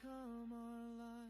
come alive.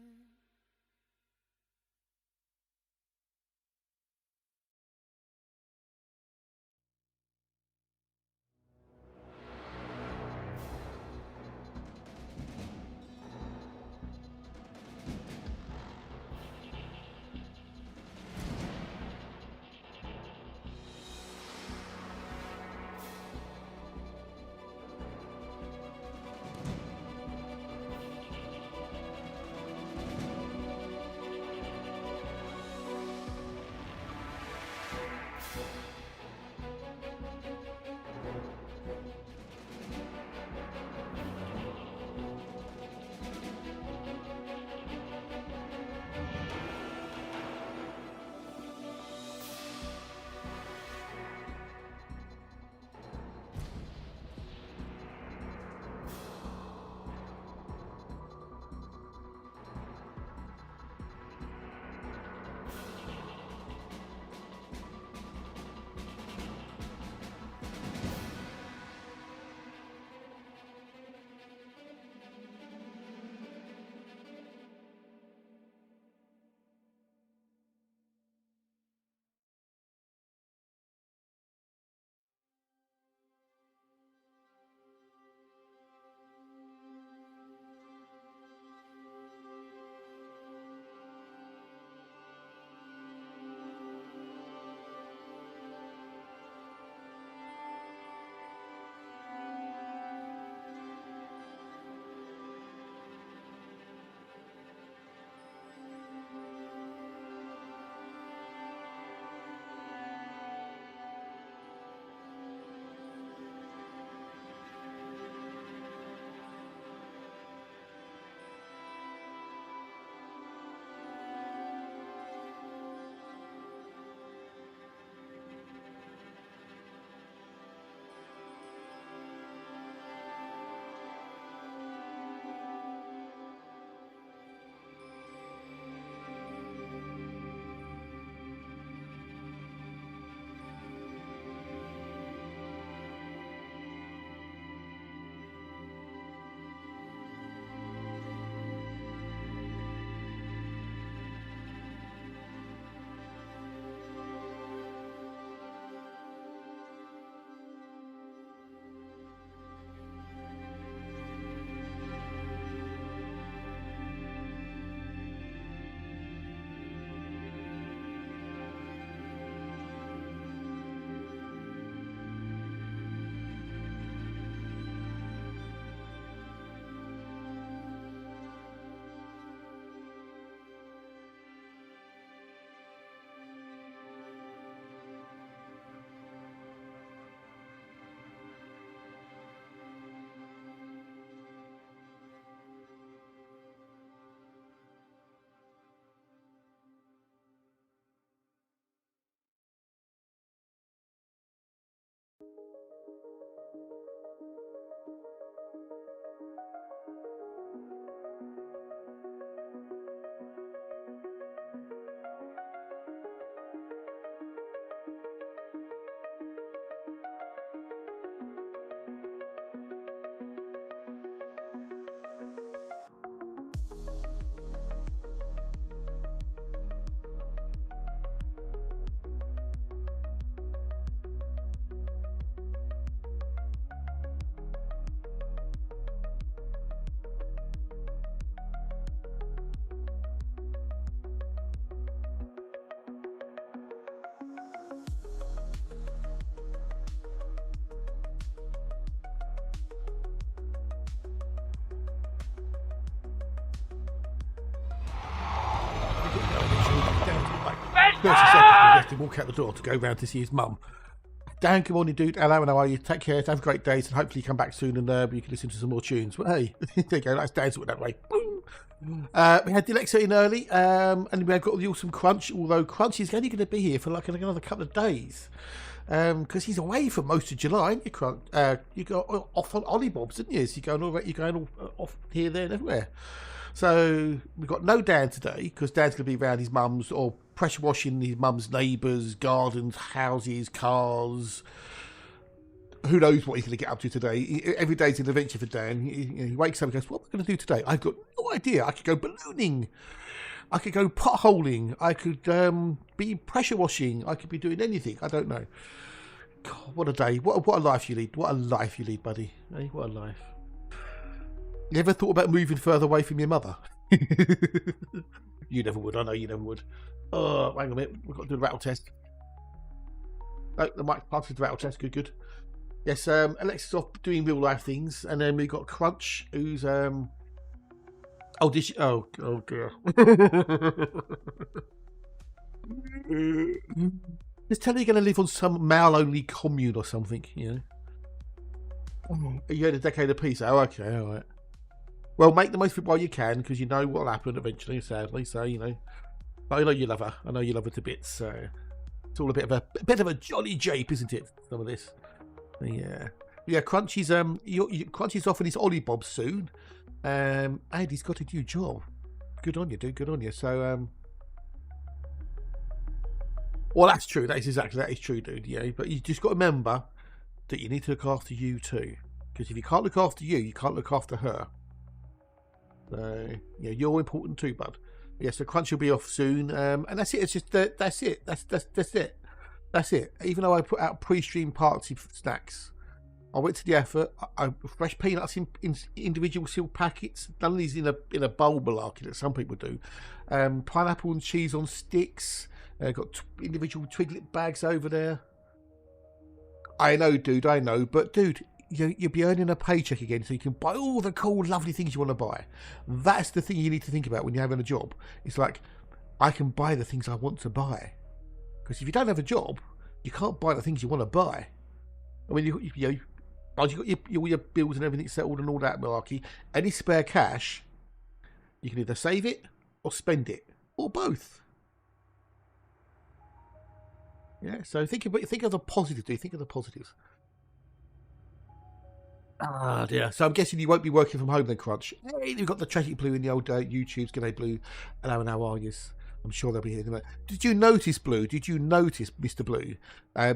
Seconds, he has to walk out the door to go round to see his mum. Dan, good morning, dude. Hello, and how are you? Take care, have great days, and hopefully you come back soon and you can listen to some more tunes. But hey, there you go, that's Dan's that way. We had Dilexa in early, and we have got the awesome Crunch, although Crunch is only going to be here for like another couple of days. Because he's away for most of July, aren't you, Crunch? You go off on Ollibobs, didn't you? So you're going all off here, there, and everywhere. So we've got no Dan today because Dan's going to be around his mum's or pressure washing his mum's neighbours, gardens, houses, cars. Who knows what he's going to get up to today? Every day's an adventure for Dan. He wakes up and goes, "What am I going to do today? I've got no no idea. I could go ballooning. I could go potholing. I could be pressure washing. I could be doing anything. I don't know. God, what a day. What a life you lead. What a life you lead, buddy. Hey, what a life. You ever thought about moving further away from your mother? You never would. I know you never would. Oh, hang on a minute. We've got to do the rattle test. Oh, the mic passes the rattle test. Good, good. Yes, Alexa's off doing real life things. And then we've got Crunch, who's... Oh, did she... Oh dear. Just tell her you're going to live on some male-only commune or something, you know. You had a decade of peace. Oh, okay, all right. Well, make the most of it while you can, because you know what'll happen eventually, sadly. So, you know, I know you love her. I know you love her to bits. So it's all a bit of a jolly jape, isn't it? Some of this. Yeah. Yeah, Crunchy's Crunchy's off on his Ollie Bob soon. And he's got a new job. Good on you, dude. Good on you. So well, that's true. That is true, dude. Yeah, but you just got to remember that you need to look after you too. Because if you can't look after you can't look after her. So yeah, you're important too, bud. Yeah, so Crunch will be off soon, and that's it. It's just that's it. That's it. That's it. Even though I put out pre-stream party snacks, I went to the effort. I fresh peanuts in individual sealed packets. None of these in a bowl malarkey that some people do. Pineapple and cheese on sticks. Got individual Twiglet bags over there. I know, dude. I know, but dude, you'll be earning a paycheck again, so you can buy all the cool, lovely things you want to buy. That's the thing you need to think about when you're having a job. It's like, I can buy the things I want to buy. Because if you don't have a job, you can't buy the things you want to buy. I mean, you've got all your bills and everything settled and all that malarkey. Any spare cash, you can either save it or spend it, or both. Yeah, so think of the positives. Do you think of the positives? Ah, dear. So I'm guessing you won't be working from home then, Crunch. Hey, you've got the Tragic Blue in the old YouTubes. G'day, Blue. Hello, and how are you? I'm sure they'll be here. Did you notice, Blue? Did you notice, Mr. Blue?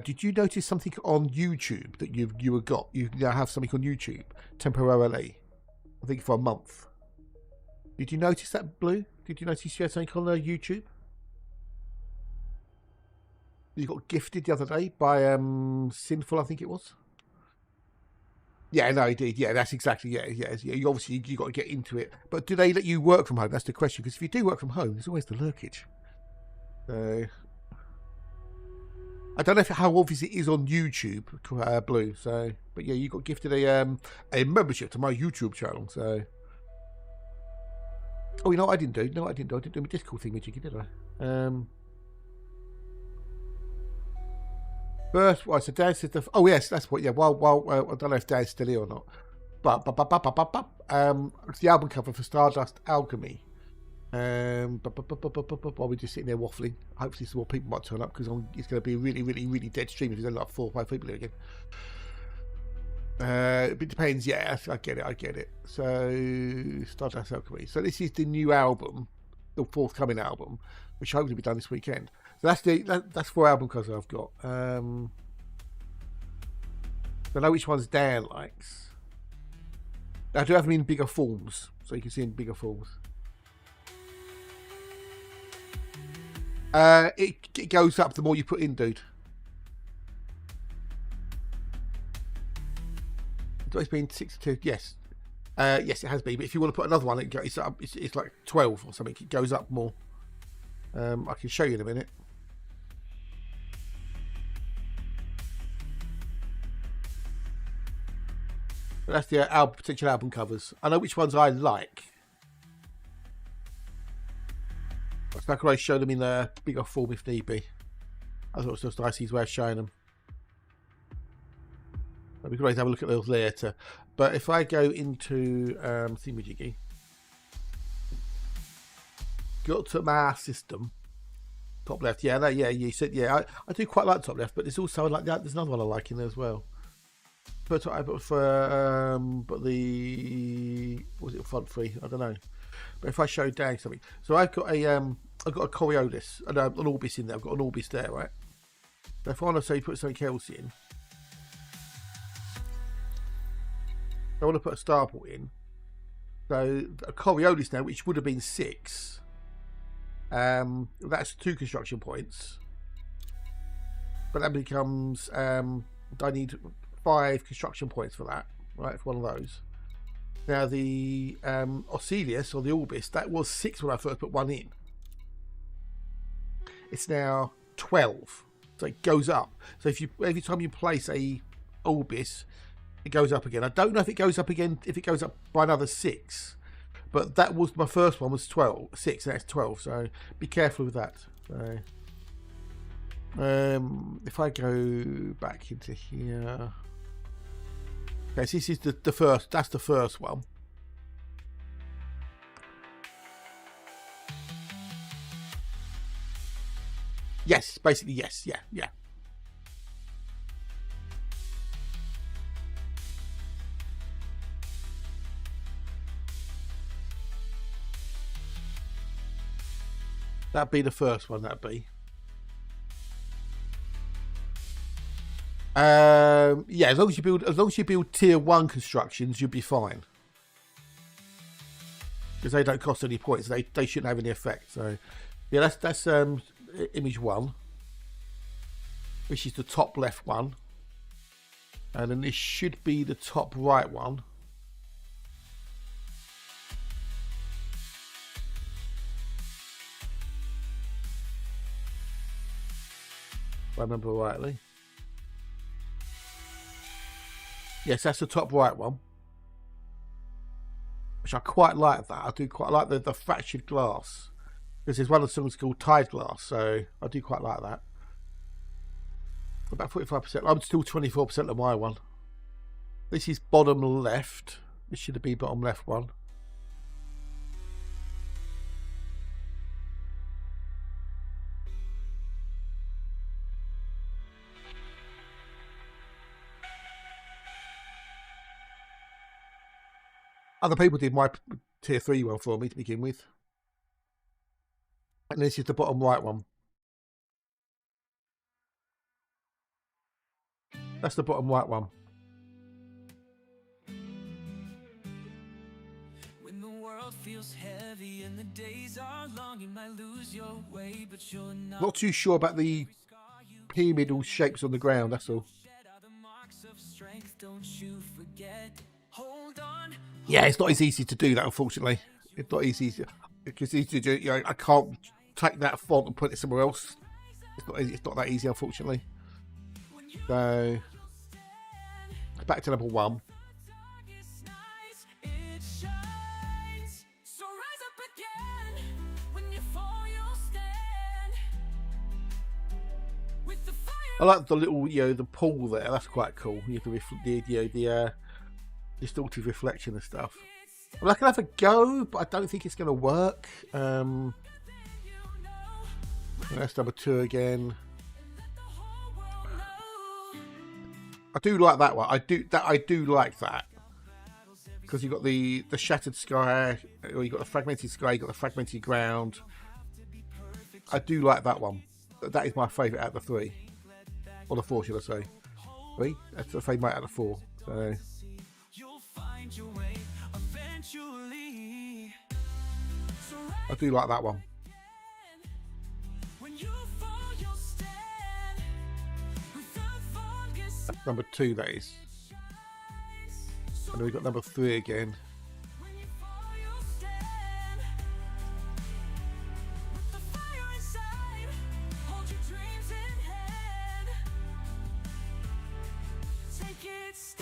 Did you notice something on YouTube that you now have something on YouTube temporarily? I think for a month. Did you notice that, Blue? Did you notice you had something on YouTube? You got gifted the other day by Sinful, I think it was. Yeah, no, he did. Yeah, that's exactly. Yeah. You obviously you got to get into it. But do they let you work from home? That's the question. Because if you do work from home, there's always the lurkage. So I don't know how obvious it is on YouTube, Blue. So, but yeah, you got gifted a membership to my YouTube channel. So, oh, you know what I didn't do? No, I didn't do. I didn't do my Discord thing with you, did I? First, well, so Dad said, oh yes, that's what. Yeah, well, I don't know if Dad's still here or not, but it's the album cover for Stardust Alchemy. While we're just sitting there waffling, hopefully some more people might turn up because it's going to be a really, really, really dead stream if there's only like 4 or 5 people here again. It depends. Yeah, I get it. So Stardust Alchemy. So this is the new album, the forthcoming album, which hopefully will be done this weekend. So that's 4 album covers I've got. I know which ones Dan likes. I do have them in bigger forms, so you can see in bigger forms. It goes up the more you put in, dude. It's been 62. Yes, yes, it has been. But if you want to put another one, it's up. It's like 12 or something. It goes up more. I can show you in a minute. But that's the potential album covers. I know which ones I like. I can always show them in a bigger form if need be. I thought it was just a nice way of showing them. We can always have a look at those later. But if I go into Thingamajiggy, go to my system, top left. Yeah, you said I do quite like top left, but there's also like that. There's another one I like in there as well. But the was it front free? I don't know. But if I show down something, so I've got a Coriolis and an Orbis in there. I've got an Orbis there, right? So if I want to say put something else in, I want to put a Starport in. So a Coriolis now, which would have been 6. That's 2 construction points. But that becomes I need 5 construction points for that, right? For one of those. Now the Ocelus or the Orbis, that was 6 when I first put one in. It's now 12, so it goes up. So if you every time you place a Orbis, it goes up again. I don't know if it goes up again if it goes up by another 6, but that was my first one was 6, and that's 12. So be careful with that. So if I go back into here. Okay, so this is the first, that's the first one. Yes, basically, yes, yeah. That'd be the first one, that'd be. Yeah, as long as you build tier 1 constructions, you'll be fine. Because they don't cost any points. They shouldn't have any effect. So yeah, that's image 1. Which is the top left one. And then this should be the top right one. If I remember rightly. Yes, that's the top right one. Which I quite like that. I do quite like the fractured glass. Because there's one of the songs called Tide Glass, so I do quite like that. About 45%. I'm still 24% of my one. This is bottom left. This should have been bottom left one. Other people did my tier 3 one for me to begin with. And this is the bottom right one. That's the bottom right one. When the world feels heavy and the days are long, you might lose your way, but you're not too sure about the pyramidal shapes on the ground, that's all. Yeah, it's not as easy to do that, unfortunately. It's not easy because easy to do. You know, I can't take that font and put it somewhere else. It's not that easy, unfortunately. So back to number 1. I like the little, the pool there. That's quite cool. You have the distorted reflection and stuff. Well, I can have a go, but I don't think it's going to work. That's number 2 again. I do like that one. I do like that because you've got the shattered sky, or you've got the fragmented sky, you've got the fragmented ground. I do like that one. That is my favourite out of the 3, or the 4, should I say? 3. That's the favourite out of the 4. So. I do like that one. That's number 2, that is. And then we've got number 3 again.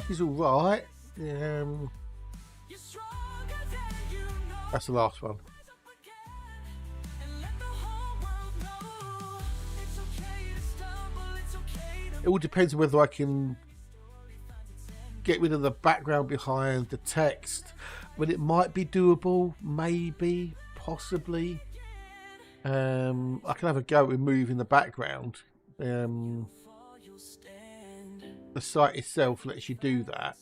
He's alright. That's the last one. It all depends on whether I can get rid of the background behind the text. I mean, it might be doable, maybe, possibly. I can have a go at removing the background. The site itself lets you do that.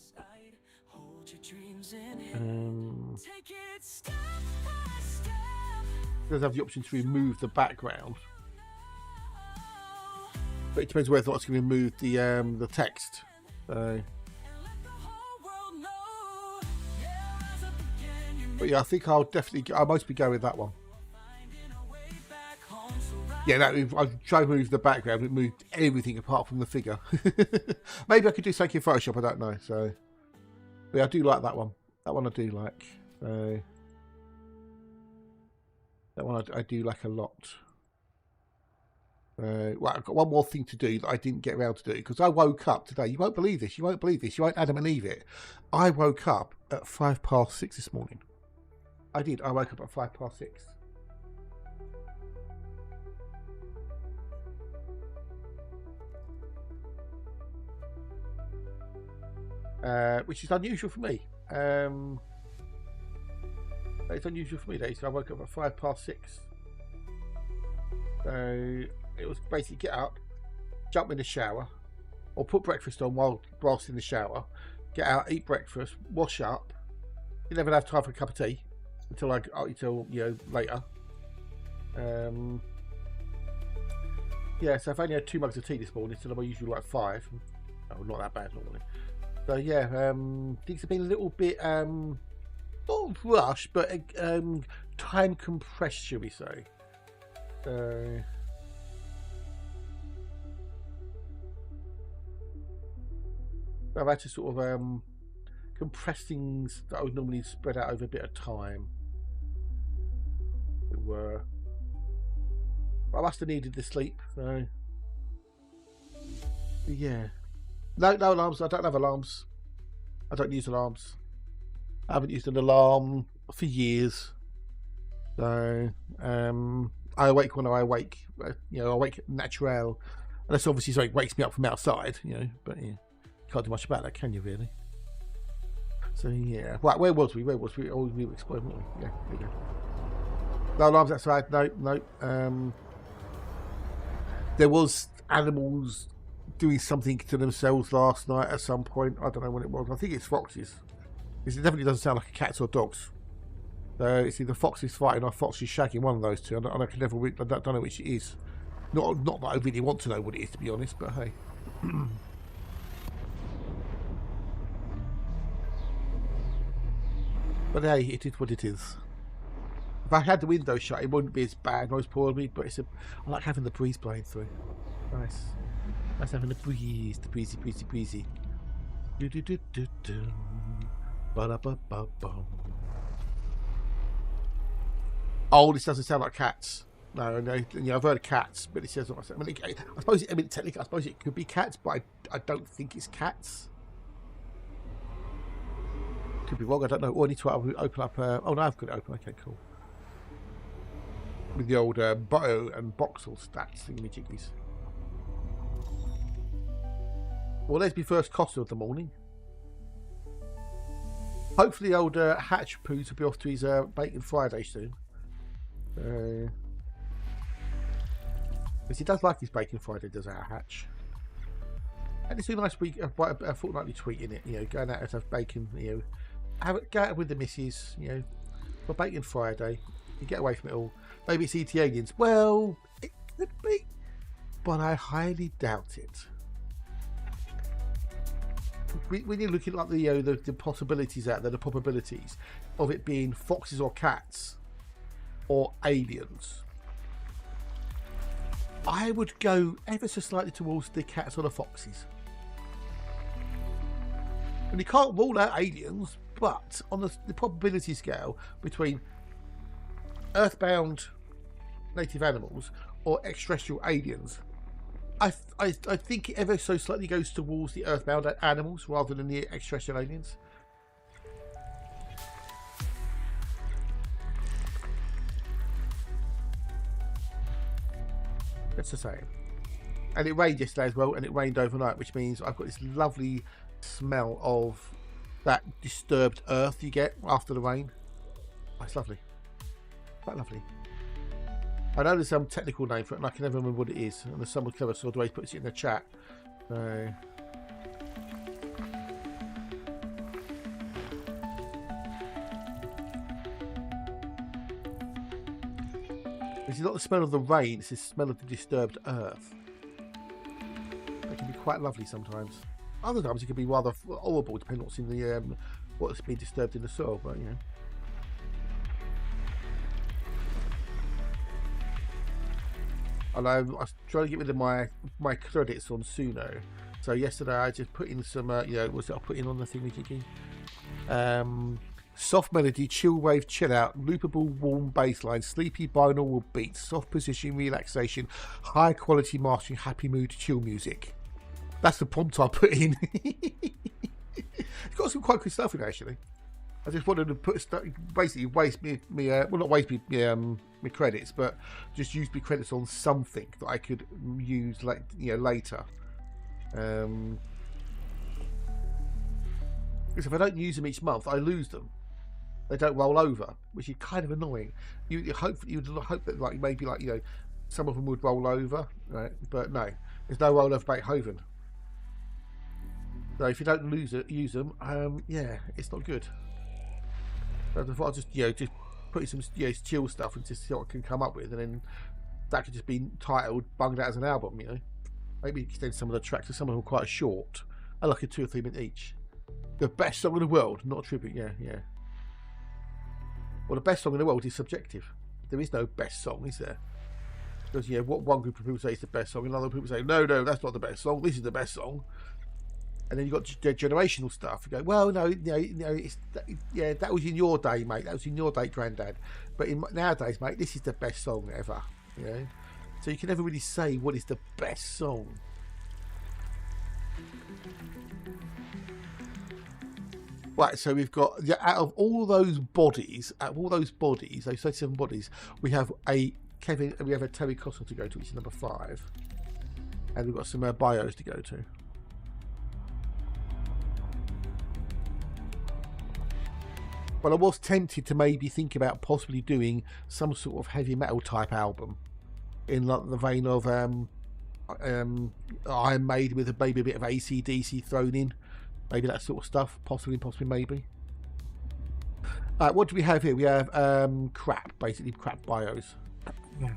It does have the option to remove the background. But it depends whether or not it's going to remove the text. But yeah, I think I'll mostly go with that one. Yeah, I've tried to move the background. It moved everything apart from the figure. Maybe I could do something in Photoshop. I don't know. So, but yeah, I do like that one. That one I do like. So that one I do like a lot. Well, I've got one more thing to do that I didn't get around to do because I woke up today. You won't believe this. You won't believe this. You won't Adam and Eve it. I woke up at 6:05 this morning. I did. I woke up at 6:05. Which is unusual for me. It's unusual for me, though. So I woke up at 6:05. So it was basically get up, jump in the shower, or put breakfast on whilst in the shower, get out, eat breakfast, wash up. You never have time for a cup of tea until later. Yeah, so I've only had 2 mugs of tea this morning, so I'm usually like 5. Oh, not that bad normally. So yeah, things have been a little bit not rushed, but time compressed, shall we say? So I've had to sort of compress things that I would normally spread out over a bit of time. But I must have needed the sleep, so yeah. No alarms. I don't have alarms. I don't use alarms. I haven't used an alarm for years. So I awake when I awake. I awake natural. Unless obviously something wakes me up from outside, but yeah. Can't do much about that, can you, really? So yeah, right, where was we? Oh, we were exploring, weren't we? Yeah, there you go. No alarms outside. No. There was animals doing something to themselves last night at some point. I don't know when it was. I think it's foxes. Because it definitely doesn't sound like a cats or dogs. It's either foxes fighting or foxes shagging, one of those two. I don't know which it is. Not that I really want to know what it is, to be honest. But hey. But hey, it is what it is. If I had the window shut, it wouldn't be as bad, most probably. But I like having the breeze blowing through. Nice. Nice having the breeze. The breezy. Oh, this doesn't sound like cats. No. I've heard of cats, but it says not. Technically, I suppose it could be cats, but I don't think it's cats. Could be wrong. I don't know. Or I need to open up. Oh no, I've got it open. Okay, cool. With the old bio and voxel stats thingamajiggies. Well, there's my first Costa of the morning. Hopefully, old Hatch Poos will be off to his Bacon Friday soon. Because he does like his Bacon Friday, does our Hatch. And it's a nice week, a fortnightly tweet in it. Going out to have bacon. Go out with the missus. For Bacon Friday, you get away from it all. Maybe it's ET Aliens. Well, it could be, but I highly doubt it. When you're looking at the possibilities out there, the probabilities of it being foxes or cats or aliens, I would go ever so slightly towards the cats or the foxes. And you can't rule out aliens, but on the probability scale between earthbound native animals or extraterrestrial aliens, I think it ever so slightly goes towards the earthbound animals rather than the extraterrestrial aliens. That's the same. And it rained yesterday as well, and it rained overnight, which means I've got this lovely smell of that disturbed earth you get after the rain. Oh, it's lovely. Quite lovely. I know there's some technical name for it, and I can never remember what it is. And there's someone clever sort of way puts it in the chat. So it's not the smell of the rain; it's the smell of the disturbed earth. It can be quite lovely sometimes. Other times it can be rather horrible, depending on what's in the what's been disturbed in the soil. But and I was trying to get rid of my credits on Suno. So yesterday I just put in some, what's it I put in on the thingy? Soft melody, chill wave, chill out, loopable, warm bass line, sleepy binaural beats, soft position, relaxation, high quality mastering, happy mood, chill music. That's the prompt I put in. It's got some quite good stuff in it, actually. I just wanted to put stuff, basically waste me, well, not waste me, my credits, but just use my credits on something that I could use like later. Because if I don't use them each month, I lose them. They don't roll over, which is kind of annoying. You'd hope that like maybe like some of them would roll over, right? But no, there's no rollover Beethoven. So if you don't use them, yeah, it's not good. So I thought I'll just just put in some chill stuff and just see what I can come up with, and then that could just be titled "Bunged Out" as an album. Maybe extend some of the tracks, some of them quite short. I like a 2 or 3 minute each. The best song in the world, not a tribute. Yeah. Well, the best song in the world is subjective. There is no best song, is there? Because what one group of people say is the best song, and other people say no, that's not the best song. This is the best song. And then you've got the generational stuff. You go, well, no, that was in your day, mate. That was in your day, granddad. But nowadays, mate, this is the best song ever. So you can never really say what is the best song. Right, so we've got out of all those bodies, those 37 bodies, we have a Kevin and we have a Terry Costner to go to, which is number 5, and we've got some bios to go to. Well, I was tempted to maybe think about possibly doing some sort of heavy metal type album in like the vein of Iron Maiden with maybe a bit of AC/DC thrown in, maybe that sort of stuff, possibly, maybe. What do we have here? We have crap bios. Yeah.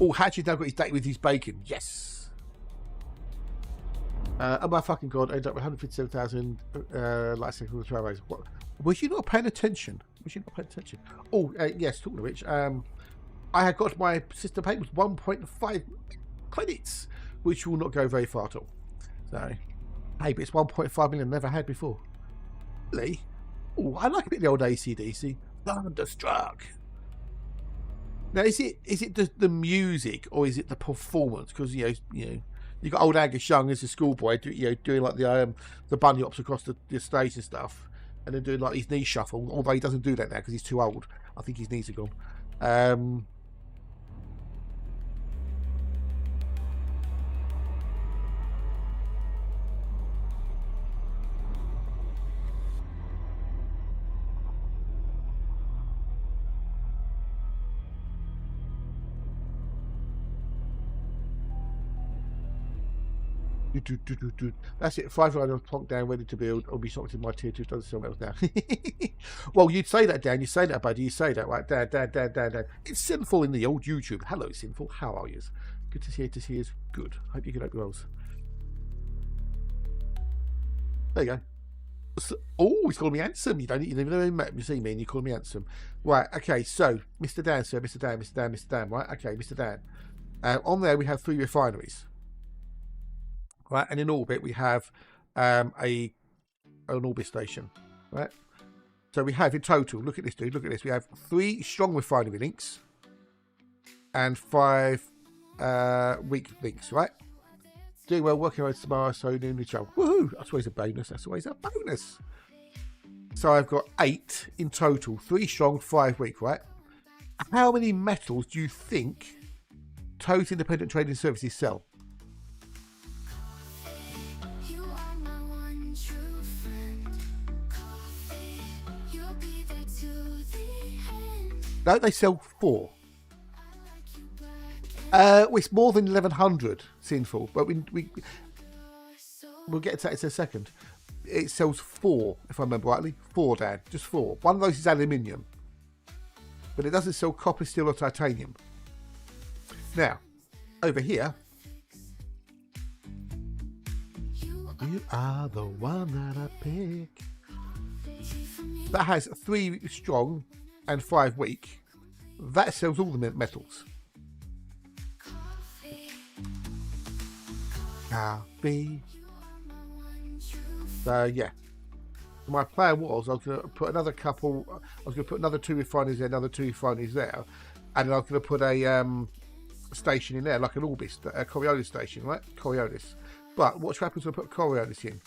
Oh, Hatchet now got his date with his bacon. Yes. Oh my fucking god! I ended up with 157,000 likes on the trailers. What? Was you not paying attention? Oh, yes. Talking of which, I had got my system payment was 1.5 credits, which will not go very far at all. So, hey, but it's 1.5 million. Never had before. Really? Oh, I like a bit of the old AC/DC. Thunderstruck. Now, is it the music or is it the performance? Because you got old Angus Young as a schoolboy, doing like the bunny hops across the stage and stuff, and then doing like his knee shuffle. Although he doesn't do that now because he's too old. I think his knees are gone. That's it. 5 riders plonked down, ready to build. I'll be shocked if my tier 2 doesn't sell metals now. Well, you'd say that, Dan. You say that, buddy. You say that, right? Dan. It's Sinful in the old YouTube. Hello, Sinful. How are you? Good to see you. Good. Hope you can open rolls. There you go. Oh, he's calling me handsome. You've never met me, see me, and you call me handsome. Right, okay, so, Mr. Dan, sir, Mr. Dan, right? Okay, Mr. Dan. On there, we have 3 refineries. Right, and in orbit we have an orbit station, right? So we have in total, look at this, dude, look at this. We have 3 strong refinery links and 5 weak links, right? Doing well, working on tomorrow, so noon the travel. Woohoo! That's always a bonus. So I've got 8 in total, 3 strong, 5 weak, right? How many metals do you think Total Independent Trading Services sell? No, they sell 4. It's more than 1,100, Sinful, but we'll get to that in a second. It sells 4, if I remember rightly. 4, Dan, just 4. One of those is aluminium, but it doesn't sell copper, steel, or titanium. Now, over here, you are the one that I pick. that has 3 strong and 5 weak. That sells all the metals. Coffee. So yeah, my plan was I was going to put another couple. I was going to put another 2 refineries there, another 2 refineries there, and then I was going to put a station in there, like an Orbis, a Coriolis station, right? Coriolis. But what happens when I put Coriolis in?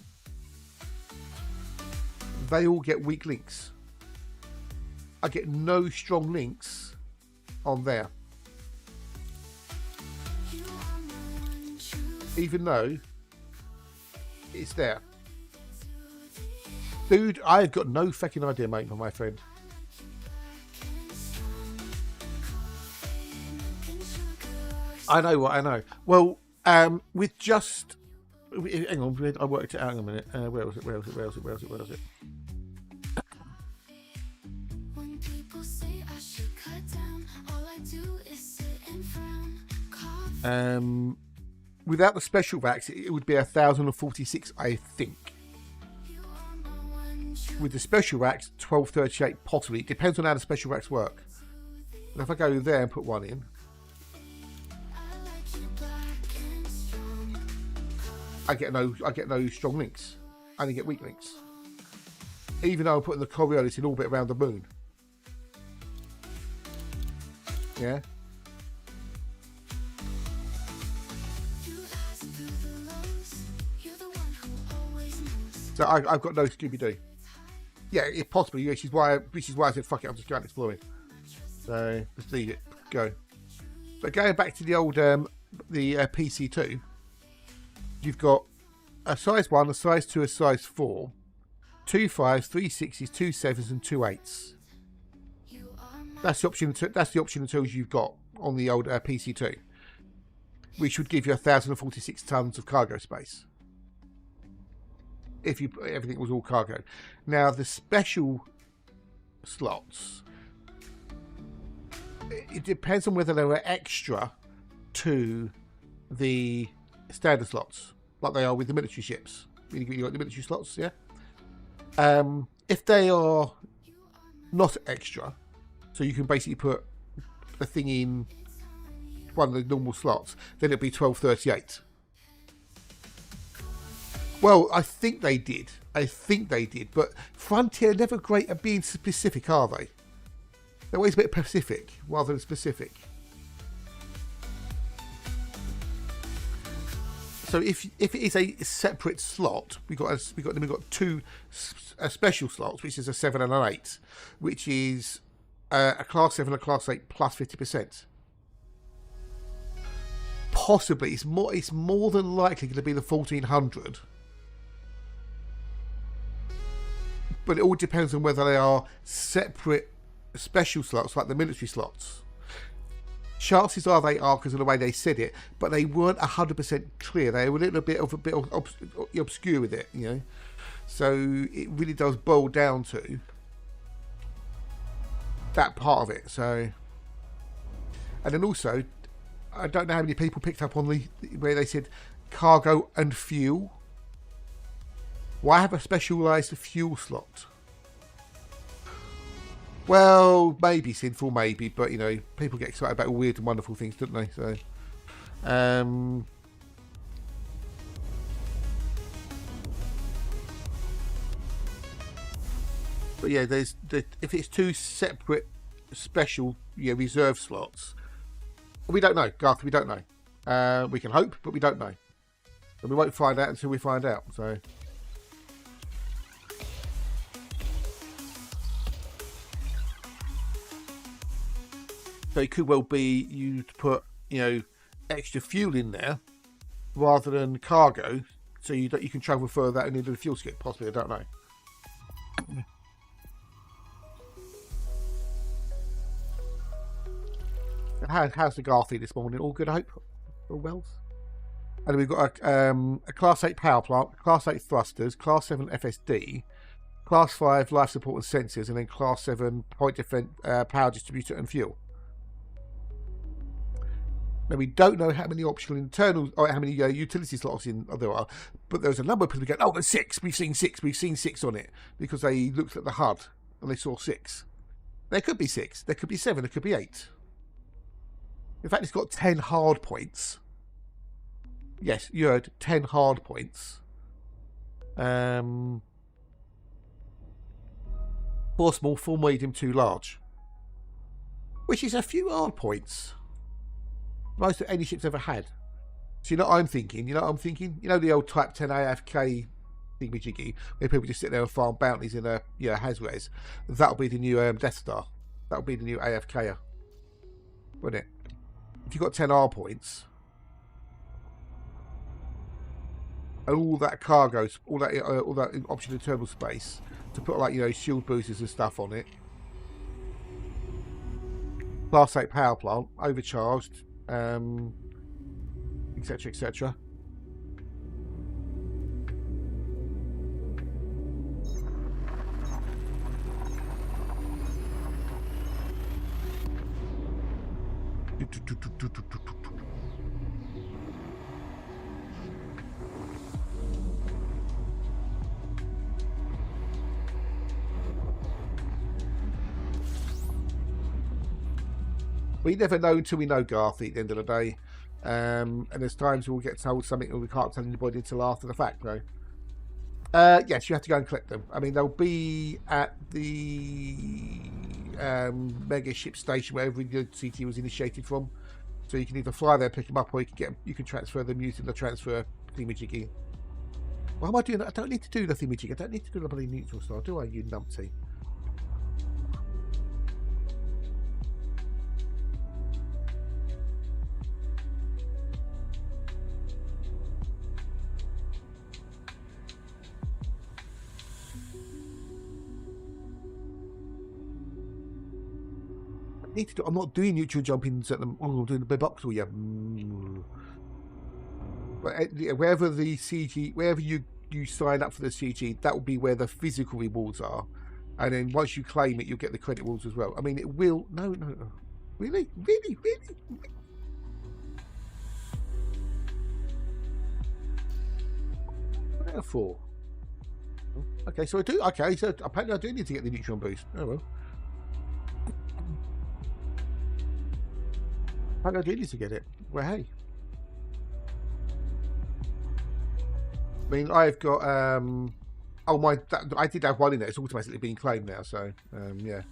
They all get weak links. I get no strong links on there, even though it's there. Dude, I've got no fucking idea, mate, my friend. I know what I know. Well, with just... Hang on, I worked it out in a minute. Where was it? Without the special vax, it would be 1,046, I think. With the special racks, 1238 possibly. It depends on how the special racks work. And if I go there and put one in, I get no strong links. I only get weak links. Even though I'm putting the Coriolis in orbit around the moon. Yeah. So I've got no Scooby-Doo. Yeah, it possibly, which is why I said fuck it, I'm just going exploring. So let's leave it, go. But going back to the old the PC2, you've got a size 1, a size 2, a size 4, 2 5s, 3 6s, 2 7s, and 2 8s. That's the option. That's the option of tools you've got on the old PC2, which would give you 1,046 tons of cargo space. If everything was all cargo. Now the special slots, it depends on whether they were extra to the standard slots, like they are with the military ships. You got the military slots, yeah. If they are not extra, so you can basically put the thing in one of the normal slots, then it'll be 1238. Well, I think they did. But Frontier are never great at being specific, are they? They're always a bit specific rather than specific. So if it is a separate slot, we've got 2 special slots, which is a 7 and an 8, which is a class 7 and a class 8 plus 50%. Possibly, it's more than likely going to be the 1400. But it all depends on whether they are separate special slots, like the military slots. Chances are they are because of the way they said it, but they weren't 100% clear. They were a little bit obscure with it, you know. So it really does boil down to that part of it. So, and then also, I don't know how many people picked up on where they said cargo and fuel. Why have a specialised fuel slot? Well, maybe sinful, maybe, but you know, people get excited about weird and wonderful things, don't they? So, but yeah, if it's 2 separate special reserve slots, we don't know, Garth. We don't know. We can hope, but we don't know, and we won't find out until we find out. So. So it could well be you put, extra fuel in there rather than cargo, so you can travel further and into the fuel skip. Possibly, I don't know. And how's the Garthy this morning? All good, I hope. All well. And then we've got a Class 8 power plant, Class 8 thrusters, Class 7 FSD, Class 5 life support and sensors, and then Class 7 point defense, power distributor and fuel. Now, we don't know how many optional internals or how many utility slots there are, but there's a number of people who go, oh, there's 6. We've seen 6 on it, because they looked at the HUD and they saw 6. There could be 6. There could be 7. There could be 8. In fact, it's got 10 hard points. Yes, you heard 10 hard points. 4 small, 4 medium, 2 large. Which is a few hard points. Most that any ship's ever had. So you know what I'm thinking? You know what I'm thinking? You know the old Type 10 AFK thingy-jiggy, where people just sit there and farm bounties in a Hazres? That'll be the new Death Star. That'll be the new AFKer. Wouldn't it? If you've got 10 R points, and all that cargo, all that optional internal space to put, like, shield boosters and stuff on it. Class 8 power plant, overcharged, etc, etc. We never know until we know, Garthy, at the end of the day. And there's times we'll get told something and we can't tell anybody until after the fact, though. Yes, you have to go and collect them. I mean, they'll be at the mega ship station where every CT was initiated from. So you can either fly there, pick them up, or you can transfer them using the transfer thingamajiggy. Why am I doing that? I don't need to do the thingamajiggy. I don't need to do the bloody neutral star, do I, you numpty? Need to do, I'm not doing neutral jumpings at them. Oh, I'm doing the Biboxal, yeah. But wherever the CG, wherever you sign up for the CG, that will be where the physical rewards are. And then once you claim it, you'll get the credit rewards as well. I mean, it will. No. Really? Wherefore? Okay, so I do. Okay, so apparently I do need to get the neutron boost. Oh well. I do need to get it. Well, hey. I mean, I've got oh my, I did have one in there. It's automatically being claimed now, so yeah.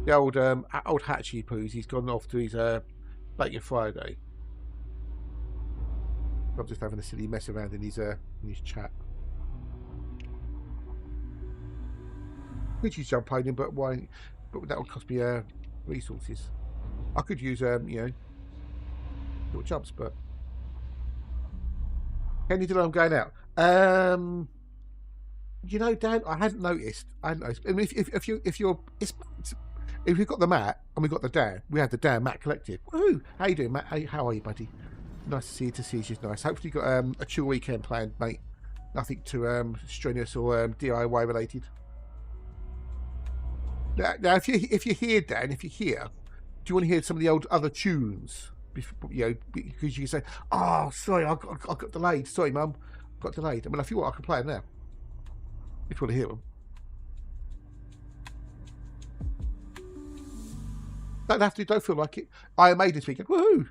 The old Hatchy poos. He's gone off to his Black Friday. I'm just having a silly mess around in his chat. Could use jump podium, but why? But that would cost me resources. I could use little jumps, but can you do I'm going out? You know, Dan, I hadn't noticed. I mean, if you've got the Matt and we've got the Dan, we had the Dan Matt collected. Woohoo! How you doing, Matt? How are you, buddy? Nice to see you. To see you is nice. Hopefully, you've got a chill weekend planned, mate. Nothing too strenuous or DIY related. Now, if you're here, Dan, if you're here, do you want to hear some of the old other tunes? Before, because you can say, "Oh, sorry, I got delayed. Sorry, Mum, got delayed." I mean, if you want, I can play them now. If you want to hear them. Don't have to. Don't feel like it. Iron Maiden this weekend. Woohoo!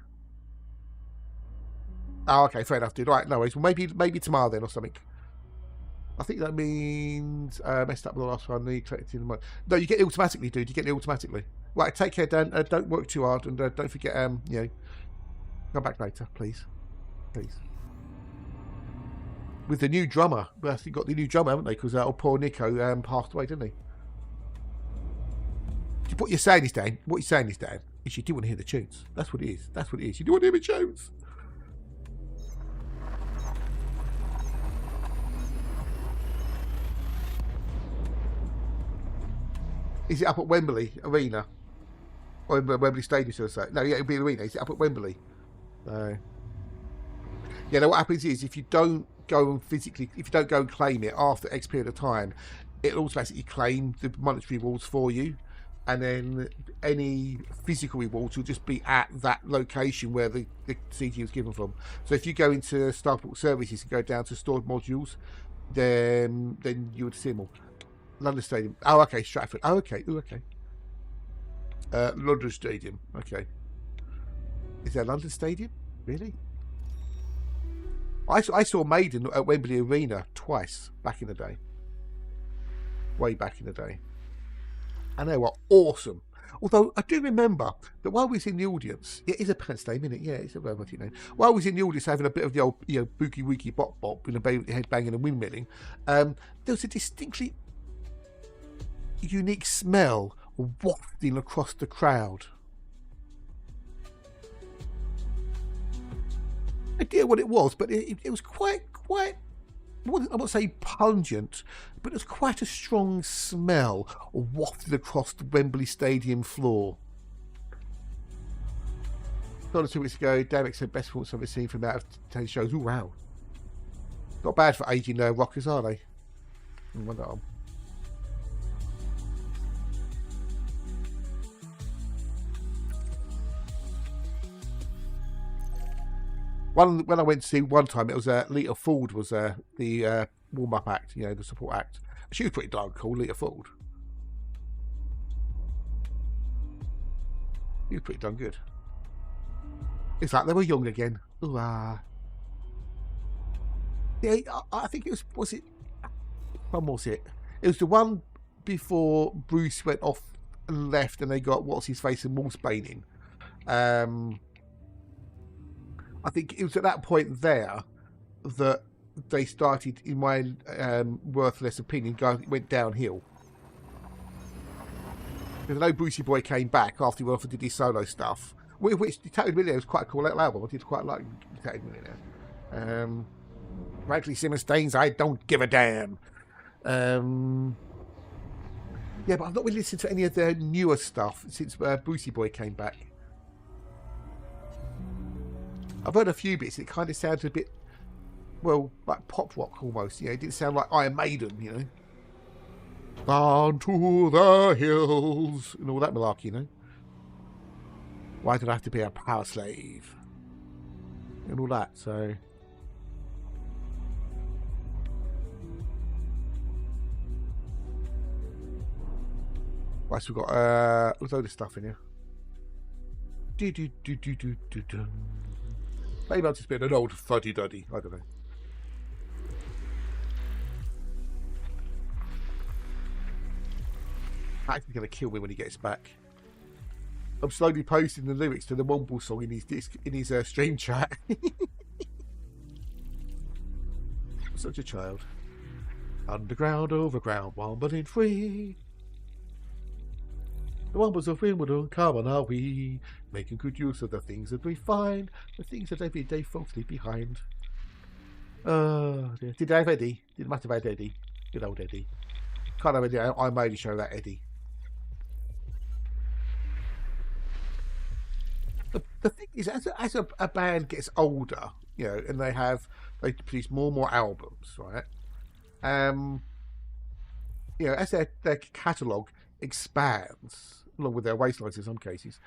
Oh, okay, fair enough, dude. Right, no worries. Well, maybe tomorrow then or something. I think that means messed up the last one. Need collected in the no, you get it automatically, dude. You get it automatically. Right, take care, Dan. Don't work too hard, and don't forget. Come back later, please. With the new drummer, well, you got the new drummer, haven't they? Because poor Nico passed away, didn't he? What you're saying is, Dan. What you're saying is, Dan, is you do want to hear the tunes. That's what it is. That's what it is. You do want to hear the tunes. Is it up at Wembley Arena? Or Wembley Stadium, should I say? No, it'll be Arena. Is it up at Wembley? No. Yeah, no, what happens is if you don't go and physically, if you don't go and claim it after X period of time, it'll automatically claim the monetary rewards for you, and then any physical rewards will just be at that location where the CG was given from. So if you go into Starport Services and go down to stored modules, then you would see them all. London Stadium. Oh, okay. Stratford. Oh, okay. Oh, okay. London Stadium. Okay. Is there London Stadium? Really? I saw Maiden at Wembley Arena twice back in the day. Way back in the day. And they were awesome. Although I do remember that while we was in the audience, it is a pants name, isn't it? Yeah, it's a relative name. While we was in the audience having a bit of the old, boogie woogie bop bop and a head banging and windmilling, there was a distinctly unique smell wafting across the crowd. I idea what it was, but it was quite, I won't say pungent, but it was quite a strong smell wafted across the Wembley Stadium floor. Not 2 weeks ago, Derek said best performance I've ever seen from out of 10 shows. Oh wow. Not bad for aging rockers, are they? Wonder. When I went to see one time, it was Lita Ford was the warm-up act, the support act. She was pretty darn cool, Lita Ford. She was pretty darn good. It's like they were young again. Ooh, yeah, I think it was it? When was it? It was the one before Bruce went off and left and they got What's-His-Face and Wolfsbane in. I think it was at that point there that they started, in my worthless opinion, went downhill. Because I know Brucey Boy came back after he went off and did his solo stuff, which Detective Millionaire was quite a cool little album. I did quite like Detective Millionaire. Frankly, Simon Staines, I don't give a damn. Yeah, but I've not really listened to any of their newer stuff since Brucey Boy came back. I've heard a few bits. It kind of sounds a bit, well, like pop rock almost. It didn't sound like Iron Maiden, Down to the hills and all that malarkey, Why did I have to be a power slave? And all that, so. Right, so we've got a load of stuff in here. Maybe I've just been an old fuddy-duddy. I don't know. Max is going to kill me when he gets back. I'm slowly posting the lyrics to the Womble song in his stream chat. I'm such a child. Underground, overground, wombling free. The Wombles of Wimbledon, come on, are we? Making good use of the things that we find, the things that everyday folks leave behind. Did I have Eddie? Did must have had Eddie. Good old Eddie. Can't have Eddie. I made show that Eddie. The thing is, as a band gets older, and they produce more and more albums, right? As their catalogue expands, along with their waistlines in some cases,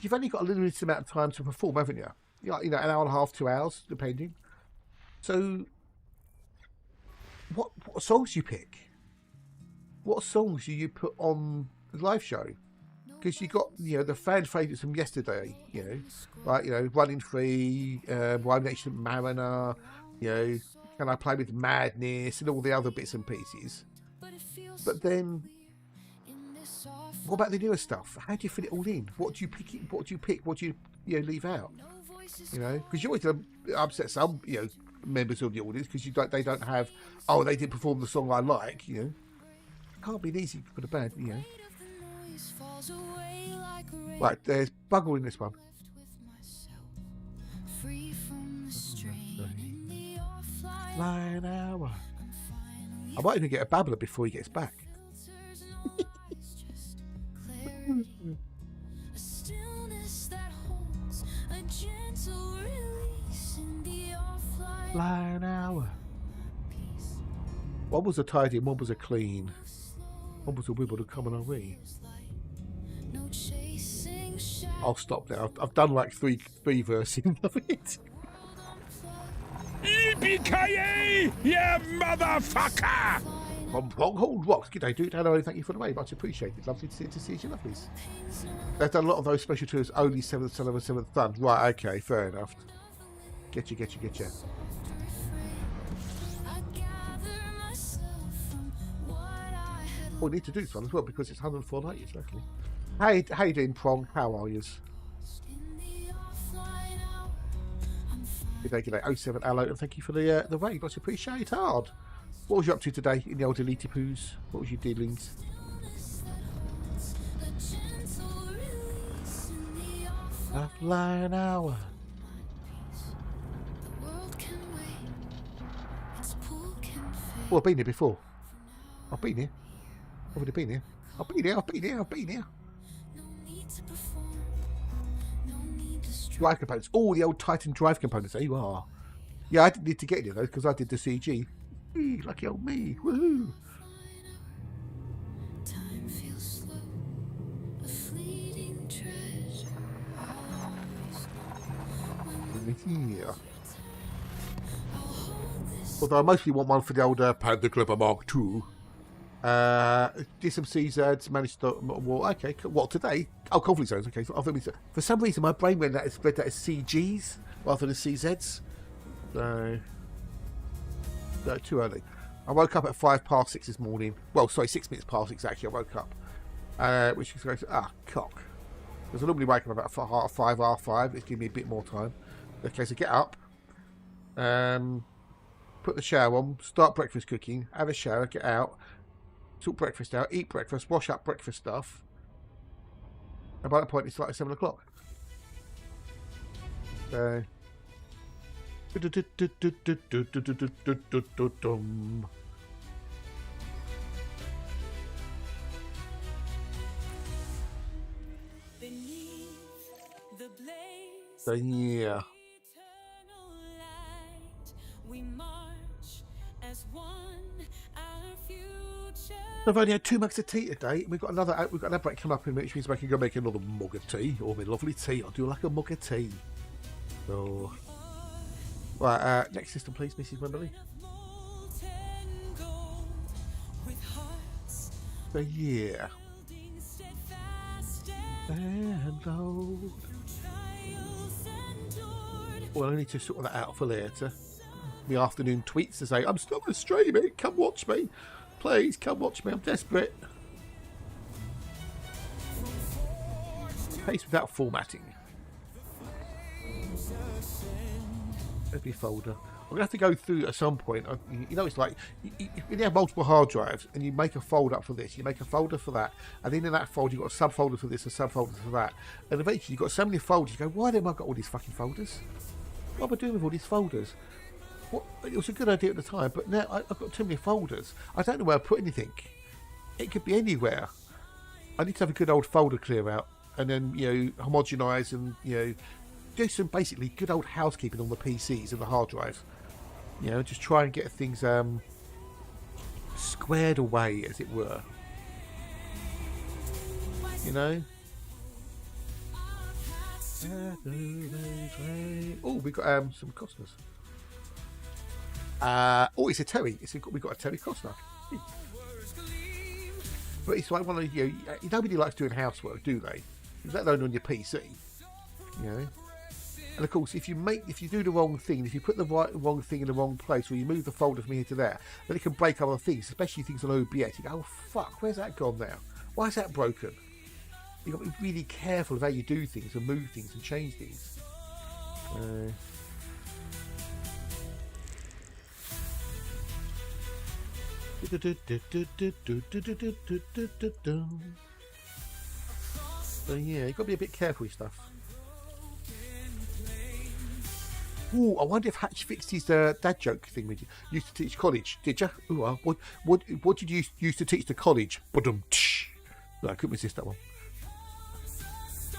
you've only got a limited amount of time to perform, haven't you? An hour and a half, 2 hours, depending. So, what songs do you pick? What songs do you put on the live show? Because you got the fan favourites from yesterday, like Running Free, Rhyme Nation Mariner, Can I Play with Madness, and all the other bits and pieces. But then, what about the newer stuff? How do you fit it all in? What do you pick? What do you pick? What do you leave out? Because you always upset some members of the audience because they don't have. Oh, they didn't perform the song I like. It can't be easy for the band. Right, there's Buggle in this one. Line hour. I might even get a babbler before he gets back. Flying hour. One was a tidy and one was a clean. One was a wibble to come on a wee. I'll stop now. I've done like three verses of it. Yippee-ki-yay, you motherfucker! From Hold Rocks. Good day, dude. Hello, thank you for the way. Much appreciated. Lovely to see you, lovelies. They've done a lot of those special tours, only 7th son of a 7th son. Right, okay, fair enough. Get you. We need to do this one as well because it's 104 light years, luckily. How you doing, Prong? How are you? Good day. 07 Hello, and thank you for the raid. Much appreciated. Hard. What was you up to today in the old Elite Poos? What was your dealings? A flying hour. Oh, I've been here before. I've been here. I've already been here. I've been here. Drive components. Oh, the old Titan drive components. There you are. Yeah, I didn't need to get any of those because I did the CG. Lucky old me. Woohoo. Time feels slow, a fleeting treasure. Yeah. Although I mostly want one for the old Panda Clipper Mark II. Did some CZs, managed to... Well, okay, what, today? Oh, conflict zones, okay. So for some reason, my brain read that as CGs rather than CZs. So... No, too early. I woke up at 6:05 this morning. Well, sorry, 6 minutes past exactly. I woke up. Which is going to... cock. Because I normally wake up about 5:30. It's giving me a bit more time. Okay, so get up. Put the shower on. Start breakfast cooking. Have a shower. Get out. Sort breakfast out. Eat breakfast. Wash up breakfast stuff. And by that point, it's like 7 o'clock. So... So yeah. I've only had 2 mugs of tea today. We've got another break coming up in which means I can go make another mug of tea. Or my lovely tea. I'll do like a mug of tea. So right, next system please, Mrs. Wembley. So yeah. Well, I need to sort that out for later. My afternoon tweets to say, I'm still going to stream it. Come watch me. Please, come watch me. I'm desperate. Paste without formatting. Every folder. I'm going to have to go through at some point. You know, it's like, when you have multiple hard drives and you make a folder up for this, you make a folder for that, and then in that folder you've got a subfolder for this, a subfolder for that, and eventually you've got so many folders, you go, why have I got all these fucking folders? What am I doing with all these folders? What? It was a good idea at the time, but now I've got too many folders. I don't know where to put anything. It could be anywhere. I need to have a good old folder clear out, and then, you know, homogenise and, you know, do some basically good old housekeeping on the PCs and the hard drives. You know, just try and get things squared away, as it were. You know? Oh, we've got some Costners. Oh, it's a Terry. We've got a Terry Costner. But it's like one of nobody likes doing housework, do they? Let alone on your PC. You know? And of course, if you do the wrong thing, if you put the wrong thing in the wrong place, or you move the folder from here to there, then it can break other things, especially things on OBS. You go, oh fuck, where's that gone now? Why is that broken? You've got to be really careful of how you do things and move things and change things. So yeah, you've got to be a bit careful with stuff. Ooh, I wonder if Hatch fixed his dad joke thing with you. Used to teach college, did you? Ooh, what did you used to teach to college? No, I couldn't resist that one.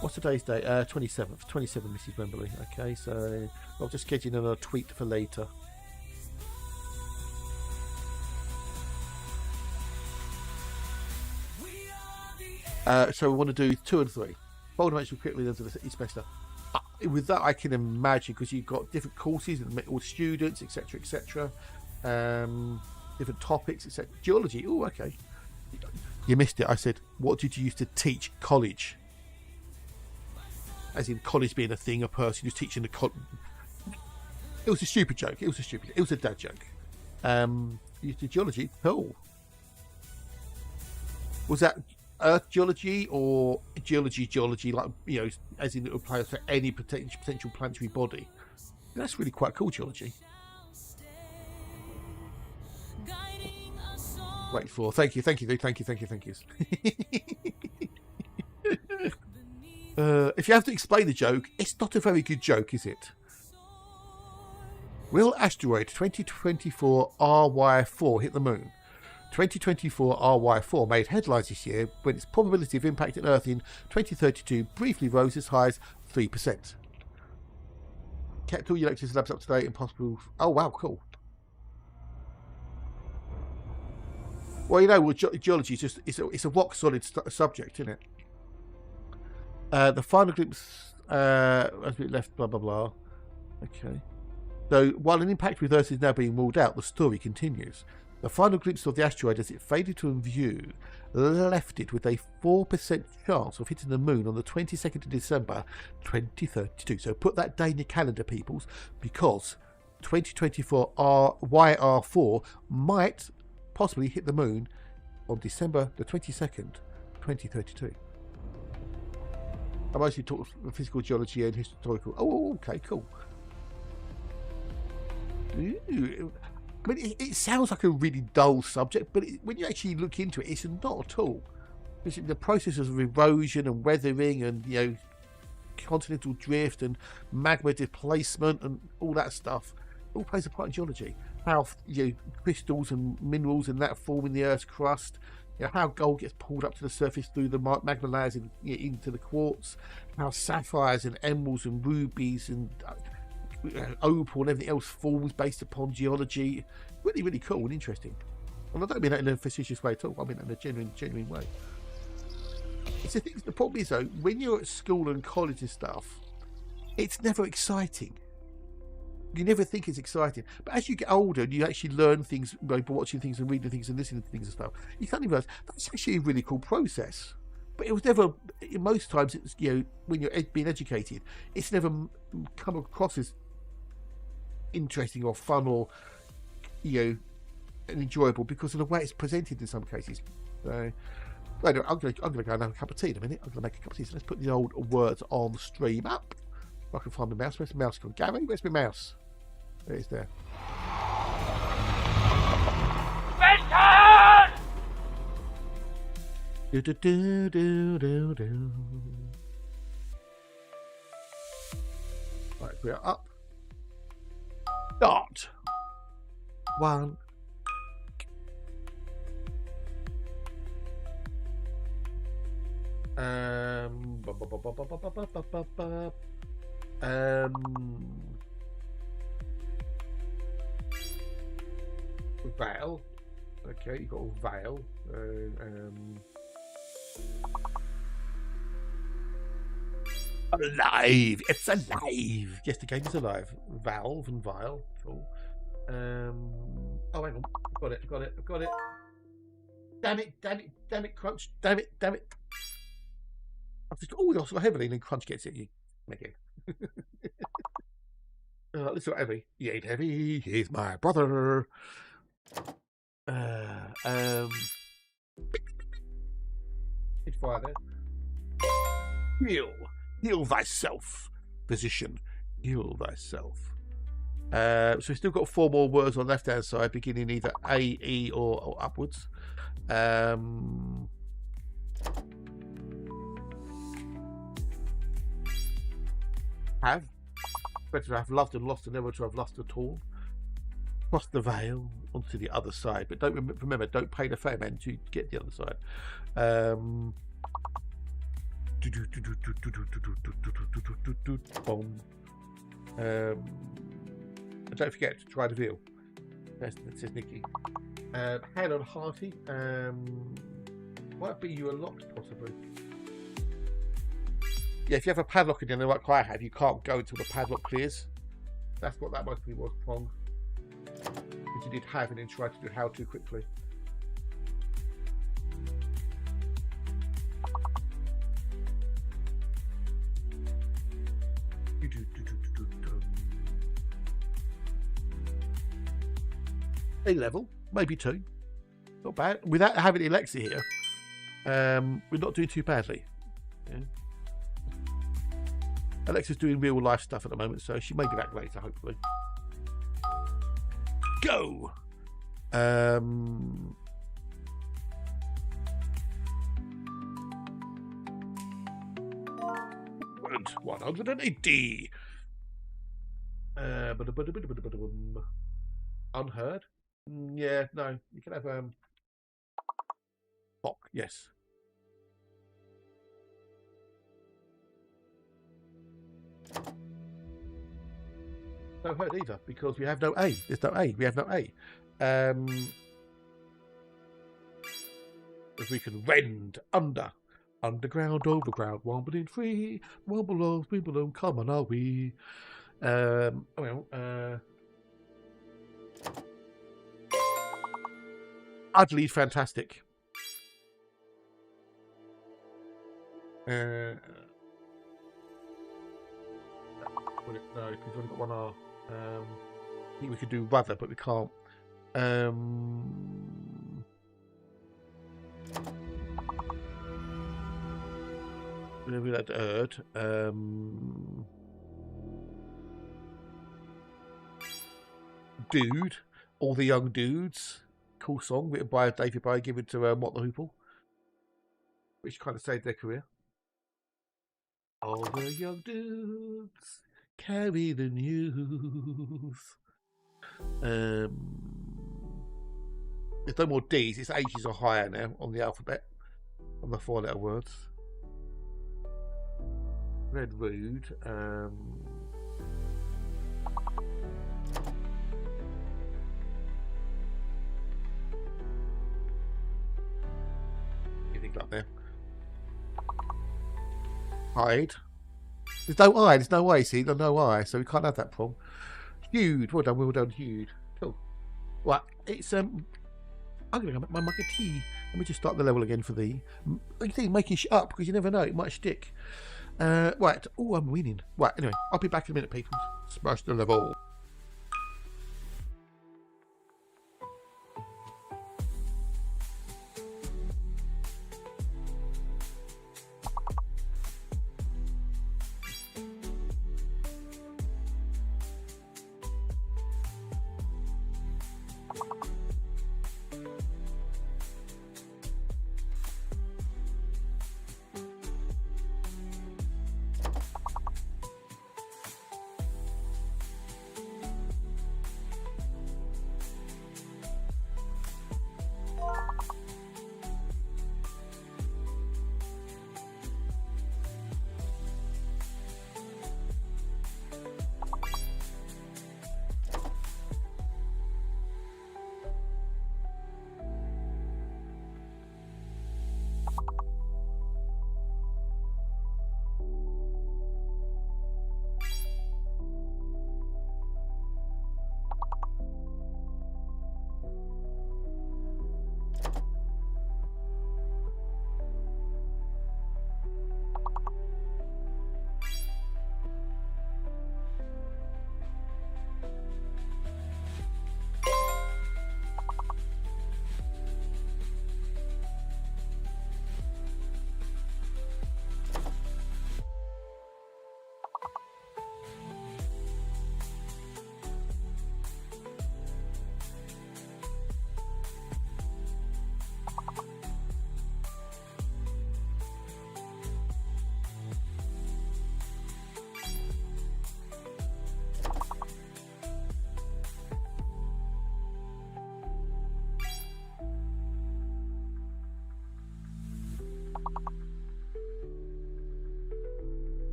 What's today's date? 27th. 27, Mrs. Wembley. Okay, so I'll just schedule in a tweet for later. So we want to do 2 and 3. Bold and actually quickly into the semester. With that, I can imagine, because you've got different courses and all students, etc., etc., different topics, etc. Geology. Oh, okay. You missed it. I said, what did you used to teach college? As in college being a thing, a person who's teaching the college. It was a stupid joke. It was a dad joke. You used to geology. Cool. Was that Earth geology or geology, like, you know, as in it applies to any potential planetary body? That's really quite cool, geology. Wait for thank you. If you have to explain the joke, it's not a very good joke, is it? Will asteroid 2024 RY4 hit the moon? 2024 RY4 made headlines this year when its probability of impacting Earth in 2032 briefly rose as high as 3%. Kept all your lectures and labs up to date and possible. Oh wow, cool. Well, you know, geology is just it's a rock solid subject, isn't it? The final glimpse as we left, blah blah blah. Okay. So while an impact with Earth is now being ruled out, the story continues. The final glimpse of the asteroid as it faded to view left it with a 4% chance of hitting the moon on the 22nd of December 2032. So put that day in your calendar, peoples, because 2024 YR4 might possibly hit the moon on December the 22nd, 2032. I mostly talk physical geology and historical. Oh, okay, cool. Ooh. I mean, it sounds like a really dull subject, but when you actually look into it, it's not at all. It's the processes of erosion and weathering and, you know, continental drift and magma displacement and all that stuff all plays a part in geology. How, you know, crystals and minerals and that form in the Earth's crust, you know, how gold gets pulled up to the surface through the magma layers into the quartz, how sapphires and emeralds and rubies and opal and everything else forms based upon geology. Really, really cool and interesting. And I don't mean that in a facetious way at all. I mean that in a genuine way. It's the thing. The problem is though, when you're at school and college and stuff, it's never exciting. You never think it's exciting. But as you get older and you actually learn things by watching things and reading things and listening to things and stuff, you suddenly realise that's actually a really cool process. But it was never. Most times, it's, you know, when you're being educated, it's never come across as interesting or fun or, you know, and enjoyable because of the way it's presented in some cases. So anyway, I'm gonna go and have a cup of tea in a minute. I'm gonna make a cup of tea. So let's put the old words on the stream up. If I can find my mouse. Where's the mouse gone? Gary, where's my mouse? There it is there. Benton! Do do do do do do. Right, we are up. Start. 1. Veil. Okay, you got a veil. Alive! It's alive! Yes, the game is alive. Valve and vial. Cool. Oh, hang on. Got it. Damn it, Crunch. Damn it. I've just, oh, also got heavily, and then Crunch gets it. You again. Let's see what heavy. He ain't heavy. He's my brother. Hit fire there. Heal thyself, physician. Heal thyself. So we've still got 4 more words on the left-hand side, beginning either A, E, or upwards. Have. Better to have loved and lost than never to have lost at all. Cross the veil onto the other side, but don't remember, don't pay the fair man to get the other side. Boom. And don't forget to try the veal. That says Nikki. Hale and hearty. Might be you unlocked possibly. Yeah, if you have a padlock in there like I have, you can't go until the padlock clears. That's what that mostly was, Pong. Which you did have and then tried to do how to quickly. A level, maybe 2. Not bad. Without having Alexa here, we're not doing too badly. Yeah. Alexa's doing real life stuff at the moment, so she may be back later, hopefully. Go! 180. Unheard? Yeah, no. You can have Bok, yes. No heard either, because we have no A. There's no A. We have no A. If we can rend under. Underground, overground, wobbling free, one below, three below, come on, are we? Utterly fantastic. No, because we've only got one R. I think we could do rather, but we can't. We had Erd. Dude, all the young dudes. Cool song written by David Bowie, given to Mott the Hoople, which kind of saved their career. All the young dudes carry the news. There's no more D's. It's H's or higher now on the alphabet, on the 4-letter words. Red Rude. Anything like there. Hide. There's no I. There's no way. See, there's no I, so we can't have that problem. Huge. Well done, huge. Cool. Right. It's I'm gonna go make my mug of tea. Let me just start the level again for the. You think making shit up because you never know, it might stick. Right. Oh, I'm winning. Right. Anyway, I'll be back in a minute, people. Smash the level.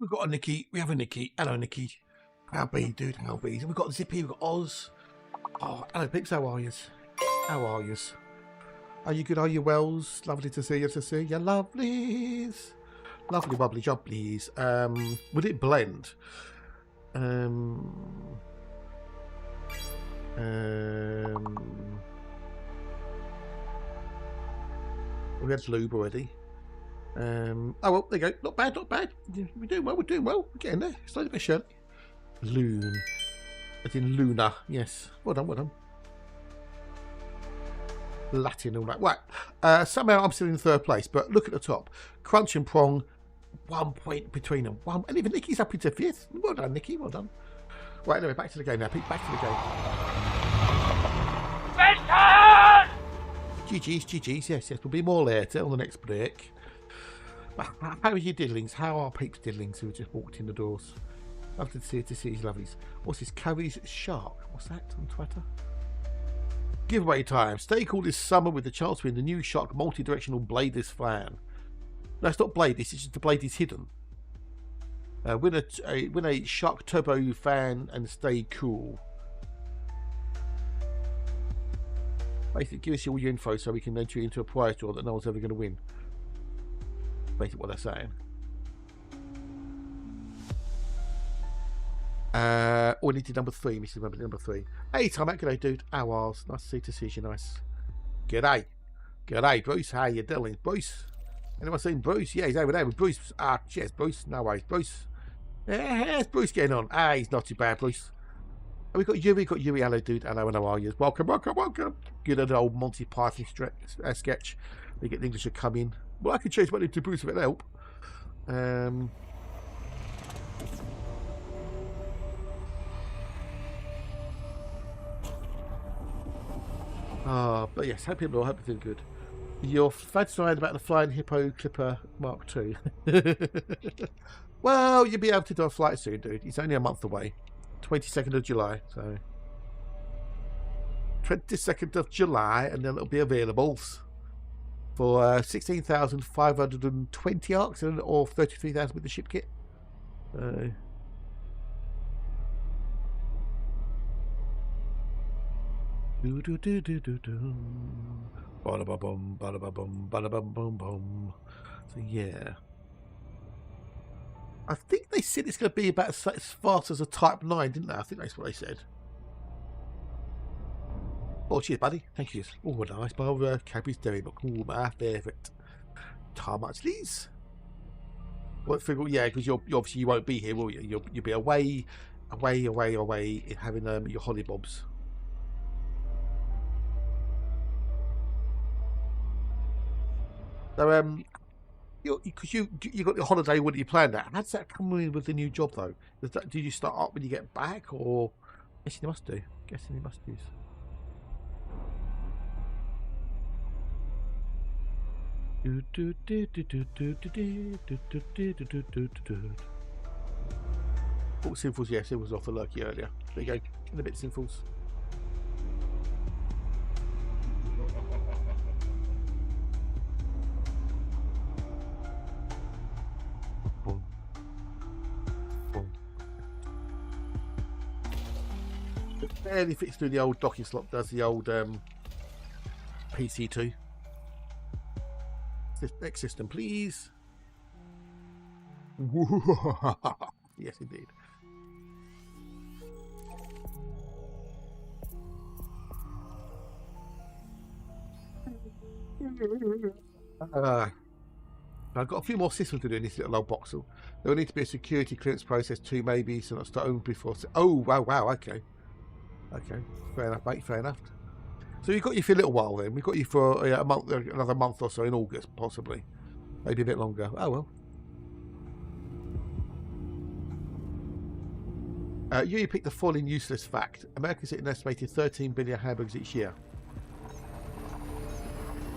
We've got a Nikki. We have a Nikki. Hello, Nikki. How be, dude? How be? We've got Zippy. We've got Oz. Oh, hello, Pips. How are yous? How are yous? Are you good? Are you wells? Lovely to see you. Lovelies. Lovely, bubbly, jubblies. Would it blend? We had lube already. Oh well, there you go. Not bad, not bad. We're doing well. We're doing well. We're getting there. Slowly but surely. Loon, as in Luna. Yes. Well done. Well done. Latin, all that. Right. Somehow I'm still in third place, but look at the top. Crunch and Prong, 1 point between them. And even Nikki's up into fifth. Well done, Nikki. Well done. Right. Anyway, back to the game now. Pete, back to the game. GG's. Yes. We'll be more later on the next break. How are you diddlings? How are Peeps diddlings who just walked in the doors? Love to see his lovelies. What's this? Curry's Shark. What's that on Twitter? Giveaway time. Stay cool this summer with the chance to win the new Shark multi-directional bladeless fan. No, it's not bladeless. It's just the blade is hidden. Win a Shark Turbo fan and stay cool. Basically, give us all your info so we can enter you into a prize draw that no one's ever going to win. Basically what they're saying. We need to number 3, Mrs. Remember number 3. Hey, Tom, g'day, dude. How are you? Nice to see you, nice. G'day, Bruce. How you doing, Bruce? Anyone seen Bruce? Yeah, he's over there with Bruce. Cheers, Bruce. No worries, Bruce. Yeah, how's Bruce getting on? He's not too bad, Bruce. And we've got Yuri. Hello, dude. Hello, and how are you? Welcome. Good old Monty Python sketch. They get the English to come in. Well, I could change my name to Bruce if it'll help. But yes, hope people are doing good. You're fantasizing about the Flying Hippo Clipper Mark II. Well, you'll be able to do a flight soon, dude. It's only a month away. 22nd of July, so 22nd of July, and then it'll be available for 16,520 arcs or 33,000 with the ship kit. So yeah, I think they said it's going to be about as fast as a Type 9, didn't they? I think that's what they said. Oh, cheers, buddy. Thank you. Oh, nice. My Cadbury's Dairy Milk. Oh, my favourite. How much, please? Well, figure, yeah, because you obviously you won't be here, will you? You'll be away, having your hollybobs. So because you got your holiday, what do you plan that? How does that come in with the new job though? Did you start up when you get back, or guessing you must do? Guessing you must do. Oh, Sinfuls, yeah, Sinfuls off the lurky earlier. There you go, in a bit, Sinfuls. It barely fits through the old docking slot, does the old PC2. Next system, please. Yes, indeed. I've got a few more systems to do in this little old box. There will need to be a security clearance process too, maybe, so that's to own before. Oh, wow, okay. Okay, fair enough, mate, fair enough. So we've got you for a little while then. We've got you for a month, another month or so in August, possibly. Maybe a bit longer. Oh, well. You picked the following useless fact. Americans eat an estimated 13 billion hamburgers each year.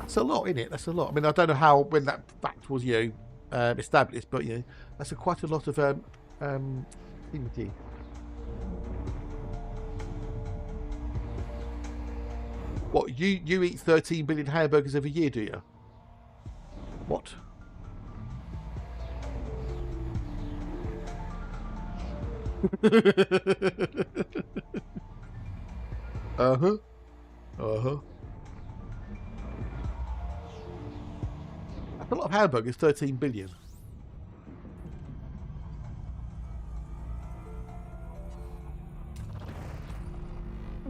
That's a lot, isn't it? That's a lot. I mean, I don't know how, when that fact was, established, but, that's quite a lot of, thingy. What, you eat 13 billion hamburgers every year, do you? What? Uh-huh. Uh-huh. That's a lot of hamburgers, 13 billion.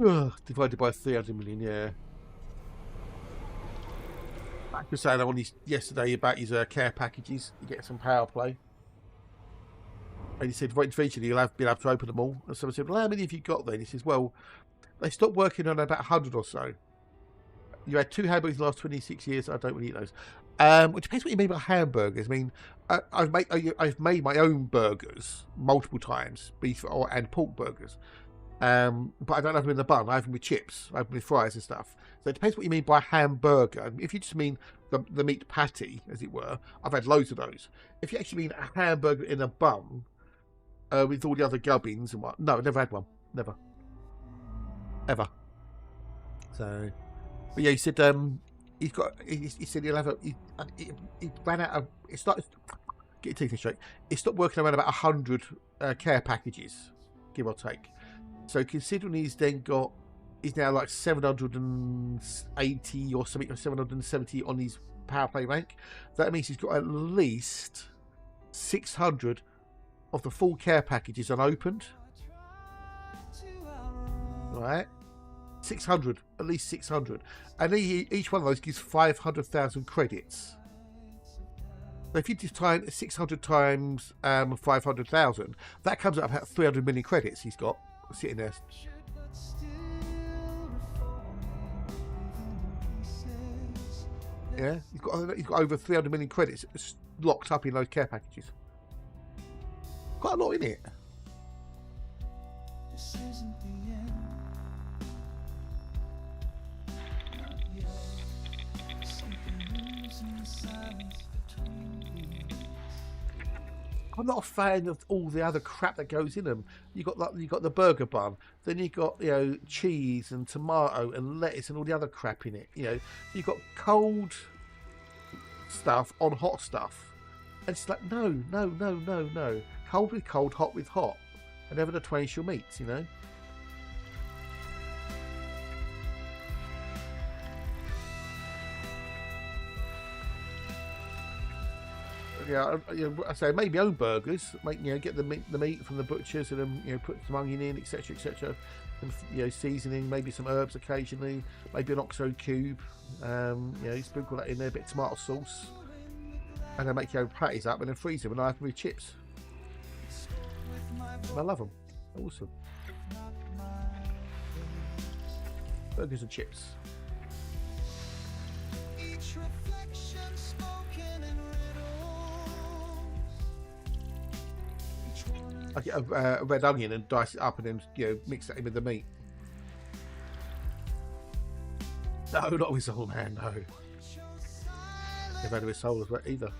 Ugh, divided by 300 million, yeah. I was saying on his yesterday about his care packages. You get some power play. And he said, eventually you'll be able to open them all. And someone said, well, how many have you got then? He says, well, they stopped working on about 100 or so. You had 2 hamburgers in the last 26 years. I don't really eat those. Which depends what you mean by hamburgers. I mean, I've made my own burgers multiple times, beef and pork burgers. But I don't have them in the bun. I have them with chips. I have them with fries and stuff. So it depends what you mean by hamburger. If you just mean the meat patty, as it were, I've had loads of those. If you actually mean a hamburger in a bun with all the other gubbins and what, no, I've never had one. Never. Ever. So, but yeah, he said he said he'll have he ran out of, it started, get your teeth straight, he stopped working around about 100 care packages, give or take. So considering he's now like 780 or something, or 770 on his power play rank, that means he's got at least 600 of the full care packages unopened. Right? 600, at least 600. And each one of those gives 500,000 credits. So if you just time 600 times 500,000, that comes up about 300 million credits he's got sitting there. Yeah, he's got over 300 million credits locked up in those care packages. Quite a lot in it. This isn't the end. Not yet. Something moves in the silence between us. I'm not a fan of all the other crap that goes in them. You got the burger bun, then you got cheese and tomato and lettuce and all the other crap in it. You got cold stuff on hot stuff, and it's like no. Cold with cold, hot with hot, and never the twain shall meet. Yeah, I say make my own burgers. Get the meat from the butchers and then put some onion in, etc., and seasoning, maybe some herbs occasionally, maybe an OXO cube. Sprinkle that in there, a bit of tomato sauce, and then make your own patties up and then freeze them, and I have them with chips. And I love them. Awesome. Burgers and chips. Each reflection spoken in riddles. I get a red onion and dice it up and then mix that in with the meat. No, not with soul, man. No. Never had it with soul as well either.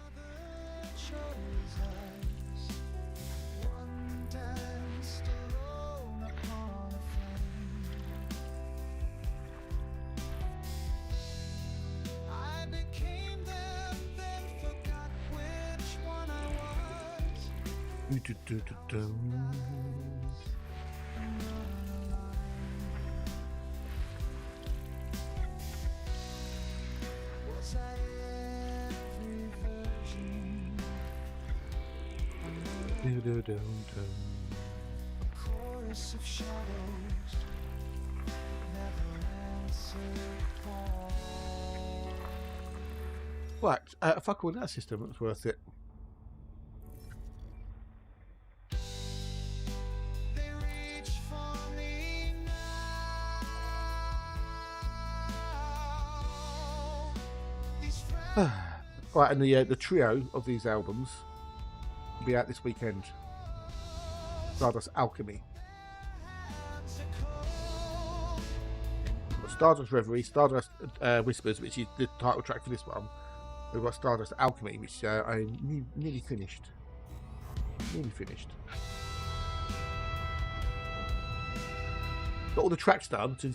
Chorus of shadows never answered call. Right, fuck all that system. It's worth it. They reach for me now. These friends Right, and the trio of these albums will be out this weekend. Stardust Alchemy, Stardust Reverie, Stardust Whispers, which is the title track for this one. We've got Stardust Alchemy, which I nearly finished. Got all the tracks done to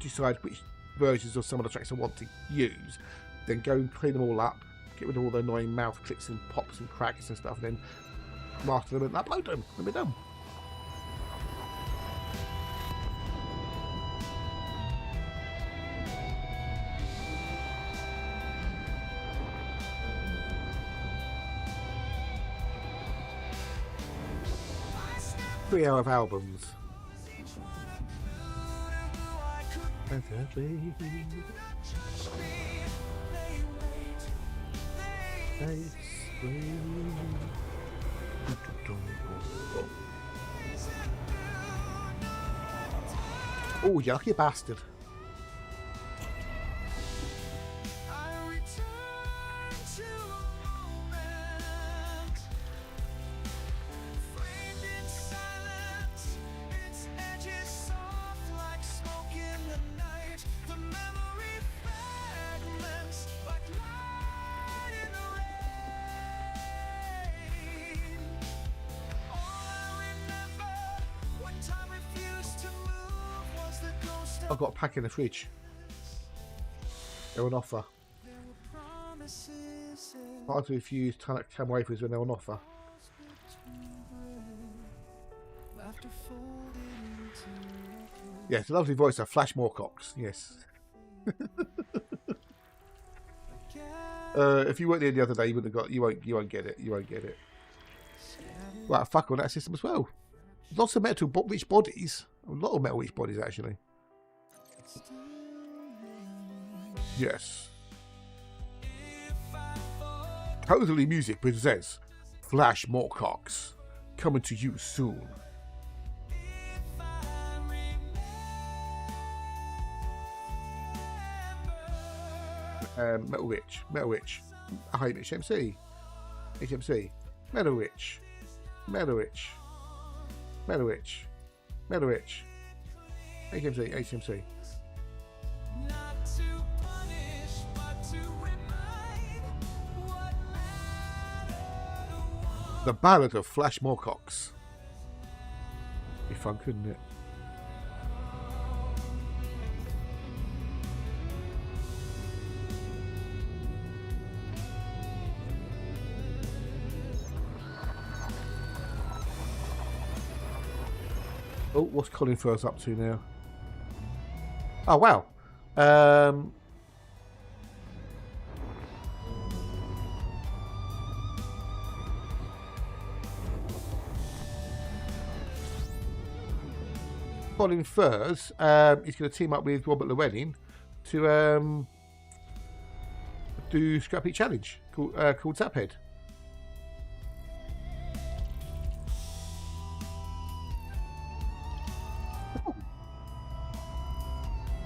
decide which versions of some of the tracks I want to use. Then go and clean them all up, get rid of all the annoying mouth clicks and pops and cracks and stuff, and then master them and upload them, and we're done. 3 hour of albums. Oh, you lucky bastard. I return to romance, framed in silence, its edges soft like smoke in the night. The memory fragments like light in the rain. All I remember when time refused to move was the ghost of I've got a pack in the fridge. They're on offer. promises and Hard to refuse 10 wafers when they're on offer. laughter folded into Yeah, it's a lovely voice of Flash Moorcox. Yes. If you weren't here the other day, you would have got. You won't get it. You won't get it. Right, fuck on that system as well. Lots of metal rich bodies. A lot of metal rich bodies actually. Yes. Totally Music presents Flash Moorcox, coming to you soon. Metal Witch, I hate HMC, Metal Witch, HMC. not to punish but to remind what mattered. The Ballad of Flash Moorcox. Be fun, couldn't it? Oh, what's Colin Firth up to now? Oh, wow. Colin Firth is going to team up with Robert Llewellyn to do Scrap Heap Challenge called Zaphead.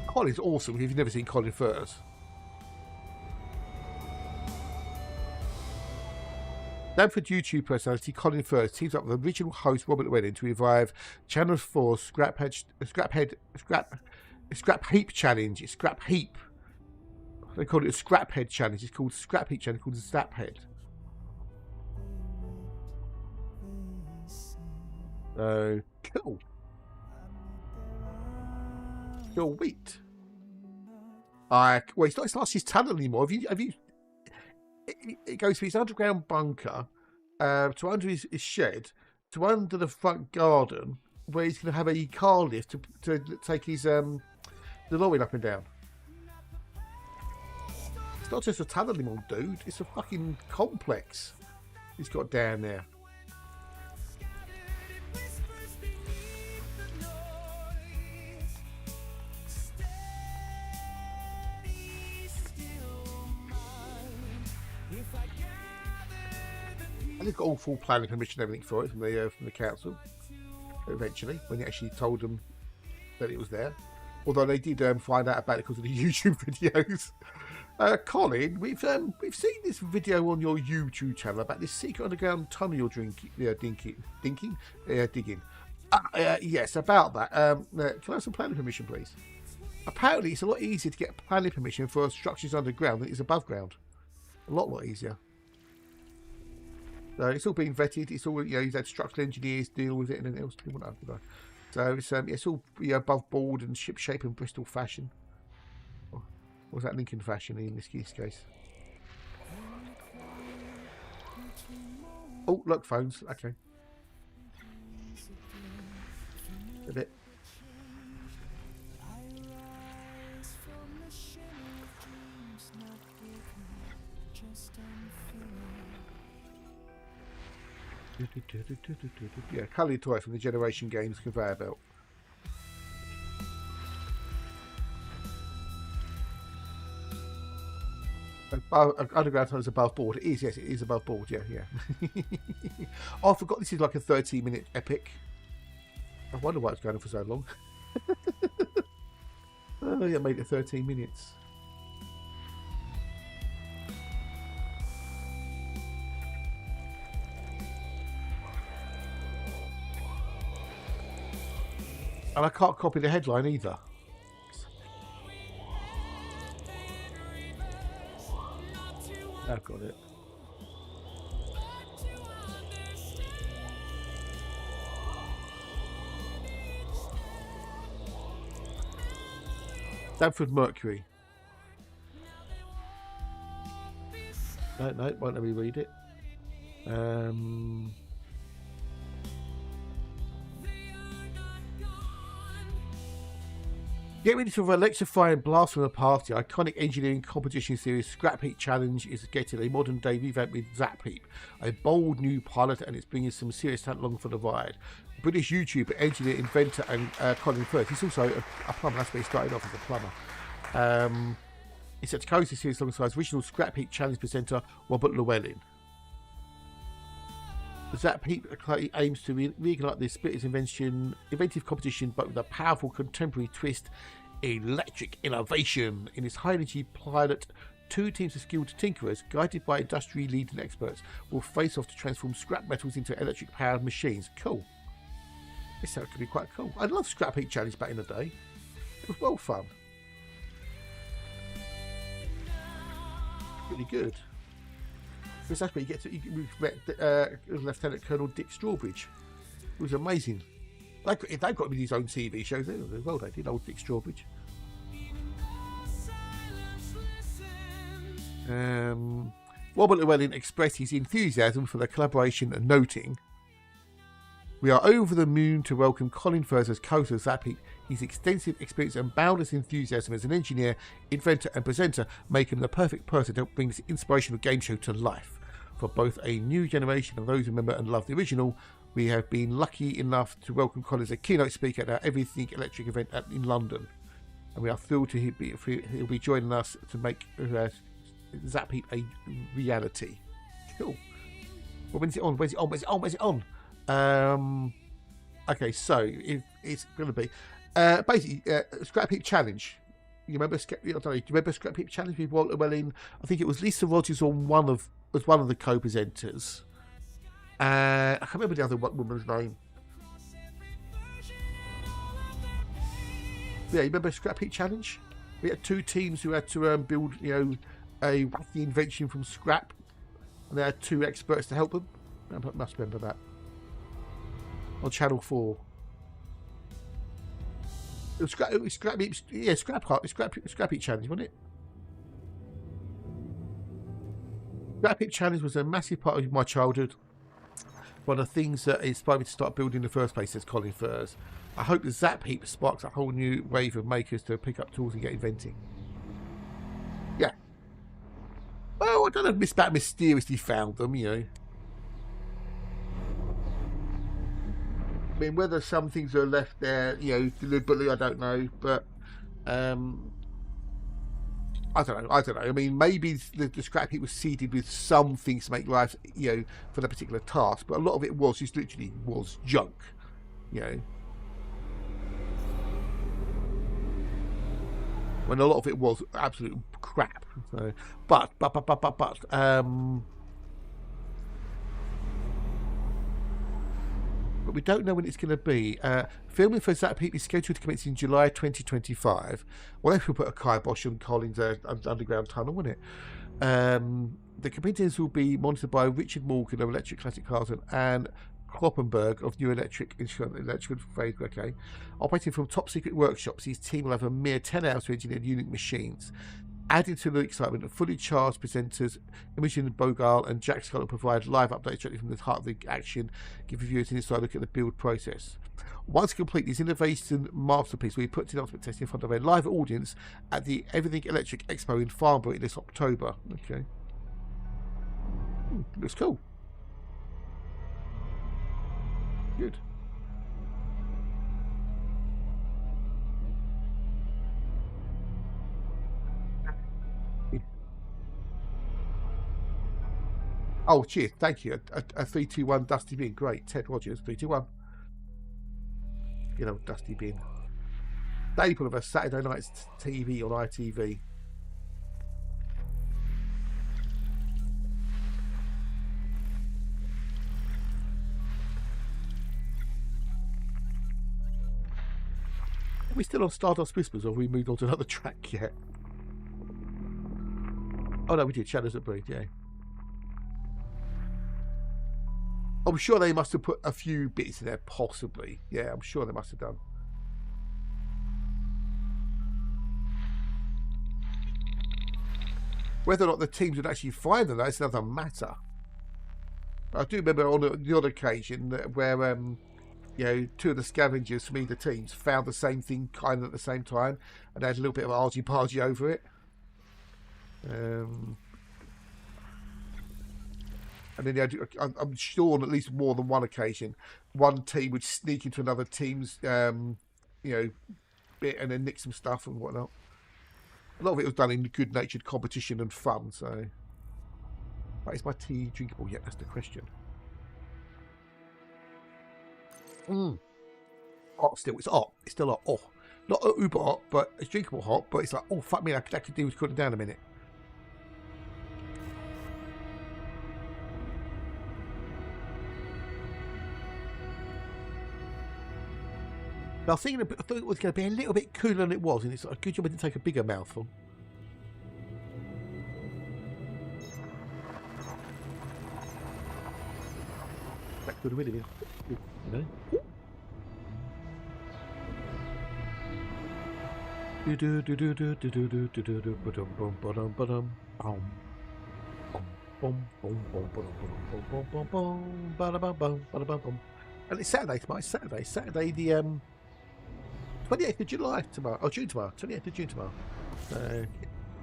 Colin's awesome if you've never seen Colin Firth. Stanford YouTube personality Colin Firth teams up with original host Robert Llewellyn to revive Channel 4's Scrap Heap Challenge. It's Scrap Heap. They call it a Scrap Head Challenge. It's called Scrap Heap Challenge, called Zap Head. Cool. Your wheat. Well, it's not his tunnel anymore. Have you? It goes from his underground bunker to under his shed to under the front garden, where he's going to have a car lift to take his the lorry up and down. It's not just a tunnel anymore, dude. It's a fucking complex he's got down there. And they've got all full planning permission and everything for it from the council. Eventually, when they actually told them that it was there, although they did find out about it because of the YouTube videos. Colin, we've seen this video on your YouTube channel about this secret underground tunnel you're digging. Yes, about that. Can I have some planning permission, please? Apparently, it's a lot easier to get planning permission for structures underground than it is above ground. A lot easier. So it's all been vetted. It's all, you've had structural engineers deal with it and everything else. So it's all above board and ship shape and Bristol fashion. Or was that Lincoln fashion in this case? Oh, look, phones. Okay. A bit. Yeah, coloured toy from the Generation Games conveyor belt. Underground Tunnel is above board. It is, yes, it is above board. Yeah. Oh, I forgot this is like a 13-minute epic. I wonder why it's going on for so long. Oh, yeah, made it 13 minutes. And I can't copy the headline either. I've got it. Stamford Mercury. No, won't let me read it. Get ready to electrify and blast from the past. The iconic engineering competition series Scrap Heap Challenge is getting a modern day revamp with Zap Heap, a bold new pilot, and it's bringing some serious talent along for the ride. British YouTuber, engineer, inventor, and Colin Firth. He's also a plumber. That's where he started off as a plumber. He's set to co-host the series alongside original Scrap Heap Challenge presenter Robert Llewellyn. Zap Heap aims to reignite the spirit's inventive competition, but with a powerful contemporary twist, electric innovation. In this high-energy pilot, two teams of skilled tinkerers, guided by industry-leading experts, will face off to transform scrap metals into electric-powered machines. Cool. This sounds to be quite cool. I love Scrap Heap Challenge back in the day. It was well fun. Really good. Because that's where you met Lieutenant Colonel Dick Strawbridge. It was amazing. They've got his own TV shows as well. They did, old Dick Strawbridge. Robert Llewellyn expressed his enthusiasm for the collaboration and noting, "We are over the moon to welcome Colin Firth as co-host of Zap Heap. His extensive experience and boundless enthusiasm as an engineer, inventor and presenter make him the perfect person to help bring this inspirational game show to life. For both a new generation of those who remember and love the original, we have been lucky enough to welcome Colin as a keynote speaker at our Everything Electric event in London. And we are thrilled to he'll be joining us to make Zap Heap a reality." Cool. Well, when's it on? Where's it on? Okay, so it's going to be basically Scrap Heap Challenge. You remember? Do you remember Scrap Heap Challenge with Walter Welling? I think it was Lisa Rogers on one of the co-presenters. I can't remember the other woman's name. Yeah, you remember Scrap Heap Challenge? We had two teams who had to build, a wacky invention from scrap, and they had two experts to help them. I must remember that. On Channel 4. It was Scrap Heap Challenge, wasn't it? Scrap Heap Challenge was a massive part of my childhood. One of the things that inspired me to start building in the first place, says Colin Firth. I hope the Zap Heap sparks a whole new wave of makers to pick up tools and get inventing. Yeah. Well, I don't know if Bat mysteriously found them, I mean, whether some things are left there, deliberately, I don't know. But I don't know. I mean, maybe the Scrap Heap was seeded with some things to make life, for the particular task. But a lot of it was just literally was junk, When a lot of it was absolute crap. So, but we don't know when it's going to be. Filming for Zap Heap is scheduled to commence in July 2025. Well, they could put a kibosh on Colin's underground tunnel, wouldn't it? The competitors will be monitored by Richard Morgan of Electric Classic Cars and Anne Kloppenberg of New Electric Phase. Okay, operating from top secret workshops, his team will have a mere 10 hours to engineer unique machines. Adding to the excitement, fully charged presenters Imogen Bogal and Jack Scott will provide live updates directly from the heart of the action, giving viewers an inside look at the build process. Once complete, this innovation masterpiece will be put to the ultimate test in front of a live audience at the Everything Electric Expo in Farnborough this October. Okay. Looks cool. Good. Oh, cheers. Thank you. A 321 Dusty Bin. Great. Ted Rogers, 321. You know, Dusty Bin. Staple of a Saturday night's TV on ITV. Are we still on Stardust Whispers, or have we moved on to another track yet? Oh no, we did Shadows That Breed, yeah. I'm sure they must have put a few bits in there, possibly. Yeah, I'm sure they must have done. Whether or not the teams would actually find them, that's another matter. I do remember on the odd occasion where, you know, two of the scavengers from either teams found the same thing kind of at the same time, and they had a little bit of argy-bargy over it. And then I'm sure on at least more than one occasion, one team would sneak into another team's, you know, bit and then nick some stuff and whatnot. A lot of it was done in good-natured competition and fun. So, right, is my tea drinkable yet? That's the question. Hot still. It's hot. It's still hot. Oh, not uber hot, but it's drinkable hot. But it's like, oh fuck me, that could do with cooling down a minute. Now, I thought it was going to be a little bit cooler than it was, and it's a good job I didn't take a bigger mouthful. That could have really been, you know. And it's Saturday tomorrow. It's Saturday. Saturday the 28th of July tomorrow. Oh, June tomorrow. 28th of June tomorrow.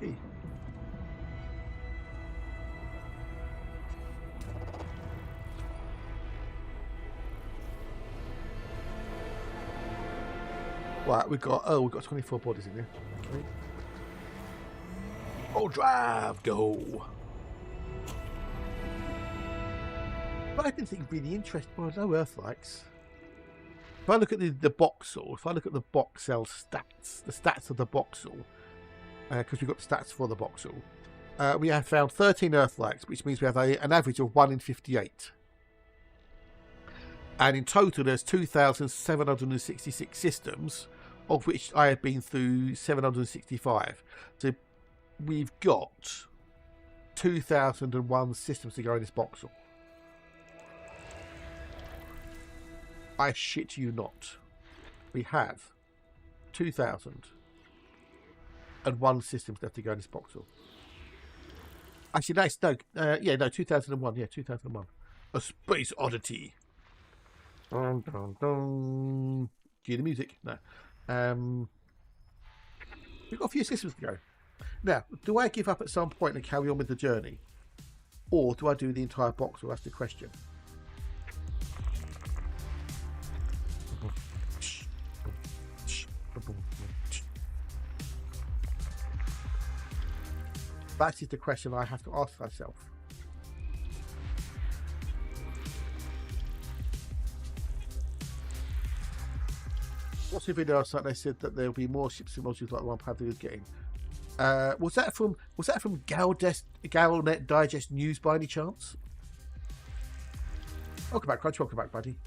Yeah. Right, we've got 24 bodies in there. Okay. Oh, drive, go. But I didn't think really interesting. Well, no Earthlikes. If I look at the Boxall, if I look at the Boxell stats, the stats of the Boxall, because we've got the stats for the Boxall, we have found 13 Earthlikes, which means we have an average of 1 in 58. And in total, there's 2,766 systems, of which I have been through 765. So we've got 2,001 systems to go in this Boxall. I shit you not. We have 2,001 systems left to go in this Boxall. Actually, no, 2001. Yeah, 2001. A space oddity. Dun, dun, dun. Cue the music. No. We've got a few systems to go. Now, do I give up at some point and carry on with the journey? Or do I do the entire Boxall? That's the question. That is the question I have to ask myself. What's the video site? They said that there'll be more ships and modules like the one Paddy was getting. Was that from Galnet Digest News by any chance? Welcome back, Crunch. Welcome back, buddy.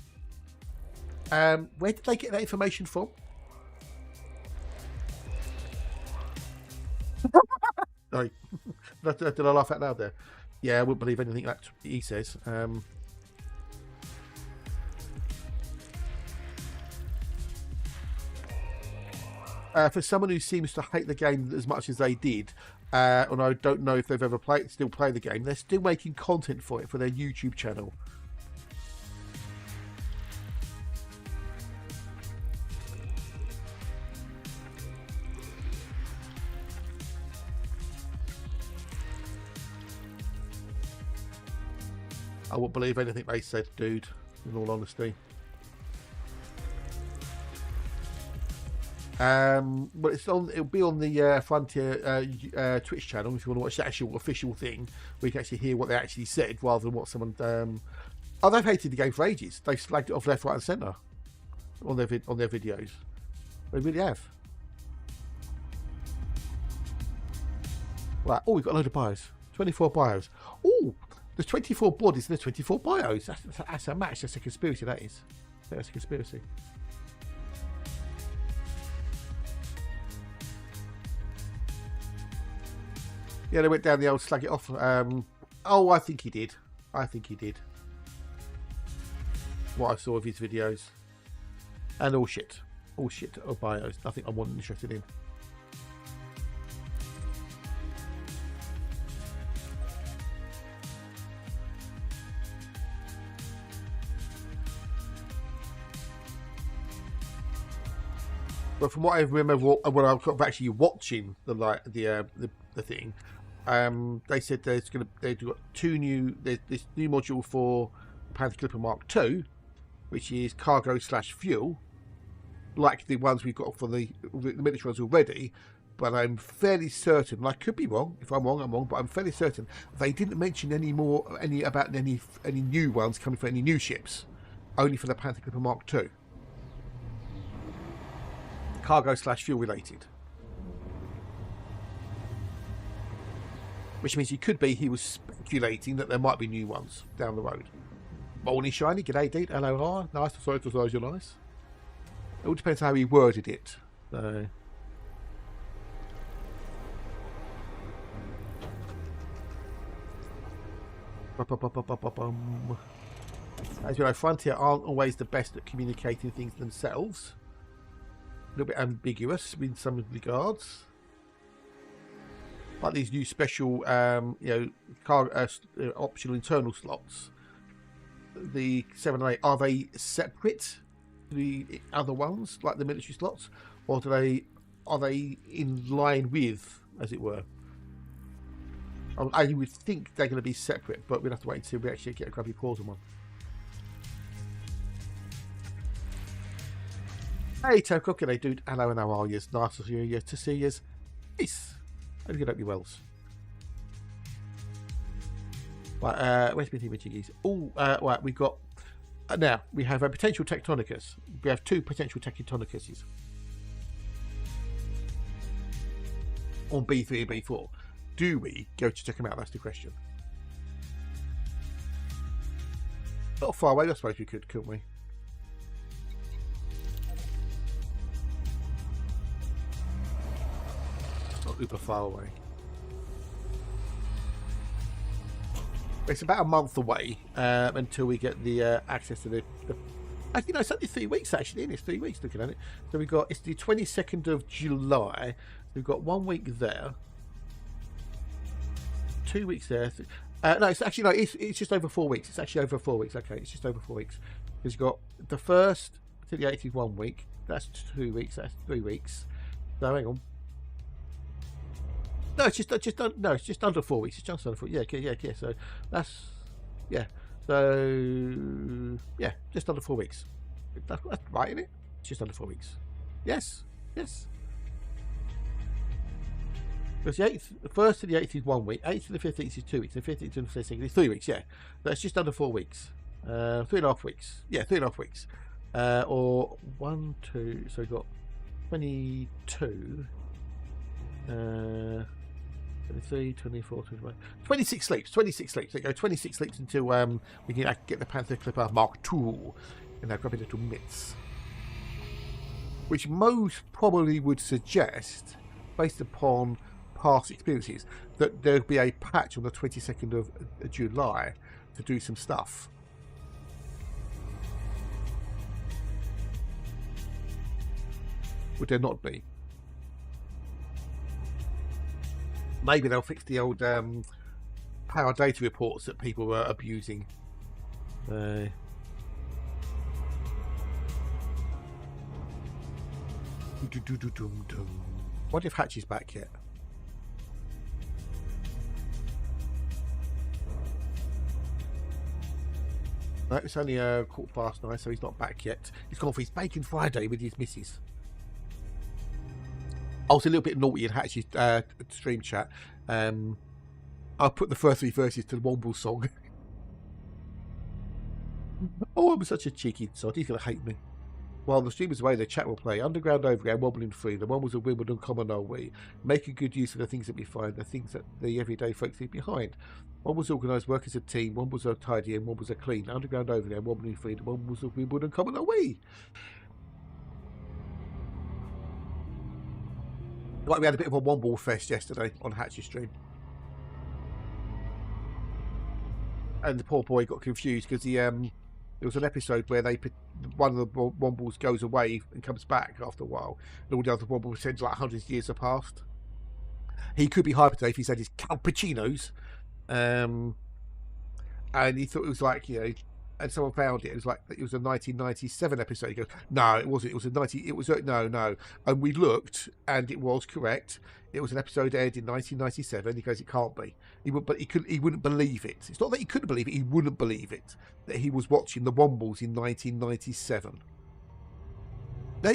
Where did they get that information from? Sorry. Did I laugh out loud there? Yeah, I wouldn't believe anything that he says. For someone who seems to hate the game as much as they did, and I don't know if they've ever still play the game, they're still making content for it for their YouTube channel. I wouldn't believe anything they said, dude, in all honesty. Well, it'll be on the Frontier Twitch channel if you want to watch the actual official thing, where you can actually hear what they actually said rather than what someone. Oh, they've hated the game for ages. They've flagged it off left, right, and centre on their videos. They really have. Right. Oh, we've got a load of bios. 24 bios. Oh, there's 24 bodies and there's 24 bios. That's a match. That's a conspiracy. That is. That's a conspiracy. Yeah, they went down the old slag it off. Oh, I think he did. I think he did. What I saw of his videos. And all shit. All shit of bios. Nothing I'm more interested in. But from what I remember, when I was actually watching the thing, they said they've got there's this new module for Panther Clipper Mark II, which is cargo/fuel, like the ones we've got for the military ones already. But I'm fairly certain, and I could be wrong. If I'm wrong, I'm wrong. But I'm fairly certain they didn't mention any new ones coming for any new ships, only for the Panther Clipper Mark II. Cargo/fuel related, which means he was speculating that there might be new ones down the road. Morning shiny, g'day Deet, hello, hi, nice to size you're nice. It all depends how he worded it. So. As you know, Frontier aren't always the best at communicating things themselves. A little bit ambiguous in some regards, like these new special, optional internal slots. The 7 and 8, are they separate to the other ones, like the military slots, or are they in line with, as it were? I would think they're going to be separate, but we'll have to wait until we actually get a grubby paws on one. Hey, Toko, g'day, dude. Hello, and how are you? Nice to see you. Peace. Hope you hope you wells. Right, where's my team jiggies? Oh, right, we've got... now, we have a potential Tectonicus. We have 2 potential Tectonicuses. On B3 and B4. Do we go to check them out? That's the question. Not far away, I suppose we could, couldn't we? Not super far away. It's about a month away until we get the access to the actually no, it's only 3 weeks actually, isn't it? It's 3 weeks looking at it. So it's the 22nd of July. We've got 1 week there, 2 weeks there. No, it's actually no, it's just over 4 weeks. It's actually over 4 weeks. Okay, it's just over 4 weeks. Because you've got the 1st to the 8th is 1 week. That's 2 weeks. That's 3 weeks. So hang on. No, it's just under 4 weeks. It's just under 4. Yeah. So that's So just under 4 weeks. That's right, isn't it? It's just under 4 weeks. Yes. Because the 1st to the 8th is 1 week. 8th to the 15th is 2 weeks. The 15th to the 16th is 3 weeks. Yeah, that's just under 4 weeks. 3.5 weeks. Yeah, 3.5 weeks. Or 1, 2. So we've got 22. 23, 24, 25, 26 sleeps. 26 sleeps. There you go. 26 sleeps until we can get the Panther Clipper Mark II in our grubby little mitts. Which most probably would suggest, based upon past experiences, that there'll be a patch on the 22nd of July to do some stuff. Would there not be? Maybe they'll fix the old power data reports that people were abusing. What if Hatch is back yet? No, it's only 9:15, so he's not back yet. He's gone for his Bacon Friday with his missus. I was a little bit naughty in Hatch's stream chat. I put the first 3 verses to the Womble song. Oh, I'm such a cheeky sod. He's going to hate me. While the stream is away, the chat will play Underground, Overground, Wobbling Free, the Wombles of Wimbledon, Common Are We, making good use of the things that we find, the things that the everyday folks leave behind. Wombles organised, work as a team, Wombles are tidy and Wombles are clean. Underground, Overground, Wobbling Free, the Wombles of Wimbledon, Common Are We. Like we had a bit of a Womble fest yesterday on Hatch's stream. And the poor boy got confused because he there was an episode where one of the Wombles goes away and comes back after a while, and all the other Wombles pretend like hundreds of years have passed. He could be hyper today if he's had his cappuccinos, and he thought it was like, you know, and someone found it. It was like it was a 1997 episode. He goes, no, it wasn't. It was no. And we looked, and it was correct. It was an episode aired in 1997. He goes, it can't be. He wouldn't believe it. It's not that he couldn't believe it. He wouldn't believe it that he was watching the Wombles in 1997.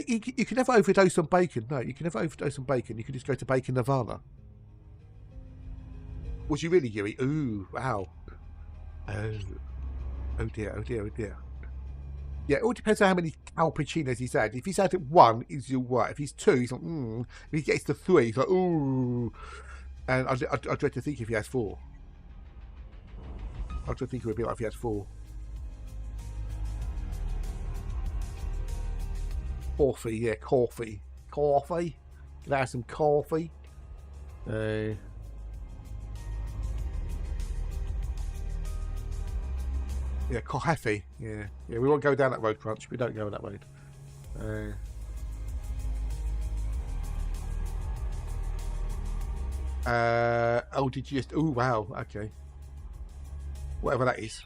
You can never overdose on bacon. No, you can never overdose on bacon. You can just go to Bacon Nirvana. Was you really, Yuri? Ooh, wow. Oh dear. Yeah, it all depends on how many cappuccinos he's had. If he's had 1, he's all right. If he's 2, he's like, If he gets to 3, he's like, ooh. And I dread to think if he has 4. I dread to think it would be like if he has 4. Coffee, yeah, coffee. Coffee. Can I have some coffee? Yeah, coffee. Yeah, we won't go down that road, Crunch. We don't go that road. Oh, did you just? Oh, wow. Okay. Whatever that is.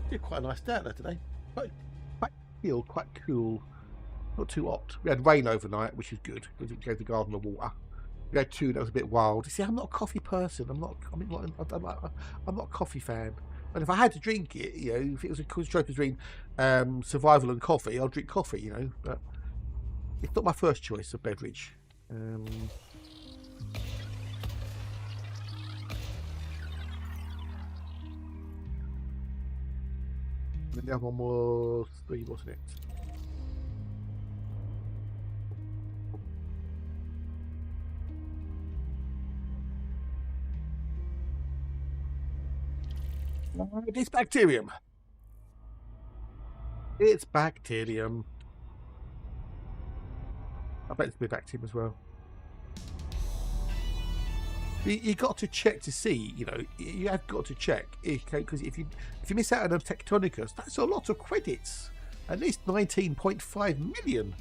Did quite a nice day out there today. Quite cool, quite cool. Not too hot. We had rain overnight, which is good because it gave the garden the water. We had 2 that was a bit wild. You see, I'm not a coffee person. I'm not a coffee fan. And if I had to drink it, you know, if it was a choice between survival and coffee, I'll drink coffee, you know. But it's not my first choice of beverage. The other one was 3, wasn't it? It's bacterium. It's bacterium. I bet it's a bit bacterium as well. You got to check to see, you know, you have got to check, because if you miss out on the Tectonicus, that's a lot of credits. At least 19.5 million.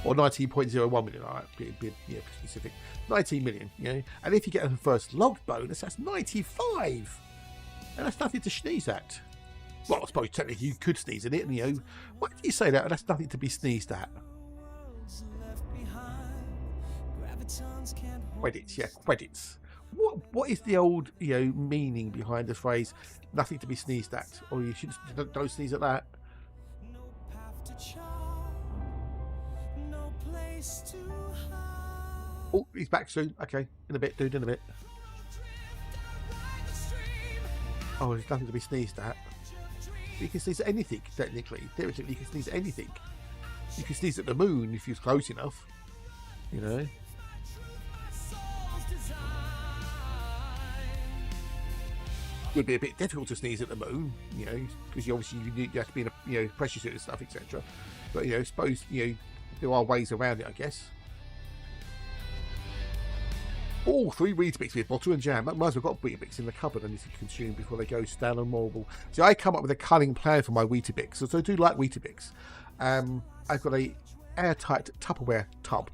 Or 19.01 million, all right, be specific. 19 million, you know. And if you get a first log bonus, that's 95. And that's nothing to sneeze at. Well, I suppose technically you could sneeze at it, and, you know, why do you say that? That's nothing to be sneezed at. Credits, yeah, credits. What is the old, you know, meaning behind the phrase "nothing to be sneezed at"? Or you should don't sneeze at that. Oh, he's back soon. Okay, in a bit, dude, in a bit. Oh, there's nothing to be sneezed at. You can sneeze at anything, technically. Theoretically, you can sneeze at anything. You can sneeze at the moon if you're close enough. You know. It would be a bit difficult to sneeze at the moon, you know, because you have to be in a, you know, pressure suit and stuff, etc. But, you know, suppose, you know, there are ways around it, I guess. Oh, 3 Weetabix with bottle and jam. Might as well got Weetabix in the cupboard and need to consume before they go stale and morbid. So I come up with a cunning plan for my Weetabix. So I do like Weetabix. I've got a airtight Tupperware tub,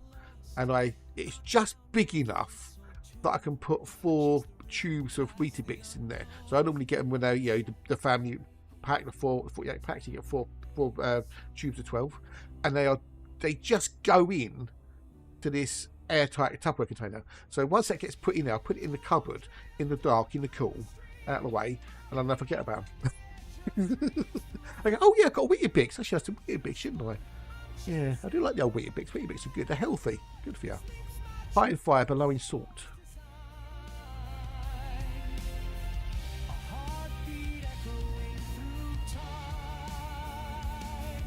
and it's just big enough that I can put 4 tubes of Weetabix in there. So I normally get them when they, you know, the family pack the 4 packs. You get 4 tubes of 12, and they just go in to this airtight Tupperware container. So once that gets put in there, I'll put it in the cupboard, in the dark, in the cool, out of the way, and I'll never forget about them. I go, oh yeah, I've got a Weetabix. I should have some Weetabix, shouldn't I? Yeah, I do like the old Weetabix. Weetabix are good. They're healthy. Good for you. High in fibre, low in salt.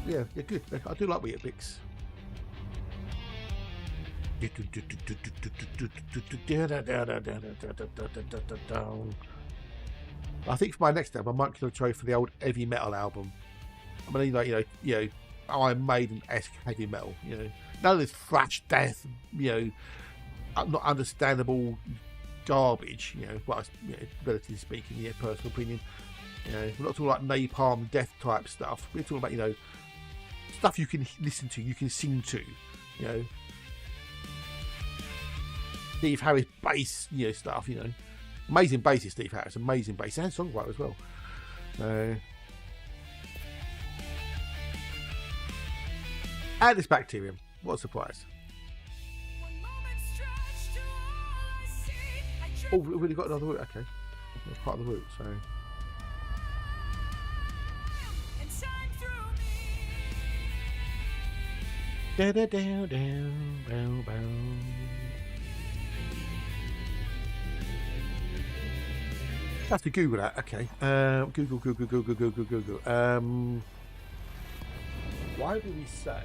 Yeah, they're good. I do like Weetabix. I think for my next album, I might go try for the old heavy metal album. I mean, like Iron Maiden-esque heavy metal. None of this thrash death. Not understandable garbage. But relatively speaking, personal opinion. We're not talking like napalm death type stuff. We're talking about stuff you can listen to, you can sing to. Steve Harris bass, stuff. Amazing bassist, Steve Harris. Amazing bass and songwriter as well. And this Bacterium. What a surprise. Oh, we've already got another route. Okay. That's part of the route, so. Da da da da bow bow. Have to Google that. Okay. Google. Why do we say?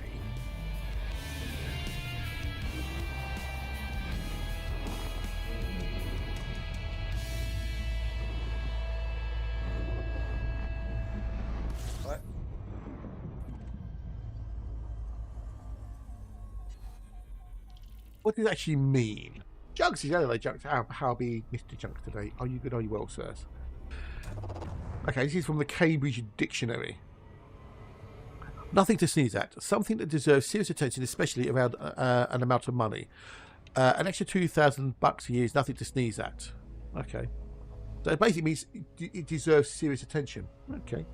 Right. What does it actually mean? Junks is hello, Junks. How be Mr. Junks today? Are you good? Are you well, sirs? Okay, this is from the Cambridge Dictionary. Nothing to sneeze at. Something that deserves serious attention, especially around an amount of money. An extra $2,000 a year is nothing to sneeze at. Okay. So it basically means it deserves serious attention. Okay.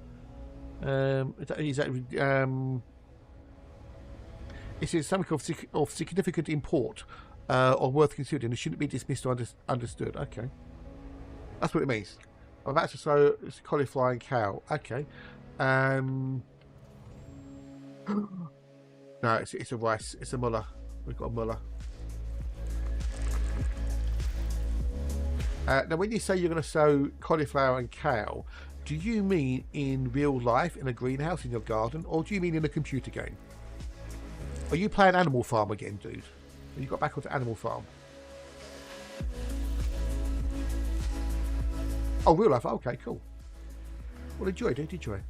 It is something of significant import. Or worth considering, it shouldn't be dismissed or understood. Okay, that's what it means. I'm about to sow cauliflower and cow. Okay, no, it's a rice. It's a mullah. We've got a mullah. Now, when you say you're going to sow cauliflower and cow, do you mean in real life in a greenhouse in your garden, or do you mean in a computer game? Are you playing Animal Farm again, dude? You got back onto Animal Farm. Oh, real life. Okay, cool. Well, enjoy, dude. Enjoy.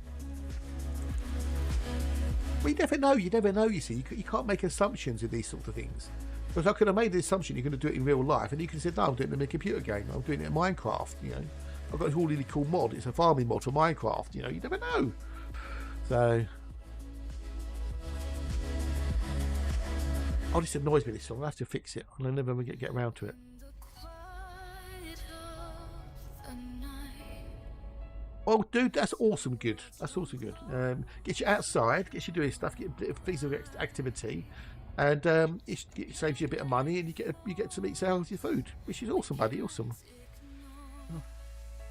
Well, you never know. You never know. You see, you can't make assumptions in these sorts of things. Because I could have made the assumption you're going to do it in real life, and you can say, "No, I'm doing it in a computer game. I'm doing it in Minecraft." I've got a really cool mod. It's a farming mod for Minecraft. You never know. So. Oh, this annoys me, this song. I have to fix it. I'll never get around to it. Oh, dude, that's awesome good. That's awesome good. Gets you outside, gets you doing stuff, get a bit of physical activity, and it saves you a bit of money, and you get to eat some healthy food, which is awesome, buddy. Awesome.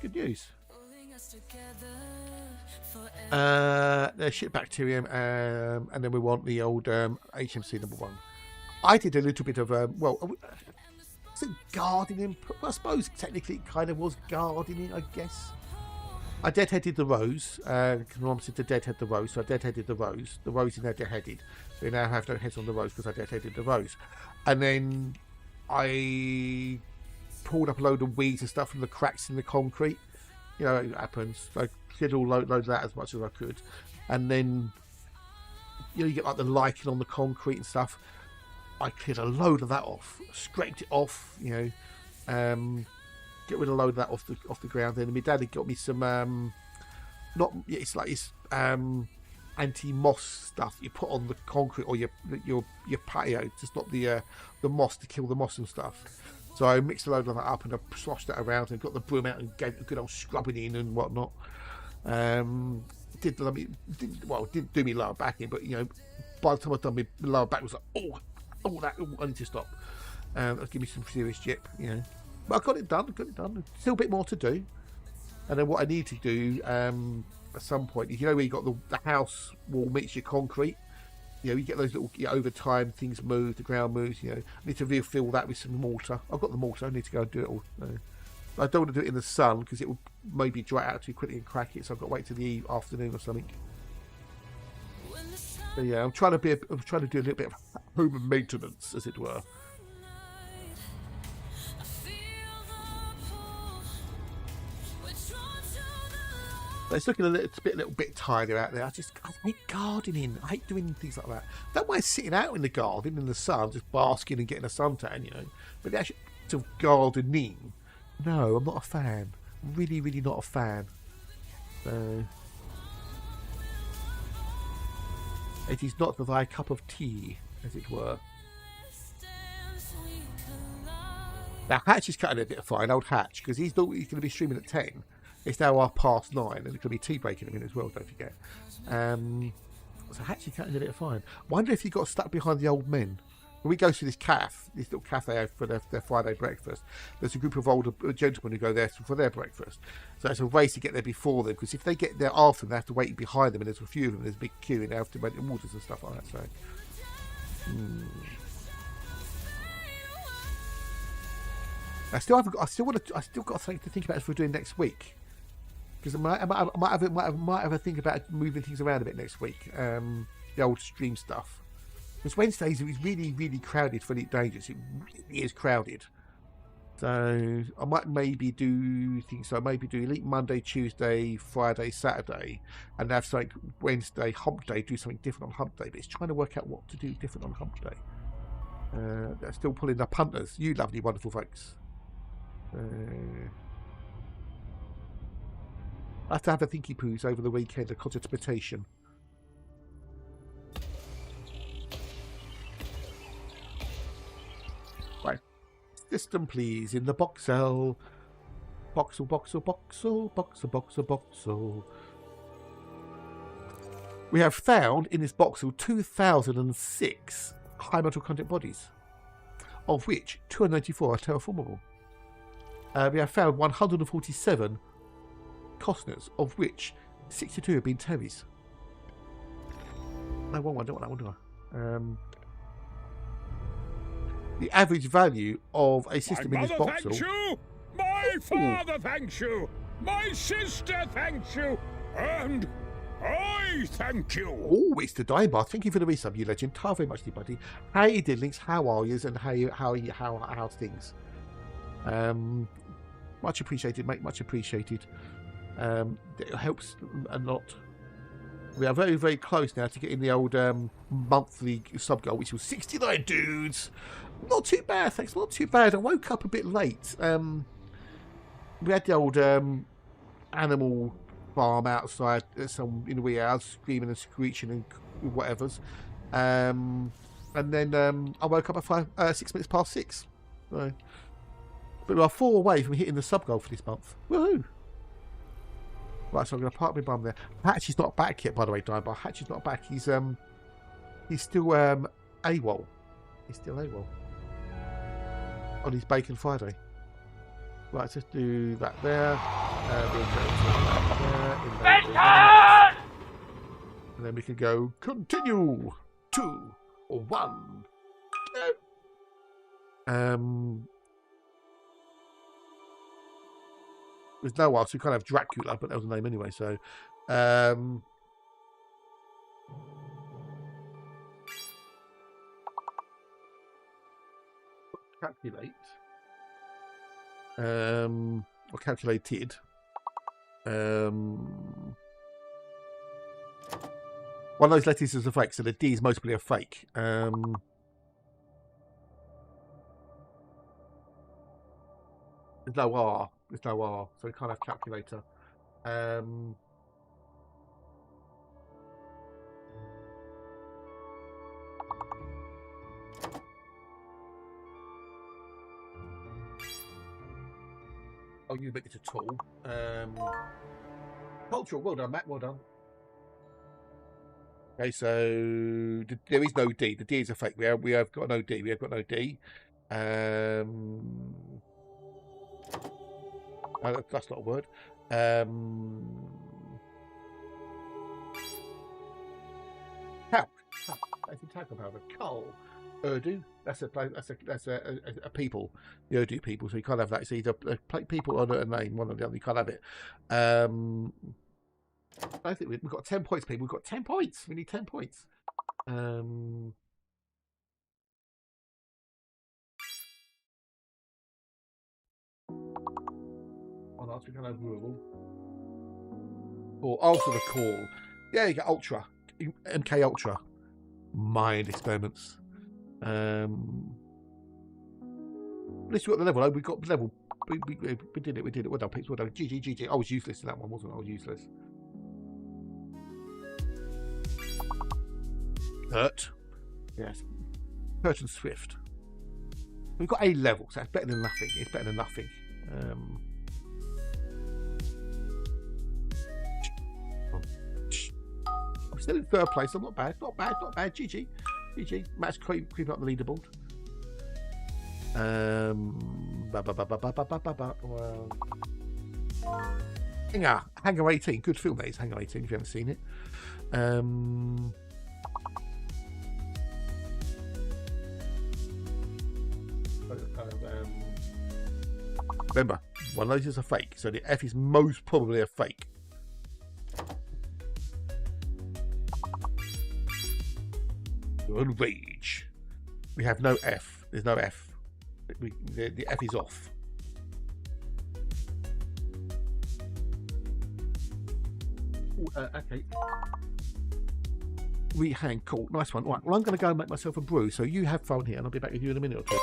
Good news. Shit Bacterium, and then we want the old HMC #1. I did a little bit of is it gardening? I suppose technically it kind of was gardening, I guess. I deadheaded the rose, because my mum said to deadhead the rose, so I deadheaded the rose. The rose is now deadheaded. We now have no heads on the rose because I deadheaded the rose. And then I pulled up a load of weeds and stuff from the cracks in the concrete. It happens. So I cleared all loads of that as much as I could. And then, you get like the lichen on the concrete and stuff. I cleared a load of that off, scraped it off, get rid of a load of that off the ground. Then my dad had got me some anti-moss stuff you put on the concrete or your patio to stop the moss, to kill the moss and stuff. So I mixed a load of that up and I sloshed that around and got the broom out and gave it a good old scrubbing in and whatnot. Didn't do me lower back in, but by the time I'd done my lower back was like, I need to stop. That'll give me some serious jip, But I got it done. Still a bit more to do. And then what I need to do at some point. You know where you got the house wall meets your concrete. You know, you get those little, over time things move, the ground moves. You know, I need to refill that with some mortar. I've got the mortar. I need to go and do it all. I don't want to do it in the sun because it will maybe dry out too quickly and crack it. So I've got to wait till the afternoon or something. But yeah, I'm trying to do a little bit of home maintenance, as it were. But it's looking a little bit tidier out there. I hate gardening. I hate doing things like that. Don't mind sitting out in the garden in the sun, just basking and getting a suntan, you know. But the actual act of gardening, no, I'm not a fan. Really, really not a fan. So it is not thy cup of tea, as it were. Now Hatch is cutting a bit of fine, old Hatch, because he's going to be streaming at 10. It's now 9:30, and it's going to be tea break in a minute as well, don't forget. So Hatch is cutting a bit of fine. Wonder if he got stuck behind the old men. When we go to this little cafe for their Friday breakfast, there's a group of older gentlemen who go there for their breakfast. So it's a race to get there before them, because if they get there after them, they have to wait behind them, and there's a few of them, there's a big queue, and they have to wait in waters and stuff like that. So, I still got something to think about as we're doing next week, because I might have a think about moving things around a bit next week. The old stream stuff. Because Wednesdays is really, really crowded for Elite Dangerous. It really is crowded. So I might maybe do things. So maybe do Elite Monday, Tuesday, Friday, Saturday, and have something Wednesday, Hump Day. Do something different on Hump Day. But it's trying to work out what to do different on Hump Day. They're still pulling the punters. You lovely, wonderful folks. I have to have a thinky poos over the weekend, a contemplation. Right. System, please, in the boxel. Boxel, boxel, boxel, boxel, boxel, boxel. We have found in this boxel 2006 high metal content bodies, of which 294 are terraformable. We have found 147 Costners, of which 62 have been Terrys. No, one, I don't want that one, do I? The average value of a system in this box. Thanks you. My father thanks you. My sister thanks you. And I thank you. Oh, it's the Diamond. Thank you for the resub, you legend. Tar very much, buddy. Hey, Diddlings, how are you? And how's things? Much appreciated, mate. Much appreciated. It helps a lot. We are very, very close now to getting the old monthly sub goal, which was 69 dudes. Not too bad, thanks. Not too bad. I woke up a bit late. We had the old animal farm outside some in the wee hours, screaming and screeching and whatevers. And then I woke up at 6 minutes past 6. So, but we are 4 away from hitting the sub goal for this month. Woohoo! Right, so I'm going to park my bum there. Hatch is not back yet, by the way, Diamond. Hatch is not back. He's still AWOL. He's still AWOL on his Bacon Friday. Right, let's just do that there. And then we can go continue 2 or 1. There's no one, so we can't have Dracula, but that was the name anyway. So, calculate. Or calculated. One of those letters is a fake, so the D is mostly a fake. There's no R. There's no R, so we can't have calculator. Oh, you make it a tool. Cultural, well done, Matt, well done. Okay, so there is no D. The D is a fake. We have got no D. We have got no D. That's not a word. That's in talcum powder. Coal. Urdu. That's a people. The Urdu people. So you can't have that. It's either people or a name. One or the other. You can't have it. I think we've got 10 points, people. We've got 10 points. We need 10 points. On us, we can have rural. Or answer the call. Yeah, you get Ultra. MK Ultra. Mind experiments. At least we got the level. We got the level. We did it. We did it. Well done, Pix. Well done. GG. I was useless in that one, wasn't I? I was useless. Hurt. Yes. Hurt and Swift. We've got a level, so that's better than nothing. It's better than nothing. I'm still in third place. I'm not bad. Not bad. Not bad. GG. Matt's creeping up the leaderboard. Hangar 18. Good film, that is. Hangar 18, if you haven't seen it. Remember, one of those is a fake, so the F is most probably a fake. Rage. We have no F. There's no F. The F is off. Okay. Rehang, cool, nice one. Right, well, I'm going to go and make myself a brew, so you have fun here, and I'll be back with you in a minute or two.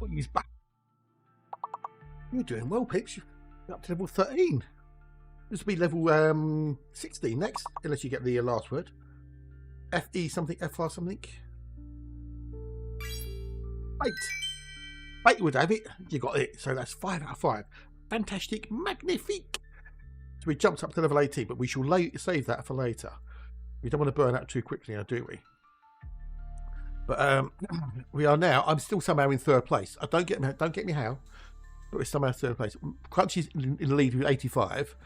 Put you back. You're doing well, Pips. You're up to level 13. This will be level 16 next, unless you get the last word. FE something, FR something. Bait would have it. You got it. So that's 5 out of 5. Fantastic, magnifique. So we jumped up to level 18, but we shall save that for later. We don't want to burn out too quickly now, do we? But we are now. I'm still somehow in third place. Don't get me how, but we're somehow third place. Crunchy's in the lead with 85.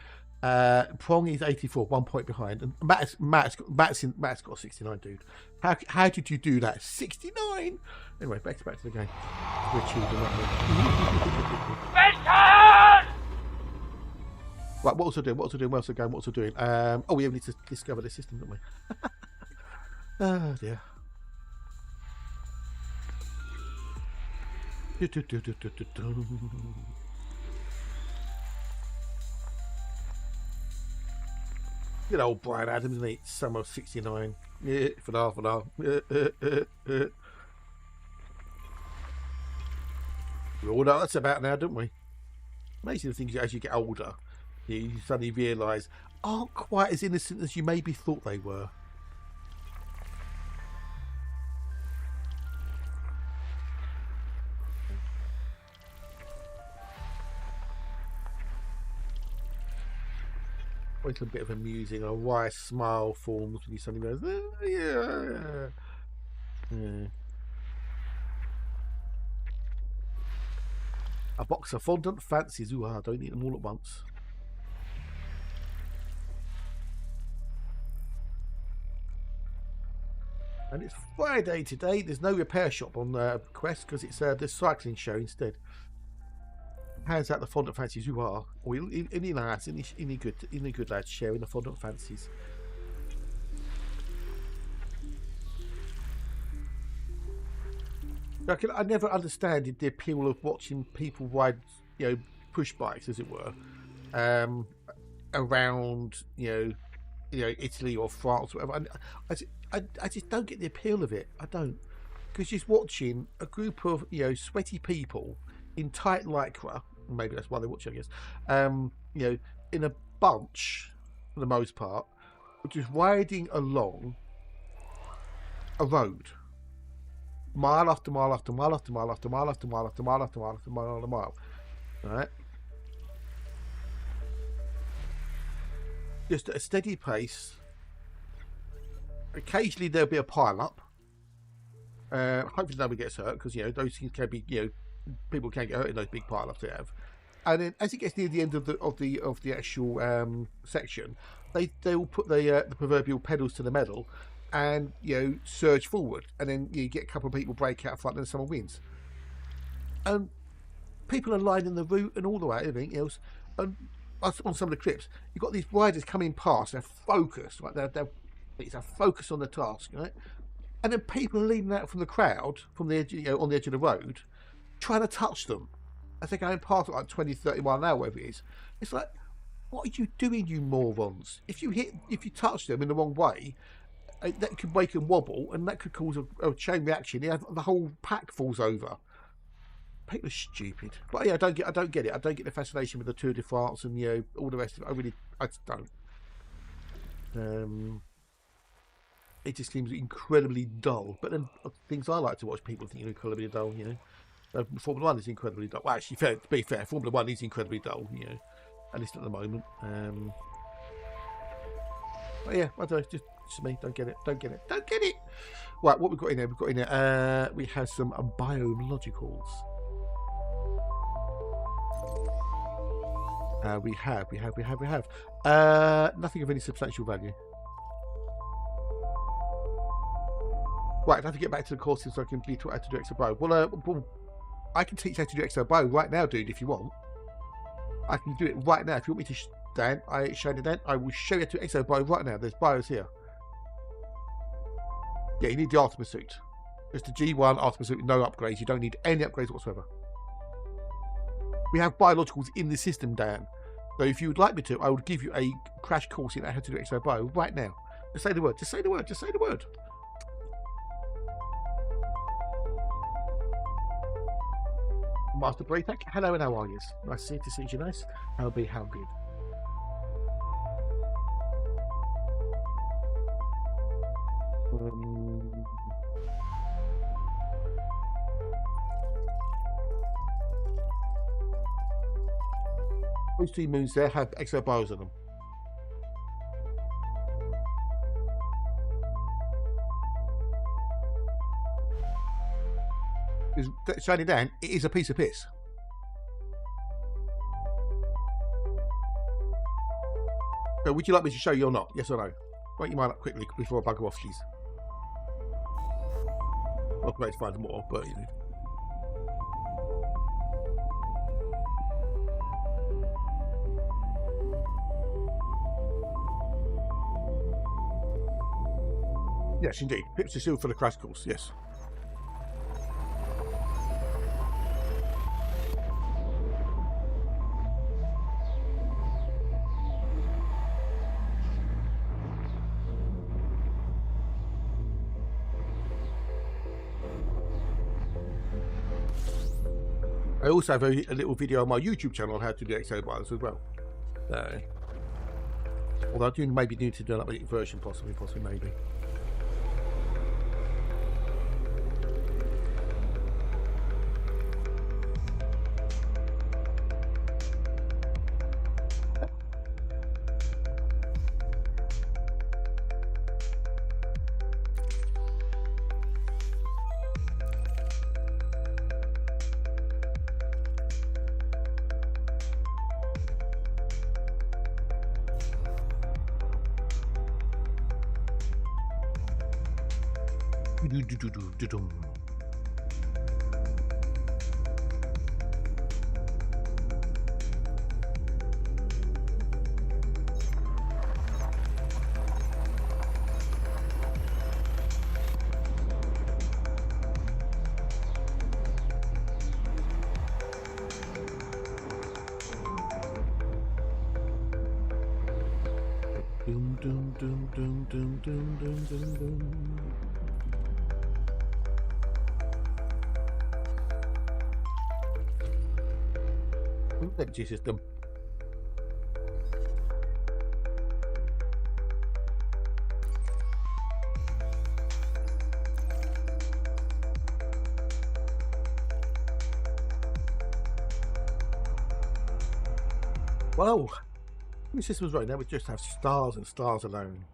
Prong is 84, 1 point behind, and Matt's got 69, dude. How did you do that? 69. Anyway, back to the game. We're achieving that. Right, what else are doing? What else are doing? Oh, we need to discover the system, don't we? Oh dear. Good old Brian Adams, isn't he? Summer of 69. Yeah, for now. We all know what that's about now, don't we? Amazing things as you get older, you suddenly realise aren't quite as innocent as you maybe thought they were. Always a bit of amusing, a wry smile forms when you suddenly goes, yeah. A box of fondant fancies. Ooh, I don't eat them all at once. And it's Friday today. There's no repair shop on Quest because it's the cycling show instead. How's that, the fondant fancies you are? Or any lads, any good lads sharing the fondant fancies? I never understood the appeal of watching people ride, push bikes, as it were, around, Italy or France, or whatever. I just don't get the appeal of it. I don't, because just watching a group of sweaty people in tight lycra, maybe that's why they watch it, I guess, in a bunch for the most part, just riding along a road. Mile after mile after mile after mile after mile after mile after mile after mile after mile after mile. Right? Just at a steady pace. Occasionally there'll be a pile up. Hopefully nobody gets hurt, because those things can be, people can get hurt in those big pile ups they have. And then as it gets near the end of the actual section, they'll put the proverbial pedals to the metal and surge forward, and then you get a couple of people break out front and someone wins. And people are lining the route and all the way, everything else. And on some of the clips, you've got these riders coming past, they're focused, right? It's a focus on the task, right? And then people are leaning out from the crowd, from the edge, on the edge of the road, trying to touch them as they're going past at like 20, 30 mile an hour, whatever it is. It's like, what are you doing, you morons? If you touch them in the wrong way, that could make them wobble, and that could cause a chain reaction. The whole pack falls over. People are stupid. But yeah, I don't get it. I don't get the fascination with the Tour de France and all the rest of it. I just don't. It just seems incredibly dull. But then things I like to watch, people think are incredibly dull. Formula 1 is incredibly dull. Well, actually, to be fair, Formula 1 is incredibly dull. At least at the moment. But yeah, I don't know. Just me, don't get it. Right, what we've got in there? We have some biologicals. We have. Nothing of any substantial value. Right, I have to get back to the courses so I can be taught how to do XOBO. Well, I can teach how to do XOBO right now, dude, if you want. I can do it right now. If you want me to, Dan, I will show you how to do XOBO right now. There's bios here. Yeah, you need the Artemis suit. It's the G1 Artemis suit with no upgrades. You don't need any upgrades whatsoever. We have biologicals in the system, Dan. So if you would like me to, I would give you a crash course in how to do XOBO right now. Just say the word. Just say the word. Just say the word. Master Breathak. Hello and how are you? Nice to see you. Nice. How good. Those 2 moons there have exobiomes on them. Shining down, it is a piece of piss. So would you like me to show you or not? Yes or no? Wait, you mind up quickly before I bugger off, please. Not great to find more, but you know. Yes, indeed. Pips are sealed for the crash course, yes. I also have a little video on my YouTube channel on how to do exobiomes as well. Although I do maybe need to do an updated version, possibly, maybe. Energy system. Whoa! The system was right. Now we just have stars and stars alone.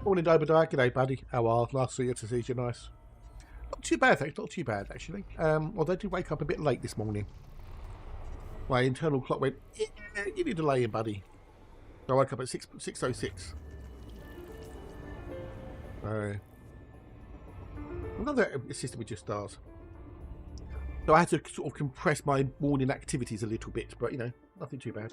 Morning, Obadiah. G'day, buddy. How are you? Last to see you. Nice. Not too bad, thanks. Not too bad, actually. Although I did wake up a bit late this morning. My internal clock went, you need to lay in, buddy. So I woke up at 6:06. Another system with just stars. So I had to sort of compress my morning activities a little bit, but, you know, nothing too bad.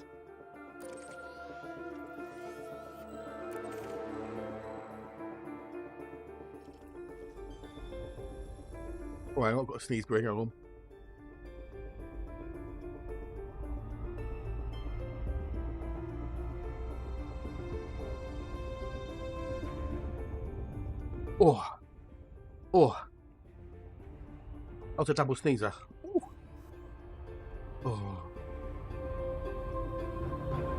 Oh, hang on, I've got a sneeze going on. Oh. That was a double sneezer. Ooh. Oh.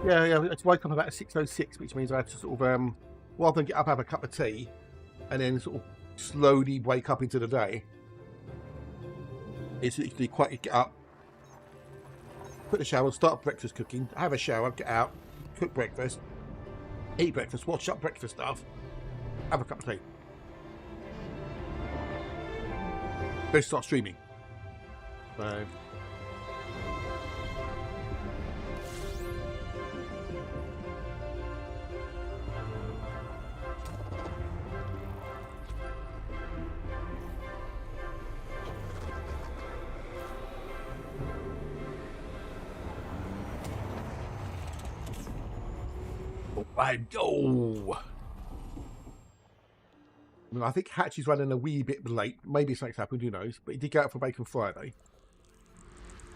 Yeah, I just woke up about 6:06, which means I had to sort of, rather than get up, have a cup of tea, and then sort of slowly wake up into the day. It's literally quite get up, put the shower, start breakfast cooking, have a shower, get out, cook breakfast, eat breakfast, wash up breakfast stuff, have a cup of tea. Go start streaming. So Oh. I mean, I think Hatch is running a wee bit late. Maybe something's happened, who knows? But he did go out for Bacon Friday.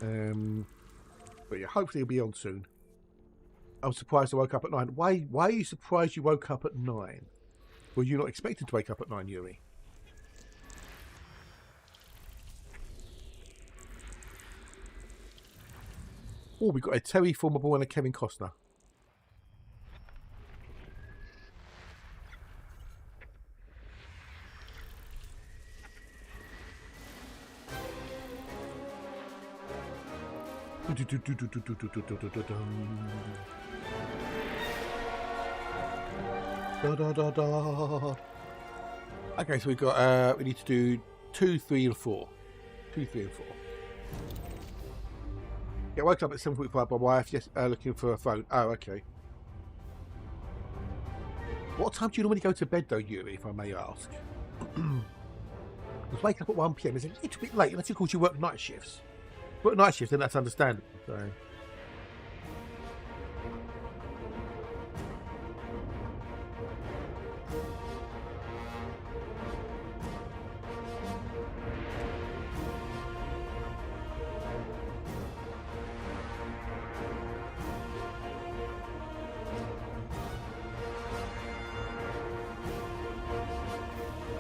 But yeah, hopefully he'll be on soon. I'm surprised I woke up at 9. Why are you surprised you woke up at 9? Were you not expected to wake up at 9, Yuri? Oh, we've got a Terry Formable and a Kevin Costner. Okay, so we've got we need to do 2, 3 and 4. 2, 3 and 4. Yeah, I woke up at 7:45. My wife just looking for a phone. Oh, okay. What time do you normally go to bed though, Yuri, if I may ask? Because waking up at 1 PM is a little bit late unless of course you work night shifts. Work night shifts, then that's understandable. So.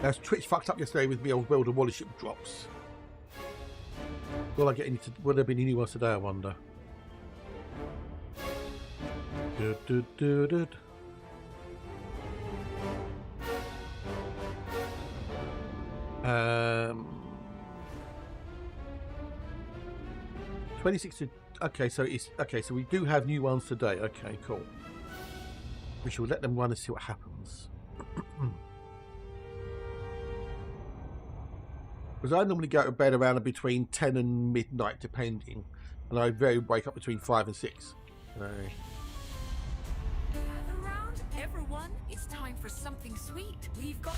Now, Twitch fucked up yesterday with me old World of Wallership drops. Will I get any? Will there be any new ones today? I wonder. Du, du, du, du. Um, 26. Okay, so it's okay. So we do have new ones today. Okay, cool. We shall let them run and see what happens. Because I normally go to bed around between 10 and midnight, depending, and I wake up between 5 and 6. Gather round, everyone. It's time for something sweet. We've got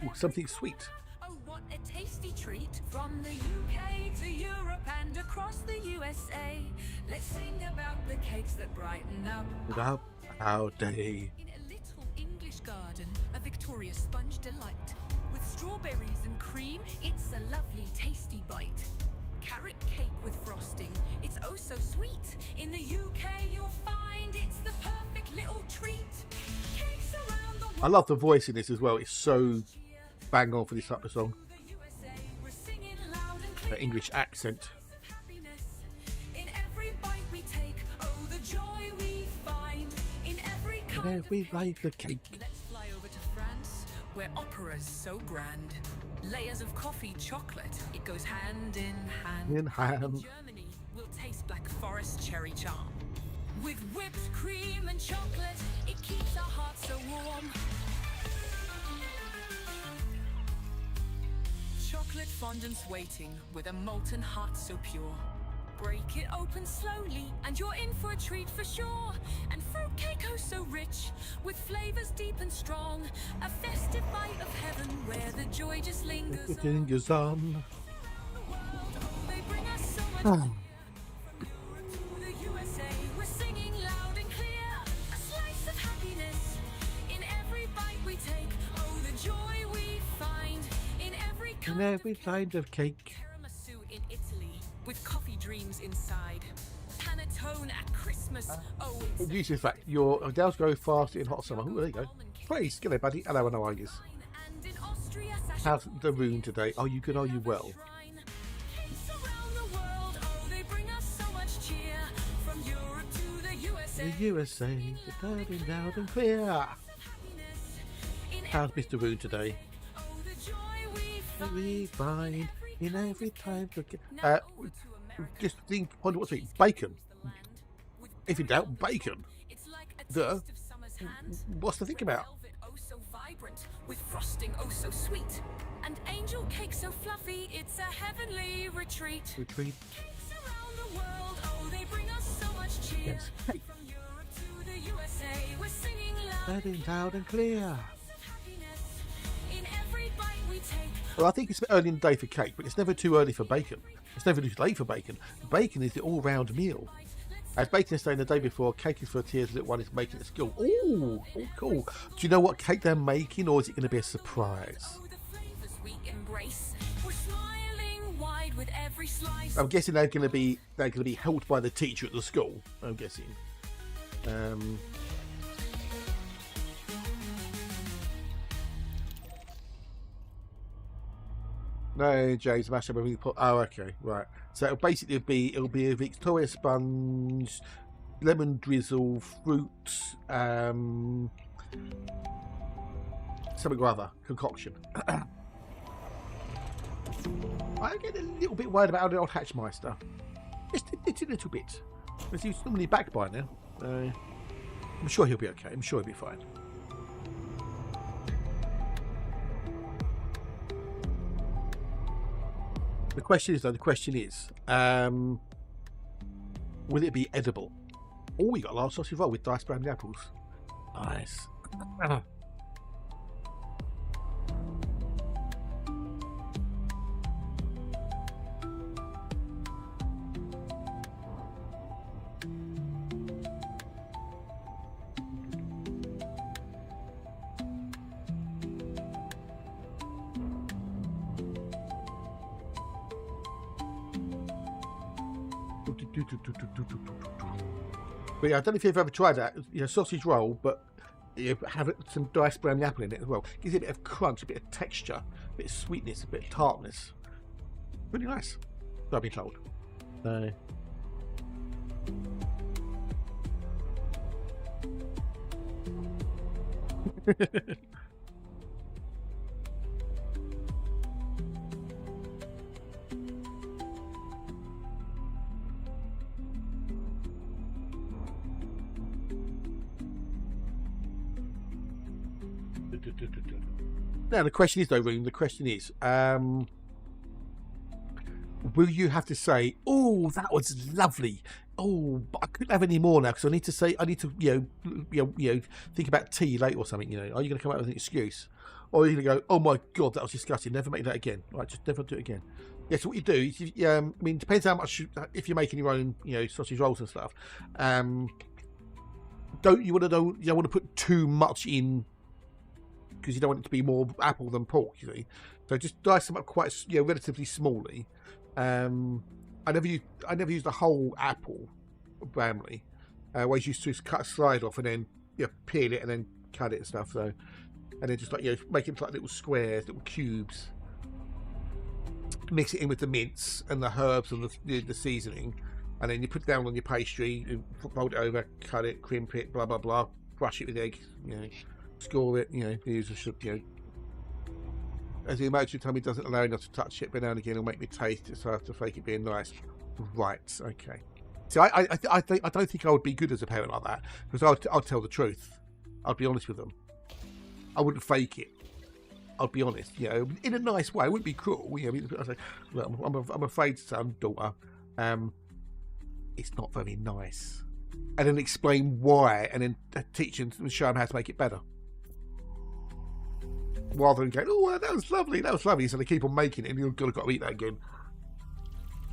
Ooh, something sweet. oh, what a tasty treat from the UK to Europe and across the USA. Let's sing about the cakes that brighten up Without our day. in a little English garden, a Victoria sponge delight. With strawberries and cream, it's a lovely tasty bite. Carrot cake with frosting, it's oh so sweet. In the UK you'll find it's the perfect little treat. Cakes around the world. I love the voice in this as well. It's so bang on for this type of song. The USA, we're singing loud and clear. The English accent. Happiness in every bite we take. Oh, the joy we find in every kind of We like the cake. Let's fly over to France, where opera's so grand. Layers of coffee, chocolate, it goes hand in hand. In hand. Germany, we'll taste Black Forest cherry charm. With whipped cream and chocolate, it keeps our hearts so warm. Chocolate fondant's waiting with a molten heart so pure. Break it open slowly, and you're in for a treat for sure. And fruitcake oh so rich, with flavors deep and strong. A festive bite of heaven where the joy just lingers on. Everything is on. The world, oh, they bring us so much Oh. cheer. From Europe to the USA, we're singing loud and clear. A slice of happiness in every bite we take. Oh, the joy we find in every And kind every kind of cake. Tiramisu in Italy, with coffee dreams inside. Panettone at Christmas. Oh, it's Use this fact. Your Adele's go fast in hot summer. Ooh, there you go. Please, get there, buddy. Hello, and how are you? and in Austria, How's the room today? Are you good? Are you well? Cakes around the world, oh, they bring us so much cheer. From Europe to the USA. The USA, the turning loud and clear. Happiness in How's Mr. Roon today? oh, the joy we find. We find in every time. Now over to America, Just think, wonder what's it? Bacon. the land. With If in doubt, bacon. It's like a Duh. taste of summer's hand. What's to think about? Velvet, oh so vibrant, with frosting oh so sweet, and angel cake so fluffy, it's a heavenly retreat. Retreat. Cakes around the world, oh they bring us so much cheer. Yes. Hey. From Europe to the USA, we're singing loud Turning loud and clear. of happiness in every bite we take. Well, I think it's a bit early in the day for cake, but it's never too early for bacon. It's never too late for bacon. Bacon is the all-round meal. Let's As Bacon saying the day before, cake is for Tia's little one is making at school. Ooh, cool. Do you know what cake they're making, or is it going to be a surprise? Oh, the flavors we embrace. We're smiling wide with every slice. I'm guessing they're going to be helped by the teacher at the school. I'm guessing. No, James, mash up everything. Oh, okay, right. So it'll basically be a Victoria sponge, lemon drizzle, fruit, something or other concoction. I get a little bit worried about the old Hatchmeister. It's a little bit. Because he's normally back by now. I'm sure he'll be okay. I'm sure he'll be fine. The question is, will it be edible? Oh, we got a large sausage roll with diced brown apples. Nice. But yeah, I don't know if you've ever tried that. Sausage roll, but you have some diced brown apple in it as well. Gives it a bit of crunch, a bit of texture, a bit of sweetness, a bit of tartness. Really nice. I've been told. No. Now the question is, though, Room. The question is, will you have to say, "Oh, that was lovely. Oh, but I couldn't have any more now because I need to think about tea later or something." Are you going to come up with an excuse, or are you going to go, "Oh my God, that was disgusting. Never make that again. Right, just never do it again." Yes, what you do is, I mean, it depends how much. If you're making your own, sausage rolls and stuff, don't you want to put too much in. Because you don't want it to be more apple than pork, So just dice them up quite, relatively smallly. I never used a whole apple, family. I always used to cut a slide off and then peel it and then cut it and stuff. So, and then just make it like little squares, little cubes. Mix it in with the mince and the herbs and the seasoning, and then you put it down on your pastry, you fold it over, cut it, crimp it, blah blah blah, brush it with egg, score it, use a as the emoji tummy doesn't allow me not to touch it, but now and again it'll make me taste it, so I have to fake it being nice. Right, okay. See, I don't think I would be good as a parent like that, because I'll tell the truth. I'd be honest with them. I wouldn't fake it. I'd be honest, in a nice way. I wouldn't be cruel. I'd say, look, I'm afraid, son, daughter, it's not very nice, and then explain why, and then teach them and show them how to make it better. Rather than going, "Oh, that was lovely, so they keep on making it, and you've got to eat that again.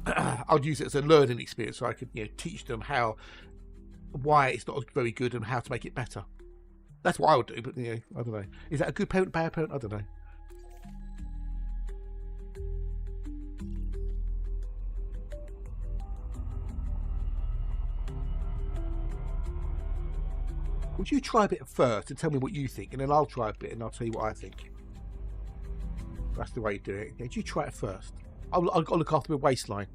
I'd use it as a learning experience, so I could, teach them why it's not very good and how to make it better. That's what I would do, but I don't know. Is that a good parent, bad parent? I don't know. Would you try a bit first and tell me what you think, and then I'll try a bit and I'll tell you what I think? That's the way you do it. Did you try it first? I'll look after my waistline.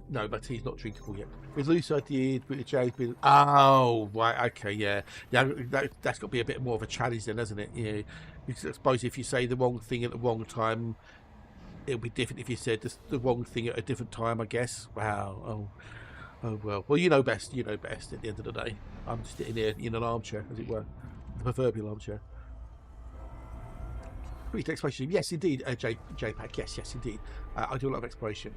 No, my tea's not drinkable yet. With Lucy, I did. With James, oh, right, okay, yeah. That's got to be a bit more of a challenge then, hasn't it? Because I suppose if you say the wrong thing at the wrong time, it'll be different if you said the wrong thing at a different time, I guess. Wow. Oh well. Well, you know best. You know best. At the end of the day, I'm just sitting here in an armchair, as it were, the proverbial armchair. Brief exploration. Yes, indeed, JPAC. Yes, indeed. I do a lot of exploration.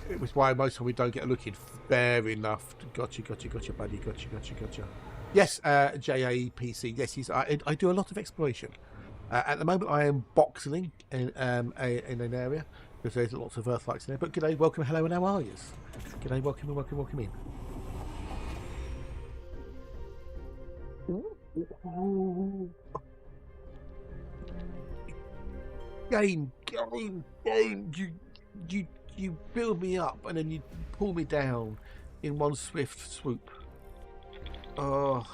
It was why most of the time we don't get a look in. Fair enough. Gotcha, buddy. Gotcha. Yes, JAPC. Yes, I do a lot of exploration. At the moment, I am boxing in an area because there's lots of Earthlights in there. But g'day, welcome, hello, and how are you? G'day, welcome, and welcome in. Game, you build me up and then you pull me down in one swift swoop. Oh,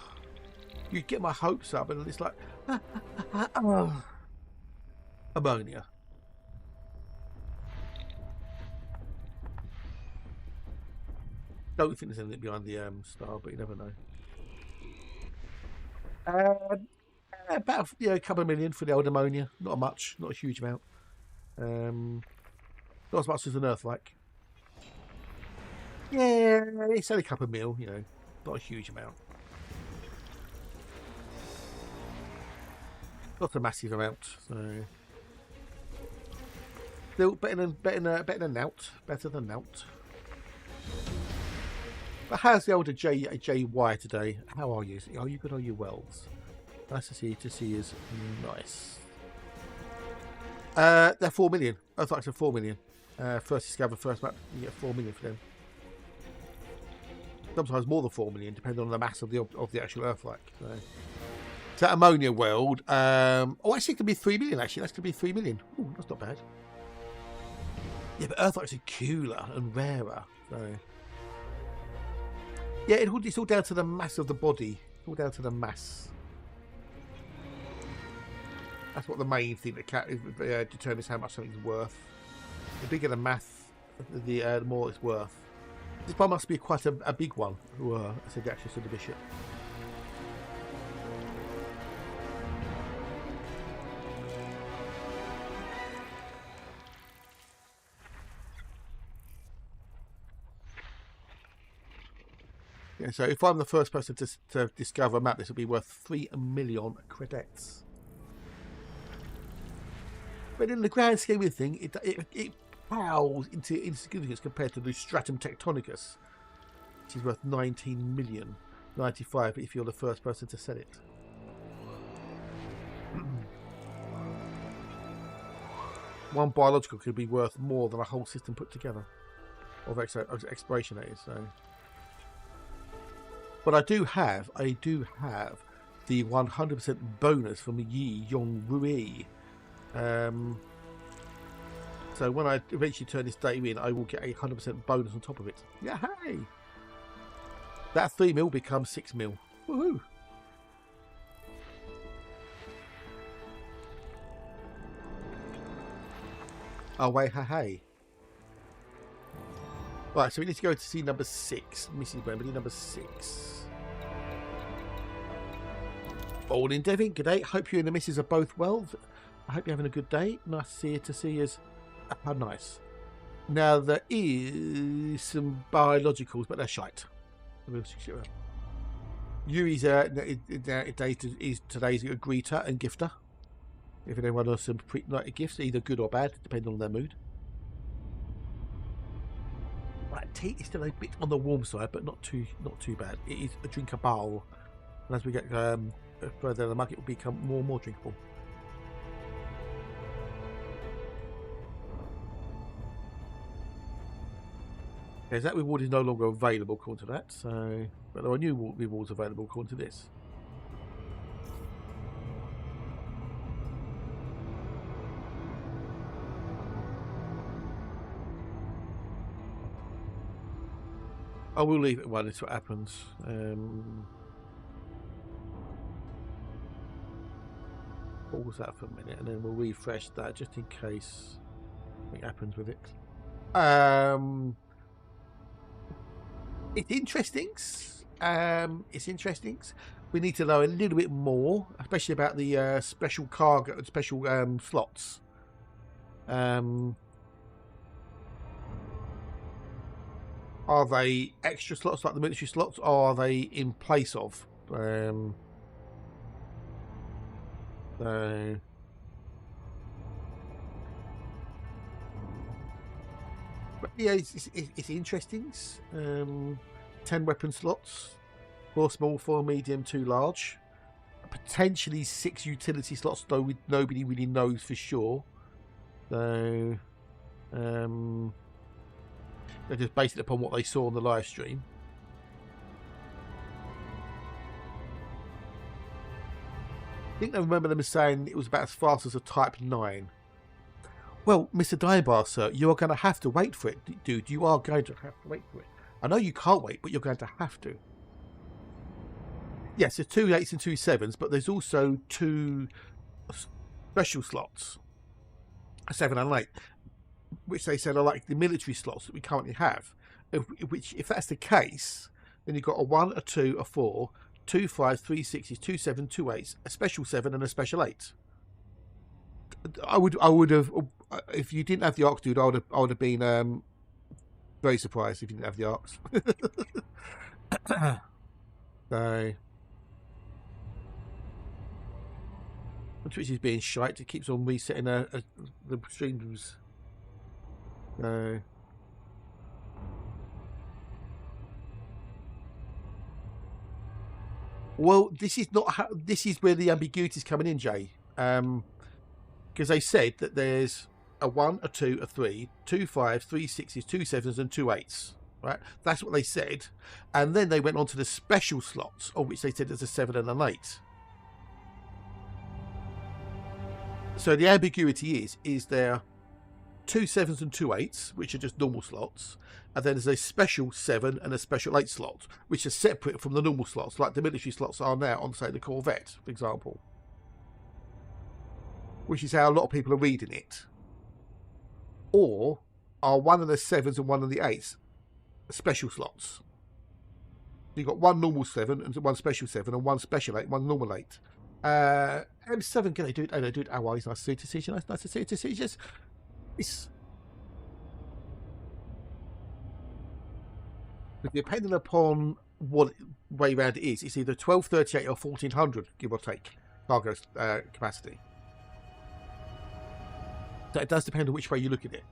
you get my hopes up and it's like ammonia. Don't think there's anything behind the star, but you never know. About a couple of million for the old ammonia. Not much, not a huge amount. Not as much as an Earth-like. Yeah, it's only a couple of mil, you know, not a huge amount. Not a massive amount, so still better than Nout. Better than Nout. But how's the older JY today? How are you? Are you good? Are you well? Nice to see you. Is nice. They're 4 million. Earthlights are 4 million. First discover, first map. You get 4 million for them. Sometimes more than 4 million, depending on the mass of the actual Earthlight. So that ammonia world. Oh, actually, it could be 3 million. Actually, that's going to be 3 million. Ooh, that's not bad. Yeah, but Earthlights are cooler and rarer. So yeah, it's all down to the mass of the body. It's all down to the mass. That's what the main thing that determines how much something's worth. The bigger the math, the more it's worth. This one must be quite a big one. I said the actual Cinder Bishop. Yeah, so if I'm the first person to discover a map, this will be worth 3 million credits. But in the grand scheme of things, it pales into insignificance compared to the Stratum Tectonicus, which is worth 19 million, 95 if you're the first person to sell it. One biological could be worth more than a whole system put together, of exploration that is. So, but I do have the 100% bonus from Yi Yong Rui. So when I eventually turn this day in, I will get a 100% bonus on top of it. Yeah, hey! That 3 mil becomes 6 mil. Woohoo! Oh wait, hey! Right, so we need to go to see number 6, Mrs. Wembley, number 6. Morning, Devin. Good day. Hope you and the missus are both well. I hope you're having a good day. Nice to see you. How nice. Now, there is some biologicals, but they're shite. Yuri's is today's a greeter and gifter. If anyone wants some pre-night gifts, either good or bad, depending on their mood. Right, tea is still a bit on the warm side, but not too bad. It is a drinkable, and as we get further in the mug, it will become more and more drinkable. Okay, that reward is no longer available according to that, so but there are new rewards available according to this. I will leave it one until it happens. Pause that for a minute and then we'll refresh that just in case something happens with it. It's interesting. It's interesting. We need to know a little bit more, especially about the special cargo, special slots. Are they extra slots like the military slots, or are they in place of? But yeah, it's interesting. 10 weapon slots, 4 small, 4 medium, 2 large. potentially 6 utility slots, though nobody really knows for sure. So they're just based it upon what they saw on the live stream. I think I remember them saying it was about as fast as a Type 9. Well, Mr. Diebar, sir, you are going to have to wait for it, dude. You are going to have to wait for it. I know you can't wait, but you're going to have to. Yes, there's 2 8s and 2 7s, but there's also 2 special slots, a 7 and 8, which they said are like the military slots that we currently have. If that's the case, then you've got a 1, a 2, a 4, 2 5s, 3 6s, 2 7, 2 8s, a special 7 and a special 8. I would have, if you didn't have the Arcs, dude, I would have been very surprised if you didn't have the Arcs. So Twitch is being shite. It keeps on resetting the streams. So well, this is not how. This is where the ambiguity is coming in, Jay. Because they said that there's a 1, a 2, a 3, 2 5s, 3 6s, 2 7s, and 2 8s. Right? That's what they said. And then they went on to the special slots, of which they said there's a 7 and an 8. So the ambiguity is there 2 7s and 2 8s, which are just normal slots, and then there's a special 7 and a special 8 slot, which are separate from the normal slots, like the military slots are now on, say, the Corvette, for example. Which is how a lot of people are reading it. Or are one of the 7s and one of the 8s special slots? You've got one normal 7 and one special 7 and one special 8, one normal 8. M7, can I do it? Oh, no, do it. Oh, nice to see you. Nice to see you. Just, it's depending upon what way round it is. It's either 1238 or 1400, give or take, cargo capacity. So it does depend on which way you look at it.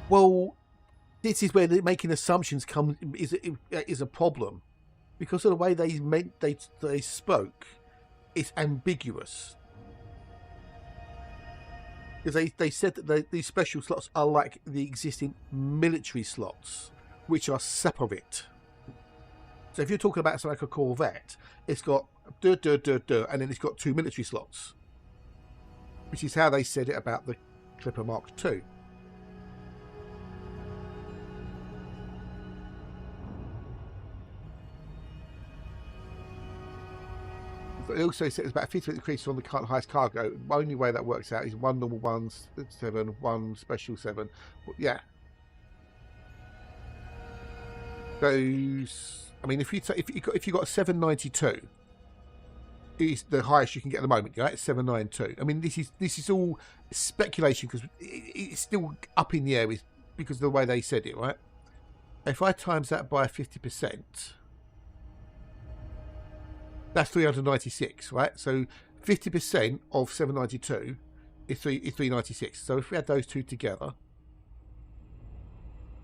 Well, this is where making assumptions is a problem, because of the way they spoke. It's ambiguous, because they said that these special slots are like the existing military slots, which are separate. So if you're talking about something like a Corvette, it's got and then it's got 2 military slots, which is how they said it about the Clipper Mark II. But it also said it's about a 50% increase on the current highest cargo. The only way that works out is 1 normal 1 7, 1 special 7. But yeah. Those. I mean, if you got a 792, is the highest you can get at the moment, right? 792. I mean, this is all speculation, because it's still up in the air because of the way they said it, right? If I times that by 50%, that's 396, right? So 50% of 792 is 396. So if we add those two together,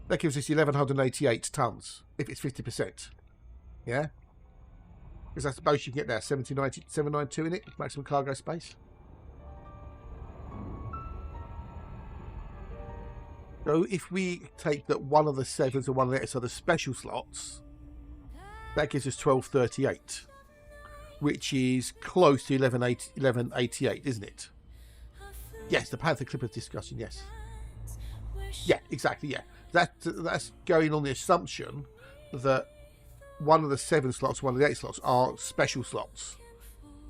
that gives us 1,188 tons if it's 50%. Yeah? Because that's the most you can get now, 792 in it, maximum cargo space. So if we take that one of the 7s and one of the 8s are the special slots, that gives us 1238, which is close to 1188, isn't it? Yes, the Panther Clippers discussion, yes. Yeah, exactly, yeah. That's going on the assumption that one of the 7 slots, one of the 8 slots are special slots.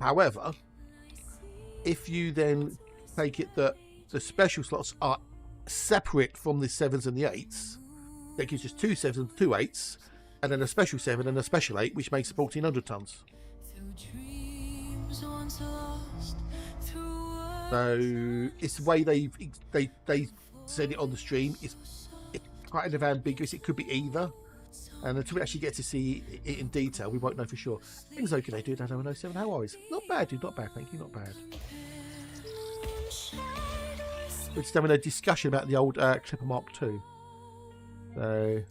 However, if you then take it that the special slots are separate from the 7s and the 8s, that gives us 2 7s and 2 8s, and then a special 7 and a special 8, which makes 1,400 tons. So it's the way they said it on the stream. It's kind of ambiguous. It could be either. And until we actually get to see it in detail, we won't know for sure. Things okay, they do. 7. How are you? Not bad, dude. Not bad. Thank you. Not bad. We're just having a discussion about the old Clipper Mark II. So,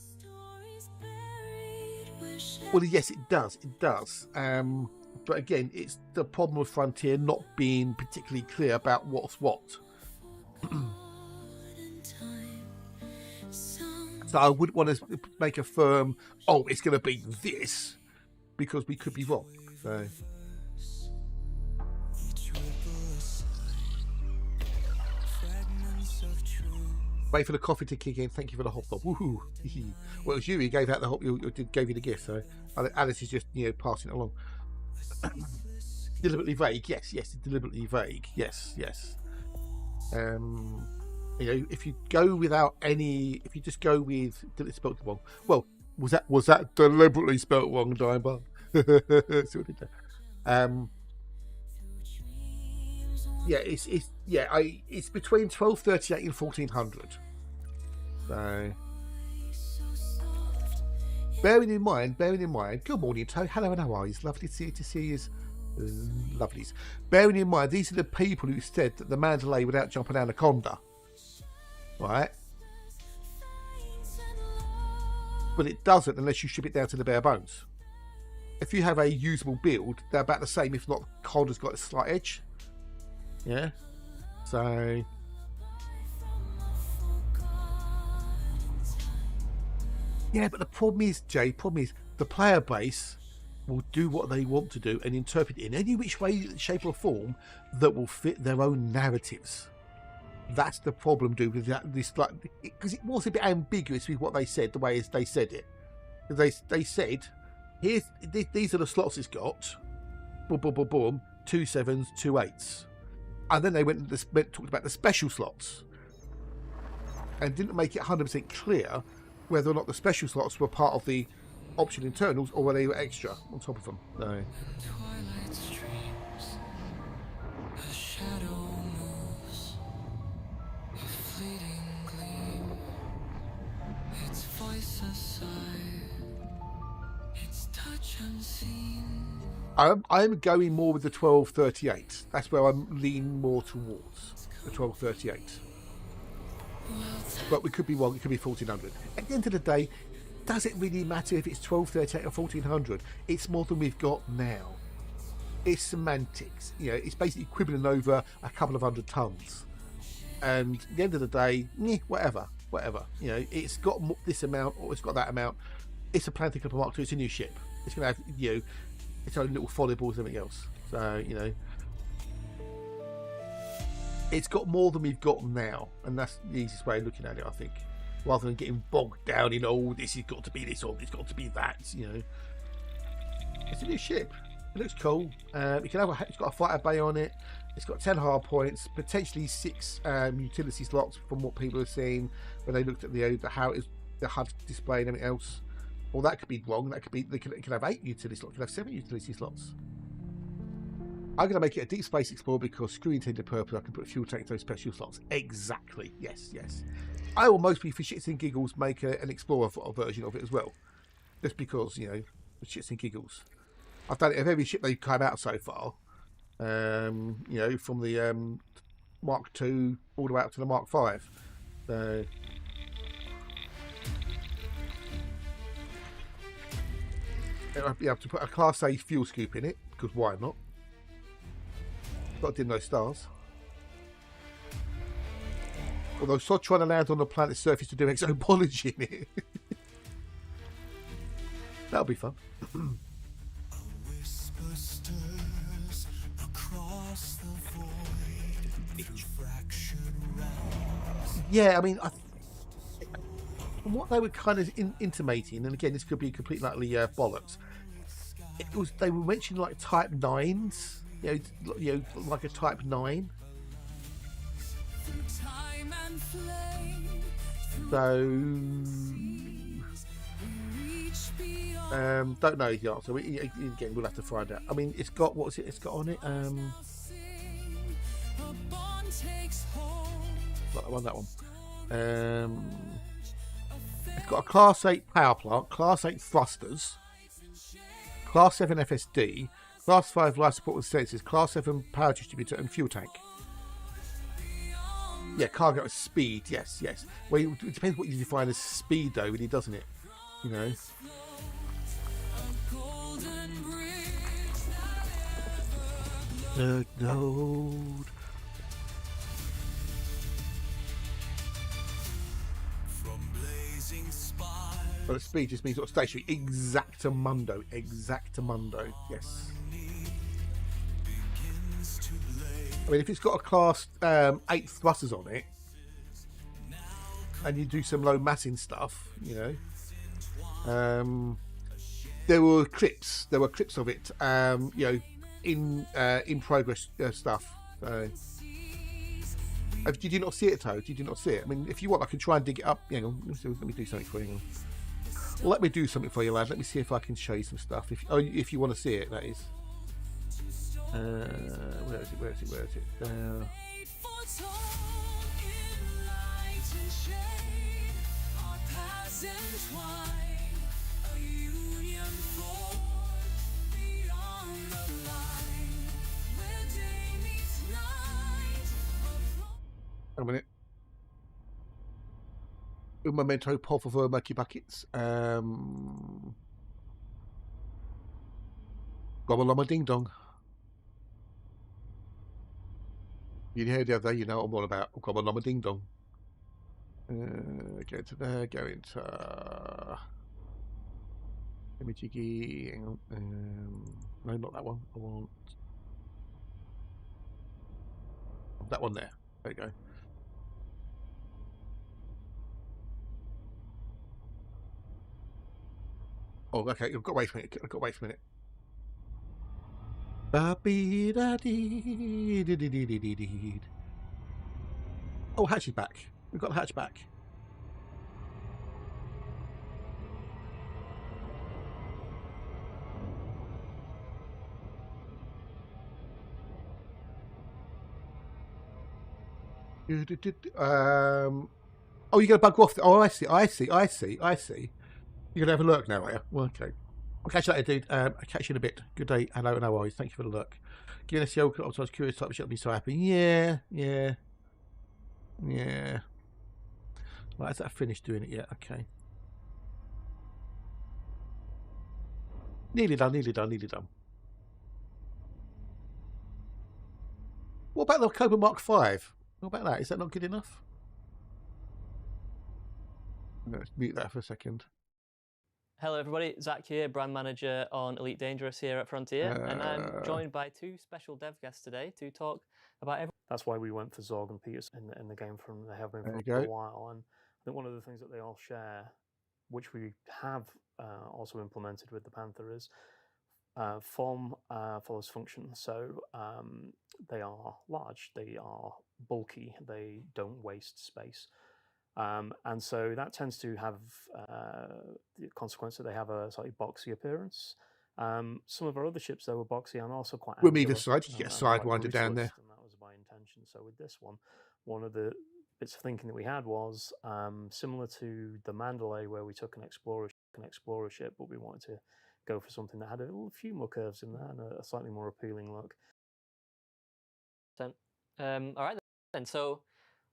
well, yes, it does. It does. But again, it's the problem with Frontier not being particularly clear about what's what. So I wouldn't want to make a firm, oh, it's going to be this, because we could be wrong. So. Wait for the coffee to kick in. Thank you for the hot dog. Woohoo! Well, it was you who gave out the hot. Gave you the gift. So Alice is just passing it along. Deliberately vague. Yes. Deliberately vague. Yes. If you go without any, if you just go with it's spelled wrong. Well, was that deliberately spelled wrong, Diamond? See what did there. Yeah, it's between 1238 and 1400. So, bearing in mind. Good morning, Toe. Hello, and how are you? It's lovely to see you. Lovelies. Bearing in mind, these are the people who said that the Mandalay without jumping Anaconda, right? But it doesn't unless you strip it down to the bare bones. If you have a usable build, they're about the same. If not, Conda's got a slight edge. Yeah, so yeah, but the problem is, Jay, the player base will do what they want to do and interpret it in any which way, shape or form that will fit their own narratives. That's the problem, dude, with that, this, like, because it was a bit ambiguous with what they said, the way they said it. They said, these are the slots it's got, boom, boom, boom, boom, 2 7s, 2 8s. And then they went and talked about the special slots and didn't make it 100% clear whether or not the special slots were part of the option internals or whether they were extra on top of them. So. Twilight streams, a shadow moves, a fleeting gleam, its voice a sigh, its touch unseen. I'm going more with the 1238. That's where I'm leaning more towards, the 1238. But we could be wrong. It could be 1400. At the end of the day, does it really matter if it's 1238 or 1400? It's more than we've got now. It's semantics. It's basically quibbling over a couple of 100 tons. And at the end of the day, whatever. It's got this amount or it's got that amount. It's a Planetary Clipper Mark II. It's a new ship. It's going to have, its own little volleyballs and everything else. So, it's got more than we've got now, and that's the easiest way of looking at it, I think, rather than getting bogged down in, this has got to be this or it's got to be that. It's a new ship. It looks cool. It's got a fighter bay on it. It's got 10 hard points, potentially 6 utility slots from what people have seen when they looked at how it is, the HUD display and everything else. Well, that could be wrong. That could be, it can have 8 utility slots. It can have 7 utility slots. I'm going to make it a Deep Space Explorer because screw intended purpose, I can put a fuel tank in those special slots. Exactly. Yes. I will mostly, for shits and giggles, make an Explorer version of it as well. Just because, for shits and giggles. I've done it of every ship they've come out so far. From the Mark II all the way up to the Mark V. So... I'd be able to put a Class A fuel scoop in it, because why not? Got to dim those stars. Although Sod trying to land on the planet's surface to do exopology in it. That'll be fun. Yeah, I mean, from what they were kind of intimating, and again, this could be completely utterly bollocks. They were mentioning like Type 9s, like a Type 9. So, don't know the answer. Again, we'll have to find out. I mean, it's got it's got on it. Not that one. It's got a Class 8 power plant, Class 8 thrusters, Class 7 FSD, Class 5 life support with sensors, Class 7 power distributor, and fuel tank. Yeah, cargo is speed. Yes, yes. Well, it depends what you define as speed, though, really, doesn't it? You know. Node. From blazing spires. Well, the speed just means sort of stationary. Exactamundo. Exactamundo. Yes. I mean, if it's got a class 8 thrusters on it, and you do some low massing stuff, you know, there were clips. There were clips of it, you know, in progress stuff. Did you not see it, Toad? Did you not see it? I mean, if you want, I can try and dig it up. Hang on, let me do something for you. Let me do something for you, lad. Let me see if I can show you some stuff. If you want to see it, that is. Where is it? Where is it? Where is it? A minute. Un momento, por favor, Murky Buckets. Gobble Lama Ding Dong. You heard the other day, you know what I'm all about. Gobble Lama Ding Dong. Go into there, go into. Let me jiggy. Hang on. No, not that one. I want that one there. There you go. Oh, okay. I've got to wait for a minute. I've got to wait for a minute. Oh, hatchback. We've got the hatchback. Oh, you're going to bug off. Oh, I see. You're going to have a look now, are you? Well, okay. I'll catch you later, dude. I'll catch you in a bit. Good day. Hello, no worries. Thank you for the look. Giving us the old, I was curious type of shit. I'll be so happy. Yeah. Right, is that finished doing it yet? Okay. Nearly done. What about the Cobra Mark 5? What about that? Is that not good enough? Let's mute that for a second. Hello everybody, Zach here, brand manager on Elite Dangerous here at Frontier, and I'm joined by two special dev guests today to talk about everything. That's why we went for Zorg and Peters in the game they have been for a while, and I think one of the things that they all share, which we have also implemented with the Panther, is form follows function. So they are large, they are bulky, they don't waste space. And so that tends to have the consequence that they have a slightly boxy appearance. Some of our other ships, though, were boxy and also quite angular. Either side, you get a sidewinder down there. And that was by intention. So with this one of the bits of thinking that we had was similar to the Mandalay, where we took an explorer ship, but we wanted to go for something that had a few more curves in there and a slightly more appealing look. All right, then. So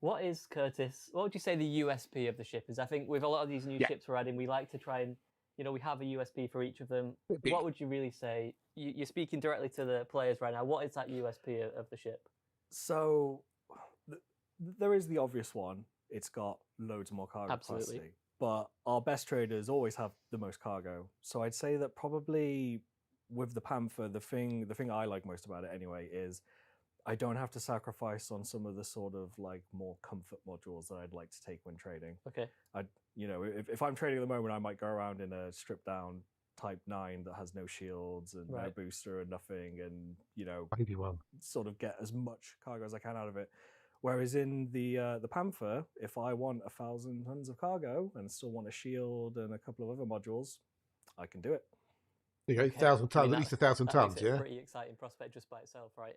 what is, Curtis, what would you say the USP of the ship is? I think with a lot of these new ships we're adding, we like to try and, we have a USP for each of them. What would you really say? You're speaking directly to the players right now. What is that USP of the ship? So there is the obvious one. It's got loads more cargo capacity. But our best traders always have the most cargo. So I'd say that probably with the Panther, the thing I like most about it anyway is I don't have to sacrifice on some of the sort of like more comfort modules that I'd like to take when trading. Okay. If I'm trading at the moment, I might go around in a stripped down Type 9 that has no shields and no booster and nothing, and sort of get as much cargo as I can out of it. Whereas in the Panther, if I want 1,000 tons of cargo and still want a shield and a couple of other modules, I can do it. You go, 1,000 tons, at least 1,000 tons, yeah. A pretty exciting prospect just by itself, right?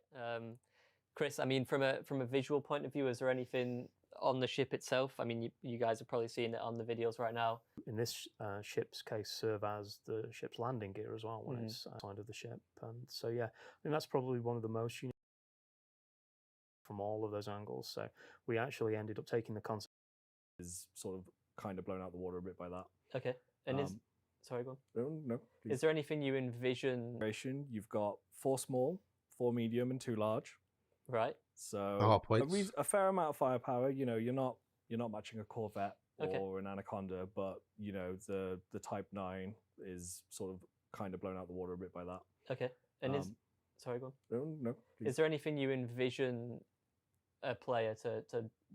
Chris, I mean, from a visual point of view, is there anything on the ship itself? I mean, you guys are probably seeing it on the videos right now. In this ship's case, serve as the ship's landing gear as well when it's outside of the ship. And so, yeah, I think that's probably one of the most unique from all of those angles. So we actually ended up taking the concept. Is sort of kind of blown out the water a bit by that. Okay, and sorry, go on. No. Please. Is there anything you envision? You've got 4 small, 4 medium, and 2 large. Right. So points. a fair amount of firepower. You know, you're not matching a Corvette Okay. or an Anaconda, but you know the Type 9 is sort of kind of blown out the water a bit by that. Okay, and sorry, go on. No. Please. Is there anything you envision a player to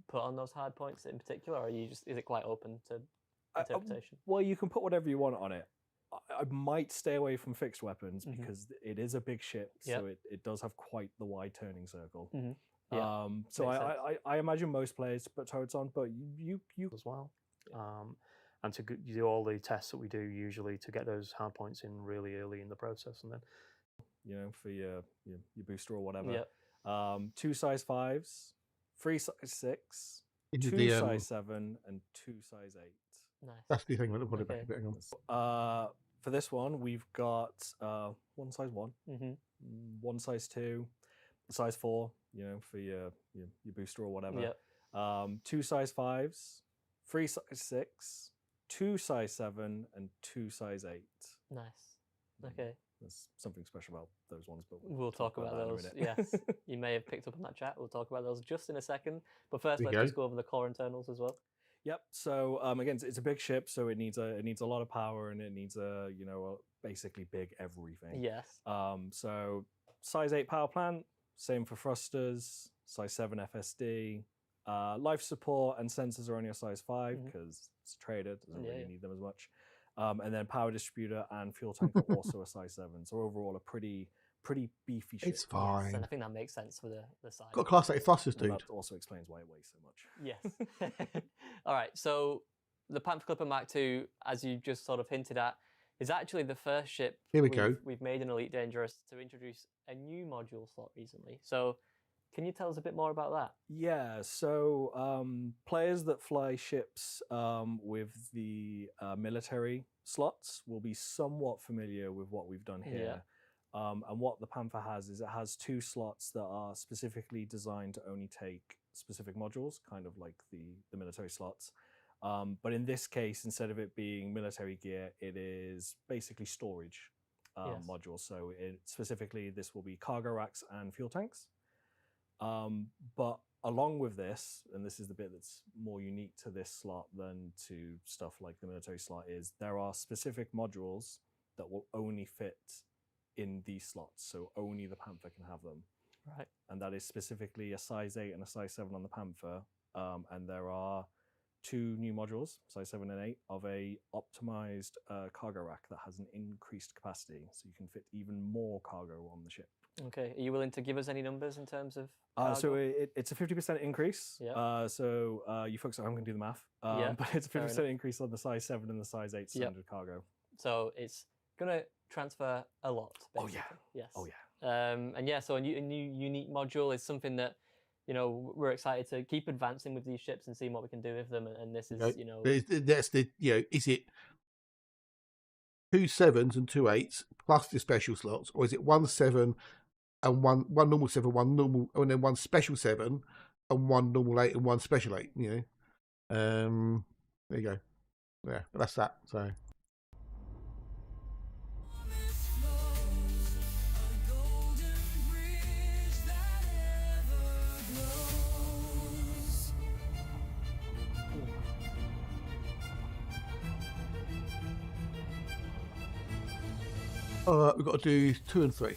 put on those hard points in particular, or is it quite open to interpretation? Well, you can put whatever you want on it. I might stay away from fixed weapons Mm-hmm. because it is a big ship, Yep. so it does have quite the wide turning circle. Mm-hmm. Yeah, So makes sense. I imagine most players put turrets on, but you as well. And to do all the tests that we do usually to get those hard points in really early in the process, and then you know, for your booster or whatever. Yeah. 2 size 5s, 3 size 6, Into 2 the, size 7, and 2 size 8. Nice. That's the thing. We'll put it back Okay. a bit. Hang on. For this one, we've got 1 size 1, Mm-hmm. 1 size 2, size 4, you know, for your booster or whatever. Yeah. 2 size 5s, 3 size 6, 2 size 7, and 2 size 8. Nice. Okay. There's something special about those ones, but We'll talk about that in a those. minute. Yes, you may have picked up on that chat. We'll talk about those just in a second. But first, There let's you just go over the core internals as well. Yep. So again, it's a big ship, so it needs a lot of power, and it needs a basically big everything. Yes. So size 8 power plant, same for thrusters. Size 7 FSD. Life support and sensors are only a size 5 because it's a trader, doesn't really need them as much. And then power distributor and fuel tank are also a size 7. So overall, a pretty beefy ship. It's fine. Yes, and I think that makes sense for the size. Got class 8 thrusters, And dude. that also explains why it weighs so much. Yes. All right. So the Panther Clipper Mark II, as you just sort of hinted at, is actually the first ship Here we go. we've made in Elite Dangerous to introduce a new module slot recently. So can you tell us a bit more about that? Yeah, so players that fly ships with the military slots will be somewhat familiar with what we've done here. And what the Panther has is it has 2 slots that are specifically designed to only take specific modules, kind of like the military slots. But in this case, instead of it being military gear, it is basically storage modules. So specifically, this will be cargo racks and fuel tanks. But along with this, and this is the bit that's more unique to this slot than to stuff like the military slot, is there are specific modules that will only fit in these slots. So only the Panther can have them. Right. And that is specifically a size 8 and a size 7 on the Panther. And there are 2 new modules, size 7 and 8, of a optimized cargo rack that has an increased capacity. So you can fit even more cargo on the ship. Okay. Are you willing to give us any numbers in terms of? So it's a 50% increase. Yeah. So you folks, I'm going to do the math. But it's a 50% increase on the size 7 and the size 8 standard cargo. So it's going to transfer a lot. Basically. Oh, yeah. Yes. Oh, yeah. And yeah, so a new unique module is something that, we're excited to keep advancing with these ships and seeing what we can do with them. And this is, That's the, is it 2 7s and 2 8s plus the special slots, or is it 1 7 and one normal 7, 1 normal, and then 1 special 7 and 1 normal 8 and 1 special 8? There you go. Yeah, that's that. So. We've got to do 2 and 3.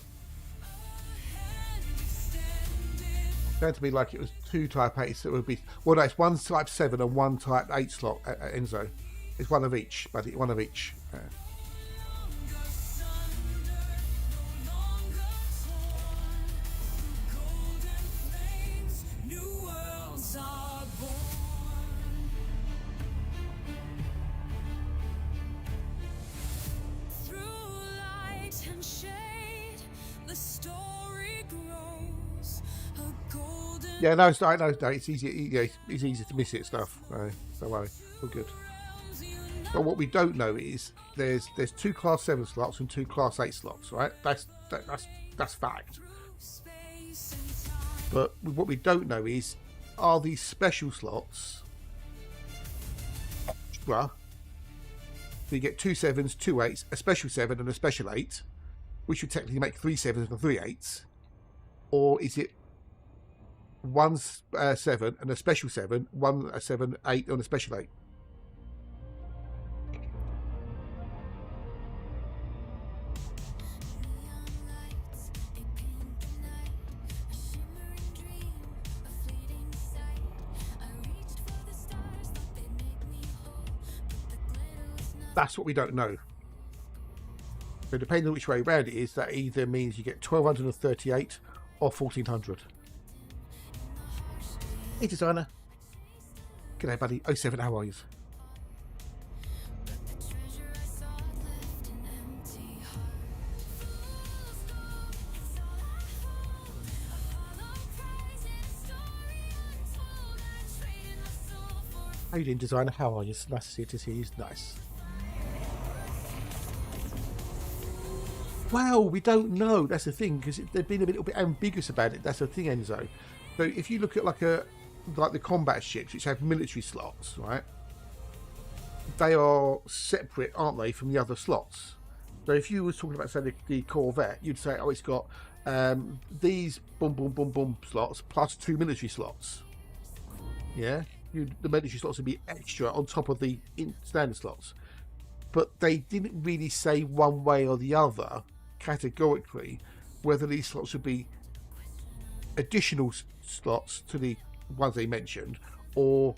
It's going to be like it was 2 type 8s. So it would be, well, no, it's 1 type 7 and 1 type 8 slot at Enzo. It's one of each, buddy. One of each. Yeah, no, it's not. No, it's easy. It's easy to miss it stuff. No, don't worry, all good. But what we don't know is there's 2 class 7 slots and 2 class 8 slots, right? That's fact. But what we don't know is, are these special slots extra? So you get 2 7s, 2 8s, a special 7 and a special 8, which would technically make 3 7s and 3 8s. Or is it 1 7 and a special 7, 1 7, 8 and a special 8? That's what we don't know. So depending on which way around it is, that either means you get 1238 or 1400. Hey designer. G'day buddy. 07, how are you? How you doing, designer? How are you? It's nice to see you. Nice. Well, we don't know. That's the thing, because they've been a little bit ambiguous about it. That's the thing, Enzo. So if you look at like the combat ships, which have military slots, right? They are separate, aren't they, from the other slots? So if you were talking about, say, the Corvette, you'd say, oh, it's got these boom, boom, boom, boom slots plus 2 military slots. Yeah, the military slots would be extra on top of the standard slots. But they didn't really say one way or the other categorically whether these slots would be additional slots to the ones they mentioned or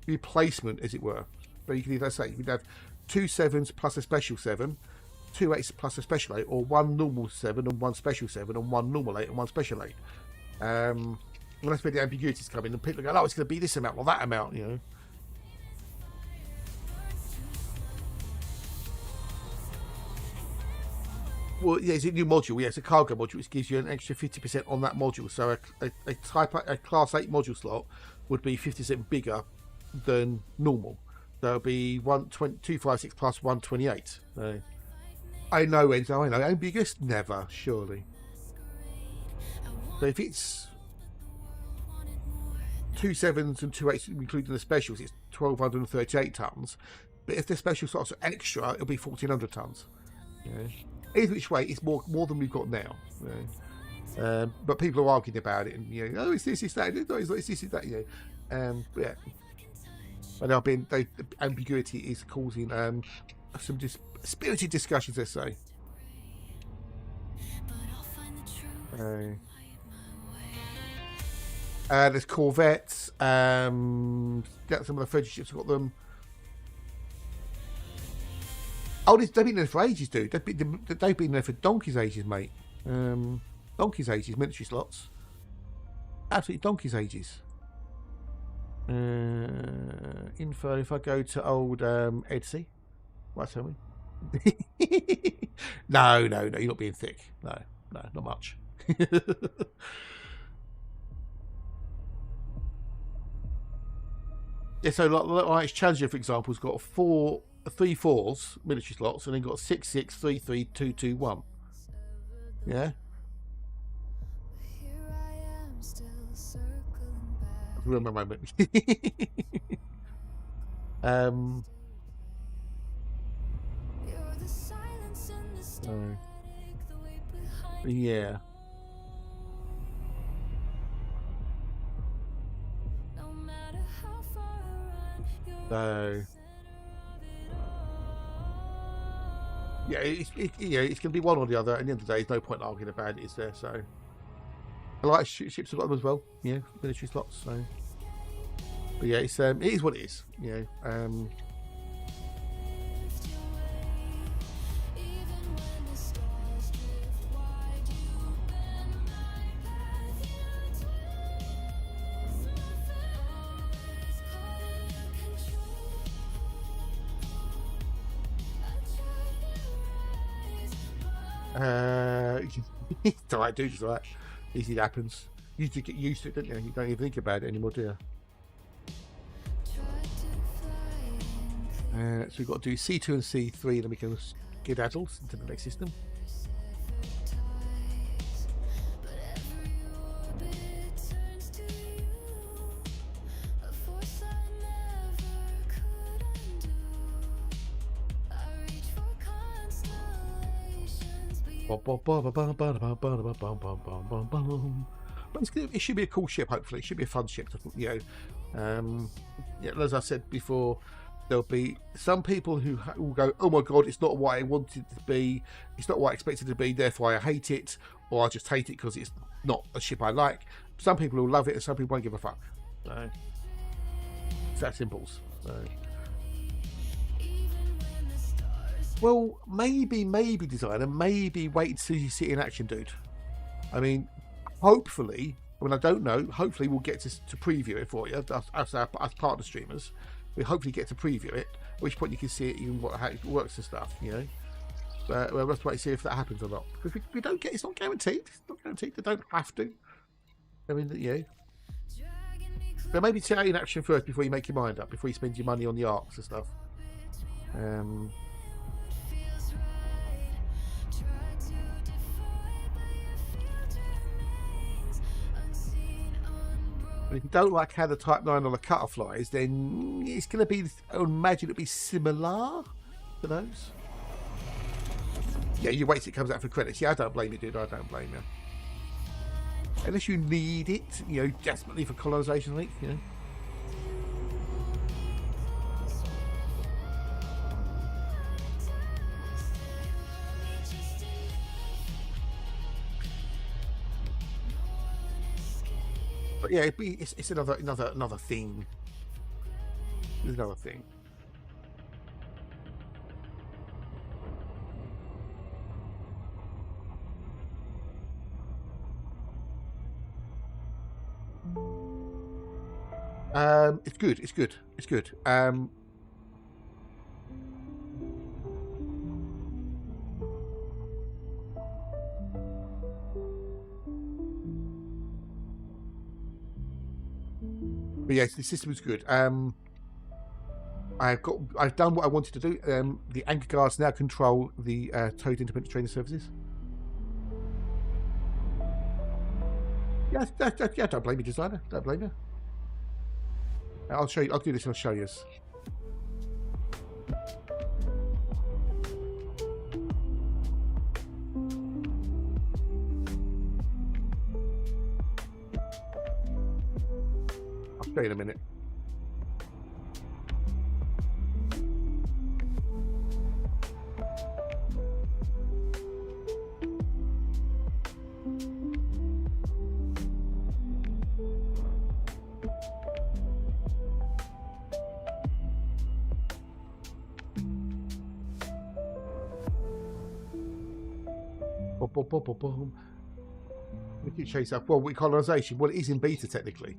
replacement, as it were. So you can either say you'd have 2 7s plus a special 7, 2 8s plus a special 8, or 1 normal 7 and 1 special 7 and 1 normal 8 and 1 special 8. Well, that's where the ambiguities come in, and people go, oh, it's going to be this amount or that amount, you know. Well, yeah, it's a new module. Yeah, it's a cargo module, which gives you an extra 50% on that module. So a class 8 module slot would be 50% bigger than normal. So it'll be 256 plus 128. So I know, Enzo, I know. Ambiguous? Never, surely. So if it's 2 7s and 2 8s, including the specials, it's 1,238 tons. But if the special slots are extra, it'll be 1,400 tons. Yeah. Either which way, it's more than we've got now. You know? But people are arguing about it, and you know, oh, it's this, it's that, no, it's this, it's that. You know, yeah. And the ambiguity is causing some spirited discussions, let's say. There's Corvettes. Some of the French ships have got them. Oh, they've been there for ages, dude. They've been there for donkey's ages, mate. Donkey's ages, military slots. Absolutely donkey's ages. Info, if I go to old Etsy. What, tell me? No, you're not being thick. No, not much. Yeah, so like Challenger, for example, has got 3 4s military slots, and then got 6 6 3 3 2 2 1. Yeah. Remember my moment. Yeah. So yeah, it's going to be one or the other. At the end of the day, there's no point arguing about it, is there? So a lot of ships have got them as well. Yeah, military slots. So, but yeah, it is what it is. You know. It's alright, dude. It's alright. Easy, it happens. You used to get used to it, don't you? You don't even think about it anymore, do you? So we've got to do C2 and C3, then we can get adults into the next system. But it should be a cool ship. Hopefully, it should be a fun ship. You know, yeah, as I said before, there'll be some people who will go, "Oh my god, it's not what I wanted it to be. It's not what I expected it to be. Therefore, I hate it, or I just hate it because it's not a ship I like." Some people will love it, and some people won't give a fuck. So it's that simple. So. Well, maybe designer, maybe wait until you see it in action, dude. I mean, hopefully, I don't know. Hopefully, we'll get to preview it for you as partner streamers. We hopefully get to preview it, at which point you can see it, even how it works and stuff. You know, but we'll have to wait and see if that happens or not. Because we don't get, it's not guaranteed. It's not guaranteed. They don't have to. I mean, you know. But maybe see it in action first before you make your mind up. Before you spend your money on the arcs and stuff. And if you don't like how the Type 9 on the cutter flies, then it's going to be, I would imagine it'll be similar to those. Yeah, you wait till it comes out for credits. Yeah, I don't blame you, dude. I don't blame you. Unless you need it, you know, desperately for colonisation leak, you know. But yeah, it's another thing. It's another thing. It's good. It's good. It's good. But yes, the system is good. I've done what I wanted to do. The anchor guards now control the Toad Independent Training Services. Yeah, don't blame me, designer. Don't blame you. I'll show you. I'll do this and I'll show you. I'll show you in a minute. We can chase up. Well, colonisation. Well, it is in beta technically.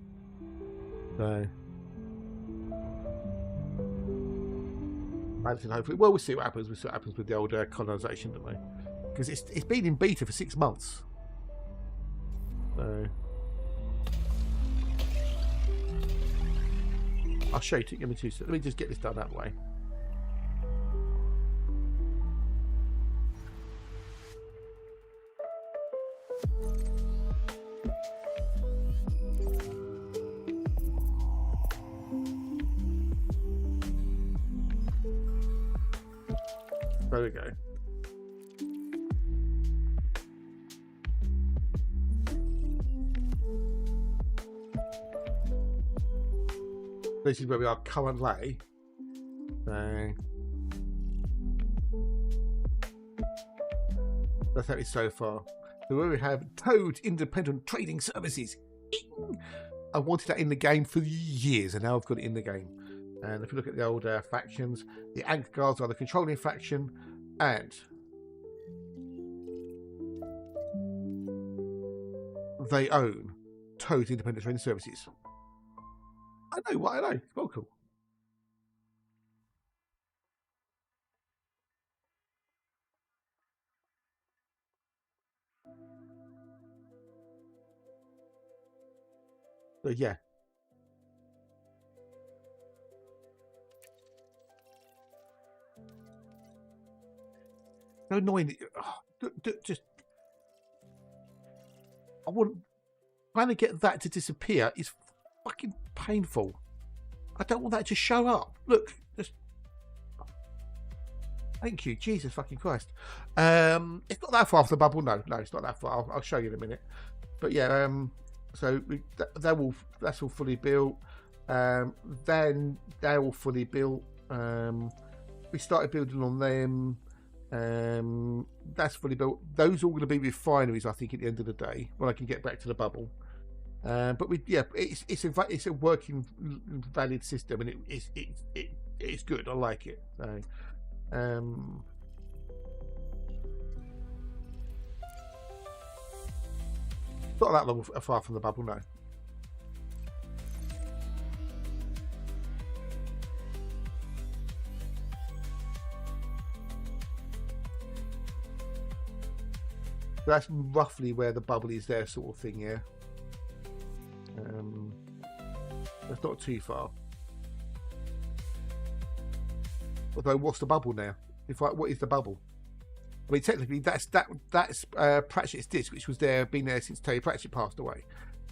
So, hopefully, well, we'll see what happens. We'll see what happens with the old colonisation, don't we? Because it's been in beta for 6 months. So, I'll show you. Give me 2 seconds. Let me just get this done that way. There we go. This is where we are currently. So that's how it is so far. So where we have Toad Independent Trading Services. I wanted that in the game for years, and now I've got it in the game. And if you look at the old factions, the Anchor Guards are the controlling faction, and they own Toad Independent Training Services. I know what I know. It's well cool. So yeah. So annoying. Just, I want trying to get that to disappear is fucking painful. I don't want that to show up. Look, just Thank you, Jesus fucking Christ. It's not that far off the bubble. No, it's not that far. I'll show you in a minute. But yeah, so that's all fully built. Then they're all fully built. We started building on them. That's fully built. Those are all going to be refineries, I think, at the end of the day when I can get back to the bubble. But it's a working, valid system, and it's good. I like it. So, not that long far from the bubble, no. That's roughly where the bubble is there, sort of thing, yeah. That's not too far. Although, what's the bubble now? What is the bubble? I mean, technically, that's Pratchett's disc, which was been there since Terry Pratchett passed away.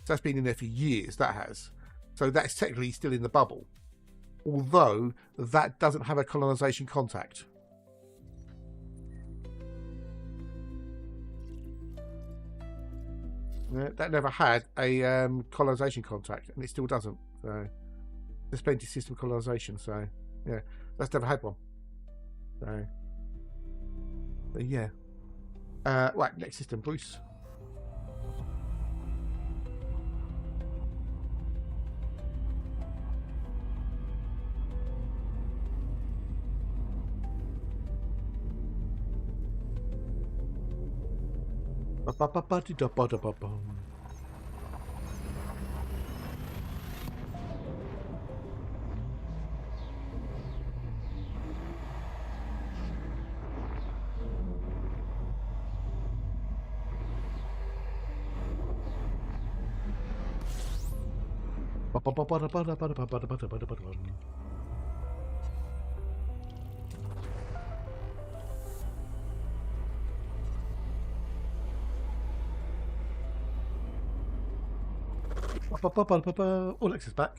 So that's been in there for years. That has. So that's technically still in the bubble, although that doesn't have a colonization contact. That never had a colonization contact, and it still doesn't. So there's plenty of system colonization. So yeah, that's never had one. So but yeah. Right, next system, Bruce. Oh, Lex is back.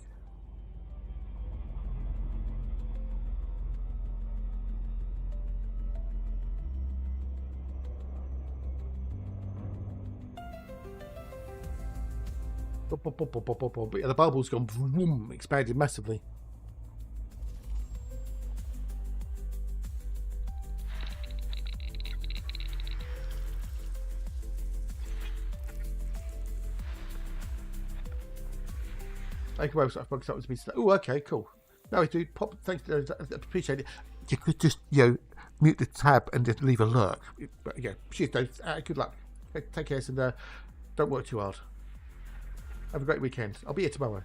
But yeah, the bubble's gone vroom, expanded massively. Thank you, website. Oh, okay, cool. No, dude, pop. Thanks, appreciate it. You could just, mute the tab and just leave a lurk. But yeah, cheers, Dave. Good luck. Take care, and don't work too hard. Have a great weekend. I'll be here tomorrow.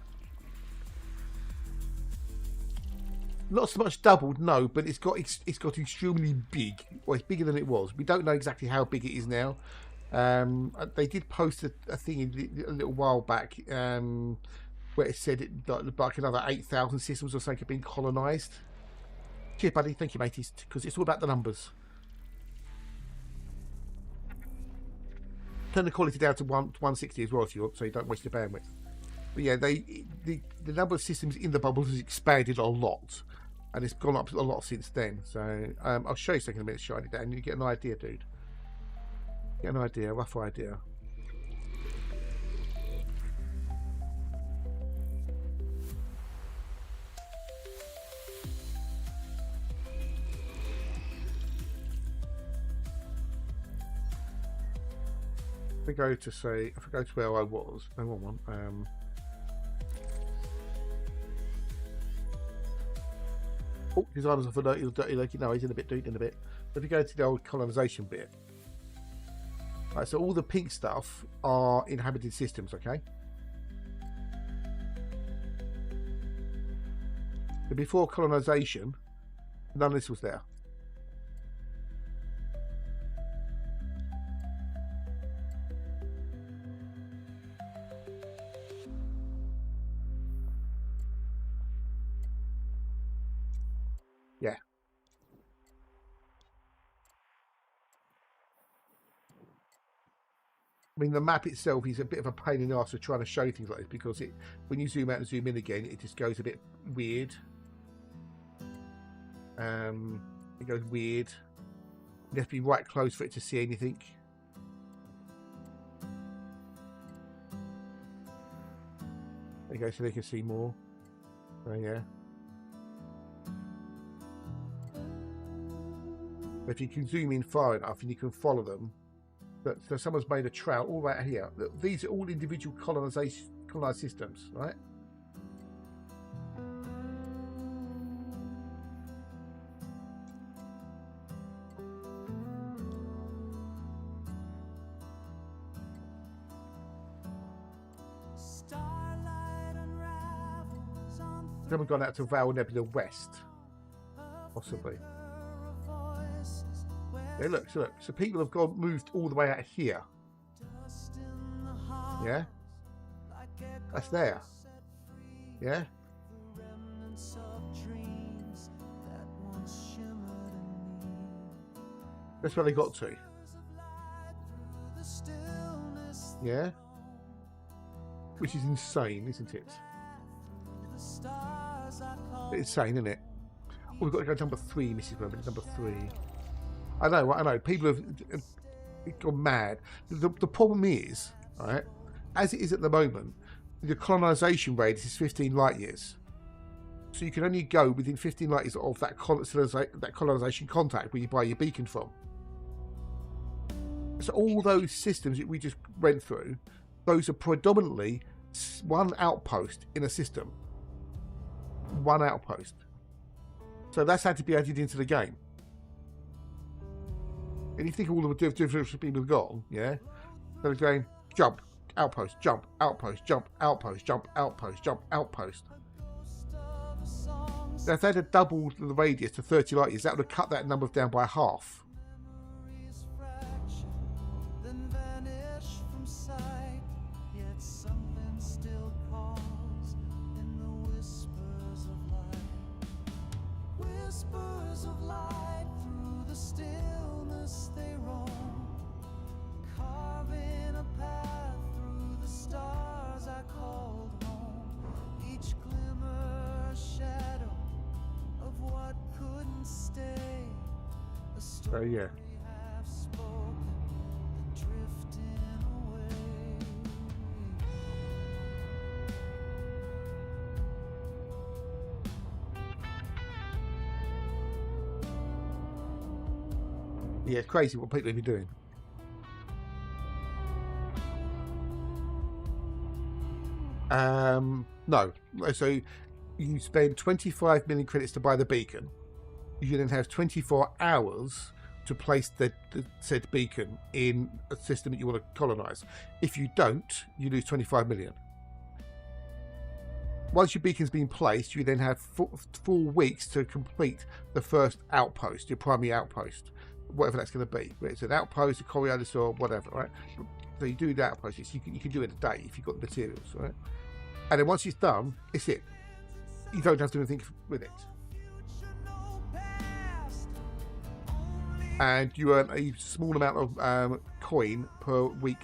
Not so much doubled, no, but it's got extremely big. Well, it's bigger than it was. We don't know exactly how big it is now. They did post a thing a little while back. Where it said like another 8,000 systems or something have been colonised. Cheers, buddy. Thank you, mateys, because it's all about the numbers. Turn the quality down to 160 as well if you want, so you don't waste your bandwidth. But yeah, the number of systems in the bubble has expanded a lot, and it's gone up a lot since then. So I'll show you something in a minute, shine it down, and you get an idea, dude. Get an idea, a rough idea. If I go to where I was, no one. Oh, designers of a dirty lurky. No, he's in a bit, dude, in a bit. If you go to the old colonisation bit, right, so all the pink stuff are inhabited systems, okay? But before colonisation, none of this was there. Yeah. I mean, the map itself is a bit of a pain in the arse to try to show things like this because when you zoom out and zoom in again, it just goes a bit weird. It goes weird. You have to be right close for it to see anything. There you go, so they can see more. Oh yeah. If you can zoom in far enough and you can follow them, so someone's made a trail all right here. These are all individual colonized systems, right? Haven't gone out to Val Nebula West, possibly. Yeah, look. So people have moved all the way out here. Yeah, that's there. Yeah. That's where they got to. Yeah. Which is insane, isn't it? It's insane, isn't it? Oh, we've got to go to number 3, Mrs. Bowman. Number 3. I know. People have gone mad. The problem is, right, as it is at the moment, the colonisation radius is 15 light years. So you can only go within 15 light years of that colonisation contact where you buy your beacon from. So all those systems that we just went through, those are predominantly one outpost in a system. One outpost. So that's had to be added into the game. And you think all the different people have gone, yeah? They're going jump, outpost, jump, outpost, jump, outpost, jump, outpost, jump, outpost. Now, if they'd have doubled the radius to 30 light years, that would have cut that number down by half. So yeah. Yeah, it's crazy what people have been doing. No. So you spend 25 million credits to buy the beacon. You then have 24 hours to place the said beacon in a system that you want to colonize. If you don't, you lose 25 million. Once your beacon's been placed, you then have 4 weeks to complete the first outpost, your primary outpost, whatever that's going to be. Whether it's an outpost, a Coriolis, or whatever, right? So you do the outpost. You can do it in a day if you've got the materials, right? And then once it's done, it's it. You don't have to do anything with it. And you earn a small amount of coin per week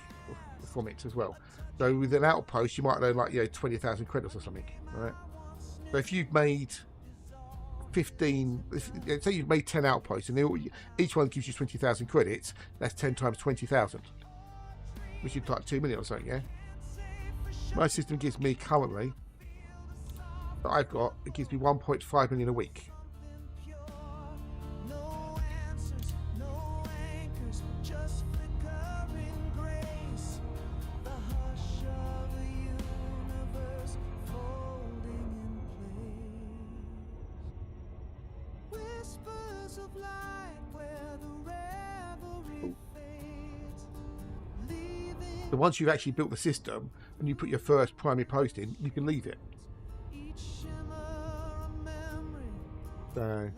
from it as well. So with an outpost, you might earn like 20,000 credits or something, right? So if you've made 15, say you've made 10 outposts, and each one gives you 20,000 credits, that's 10 times 20,000, which is like 2 million or something, yeah? My system gives me currently, that I've got, it gives me 1.5 million a week. So once you've actually built the system and you put your first primary post in, you can leave it. So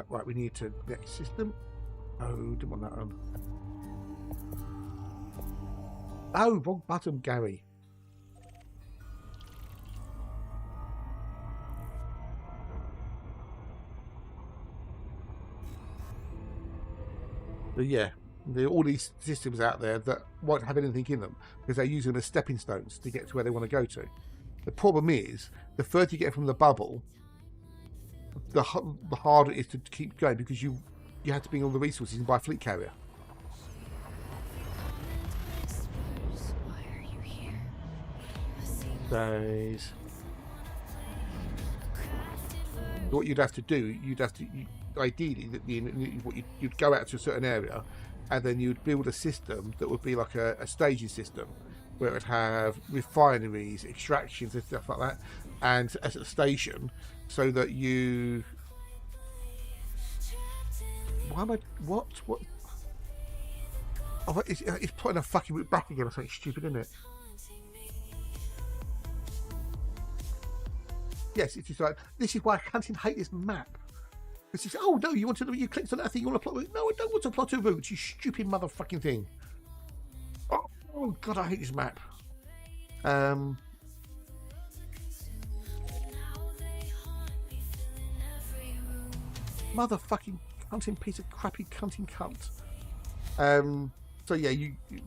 right, we need to next system. Oh, didn't want that on. Oh, wrong button, Gary. But yeah, there are all these systems out there that won't have anything in them because they're using them as stepping stones to get to where they want to go to. The problem is, the further you get from the bubble, the harder it is to keep going because you have to bring all the resources and buy a fleet carrier. Days. What you'd have to do, ideally, you'd go out to a certain area, and then you'd build a system that would be like a staging system, where it would have refineries, extractions, and stuff like that, and as a station, so that you. Why am I? What? Oh, it's putting a fucking route back again or something stupid, isn't it? Yes, it's just like, this is why I can't hate this map. It's just, oh no, you clicked on that thing, you want to plot a route. No, I don't want to plot a route, you stupid motherfucking thing. Oh god, I hate this map. Motherfucking cunting piece of crappy cunting cunt. So yeah,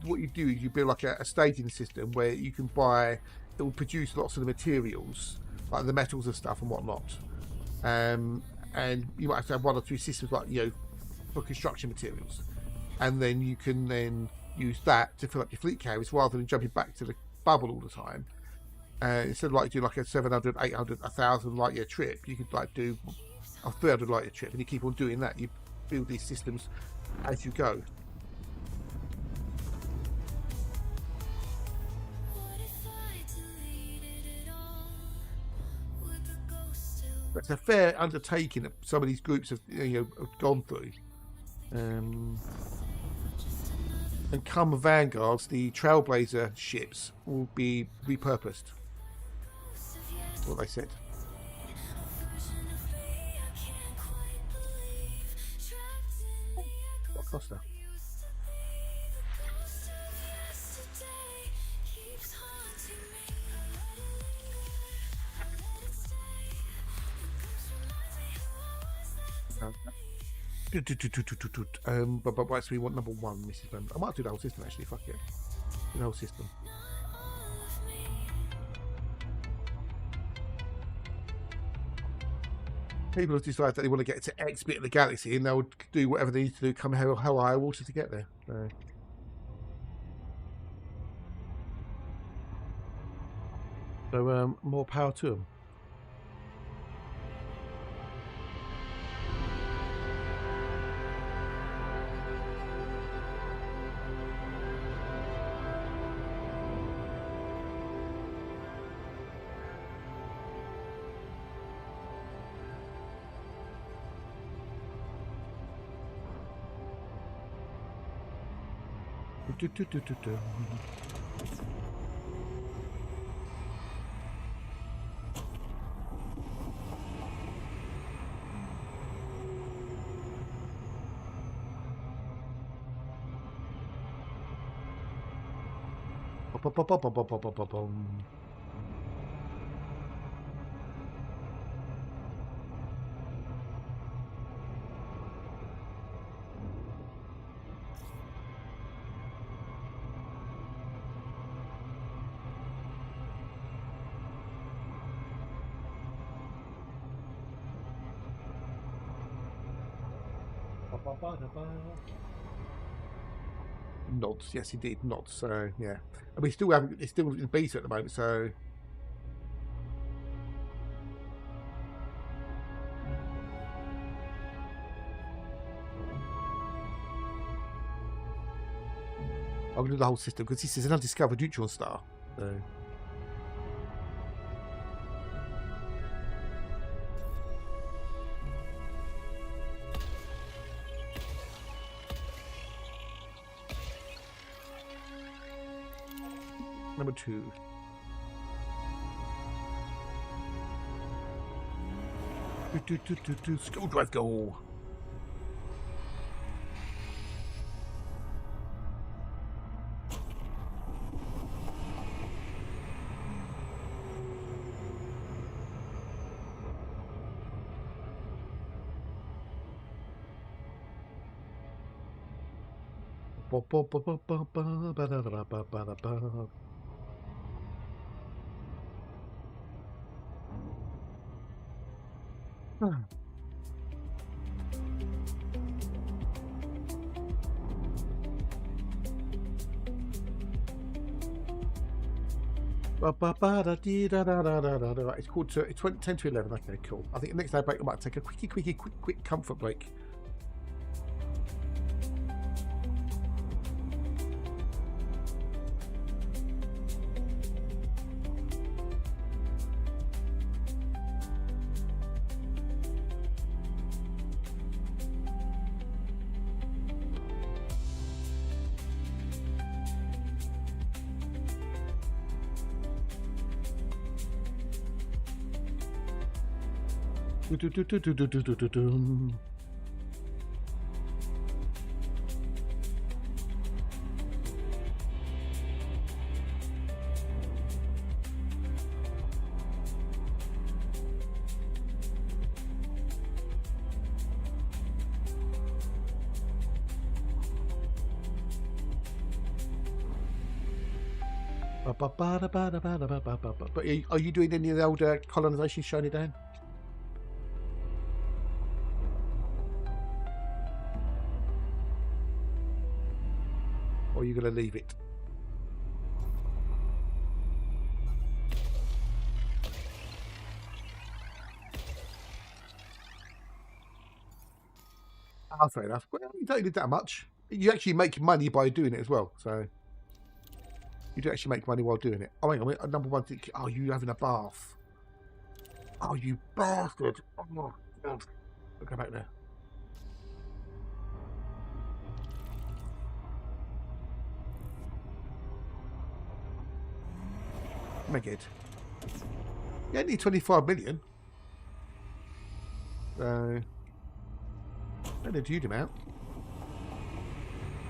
what you do is you build like a staging system where you can buy, it will produce lots of the materials, like the metals and stuff and whatnot, and you might have to have 1 or 2 systems, like, you know, for construction materials, and then you can then use that to fill up your fleet carriers rather than jumping back to the bubble all the time. Instead of like do like a 700, 800, 1,000 light year trip, you could like do a 300 light year trip, and you keep on doing that. You build these systems as you go. It's a fair undertaking that some of these groups have, have gone through. And come Vanguards, the Trailblazer ships will be repurposed. That's what they said. What Costa? But why do we want number 1, Mrs. Bond? I might do the whole system actually. Fuck it, the whole system. People have decided that they want to get to X bit of the galaxy, and they'll do whatever they need to do, come hell high water to get there. So more power to them. Nods, yes indeed, nods. So yeah, and we still haven't. It's still in beta at the moment. So I'm gonna do the whole system because this is an undiscovered neutron star. So. Number 2. Skill drive go. It's called to, it's 10 to 11. Okay, cool. I think the next day break I might take a quick comfort break. But are you doing any of the older colonisation shiny Dan? Or are you going to leave it? Oh, fair enough. Well, you don't need that much. You actually make money by doing it as well, so you do actually make money while doing it. Oh, hang on, number one thing. Oh, you having a bath? Oh, you bastard! Oh God! I'll go back there. Make it. You only need 25 million. So don't need a huge amount.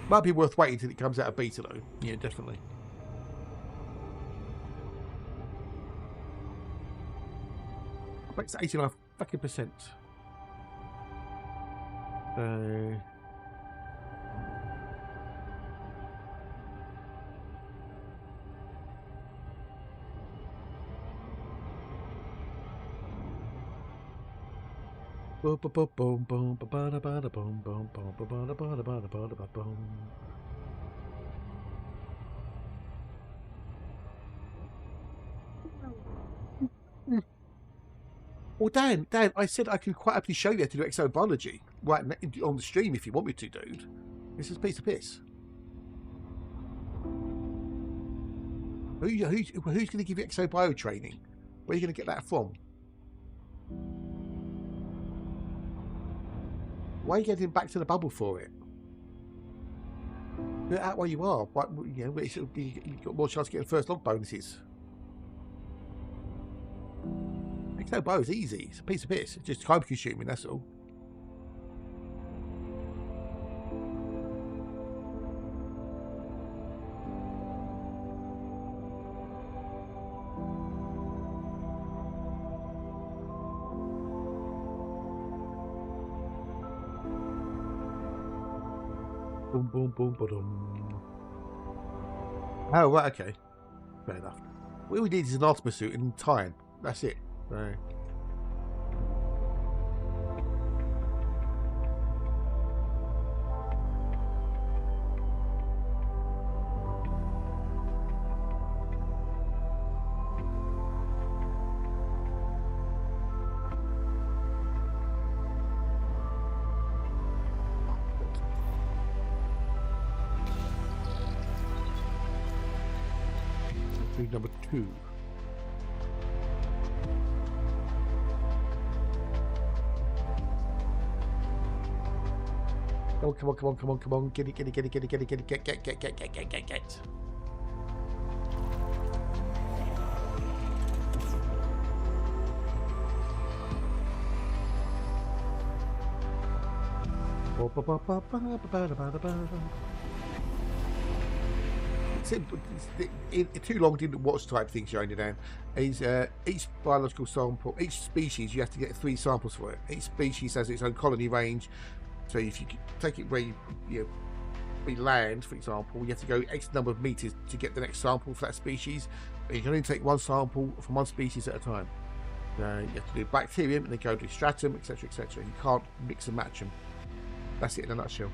Might be worth waiting till it comes out of beta though. Yeah, definitely. I bet it's 89 fucking %. So boom boom boom boom boom boom boom boom boom boom boom. Well, Dan, I said I can quite happily show you how to do exobiology right on the stream if you want me to, dude. This is a piece of piss. Who's going to give you exobio training? Where are you going to get that from? Why are you getting back to the bubble for it? Do it out where you are. But, you know, you've got more chance of getting first log bonuses. Exobio is easy. It's a piece of piss. It's just time consuming, that's all. Boom, boom, boom, boom. Oh, right, okay. Fair enough. What we need is an Artemis suit and time. That's it. Right. Number 2. Oh, come on, come on, come on, come on. Get it, get it, get it, get it, get it, get it, get. Too long didn't watch type things showing you down. Is each biological sample, each species, you have to get 3 samples for it. Each species has its own colony range. So if you take it where you we land, for example, you have to go X number of meters to get the next sample for that species. But you can only take one sample from one species at a time. You have to do bacterium and then go to stratum, etc., etc. You can't mix and match them. That's it in a nutshell.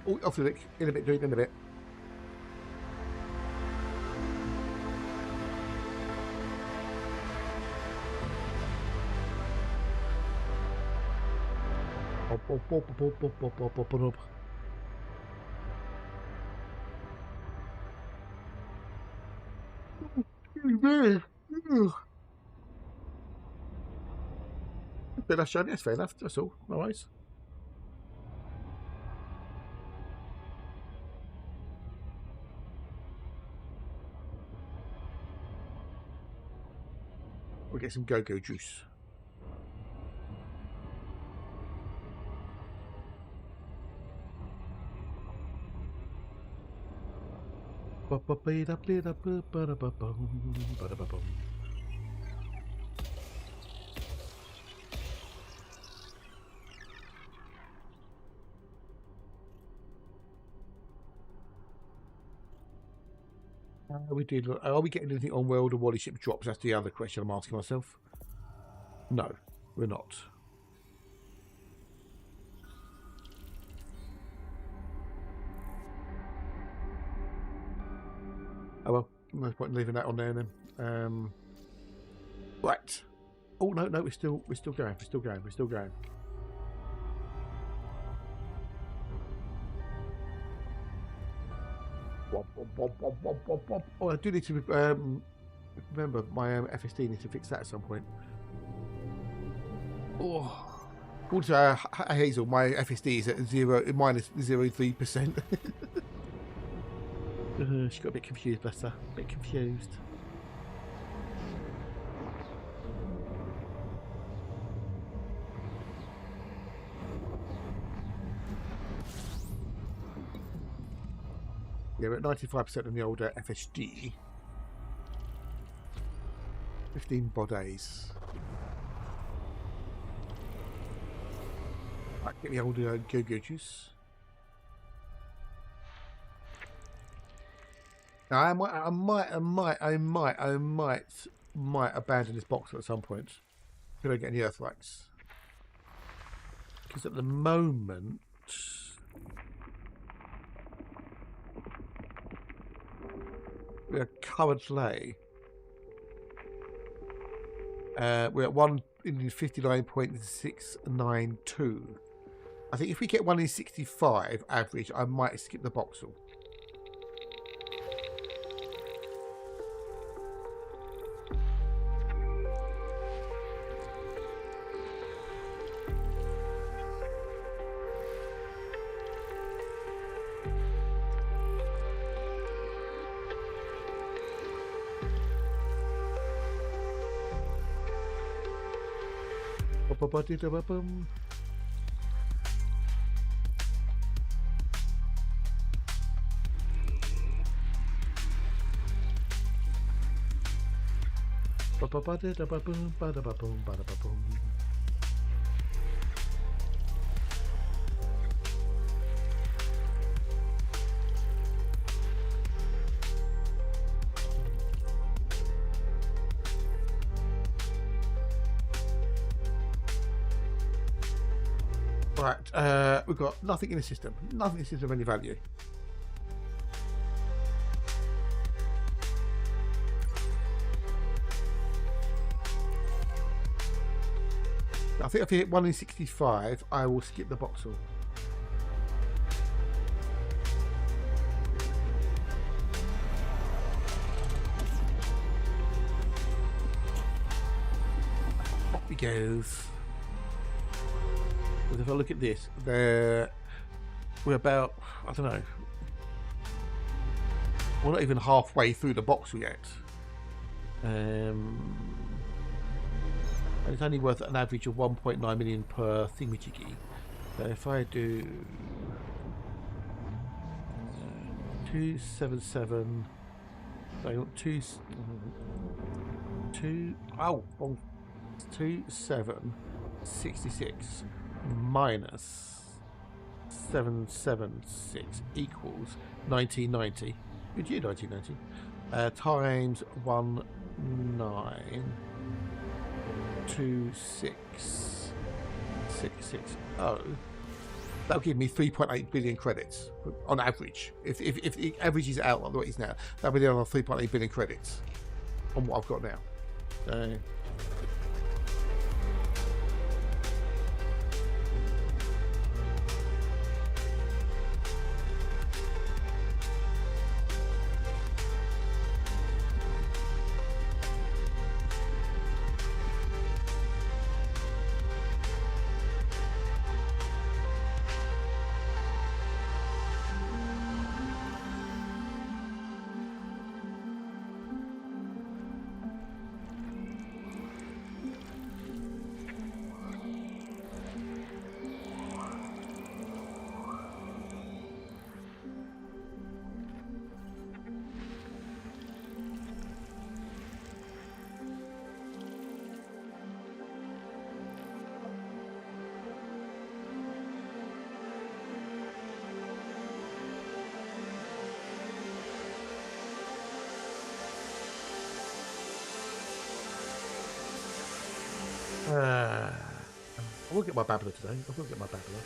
Oh, off the lick. In a bit, in a bit. Bit less shiny, that's fair enough, that's all. No worries. We'll get some go-go juice. Are we getting anything on World or Wally ship drops? That's the other question I'm asking myself. No, we're not. Oh well, no point in leaving that on there then. Right. Oh no, we're still going. We're still going. Oh, I do need to remember my FSD needs to fix that at some point. Oh, according to Hazel, my FSD is at minus 0.03%. She got a bit confused, bless her. A bit confused. Yeah, we're at 95% on the older FSD. 15 bodies. Right, get the older go-go juice. Now, I might abandon this box at some point if I don't get any Earthlights. Because at the moment, we are currently we're at 1 in 59.692. I think if we get 1 in 65 average, I might skip the Boxel. Ba-ba-ba-dee-da-ba-bum. Ba-ba-ba-dee-da-ba-bum, ba-da-ba-bum, ba-da-ba-bum. Right, we've got nothing in the system. Nothing in the system of any value. I think if you hit 1 in 65, I will skip the Boxel. he goes. But if I look at this, we're about, I don't know, we're not even halfway through the box yet. And it's only worth an average of 1.9 million per thingamajiggy. So if I do 277, so 2766 minus 776 equals 1990. Good year, 1990. Times 1926660. That'll give me 3.8 billion credits on average. If it averages out like the way it is now, that'll be on 3.8 billion credits on what I've got now. So, I will get my babbler today. I will get my babbler.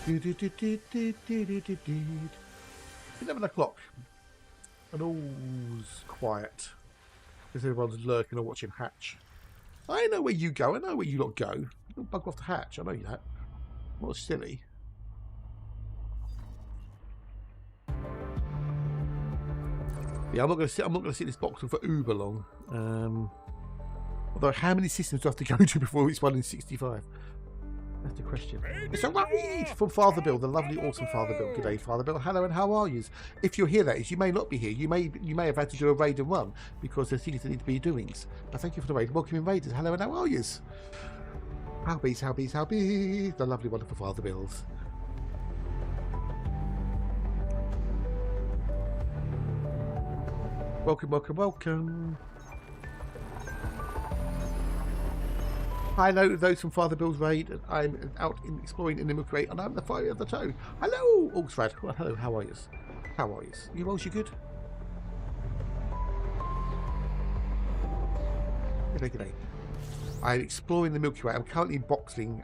It's 11 o'clock and all's quiet because everyone's lurking or watching Hatch. I know where you go. I know where you lot go. Don't bug off the Hatch. I know that. I'm not silly. Yeah, I'm not going to sit in this box for uber long. Although, how many systems do I have to go to before it's 1 in 65? That's the question. It's a raid from Father Bill, the lovely, awesome Father Bill. Good day, Father Bill. Hello, and how are you? If you're here, that is, you may not be here. You may have had to do a raid and run because there's things that need to be doings. But thank you for the raid. Welcome in, raiders. Hello, and how are you? How bees? The lovely, wonderful Father Bills. Welcome. Hello, those from Father Bill's raid. I'm out exploring in the Milky Way, and I'm the fire of the toe. Hello, Orksrad. Well, hello, how are you? You well, you good? G'day. I'm exploring the Milky Way. I'm currently boxing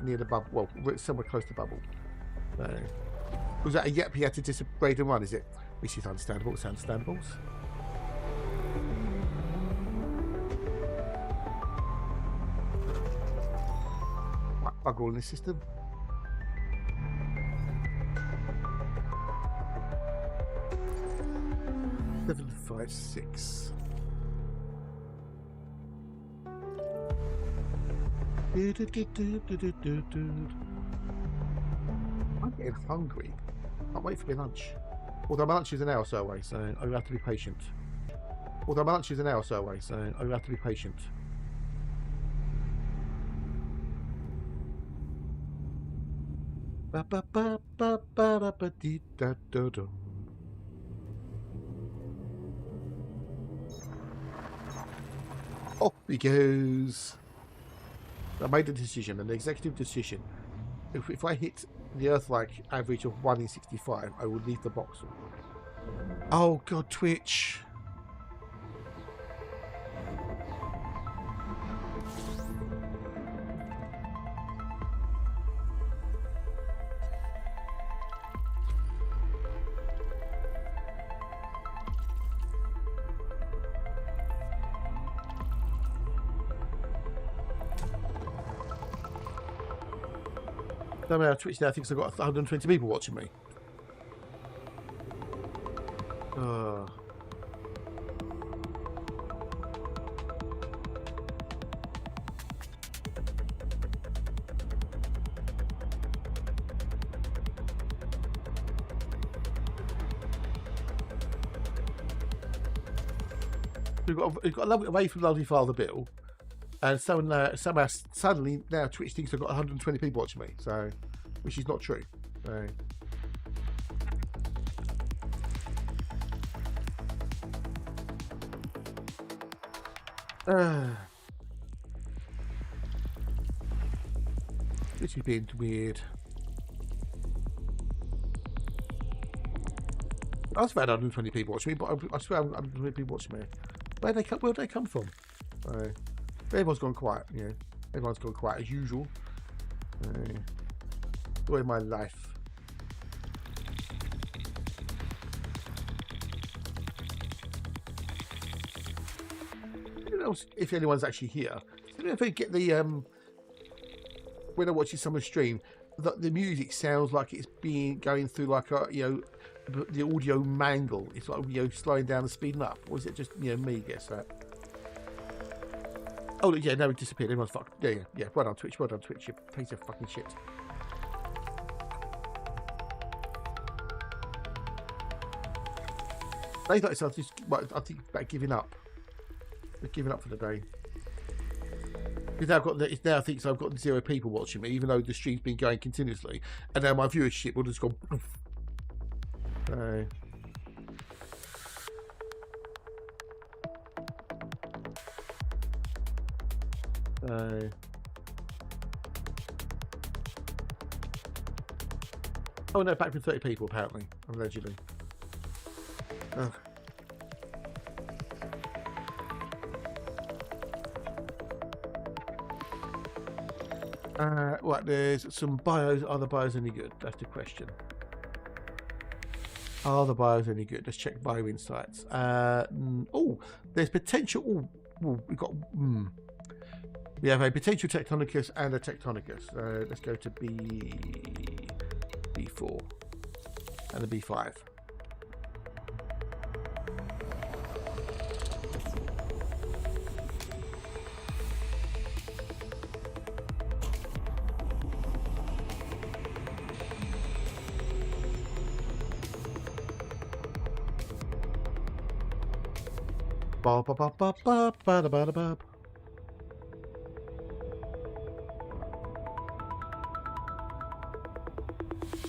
near the bubble. Well, somewhere close to bubble. Was that a yep? He had to disagree and run, is it? Which is understandable. It's understandable. Bug all in this system. Seven, 5, 6. I'm getting hungry. Can't wait for my lunch. Although my lunch is an hour or so away, so I will have to be patient. Off he goes. I made a decision, an executive decision. If I hit the Earth-like average of 1 in 65, I will leave the box. Oh God, Twitch. Twitch now thinks I've got 120 people watching me. We've got a lovely away from lovely Father Bill, and somehow suddenly now Twitch thinks I've got 120 people watching me, so which is not true. So. This is being weird. I swear I had 120 people watching me, but I swear 120 people watching me. Where'd they come from? Everyone's gone quiet, you know. Everyone's gone quiet as usual. The way of my life. Who knows if anyone's actually here? If they get the when I'm watching someone stream, the music sounds like it's going through like a the audio mangle. It's like slowing down and speeding up, or is it just me guess that? Oh yeah, no, it disappeared. Everyone's fucked. Yeah. Well done Twitch, you piece of fucking shit. They thought so. I think about giving up. They're giving up for the day. Because now I think so I've got 0 people watching me, even though the stream's been going continuously, and now my viewership will just go. Oh no, back with 30 people apparently, allegedly. Ugh. Right, there's some bios. Are the bios any good? That's the question. Are the bios any good? Let's check bio insights. Oh, there's potential. We've got. We have a potential Tectonicus and a Tectonicus. Let's go to B4 and a B5.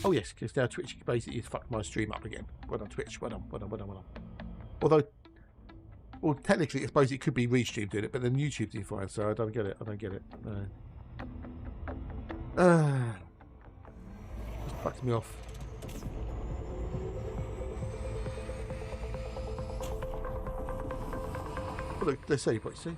Oh yes, because now Twitch basically fucked my stream up again. Well done Twitch, well done. Although, well technically I suppose it could be Restream doing it, but then YouTube's doing fine, so I don't get it. No. Just fucked me off. Oh, look, they say, but see.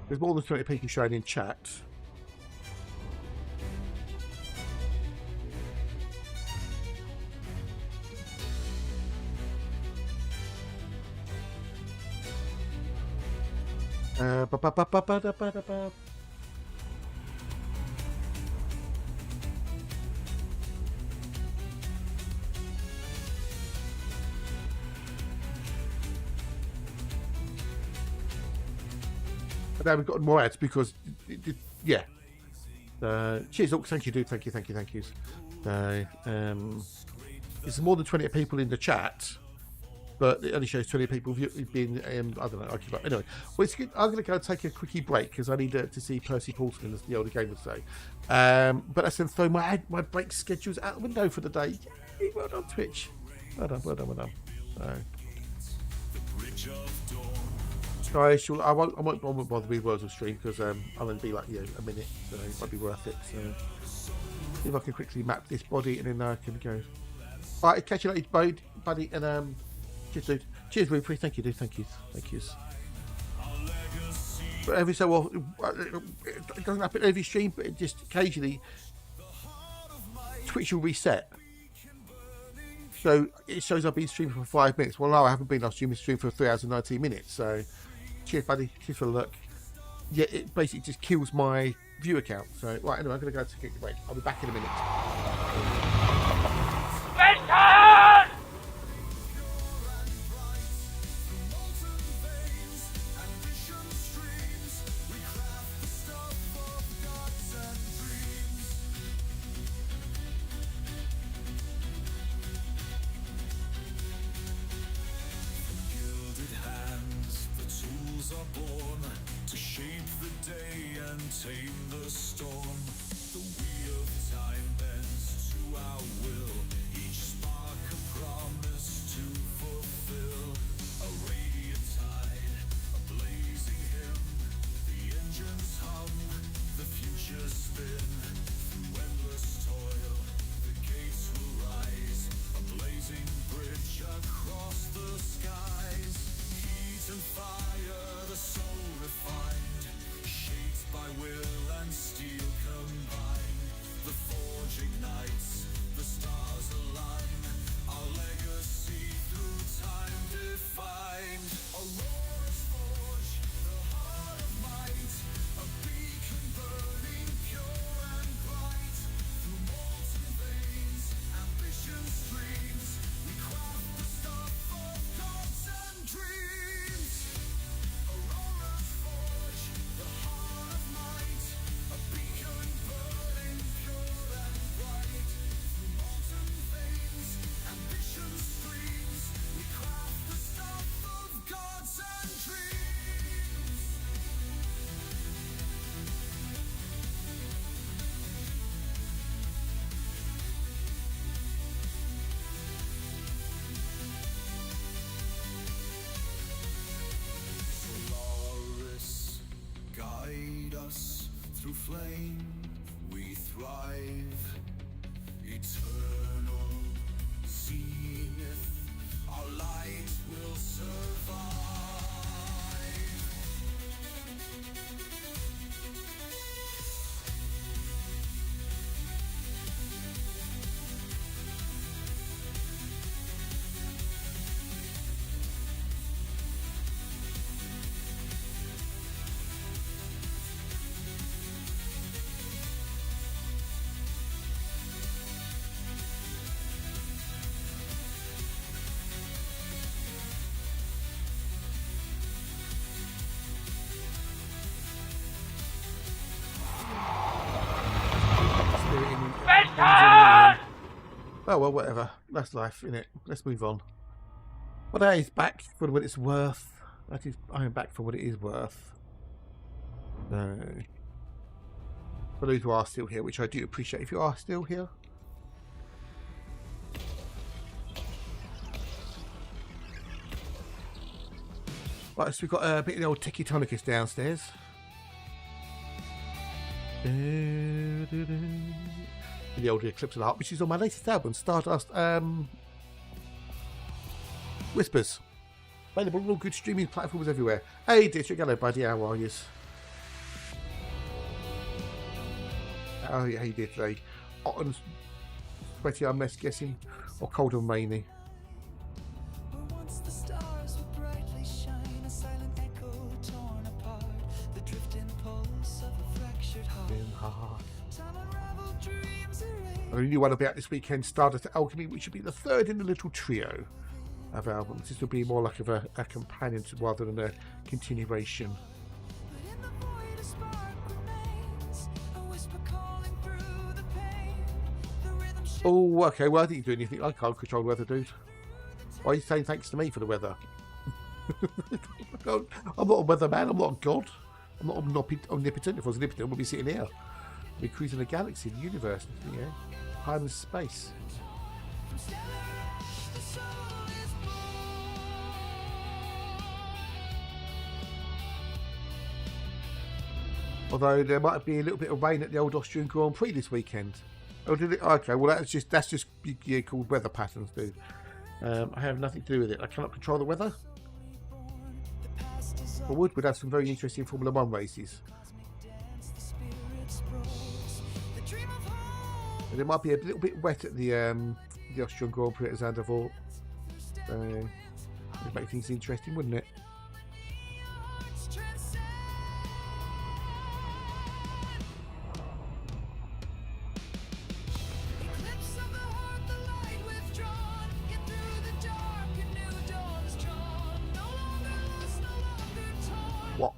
There's more than 20 people showing in chat. But now we've got more ads because, yeah. Cheers, Oak. Thank you, dude. Thank you. There's more than 20 people in the chat, but it only shows 20 people being, I don't know. Anyway, well, it's good. I'm going to go take a quickie break because I need to see Percy Paulson, as the older game would say. But that's going to throw my break schedules out the window for the day. Yay, well done, Twitch. Well done. Guys, I won't bother with words of stream because I'm going to be like a minute, so it might be worth it. So see if I can quickly map this body and then I can go. All right, catch you later, buddy, and cheers, dude. Cheers, Rupert. Thank you, dude. Thank you. But every so often, it doesn't happen every stream, but it just occasionally Twitch will reset. So it shows I've been streaming for 5 minutes. Well, no, I haven't been. I've streamed for 3 hours and 19 minutes. So cheers, buddy. Cheers for the look. Yeah, it basically just kills my view account. So, right, anyway, I'm going to go take a break. I'll be back in a minute. Tame the storm, the wheel of time bends to our will, each spark a promise to fulfill, a radiant tide, a blazing hymn, the engines hum, the future spin, through endless toil, the gates will rise, a blazing bridge across the skies, heat and fire, the soul refined, by will and steel combine, the forge ignites, the stars align, our legacy through time defined. Aurora's forge, the heart of might, a beacon burning pure and bright, through molten veins, ambition streams, we craft the stuff of gods and dreams. Aurora's forge, the heart of might, a beacon burning pure and bright, through molten veins, ambition streams, we craft the stuff of gods and dreams. Solaris, guide us through flame, we thrive, eternal zenith, our light will survive. Oh well, whatever. That's life, innit? Let's move on. Well, that is back for what it's worth. That is, I am back for what it is worth. For those who are still here, which I do appreciate if you are still here. Right, so we've got a bit of the old Tiki Tonicus downstairs. The old Eclipse of the Heart, which is on my latest album, Stardust Whispers. Available on all good streaming platforms everywhere. Hey Dietrich, hello buddy, how are you? How you did today? Hot and sweaty, I'm guessing, or cold and rainy? Once the stars would brightly shine, a silent echo torn apart, the drifting pulse of a fractured heart. Time unraveled dreams erased. A new one about this weekend, Stardust Alchemy, which should be the third in the little trio of albums. This will be more like a companion rather than a continuation. But in the void a spark remains, a whisper calling through the pain. The rhythm Oh, okay, well I didn't do anything. I can't control the weather, dude. Why are you saying thanks to me for the weather? I'm not a weatherman, I'm not a god. I'm not omnipotent. If I was omnipotent, I would be sitting here. We're cruising the galaxy, the universe, you know, time and space. from stellar ash, the soul is born. Although there might be a little bit of rain at the old Austrian Grand Prix this weekend. Oh, did it? Okay, well that's just yeah, called weather patterns, dude. I have nothing to do with it. I cannot control the weather. I would have some very interesting Formula 1 races. And it might be a little bit wet at the the Austrian Grand Prix at Zandvoort. It'd make things interesting, wouldn't it? What?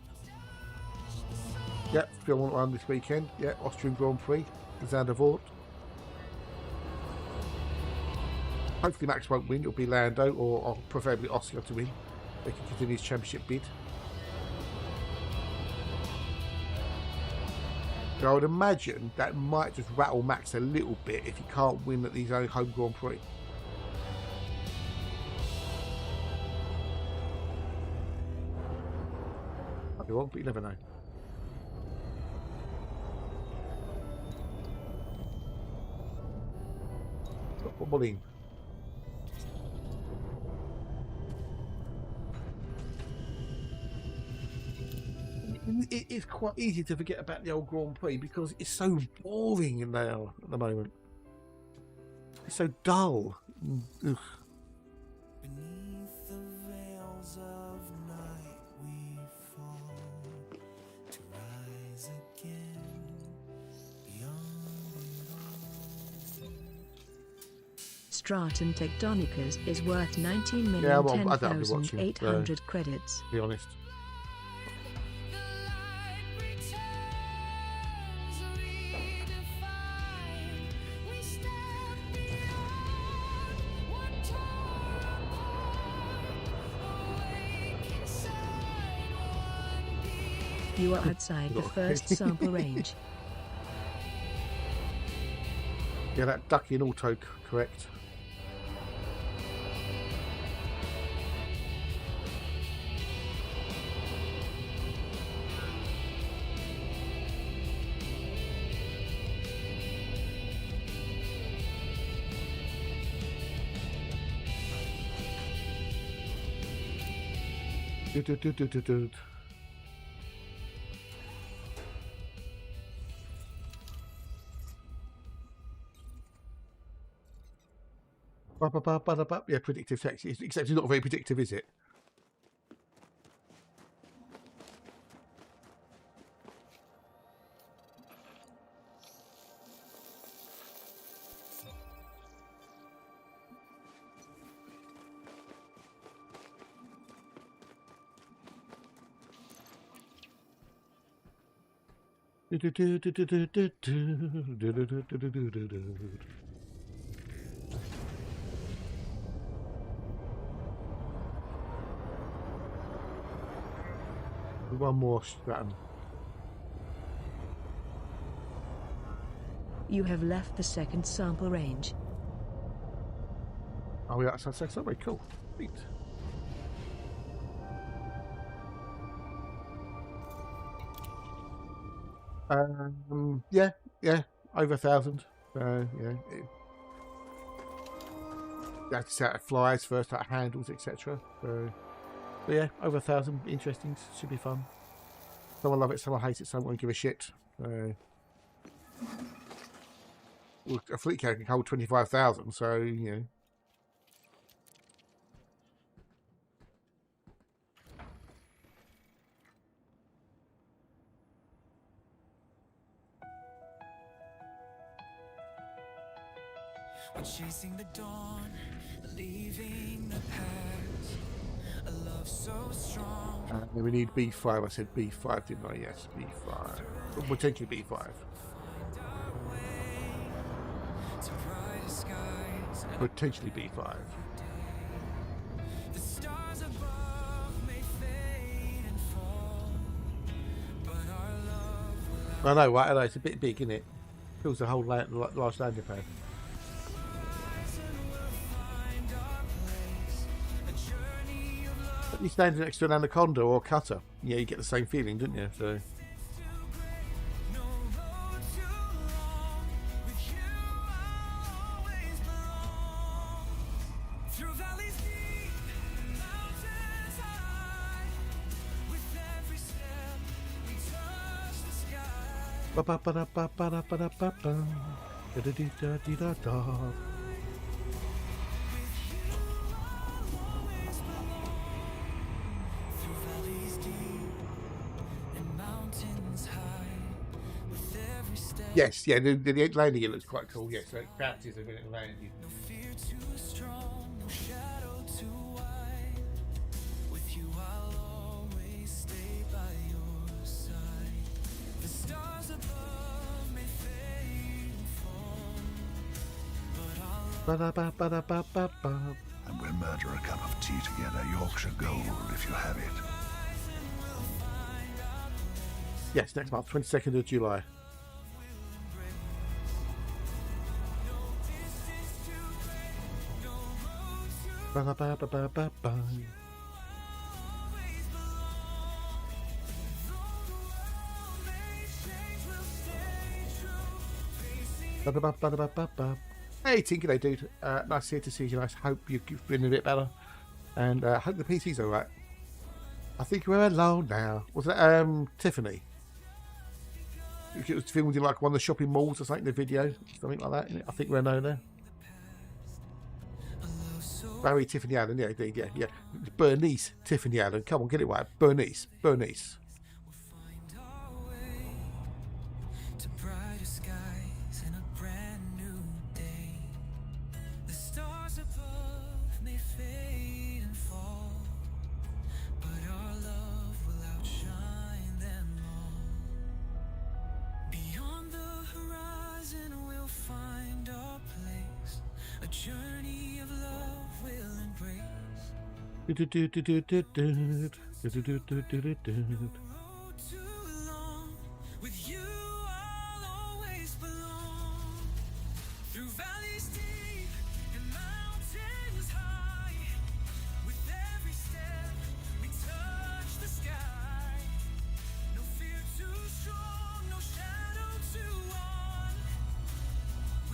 Yep, film on this weekend. Yeah, Austrian Grand Prix, Zandvoort. Hopefully Max won't win, it'll be Lando or preferably Oscar to win. They can continue his championship bid. But I would imagine that might just rattle Max a little bit if he can't win at his own home Grand Prix. I'd be wrong, but you never know. Football in. It's quite easy to forget about the old Grand Prix because it's so boring now at the moment. It's so dull. Ugh. Beneath the veils of night we fall to rise again beyond it all. Stratum Tectonicus is worth 19,010,800 Yeah, well, I don't be watching, credits. To be honest. You are outside the first sample range. Yeah, that ducky and auto correct. Do. Yeah, predictive text. Except it's not very predictive, is it? One more Stratum. You have left the second sample range. Oh, yeah, that's very cool. Sweet. Yeah, over 1,000. Yeah, you have to see how it flies first, how it handles, etc. But yeah, over 1,000. Interesting. Should be fun. Someone love it, someone hate it, someone won't give a shit. Well, a fleet carrier can hold 25,000, so you know. We're chasing the dawn, leaving the past. A love so strong. We need B5. I said B5, didn't I? Yes, B5. Or potentially B5. Potentially B5. The stars above may fade and fall, but our love will I know, right? I know, it's a bit big, isn't it? Fills the whole large landing pad. You stand next to an anaconda or a cutter, yeah, you get the same feeling, don't you? So. Yes, yeah, the landing, it looks quite cool. Yes, so it bounces a bit landing. And we'll murder a cup of tea together, Yorkshire Gold, if you have it. Yes, next month, 22nd of July. Hey, Tinker, dude. Nice here to see you. Nice. Hope you've been a bit better, and hope the PC's all right. I think we're alone now. Was that Tiffany? It was filmed in like one of the shopping malls or something. The video, something like that. I think we're alone now. Barry Tiffany Allen, yeah, indeed, yeah. Bernice Tiffany Allen. Come on, get it right. Bernice.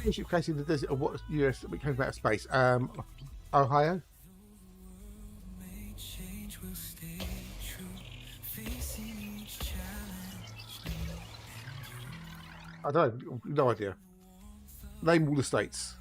Spaceship crashing in the desert of what US comes out of space? Ohio. I don't know. No idea. Name all the states.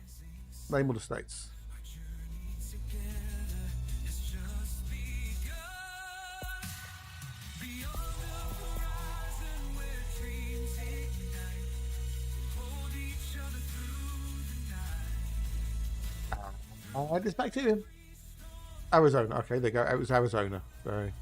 It's back to him. Arizona. Okay, there you go. It was Arizona. Sorry.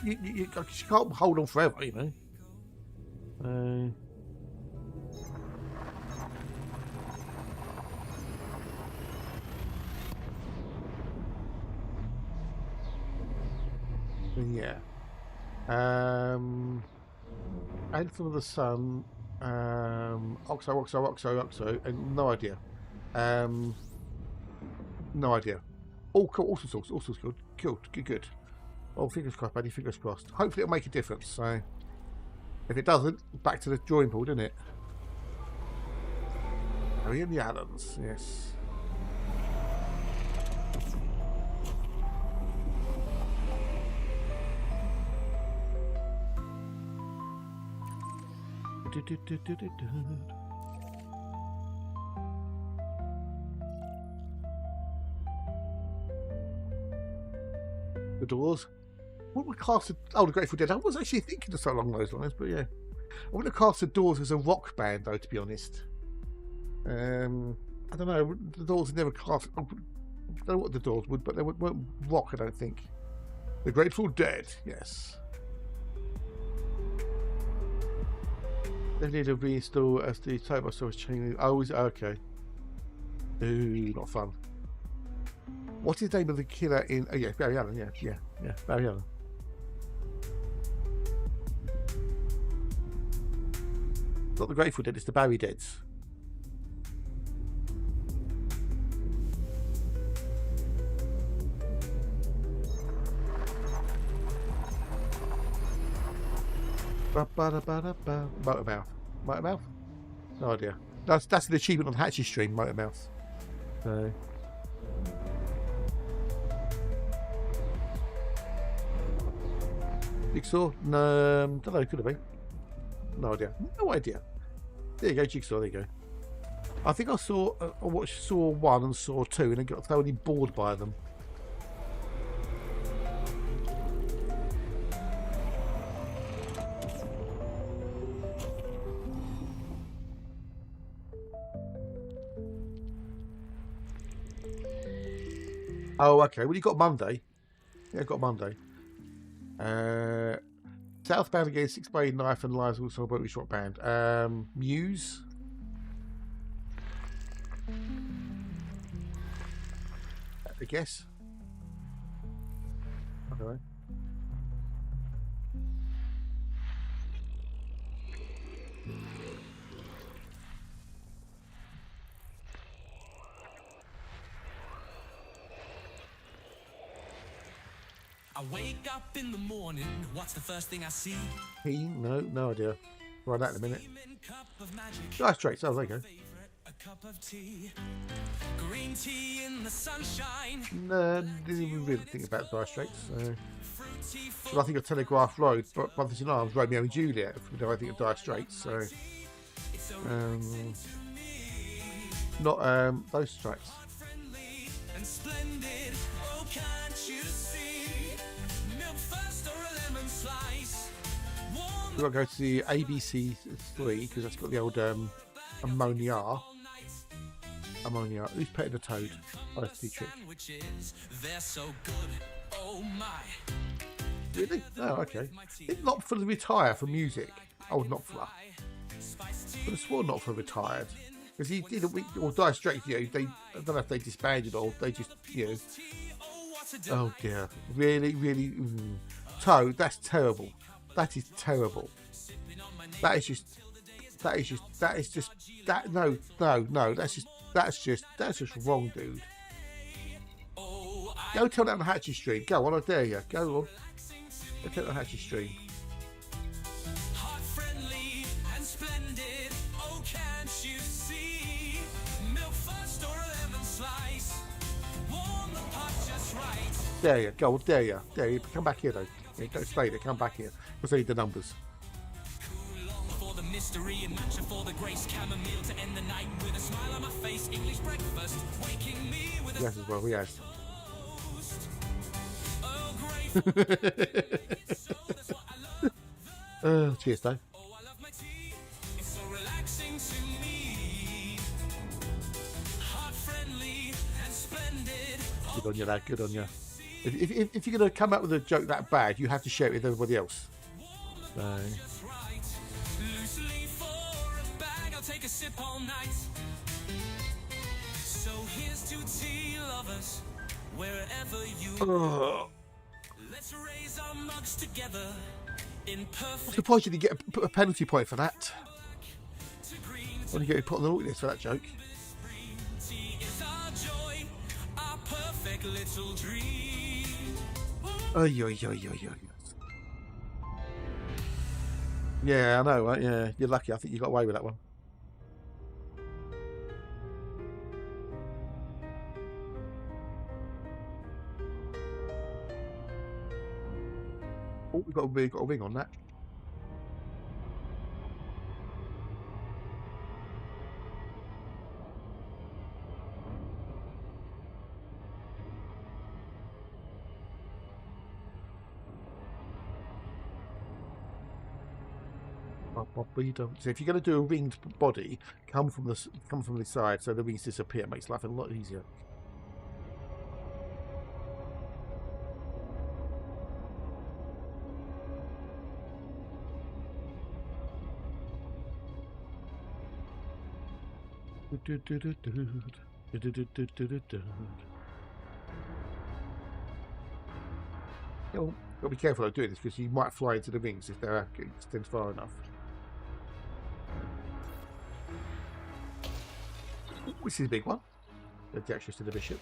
You can't hold on forever, you know. Yeah. Anthem of the Sun. Oxo, and no idea. No idea. All cool. All sorts good. Oh, fingers crossed, buddy. Fingers crossed. Hopefully, it'll make a difference. So, if it doesn't, back to the drawing board, isn't it? Harry and the Allens. Yes. The Doors. What would cast the Grateful Dead? I was actually thinking of something along those lines, but yeah. I would have cast the Doors as a rock band, though, to be honest. I don't know. The Doors never cast. I don't know what the Doors would, but they weren't rock, I don't think. The Grateful Dead, yes. They need to reinstall as the Toba storage chain. Oh, okay. Ooh, not fun. What's his name of the killer in? Oh yeah, Barry Allen. Yeah, Barry Allen. Not the Grateful Dead. It's the Barry Deads. Motormouth? No idea. That's an achievement on Hatch's stream, Motormouth. So. Jigsaw? No, don't know, could have been. No idea. There you go, Jigsaw, there you go. I think I watched Saw 1 and Saw 2 and I got thoroughly bored by them. Oh, okay. Well, you got Monday. Yeah, got Monday. Southbound again, 6 Bay Knife and Lives also about short band. Muse. I guess. Okay. I wake up in the morning, what's the first thing I see? No idea. Right, that in a minute. Dire Straits, oh, there you go. A cup of tea, green tea in the sunshine. No, didn't even really think about Dire Straits. So I think of Telegraph Road, but Brothers in Arms, Romeo and Juliet. I think of Dire Straits. So not those Straits. We've got to go to the ABC 3 because that's got the old ammonia. Who's petting the toad? Oh, that's the trick. They're so good. Oh my. Really? Oh, okay. It's not for the retire for music. Oh, not for. But I swore not for retired. Because he did a week or Dire Straits, you know, I don't know if they disbanded or they just, you know. Oh dear. Really? Toad, that's terrible. That is terrible. That's just wrong, dude. Go tell that on the Hatchy Stream. Go on, I dare you. Go on. Go tell that on the Hatchy Stream. Dare you. Go on, dare you. Dare you. Come back here, though. Yeah, don't stay there. Come back here. Let's read the numbers. For the mystery and matcha for the grace, chamomile to end the night with a smile on my face, English breakfast, waking me with a yes, as well, yes. Cheers, Dave. Oh, I love my tea. It's so relaxing to me. Heart friendly and splendid. Good on you, lad. Good on you. If you're going to come up with a joke that bad, you have to share it with everybody else. So. Loosely for a bag, I'll take a sip all night. So here's to tea lovers, wherever you go. Let's raise our mugs together in perfect. I'm surprised you didn't get a penalty point for that. When you get put on the list for that joke. Tea is our joy, our perfect little dream. Yeah, I know, right? Yeah, you're lucky. I think you got away with that one. Oh, we've got a wing on that. So if you're going to do a ringed body, come from the side so the wings disappear. It makes life a lot easier. You've got to be careful of doing this because you might fly into the wings if they're extend far enough. This is a big one. The access to the bishop.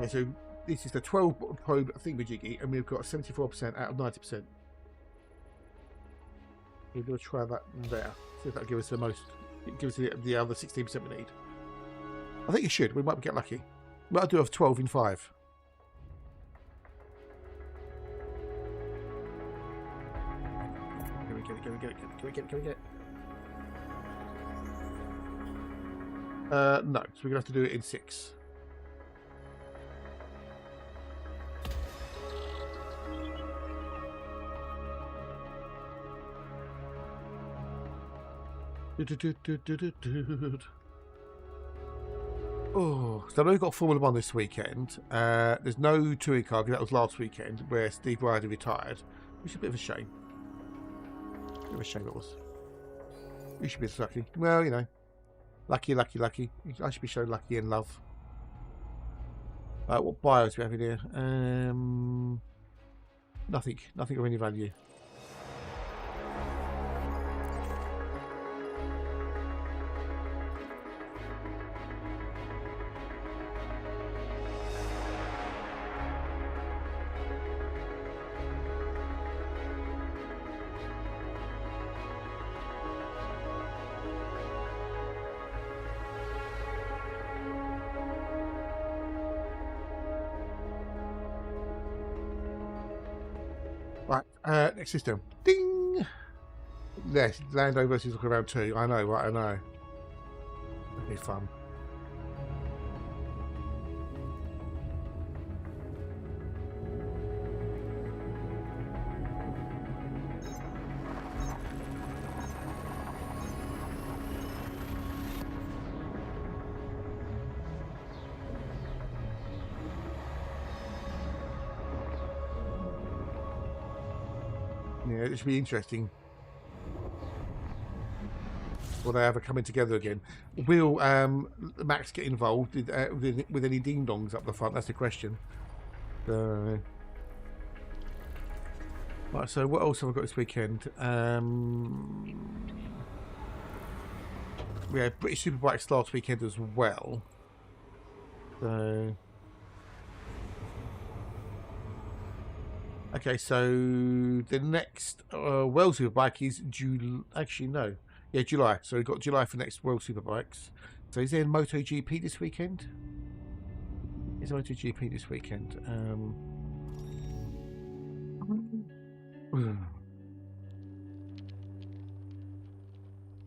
Okay, so this is the 12 probe thingamajiggy, and we've got 74% out of 90%. We're going to try that there. See if that'll give us the most. Give us the other 16% we need. I think it should. We might get lucky. But I'll do a 12 in 5. Can we get it? Can we get it? Can we get it? Can we get it? No, so we're going to have to do it in 6. Oh, so I know we've got Formula 1 this weekend. There's no touring car, because that was last weekend, where Steve Ryder retired, which is a bit of a shame. A bit of a shame it was. You should be lucky. Well, you know. Lucky, lucky, lucky. I should be shown lucky and love. What bios do we have in here? Nothing of any value. Right, next system. Ding! Yes, Lando versus Look Around 2. I know, right, I know. That'd be fun. Yeah, it should be interesting. Will they ever coming together again? Will Max get involved with any ding dongs up the front? That's the question. Right, so what else have I got this weekend? We had British Superbikes last weekend as well. So. Okay, so the next World Superbike is July. Actually, no. Yeah, July. So we've got July for next World Superbikes. So is there MotoGP this weekend? Is there MotoGP this weekend?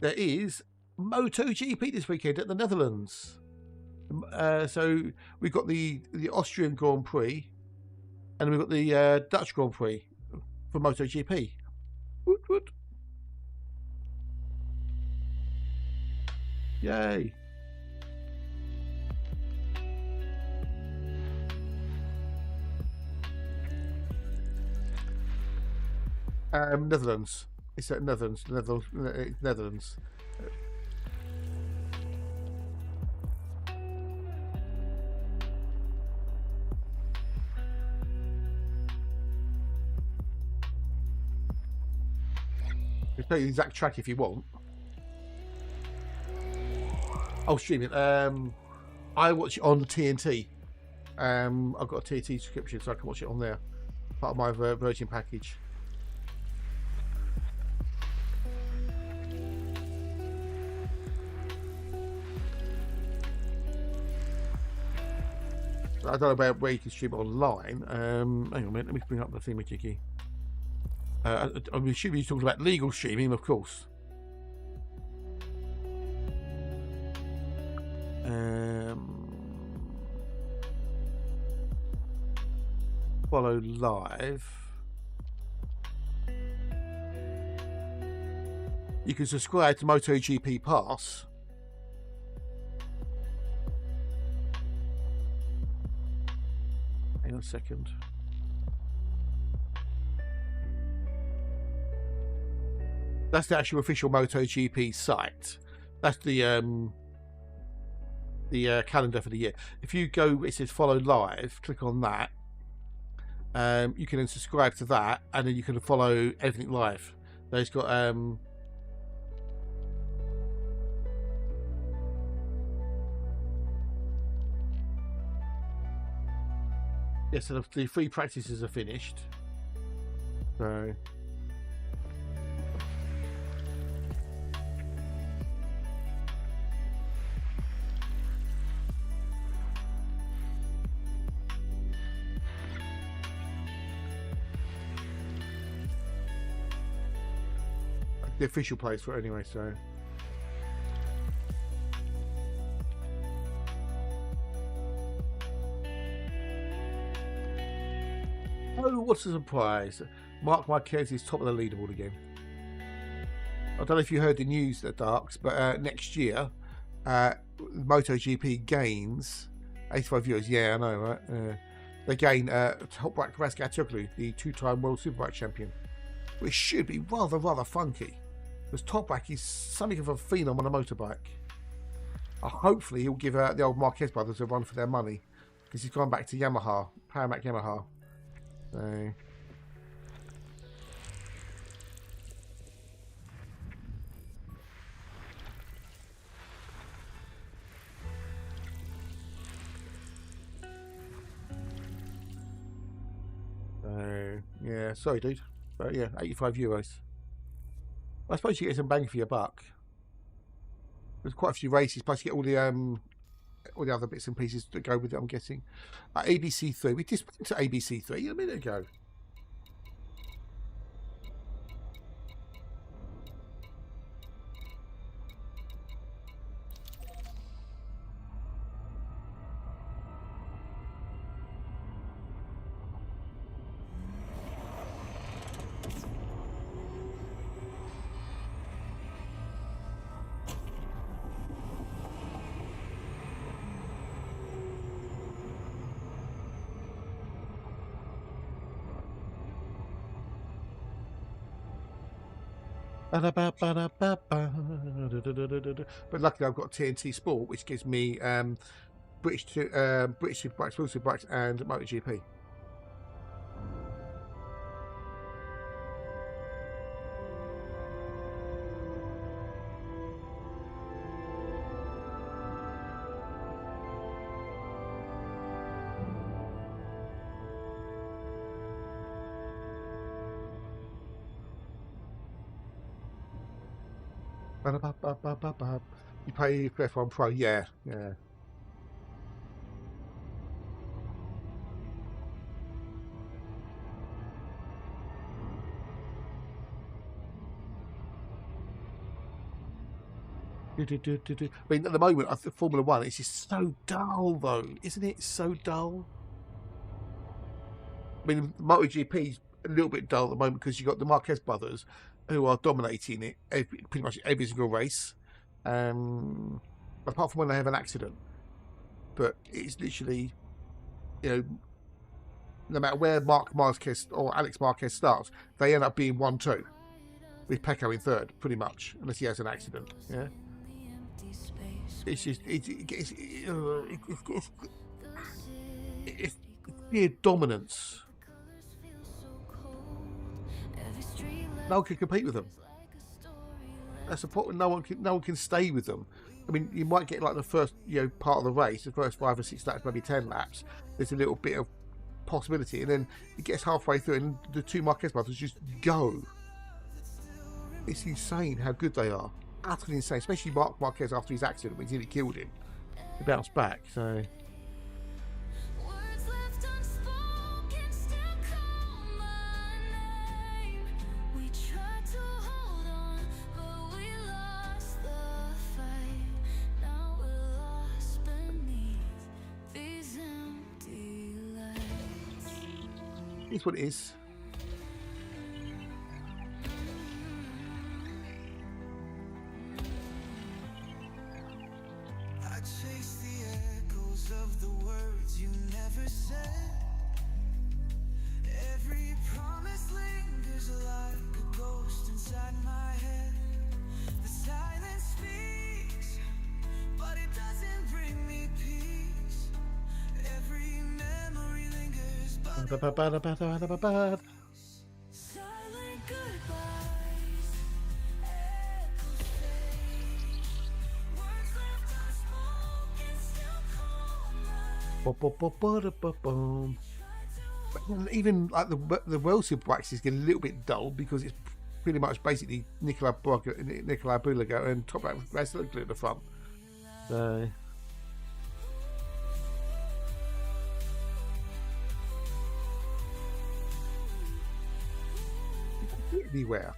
There is MotoGP this weekend at the Netherlands. So we've got the Austrian Grand Prix. And we've got the Dutch Grand Prix for MotoGP. Woot woot. Yay. Netherlands. It's at Netherlands. Netherlands. I'll tell you the exact track if you want. I'll stream it. I watch it on TNT. I've got a TNT subscription, so I can watch it on there. Part of my Virgin package. I don't know about where you can stream it online. Hang on a minute, let me bring up the thingamajiggy. I'm assuming you're talking about legal streaming, of course. Follow live. You can subscribe to MotoGP Pass. Hang on a second. That's the actual official MotoGP site. That's the calendar for the year. If you go, it says follow live. Click on that. You can then subscribe to that, and then you can follow everything live. So it's got Yes, so the free practices are finished. So. The official place for it anyway, so. Oh, what's a surprise? Marc Marquez is top of the leaderboard again. I don't know if you heard the news, the Darks, but next year, MotoGP gains 85 viewers. Yeah, I know, right? They gain Toprak Razgatoglu, the two-time World Superbike champion, which should be rather funky. Because Toprak is something of a phenom on a motorbike. Hopefully he'll give the old Marquez brothers a run for their money, because he's gone back to Yamaha, Paramac Yamaha. So. Yeah, sorry dude, but yeah, 85 euros. I suppose you get some bang for your buck. There's quite a few races, plus you get all the other bits and pieces that go with it, I'm guessing. ABC3, we just went to ABC3 a minute ago. But luckily I've got TNT Sport, which gives me British Superbikes, World Superbikes and MotoGP. You pay for F1 Pro, yeah. I mean, at the moment, I think Formula One is just so dull, though, isn't it? So dull. I mean, MotoGP is a little bit dull at the moment because you've got the Marquez brothers who are dominating it pretty much every single race, apart from when they have an accident. But it's literally, you know, no matter where Marc Marquez or Alex Marquez starts, they end up being 1-2 with Pecco in third, pretty much, unless he has an accident. Yeah, it's just it's sheer dominance. No one can compete with them. That's the point. No one can stay with them. I mean, you might get like the first, part of the race, the first 5 or 6 laps, maybe 10 laps. There's a little bit of possibility, and then it gets halfway through, and the two Marquez brothers just go. It's insane how good they are. Utterly insane, especially Marc Marquez after his accident when he nearly killed him. He bounced back, so. It's what it is. I chase the echoes of the words you never said. Every promise lingers like a ghost inside my head. The silence speaks, but it doesn't bring me peace. Every memory lingers, but silent goodbyes, echoes fade. Words left unspoken still call my name. Even like the Welser wax is getting a little bit dull because it's pretty much basically Nikolai Bulaga and Top Hat Razloglu at the front. So. Anywhere.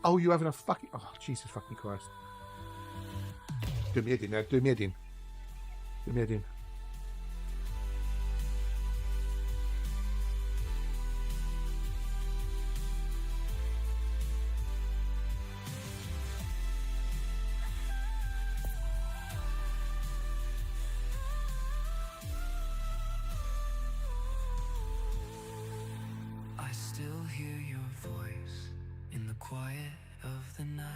Oh, you having a fucking... Oh, Jesus fucking Christ. Do me head in now. Do me head in. Do me head in. I still hear your voice in the quiet of the night.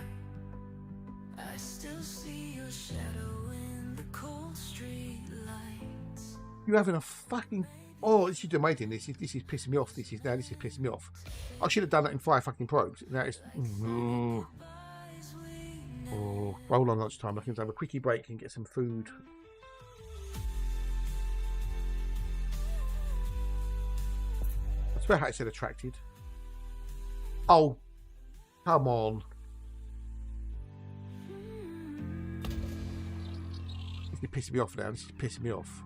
I still see your shadow in the cold street lights. You having a fucking... Oh, this is amazing. This is pissing me off. This is pissing me off. I should have done that in 5 fucking probes. Now it's... Oh, roll on lunchtime. I can have a quickie break and get some food. I swear how it said attracted. Oh, come on. This is pissing me off now. This is pissing me off.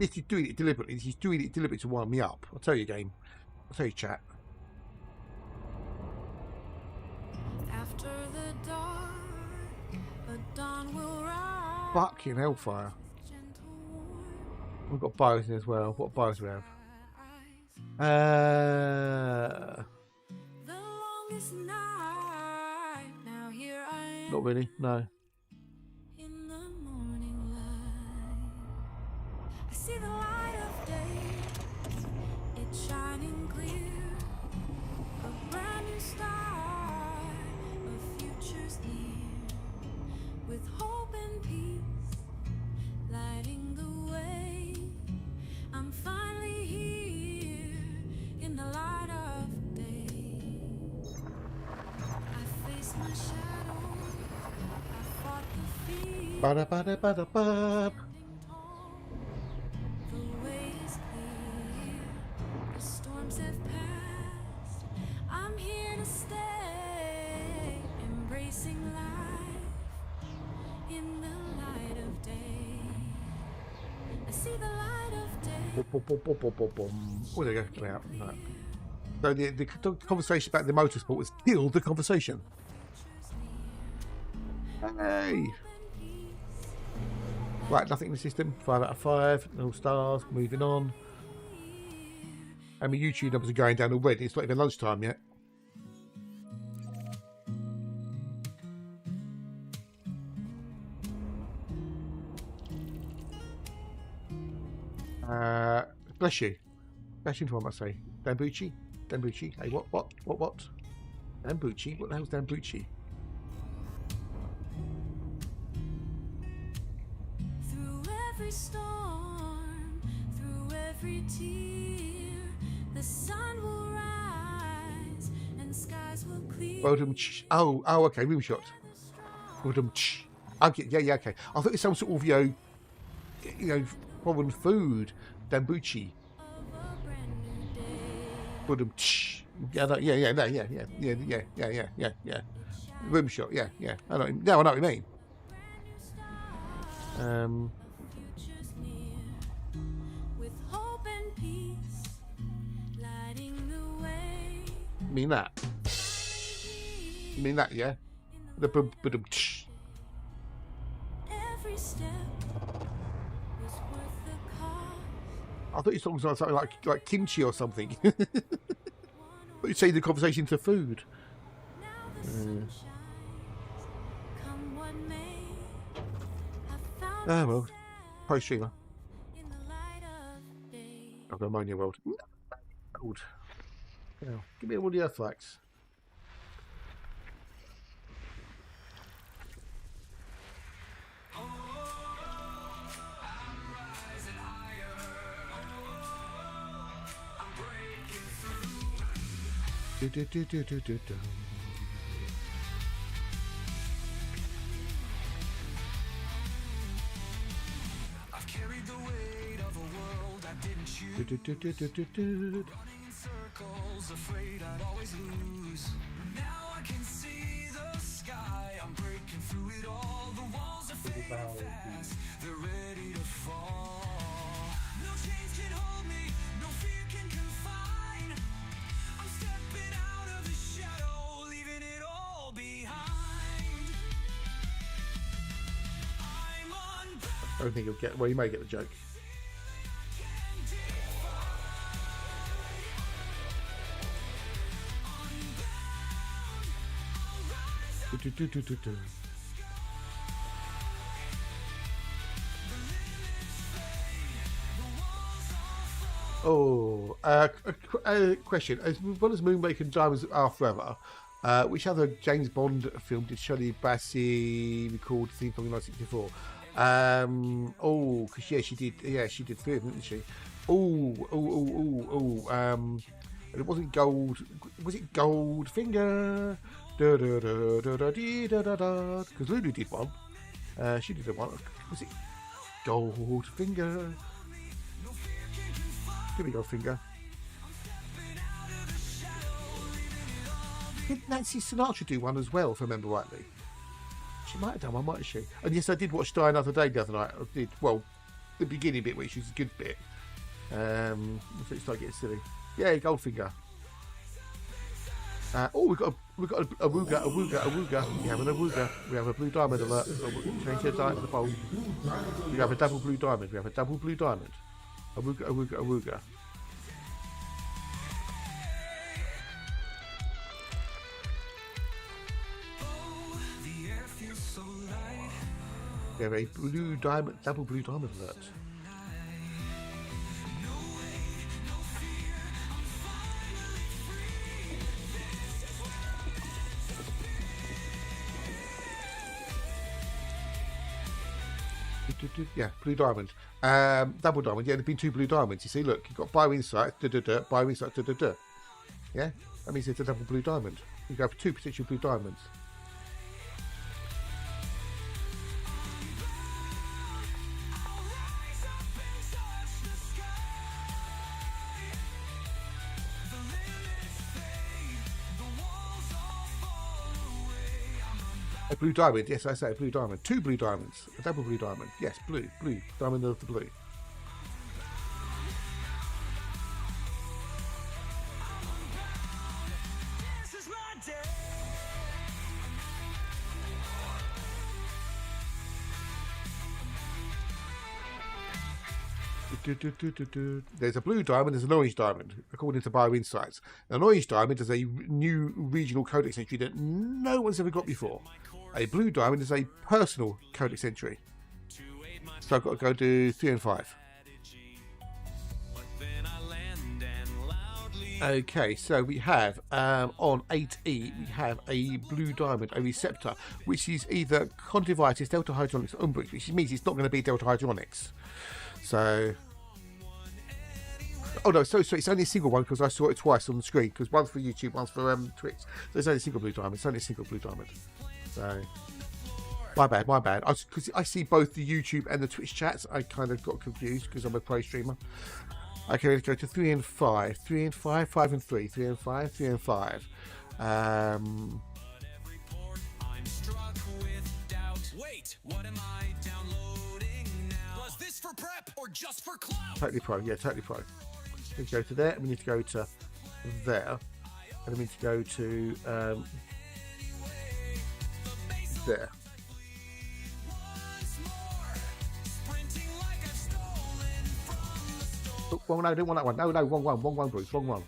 This is doing it deliberately. This is doing it deliberately to wind me up. I'll tell you, game. I'll tell you, chat. After the dark, a dawn will rise. Fucking hellfire. We've got bios in as well. What bios do we have? The longest night. Now here I am. Not really. No. In the morning light, I see the light of day. It's shining clear. A brand new start. A future's near. With hope and peace lighting the way. I'm finally here in the light of day. I face my shadow. I fought the fear. Ba-da-ba-da-ba-da-ba. The way is clear. The storms have passed. I'm here to stay. Embracing life in the light of day. I see the light of day. Oh, there you go. Out. No. So the conversation about the motorsport was killed the conversation. Hey. Right, nothing in the system. 5 out of 5. No stars. Moving on. And my YouTube numbers are going down already. It's not even lunchtime yet. Bless you. Bless you for what I say. Dambucci? Dambucci? Hey, what? Dambucci? What the hell's Dambucci? Through every storm, through every tear, the sun will rise and skies will clear. Oh, okay, rim shot. Okay, yeah, okay. I thought it was some sort of, you know, foreign food. Dambucci. Yeah. Rim shot, yeah. I know what you mean. Mean that? You mean that, yeah? The Every step was worth the cost. I thought you were talking about something like kimchi or something. But you say the conversation to food. Now the sun shines. Come what may. I found Ah, well. myself Pro streamer. in the light of day. I've got ammonia world. Gold. Yeah. Give me all the earth flags. I've carried the weight of a world I didn't choose. Running in circles, afraid I'd always lose. Now I can see the sky. I'm breaking through it all. The walls are fading fast. They're ready to fall. No chains can hold me. No fear can confine. I'm stepping out of the shadow, leaving it all behind. I'm unbound. I don't think you'll get. Well, you may get the joke. Oh, a question. As well as Moonraker and Diamonds Are Forever, which other James Bond film did Shirley Bassey record the theme from 1964? Oh, because yeah, she did. Yeah, she did three, didn't she? And it wasn't Gold. Was it Goldfinger? Because Lulu did one. She did one. Was it Goldfinger? Give me Goldfinger. Did Nancy Sinatra do one as well, if I remember rightly? She might have done one, mightn't she? And yes, I did watch Die Another Day the other night. I did, well, the beginning bit, which was a good bit. So it started getting silly. Yeah, Goldfinger. We've got a wooga. We have an awooga. We have a blue diamond alert. So we'll change the diet to the bowl. We have a double blue diamond. We have a double blue diamond. A wooga. We have a blue diamond, double blue diamond alert. Yeah, blue diamond. Double diamond. Yeah, there've been two blue diamonds. You see, look, you've got bioinsight, bioinsight, Yeah, that means it's a double blue diamond. You go for two potential blue diamonds. A blue diamond, yes, I say a blue diamond. Two blue diamonds, a double blue diamond. Yes, blue, diamond of the blue. This is my day. There's a blue diamond, there's an orange diamond, according to BioInsights. An orange diamond is a new regional codex entry that no one's ever got before. A blue diamond is a personal codex entry. So I've got to go do 3 and 5. Okay, so we have on 8E, we have a blue diamond, a receptor, which is either conjunctivitis, delta hydronics, or umbrix, which means it's not going to be delta hydronics. So, oh no, so it's only a single one because I saw it twice on the screen, because one's for YouTube, one's for Twitch. So it's only a single blue diamond. It's only a single blue diamond. So, my bad. Because I see both the YouTube and the Twitch chats, I kind of got confused because I'm a pro streamer. Okay, let's go to 3 and 5. 3 and 5, 5 and 3. 3 and 5, 3 and 5. Wait, what am I downloading now? Was this for prep or just for clout? Totally pro, yeah, totally pro. We need to go to there, we need to go to there, and we need to go to there. Oh, well, no, I don't want that one. No, wrong one, Bruce, wrong one.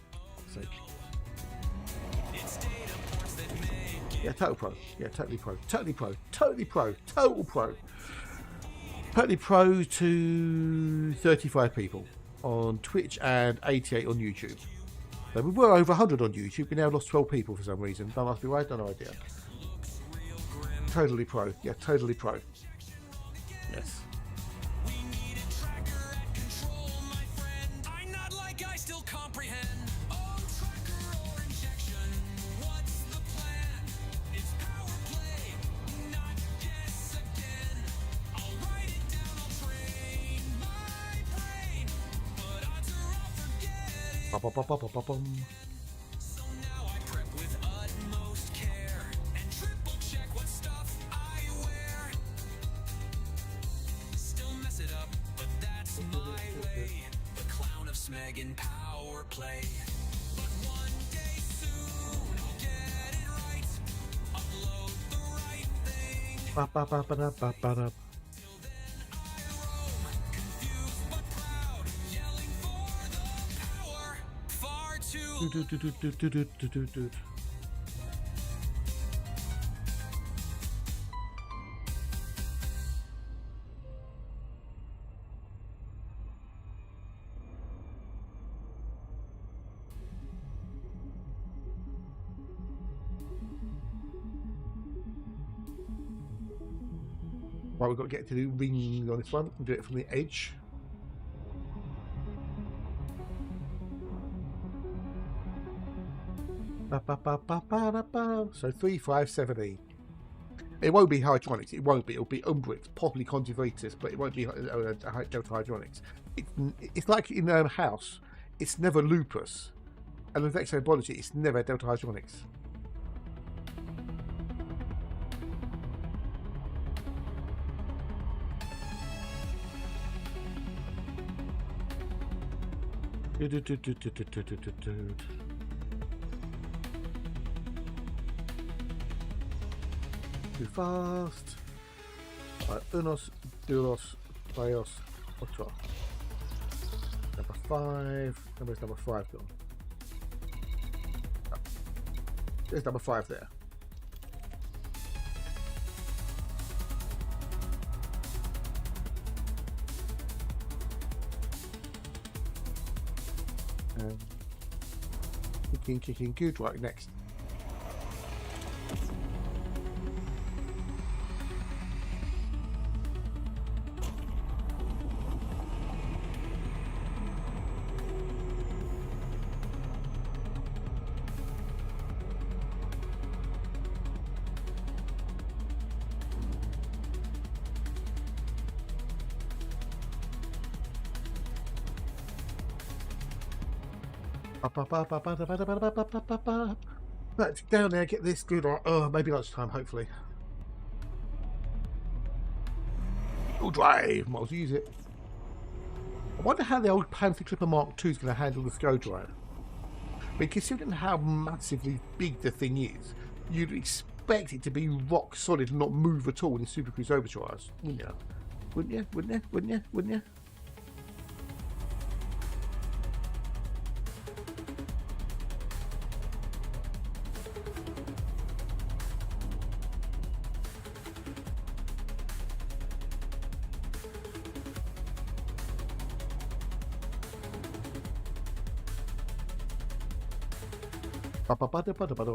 Yeah, total pro. Yeah, totally pro. Totally pro. Total pro. Totally pro to 35 people on Twitch and 88 on YouTube. So we were over 100 on YouTube. We now lost 12 people for some reason. Don't ask me why. No idea. Totally pro. Yeah, totally pro. Yes. So now I prep with utmost care and triple check what stuff I wear. Still mess it up, but that's my way. The clown of Smeg in power play. But one day soon I'll get it right. Upload the right thing. Till then I roam, confused but proud, yelling for the power. Far too Right, we've got to get to the ring on this one and do it from the edge. So 3, 5, 7, E. It won't be Hydronics. It won't be. It'll be Umbrix, probably Conjuvatus, but it won't be Delta Hydronics. It's like in House. It's never Lupus, and with Exobiology, it's never Delta Hydronics. Too fast. Right, unos, duros, tres, ocho. Number 5. Where's number 5 gone? Oh. There's number 5 there. Kicking good. Right, next. Let's down there, get this good. Oh, maybe lunchtime, hopefully. Full drive, might as well use it. I wonder how the old Panther Clipper Mark II is going to handle the SCO drive. I mean, considering how massively big the thing is, you'd expect it to be rock solid and not move at all in Super Cruise Overdrives, wouldn't you? Wouldn't you? Wouldn't you? Wouldn't you? Wouldn't you?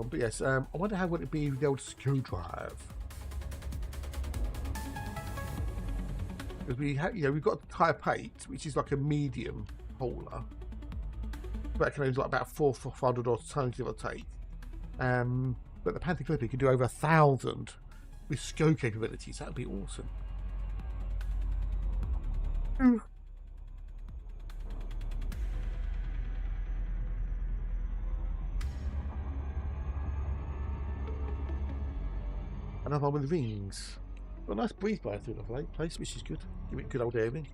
But yes, I wonder how would it be with the old SCO drive. Because we have, we've got the Type 8, which is like a medium hauler. That can only like about 400 or tons, give or take. But the Panther Clipper can do over 1,000 with SCO capabilities. That would be awesome. Another one with rings. Got a nice breeze blowing through the place, which is good. Give it a good old airing.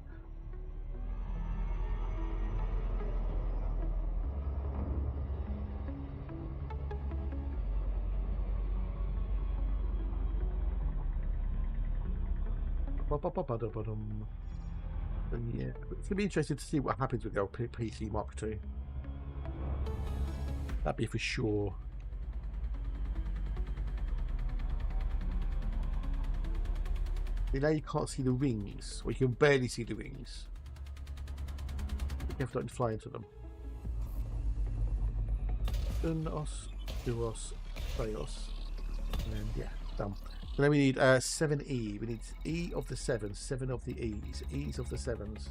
And yeah, it's going to be interesting to see what happens with the old PC Mark II. That'd be for sure. Now you can't see the rings, or you can barely see the rings. Be careful not to fly into them. Unos, duos, tres. And yeah, done. So then we need 7E. We need E of the 7s, 7 of the E's, E's of the 7s.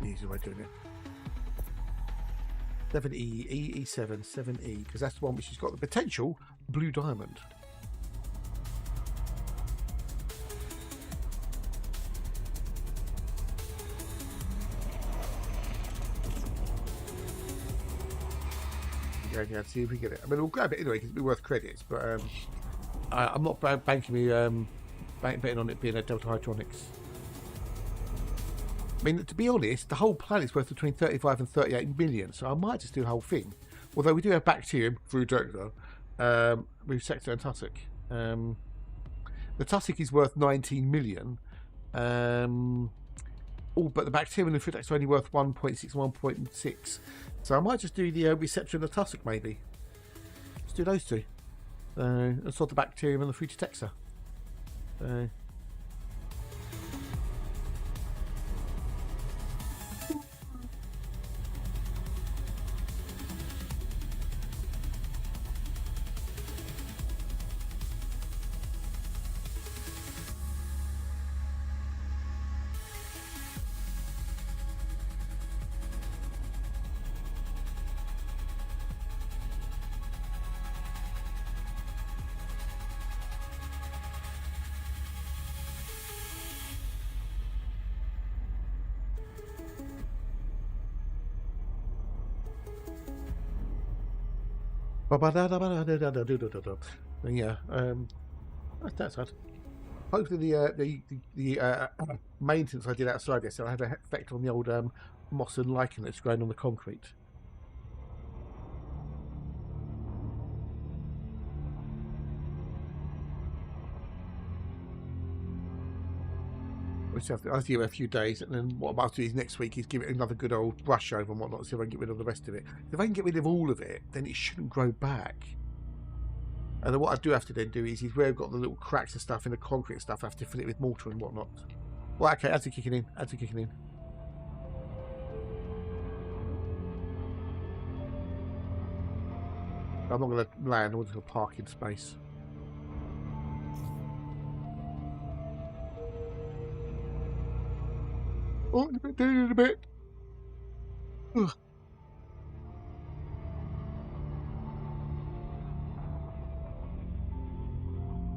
Easy way of doing it. 7E, E7, 7E, because that's the one which has got the potential blue diamond. Yeah, see if we get it. I mean, we'll grab it anyway because it'll be worth credits, but I'm not banking me betting on it being a Delta Hydronics. I mean, to be honest, the whole planet's worth between 35 and 38 million, so I might just do the whole thing. Although we do have Bacterium through Delta, with Sector and Tussock. The Tussock is worth 19 million. But the Bacterium and the Fritax are only worth 1.6 and 1.6. So I might just do the Receptor and the Tussock, maybe. Let's do those two. And sort the Bacterium and the Frutatexa. Yeah, that's sad. Hopefully the maintenance I did outside this, I had an effect on the old moss and lichen that's growing on the concrete. I'll give it a few days, and then what I'm about to do is next week is give it another good old brush over and whatnot, see if I can get rid of the rest of it. If I can get rid of all of it, then it shouldn't grow back. And then what I do have to then do is where I've got the little cracks and stuff in the concrete and stuff, I have to fill it with mortar and whatnot. Well, okay, ads are kicking in. Ads are kicking in. I'm not going to land, I'm just going to park in space. Oh, doing it a bit. Ugh.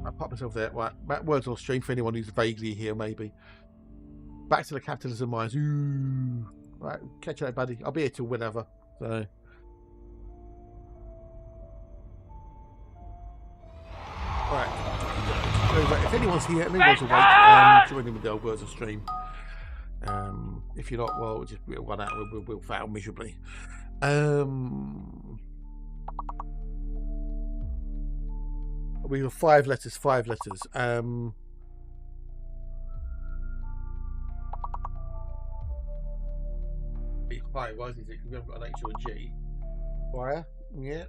I pop myself there. Right, words on stream for anyone who's vaguely here, maybe. Back to the capitalism mines. Ooh. Right, catch you later, buddy. I'll be here till whenever. So. Right. So, if anyone's here and anyone's awake, join in with the old words on stream. If you're not, well, we'll run out. We'll fail miserably. We have 5 letters. 5 letters. Fire, why is it? Because we haven't got an H or a G. Fire, yeah.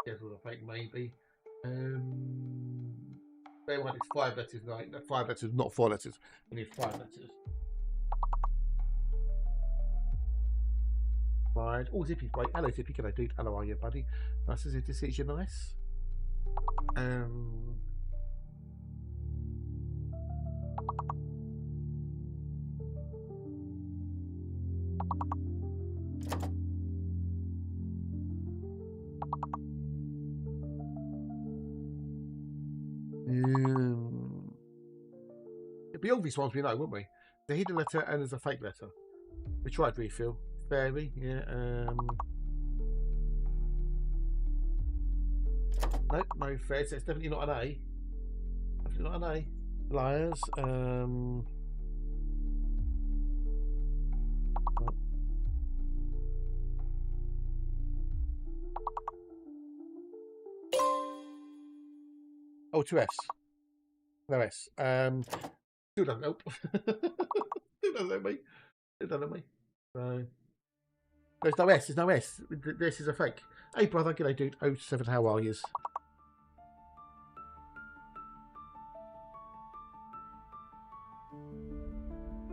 Guess what I think maybe. They want it's 5 letters, right? 5 letters, not 4 letters. We need 5 letters. Right. Oh, Zippy's great. Hello, Zippy. Can I do? Hello, are you, buddy? Nice to see you. Nice. It'd be obvious ones we know, wouldn't we? The hidden letter and there's a fake letter. We tried refill. Fairy, yeah. Nope, no fair. So it's definitely not an A. Definitely not an A. Liars. Oh, 2 Fs. No S. Still don't know. Still don't know me. Still don't know me. So there's no S. There's no S. This is a fake. Hey, brother. G'day, dude. 07. How are yous?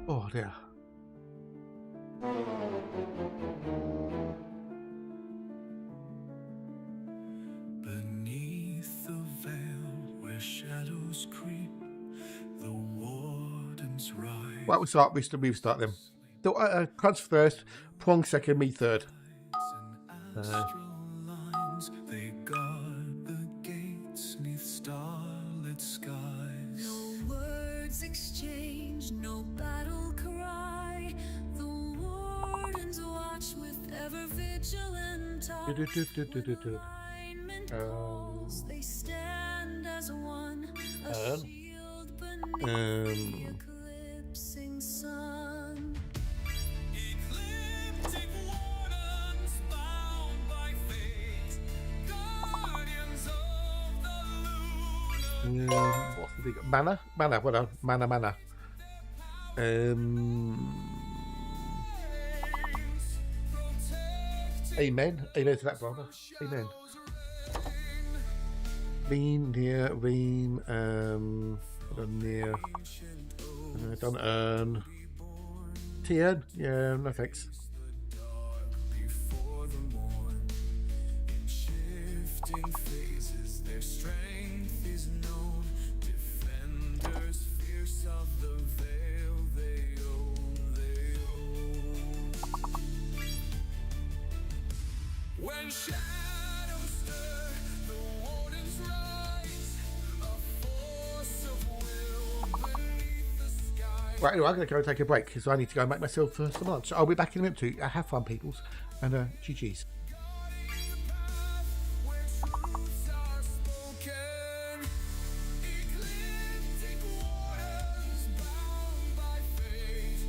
Oh dear. Beneath the veil where shadows creep, the wardens rise. Right, we'll start. We start them. So, Crunch first, Prong second, me third. Lines, they guard the gates 'neath starlit skies. No words exchanged, no battle cry. The wardens watch with ever vigilant eye. When alignment calls, they stand as one. A shield beneath the eclipsing sun. Ecliptic wardens bound by fate, guardians of the lunar. What's the big mana? Mana, what else? Mana. Amen. Amen to that, brother. Amen. Ream, near, Ream, near, don't earn. Tien? Yeah, no thanks. Before the morn, in shifting phases, their strength is known. Defenders fierce of the veil they own. When shadows stir, the wardens rise, a force of will beneath the sky. Right, anyway, I'm going to go and take a break because I need to go and make myself some lunch. I'll be back in a minute too. Have fun, peoples, and GG's. Where truths are spoken, ecliptic waters bound by fate,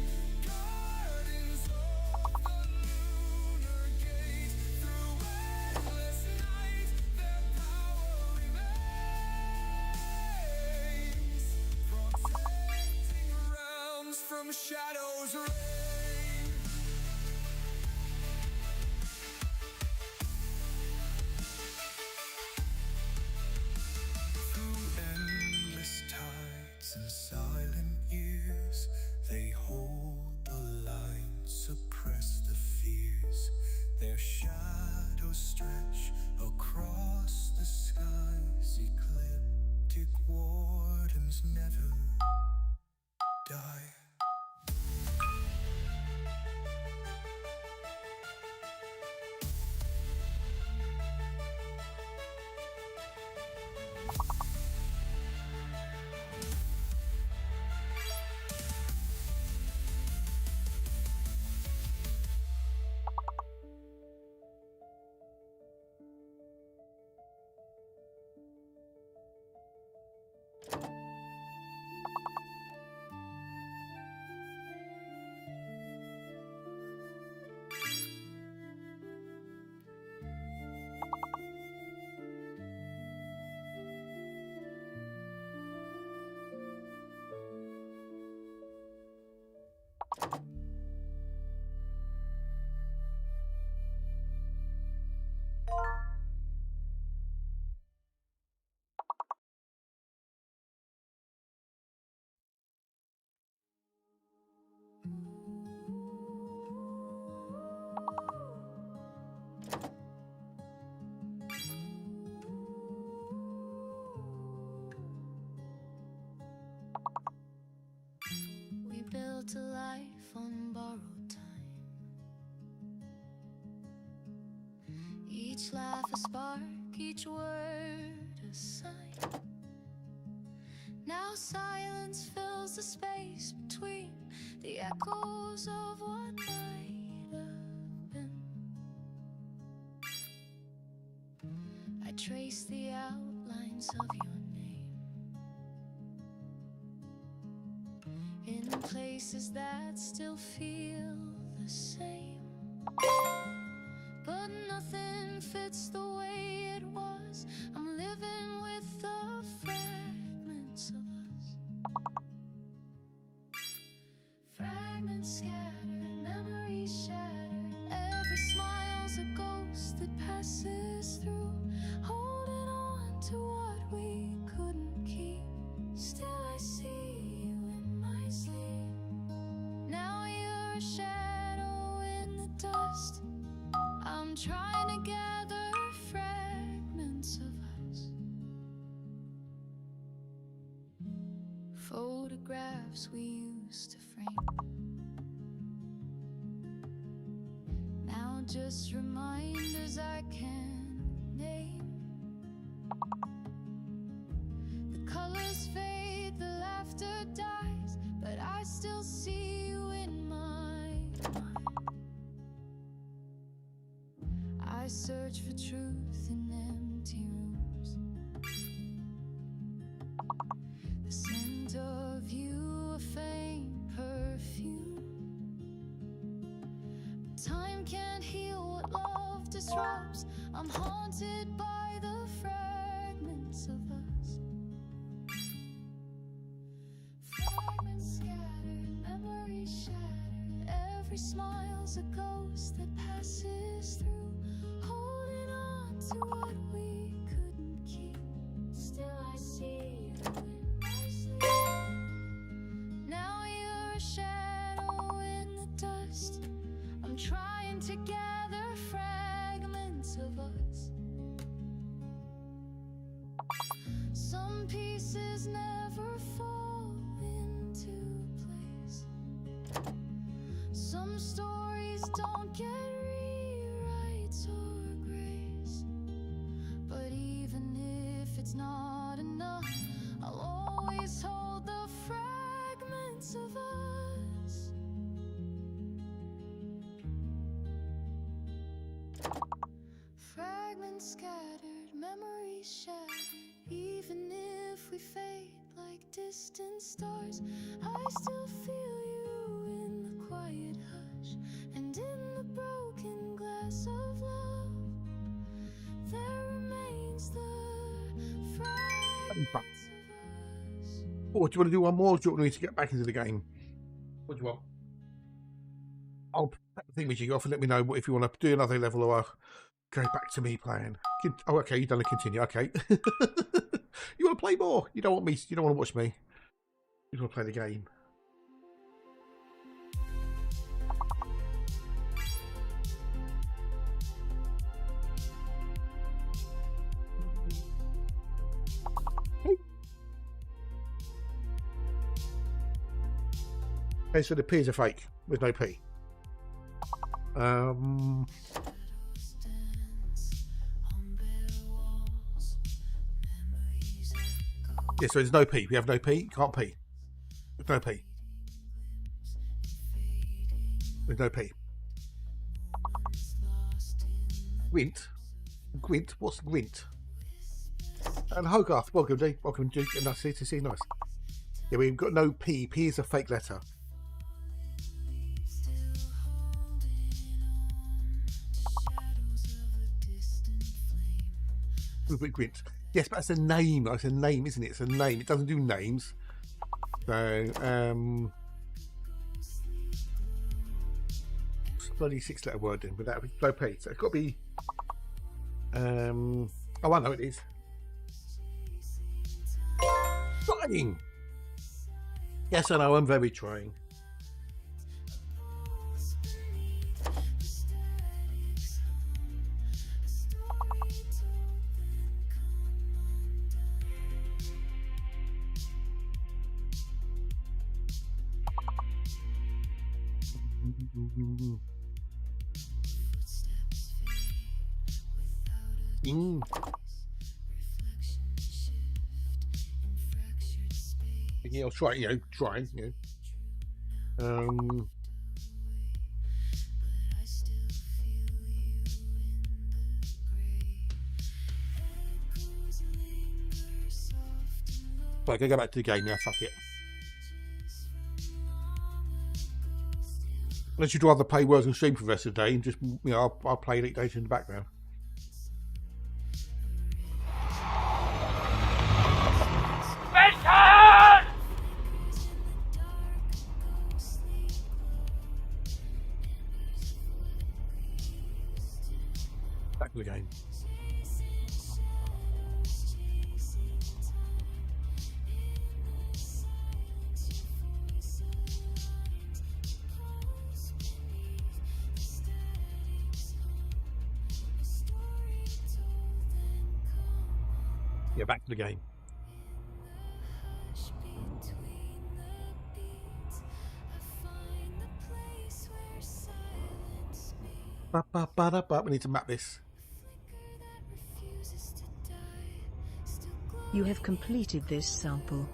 guardians of the lunar gate. Through endless night, their power remains, protecting realms from shadows' reign. Through endless tides and silent years, they hold the line, suppress the fears. Their shadows stretch across the skies. Ecliptic wardens never die. We built a life on borrowed time. Each laugh a spark, each word a sign. Now silence fills the space between the echoes of what might have been. I trace the outlines of your name in places that still feel the same. But nothing fits the way it was. I'm living with the fragments of us. Fragments scattered, memories shattered. Every smile's a ghost that passes through, holding on to what we couldn't keep. Still I see you in my sleep. Now you're a shadow in the dust. I'm trying to gather fragments of us. Photographs we used to frame, now just reminders I can name. The colors fade, the laughter dies, but I still see you in my mind. I search for truth in empty rooms. The scent of you, a faint perfume. But time can't heal what love disrupts. I'm haunted by the fragments of us. Fragments scattered, memories shattered. Every smile's a ghost that passes through. Holding on to what we couldn't keep. Still I see you in my sleep. Now you're a shadow in the dust. I'm trying to gather fragments of us. Some pieces never fall into place. Some stories don't get rewrites or grace. But even if it's not enough, I'll always hold the fragments of us. Fragments scattered, memories shattered. Even if we fade like distant stars, I still feel you in the quiet hush. And in the broken glass of love, there remains the fragments of us. Oh, do you want to do one more, or do you want me to get back into the game? What do you want? I'll put the thing with you off and let me know if you want to do another level or go back to me playing. Oh, okay, you don't want to continue. Okay. You want to play more? You don't want me? You don't want to watch me? You want to play the game? Okay, so the P's are fake with no P. Yeah, so there's no P. We have no P. Can't P. There's no P. There's no P. Gwent. Gwent. What's Gwent? And Hogarth. Welcome, Duke. Welcome, Duke. And nice to see you. Nice. Yeah, we've got no P. P is a fake letter. Gwent. Yes, but it's a name. It's a name, isn't it? It's a name. It doesn't do names. So, it's a bloody 6-letter word then, but that would be no P. So it's got to be. Oh, I know it is. Trying. Yes, I know. I'm very trying. Yeah, I'll try, try, Right, go back to the game now, fuck it. Unless you'd rather play Words and Stream for the rest of the day and just, I'll play Elite Dangerous in the background. Back to the game. Yeah, back to the game. We need to map this. You have completed this sample.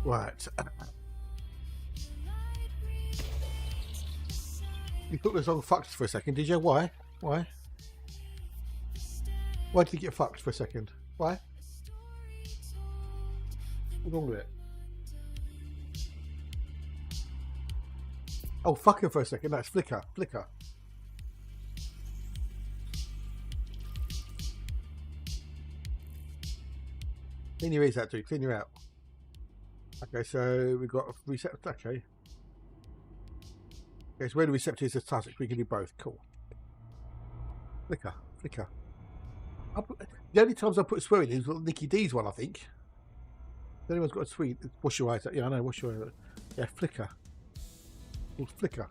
Right. You thought the song fucked for a second, did you? Why? Why? Why did you get fucked for a second? Why? What's wrong with it? Oh, fucking for a second. That's Flicker. Flicker. Clean your ears out, dude. Clean your out. Okay, so we've got a receptor. Okay. Okay, so where the receptor is a touch, we can do both. Cool. Flicker. Flicker. The only times I put swearing in is Nicky D's one, I think. If anyone's got a sweet, wash your eyes out. Yeah, I know, wash your eyes out. Yeah, Flicker. Called Flicker.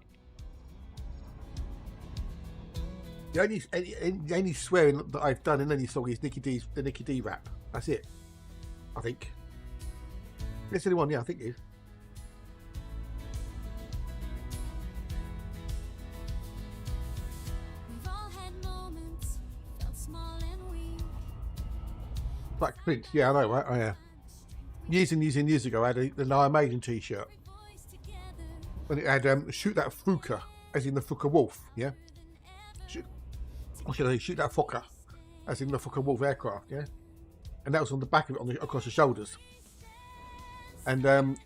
The only swearing that I've done in any song is the Nicky D rap. That's it. I think. That's the only one, yeah, I think it is. Black Prince, yeah, I know, right? Oh, yeah. Years and years and years ago, I had the Now Maiden t-shirt. And it had shoot that Fuka, as in the Fuka Wolf, yeah? Shoot that Fokker, as in the Fokker Wolf aircraft, yeah? And that was on the back of it, across the shoulders. And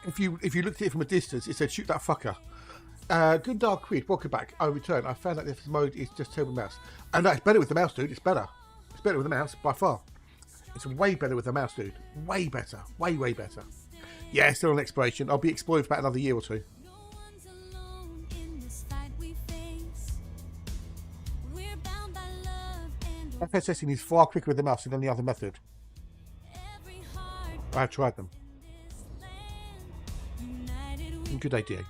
if you looked at it from a distance, it said, shoot that fucker. Good Dark Quid, welcome back. I return. I found out this mode is just Turbo Mouse. And no, it's better with the mouse, dude. It's better. It's better with the mouse, by far. It's way better with the mouse, dude. Way better. Way, way better. Yeah, still on exploration. I'll be exploring for about another year or two. FSSing is far quicker with the mouse than any other method. I've tried them. Good idea.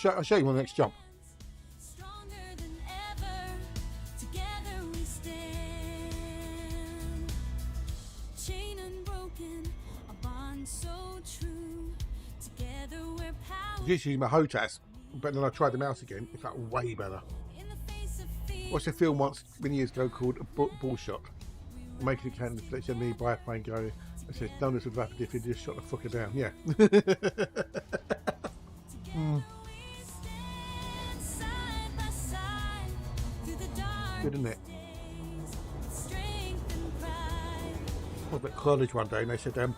I'll show you on the next jump. Usually my HOTAS, but then I tried the mouse again. It's like way better. Watched a film once many years ago called Bullshot. Making a can let your knee biplane go. It says none of this would happen if you just shot the fucker down. Yeah. Good, isn't it? I was at college one day and they said, can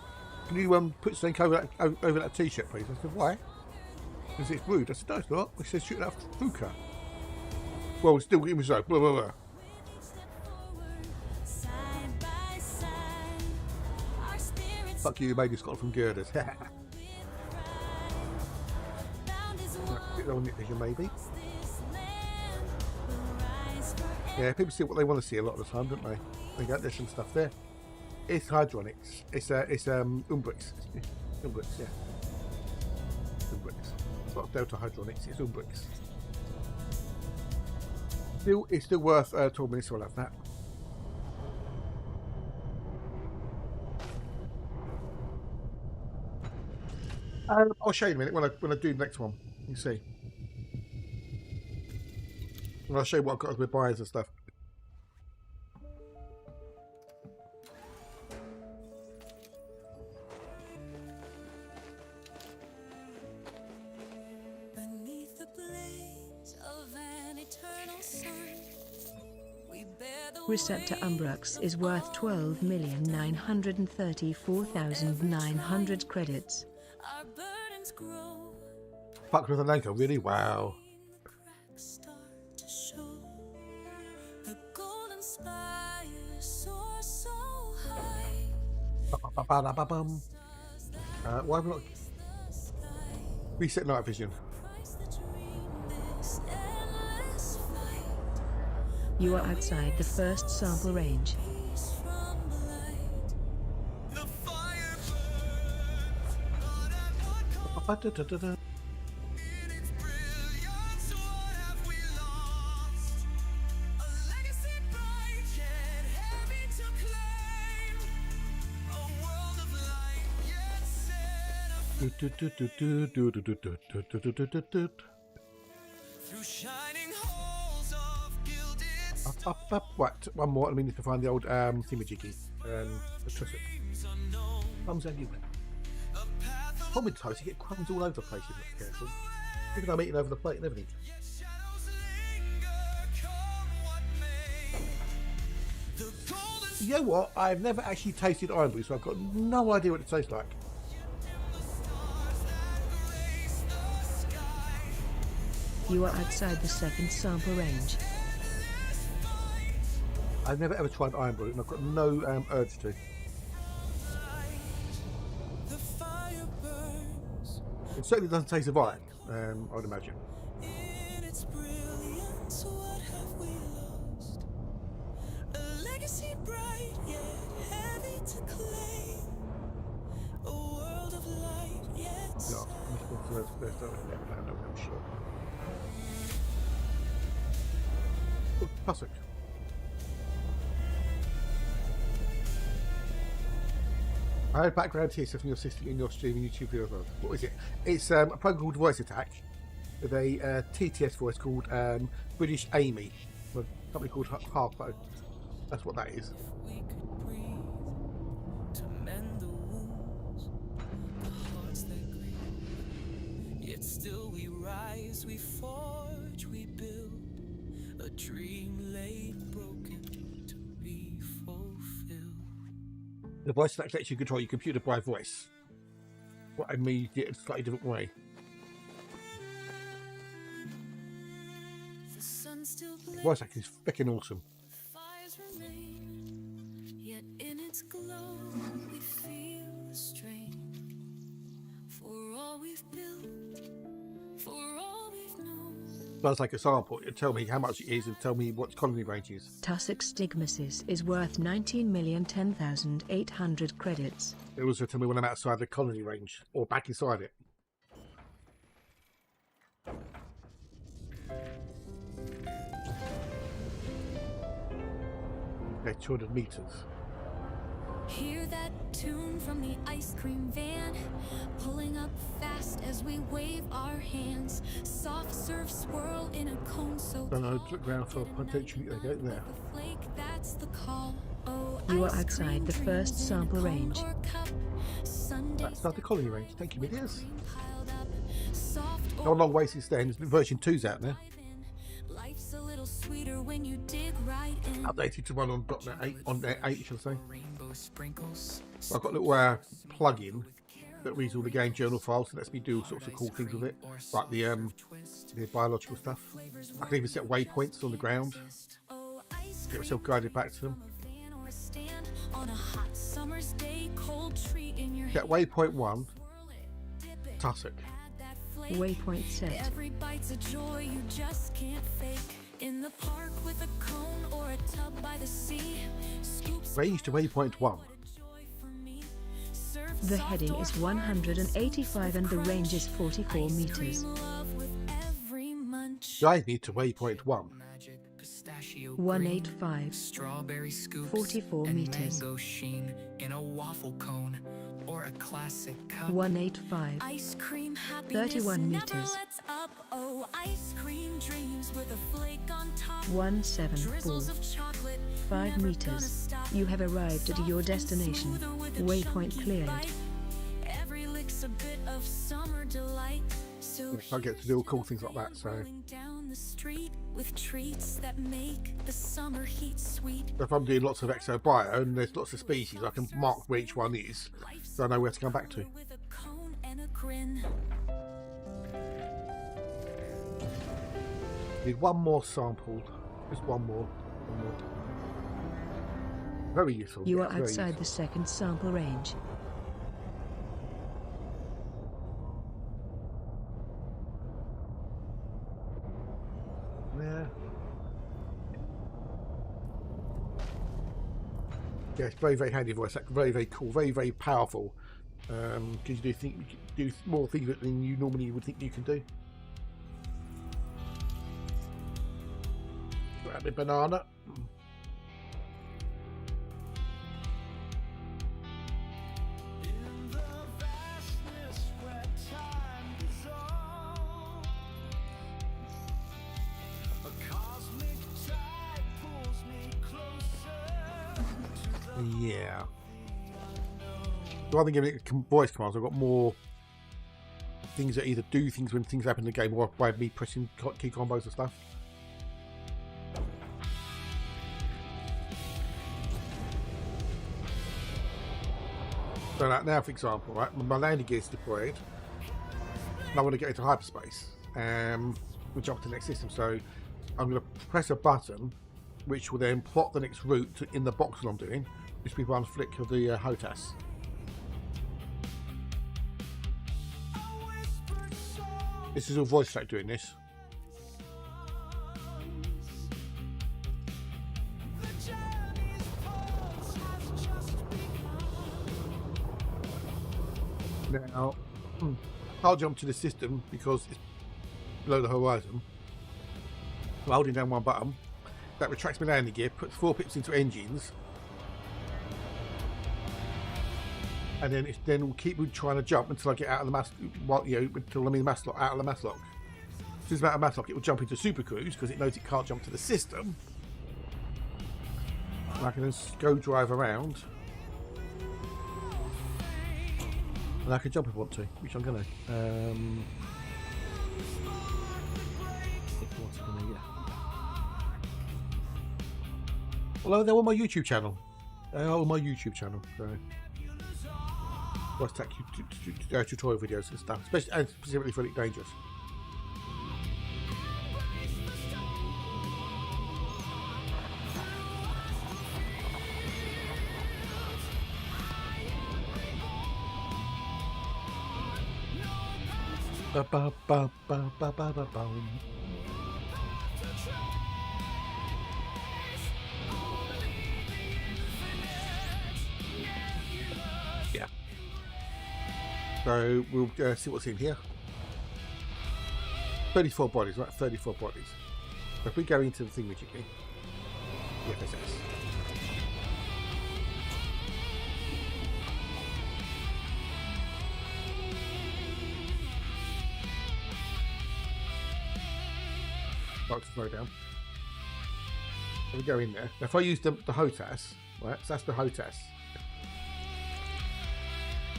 you put something over that t-shirt, please? I said, why? Because it's rude. I said, no, it's not. It says shoot that Fuka. Well, still, it was like, blah, blah, blah. Fuck you, made this got from girders. Maybe. Yeah, people see what they want to see a lot of the time, don't they? They got there's some stuff there. It's Hydronics. It's Umbrix. Umbrix, yeah. Umbrix. It's not Delta Hydronics. It's Umbrix. It's still worth 12 minutes. So I'll have that. I'll show you in a minute when I do the next one. You see. And I'll show you what I've got with buyers and stuff. Beneath the blaze of an eternal sun, we bear the Receptor Umbrux is worth 12,934,900 credits. our burdens grow. Fuck with an anchor, really? Wow. Start to show. The golden spire soars so high. Why have we not reset night vision? Christ the You are outside the first sample range. Da-da-da-da-da. What? One more. I mean, to find the old thingamajiggy. Let's trust it. Crumbs everywhere. Problem with toast, you get crumbs all over the place if you're not careful. Even though I'm eating over the plate and everything. You know what? I've never actually tasted Ironbury, so I've got no idea what it tastes like. You are outside the second sample range. I've never ever tried Ironbury, and I've got no urge to. It certainly doesn't taste of iron, I would imagine. Classic. I had background here so from your sister in your streaming YouTube video. What is it? It's a program called Voice Attack with a TTS voice called British Amy, a company called Harpo. That's what that is. Yet still we rise, we forge, we build a dream laid broken to be fulfilled. The voice attack lets you control your computer by voice. What I mean, in a slightly different way. Voice acting is freaking awesome. Fires remain, yet in its glow we feel the strain. For all we've built, for all we've known. Sounds like a sample. It'll tell me how much it is and tell me what colony range is. Tussock Stigmasis is worth 19,010,800 credits. It also tell me when I'm outside the colony range or back inside it. Okay, 200 meters. Hear that tune from the ice cream van, pulling up fast as we wave our hands. Soft serve swirl in a cone so Don't know, look around for potentially. There you go, there. flake, that's the call. Oh, You are ice outside cream the first dreams in a sample cone range. or cup. Sundays That's not the colony range. Thank you, my dears. piled up, soft Not a long way since then. Version 2's out now. life's a little sweeter when you dig right in. Updated to run on .NET 8, on .NET 8, shall I say. Rainbow sprinkles. I've got a little plug-in that reads all the game journal files and lets me do all sorts of cool things with it, like the biological stuff. I can even set waypoints on the ground, Oh, ice get myself guided back to them. van or a stand on a hot summer's day, cold treat in your Get waypoint 1, whirl it, dip it, Tussock. add that flake. Waypoint set. Every bite's a joy you just can't fake. In the park with a cone or a tub by the sea, scoops Range to waypoint 1. what a joy for me. Surf The soft heading or is hard 185 and the range is 44 ice meters. cream love with every munch. Guide me to waypoint 1. Magic pistachio 185. strawberry scoops 44 and meters. mango sheen in a waffle cone or a classic cup. 185. Ice cream happiness 31 never meters. lets up. Oh, ice cream dreams with a flake on top. 174. Drizzles of chocolate 5 never gonna meters. stop. You have arrived at your Soft and destination. smoother with a Waypoint chunky cleared. bite. Every lick's a bit of summer delight. So I get to do all cool things like that, so rolling down the street with treats that make the summer heat sweet. if I'm doing lots of exobio and there's lots of species, I can mark where each one is, so I know where to come back to. With a cone and a grin. Need one more sample. Just one more. Very useful. You yeah, are very outside useful. the second sample range. Yeah. Yeah, it's very, very handy voice actor. Very, very cool. Very, very powerful. Because you do more things than you normally would think you can do. Grab the banana. Yeah. Rather than giving it voice commands, I've got more things that either do things when things happen in the game or by me pressing key combos and stuff. So like now, for example, right, my landing gear is deployed, and I want to get into hyperspace, we'll jump to the next system. So I'm going to press a button, which will then plot the next route in the box that I'm doing, which will be one flick of the HOTAS. This is all voice track doing this. Now, I'll jump to the system because it's below the horizon. I'm holding down one button. That retracts my landing gear, puts 4 pips into engines, and then we'll keep trying to jump until I get out of the mass. Until I'm in the mass lock, out of the mass lock. As soon as I'm out of mass lock, it will jump into Super Cruise because it knows it can't jump to the system. And I can then go drive around, and I can jump if I want to, which I'm gonna. Although they're on my YouTube channel. They are on my YouTube channel. So voice tech tutorial videos and stuff, especially and specifically for Elite Dangerous. Ba ba ba ba ba ba ba ba. Yeah. So we'll see what's in here. 34 bodies, right? 34 bodies. So if we go into the thingamajiggy, the FSS. Start to slow down. So we go in there. Now if I use the HOTAS, right? So that's the HOTAS.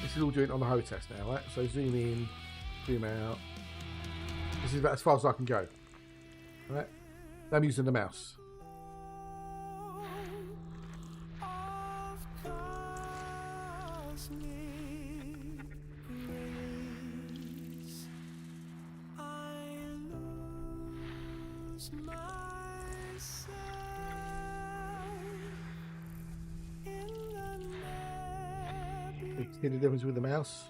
This is all doing it on the HOTAS now, right? So zoom in, zoom out. This is about as far as I can go. Right? Now I'm using the mouse. You can see the difference with the mouse.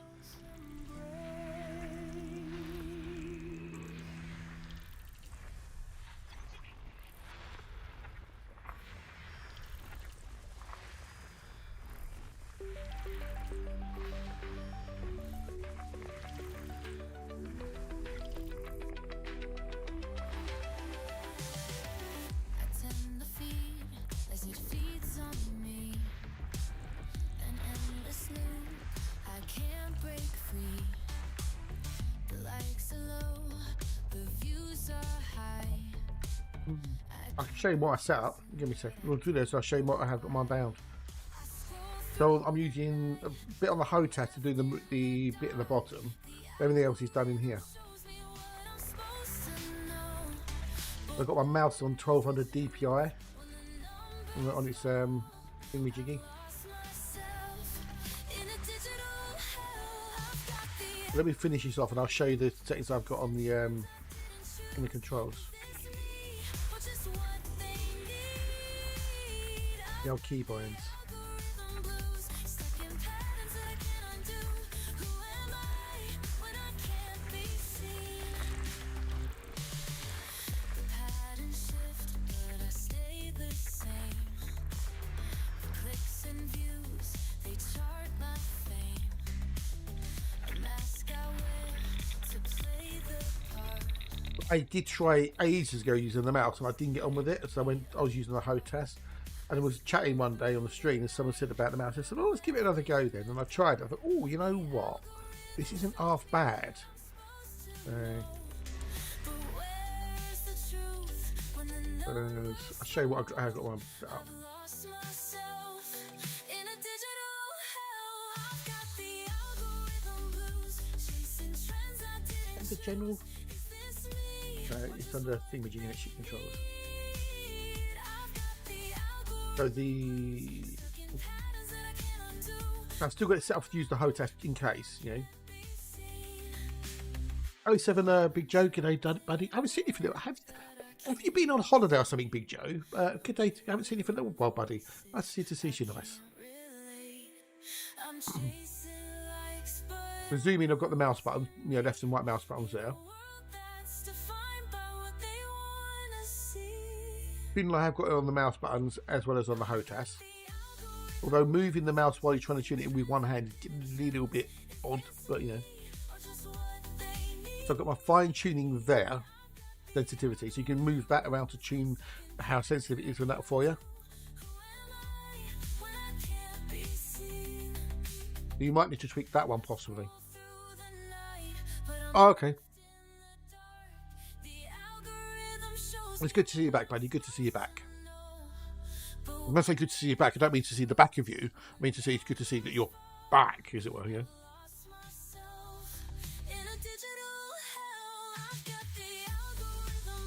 I can show you what I set up. Give me a second. We'll do this. I'll show you what I have got my bound. So I'm using a bit on the HOTAS to do the bit at the bottom. Everything else is done in here. I've got my mouse on 1200 DPI on its thingamajiggy. Let me finish this off and I'll show you the settings I've got on the in the controls. The old keybinds. I did try ages ago using the mouse and I didn't get on with it, so I was using the HOTAS, and I was chatting one day on the stream and someone said about the mouse. I said, "Oh, let's give it another go then." And I tried it. I thought, "Oh, you know what? This isn't half bad." I'll show you what I got one up. The general. It's under thingamajig and ship controllers. So I've still got it set up to use the HOTAS in case, you know. 07 Big Joe, good day, buddy. I haven't seen you for a little. Have you been on holiday or something, Big Joe? Good day. I haven't seen you for a little while, buddy. Nice to see you. Nice. Presuming I've got the mouse button, you know, left and right mouse buttons there. Feeling like I've got it on the mouse buttons as well as on the HOTAS. Although moving the mouse while you're trying to tune it with one hand is a little bit odd, but you know. So I've got my fine tuning there, sensitivity, so you can move that around to tune how sensitive it is on that for you. You might need to tweak that one possibly. Oh, okay. It's good to see you back, buddy. Good to see you back. When I say good to see you back, I don't mean to see the back of you. I mean to say it's good to see that you're back, as it were, yeah?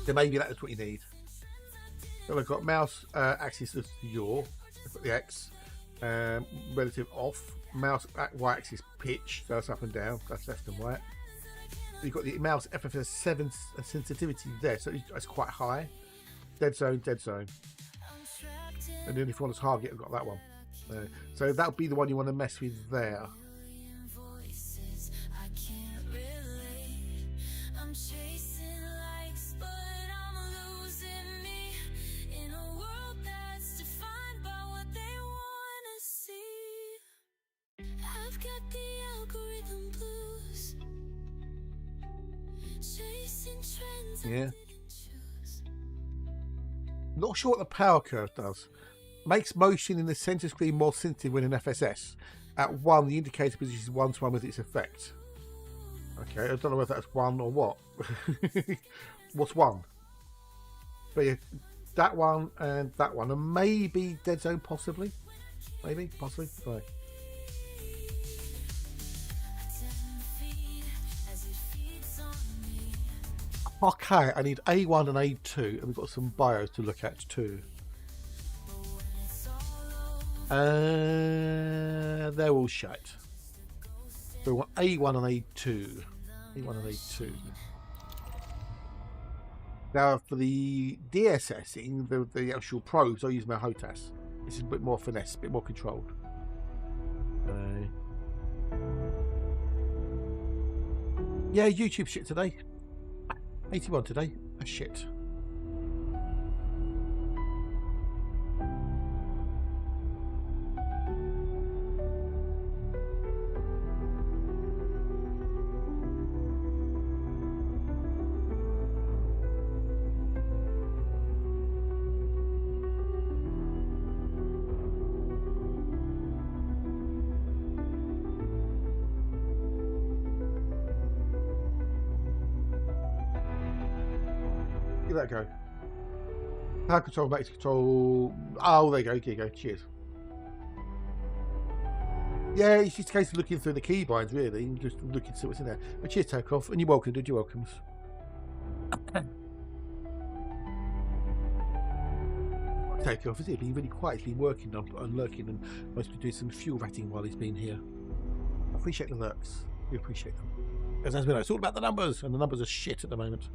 So maybe that's what you need. So I've got mouse axis of yaw, I've got the X, relative off, mouse Y axis pitch, so that's up and down, that's left and right. You've got the mouse FFS 7 sensitivity there, so it's quite high. Dead zone, dead zone. And then if you want to target, I've got that one. So that'll be the one you want to mess with there. Yeah. Not sure what the power curve does. Makes motion in the center screen more sensitive when in FSS. At 1, the indicator position is 1-to-1 with its effect. Okay, I don't know whether that's 1 or what. What's 1? But yeah, that one and that one, and maybe dead zone possibly. Maybe, possibly. Right. Okay, I need A1 and A2, and we've got some bios to look at too. They're all shite. So we want A1 and A2. A1 and A2. Now for the DSSing, the actual probes, I use my HOTAS. This is a bit more finesse, a bit more controlled. Yeah, YouTube shit today. 81 today. A shit. Give that a go. Power control, matrix control. Oh, there you go. Here you go. Cheers. Yeah, it's just a case of looking through the keybinds, really, and just looking to see what's in there. But cheers, Takeoff, and you're welcome, dude. You're welcome. Takeoff, is he? Been really quietly working on lurking and mostly doing some fuel ratting while he's been here. I appreciate the lurks. We appreciate them. As we know, it's all about the numbers, and the numbers are shit at the moment.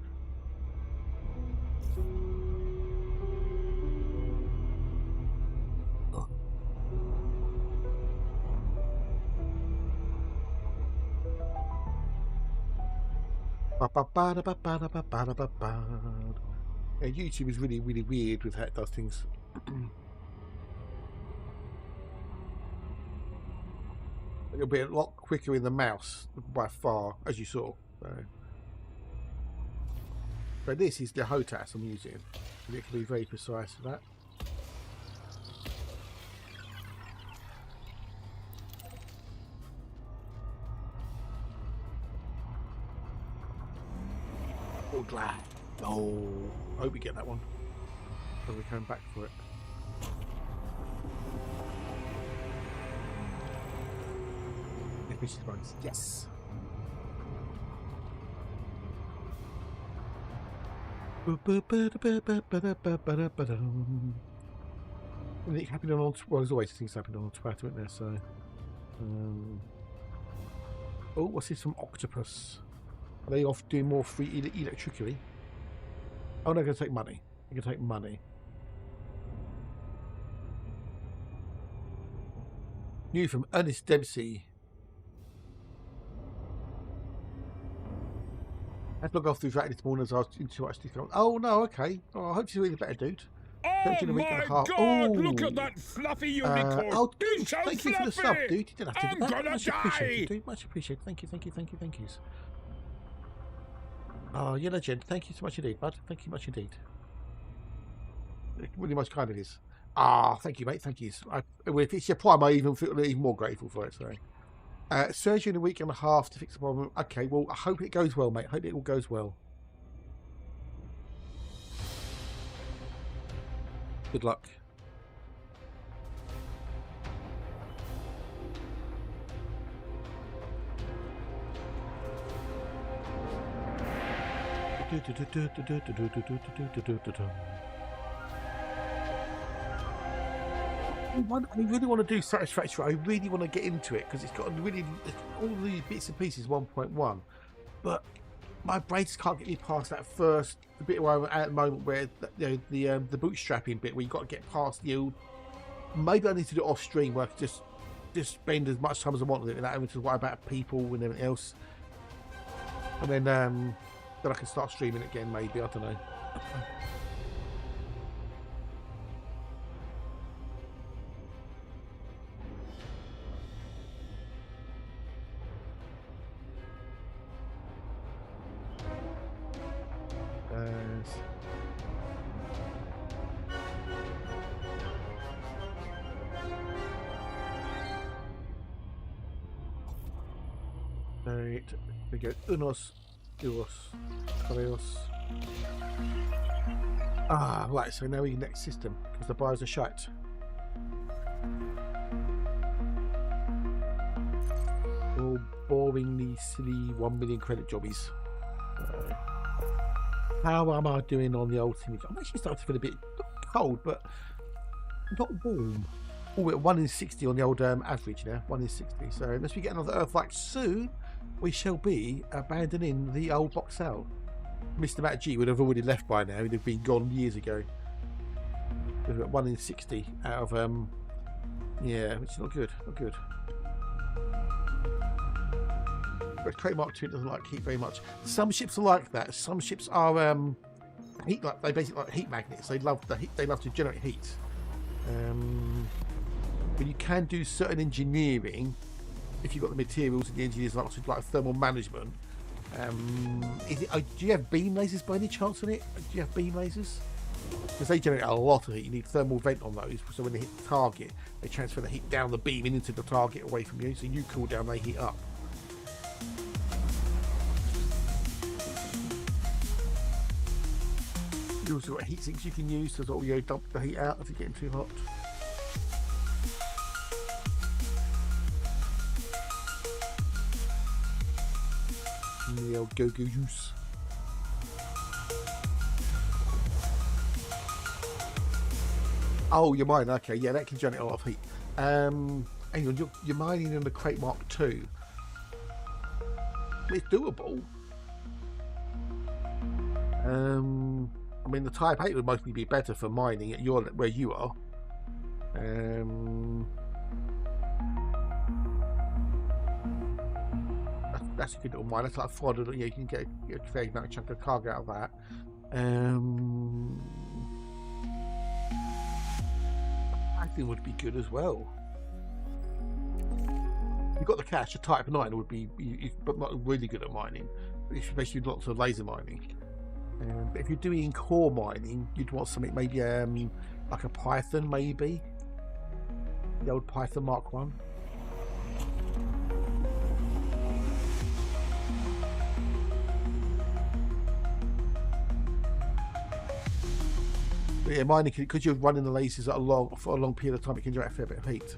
Yeah, YouTube is really, really weird with how it does things. It'll be a lot quicker in the mouse by far, as you saw. So. But this is the Hotas I'm using. And it can be very precise with that. Oh, glad. Oh, I hope we get that one. So we're coming back for it. Yes. And it happened on, well, there's always things happening on Twitter, isn't there? So, oh, what's this from Octopus? Are they off doing more free electricity? Oh, no, they're going to take money. They're going to take money. New from Ernest Dempsey. I had to log off through Dragon this morning as I was in too much discount. Oh, no, okay. Oh, I hope you're really better, dude. Oh my God! Oh. Look at that fluffy unicorn. Oh, He's so thank you fluffy. for the sub, dude. You didn't have to I'm do that. gonna Much die. appreciated, dude. Much appreciated. Thank you, thank you, thank you, thank yous. Oh, you're a legend. Thank you so much indeed, bud. Thank you much indeed. It really much kind of is. Ah, thank you, mate. Thank you. If it's your prime, I even feel even more grateful for it. Sorry. Surgery in a week and a half to fix the problem. Okay, well, I hope it goes well, mate. I hope it all goes well. Good luck. I really want to do Satisfactory. I really want to get into it because it's got really all the bits and pieces 1.1, but my brain just can't get me past that first bit where I'm at the moment, where the bootstrapping bit where you got to get past the. Maybe I need to do it off stream where I can just spend as much time as I want with it without having to worry about people and everything else, and then I can start streaming again. Maybe, I don't know. We go unos, dos, tres. Ah, right. So now we can next system because the buyers are shite. All boringly silly 1 million credit jobbies. How am I doing on the old thing? I'm actually starting to feel a bit cold, but not warm. Oh, we're at 1 in 60 on the old average now. 1 in 60. So unless we get another Earthlight soon, we shall be abandoning the old box cell. Mr. Matt G would have already left by now. He'd have been gone years ago. We're at 1 in 60 out of yeah, which is not good. Not good. But Crate Mark II doesn't like heat very much. Some ships are like that. Some ships are heat, like they basically like heat magnets. They love the heat. They love to generate heat. But you can do certain engineering if you've got the materials and the engineers like thermal management. Do you have beam lasers by any chance on it? Do you have beam lasers? Because they generate a lot of heat. You need thermal vent on those, so when they hit the target, they transfer the heat down the beam and into the target away from you. So you cool down, they heat up. You also got heat sinks you can use to sort of dump the heat out if you're getting too hot. The old go-go juice. Oh, you're mining. Okay, yeah, that can generate a lot of heat. Hang on, you're mining in the Crate Mark II. It's doable. I mean, the Type 8 would mostly be better for mining at where you are. That's a good little mine. That's like 400. Yeah, you can get a fair amount of chunk of cargo out of that. I think would be good as well. You've got the cash. A Type 9 would be, but not really good at mining. Especially lots of laser mining. But if you're doing core mining, you'd want something maybe like a Python, maybe the old Python Mark 1. But yeah, mining, because you're running the lasers for a long period of time, it can generate a fair bit of heat.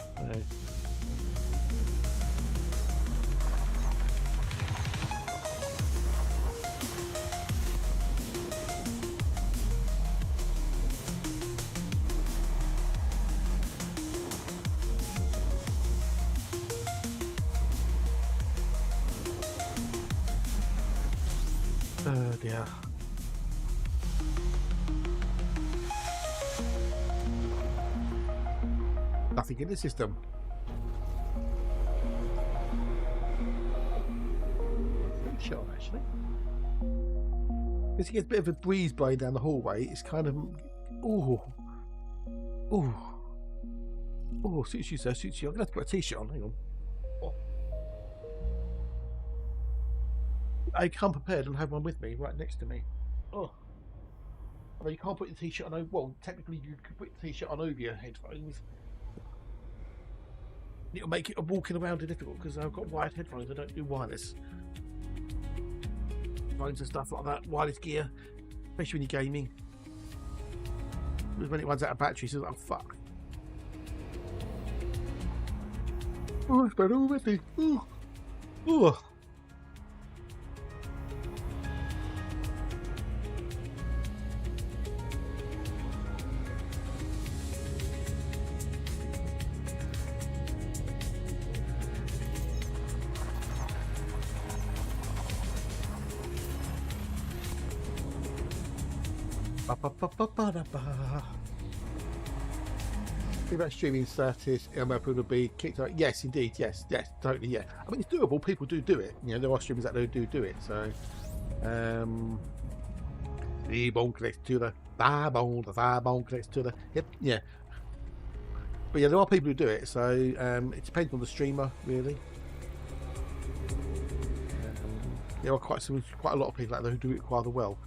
Oh dear. Nothing in the system. Pretty sure, actually. As you get a bit of a breeze blowing down the hallway, it's kind of... Ooh. Ooh. Oh, suits you, sir, suits you. I'm going to have to put a t-shirt on. Hang on. Oh. I come prepared and have one with me right next to me. Oh. Although you can't put the t-shirt on. Well, technically you could put the t-shirt on over your headphones. It'll make it walking around difficult because I've got wired headphones. I don't do wireless. Phones and stuff like that. Wireless gear, especially when you're gaming. Because when it runs out of battery, it's like, oh fuck. Oh, it's been already. Oh. Oh. Think about streaming status, people would be kicked out. Yes, indeed, yes, totally, yeah. I mean, it's doable. People do it. You know, there are streamers that do it. So, the bone connects to the thigh bone connects to the hip. Yeah, but yeah, there are people who do it. So it depends on the streamer, really. There are quite a lot of people out there who do it rather well.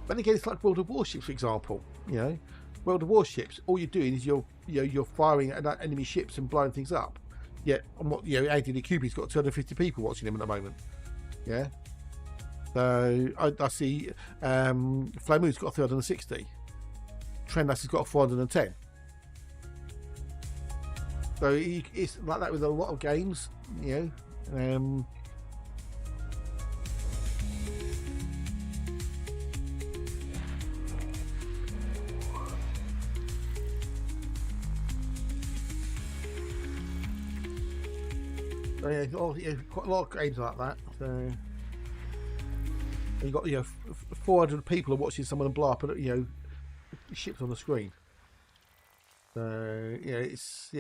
But again, it's like World of Warships, for example. You know, World of Warships, all you're doing is you're firing at enemy ships and blowing things up. Yet, Andy the Cubi's got 250 people watching him at the moment. Yeah. So I see Flamu's got 360. Trendas has got 410. So it's like that with a lot of games. You know. Quite a lot of games like that. So you got 400 people are watching someone blow up, ships on the screen. So it's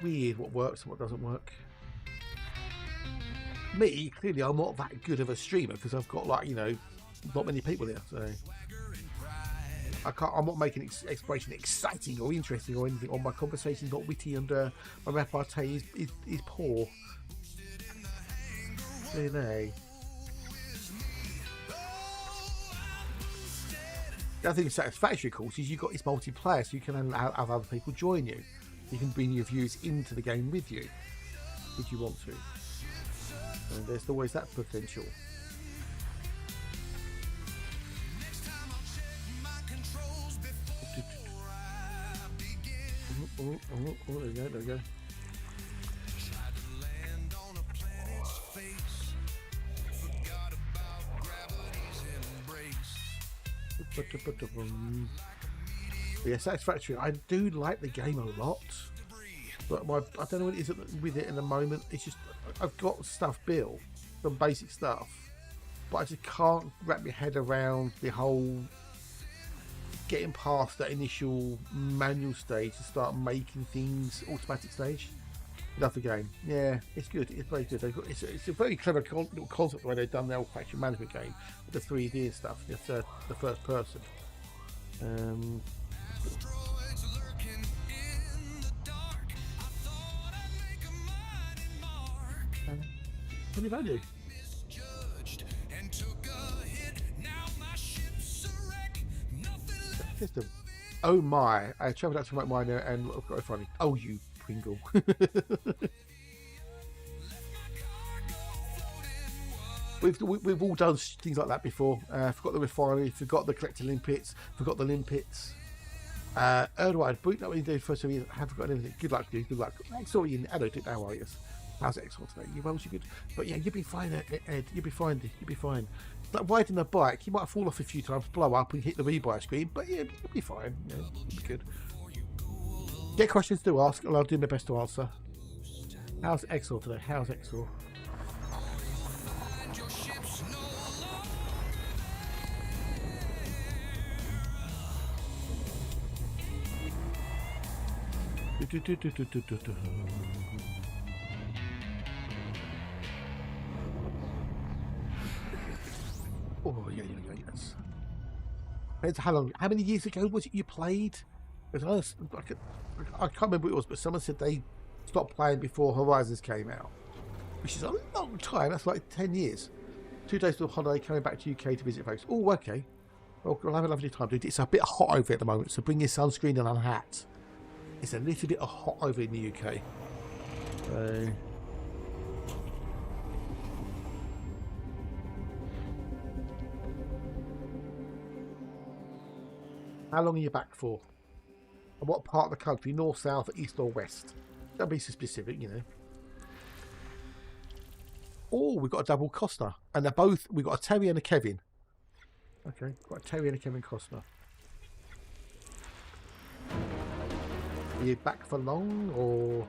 weird what works and what doesn't work. Me, clearly, I'm not that good of a streamer because I've got not many people here. So I'm not making exploration exciting or interesting or anything. Or my conversation's not witty and my repartee is poor. Really. The other thing that's satisfactory, of course, is you've got this multiplayer, so you can have other people join you. You can bring your viewers into the game with you, if you want to. And there's always that potential. Oh, there we go. Yeah, satisfactory. I do like the game a lot, but I don't know what it is with it in the moment. It's just I've got stuff built, some basic stuff, but I just can't wrap my head around the whole getting past that initial manual stage to start making things automatic stage. Love the game. Yeah, it's good. It's very good. It's a very clever little concept the way they've done the old faction management game with the 3D and stuff. Just the first person. What did I do? system. Oh my! I travelled out to remote miner and got it funny. Oh, you Pringle. We've all done things like that before. Forgot the refinery, forgot the collector limpets, forgot the limpets. Erdwide, boot not really did first time you haven't got anything. Good luck, dude. Good luck. Excellent. You I don't how are you? How's excellent today? You well, you good? But yeah, you'll be fine, Ed. You'll be fine. You'll be fine. Like riding a bike, you might fall off a few times, blow up, and hit the rebuy screen. But yeah, you'll be fine. Yeah, you'll be good. Get questions to ask, and I'll do my best to answer. How's Exor today? How's Exor? Oh yeah, yes. Depends how many years ago was it you played? Because I can't remember what it was, but someone said they stopped playing before Horizons came out, which is a long time. That's like 10 years. 2 days of holiday, coming back to UK to visit folks. Oh, okay. Well, we'll have a lovely time, dude. It's a bit hot over at the moment, so bring your sunscreen and a hat. It's a little bit hot over in the UK. How long are you back for? And what part of the country? North, south, east or west? Don't be so specific, you know. Oh, we've got a double Costa. And they're both, we've got a Terry and a Kevin. Okay, got a Terry and a Kevin Costa. Are you back for long, or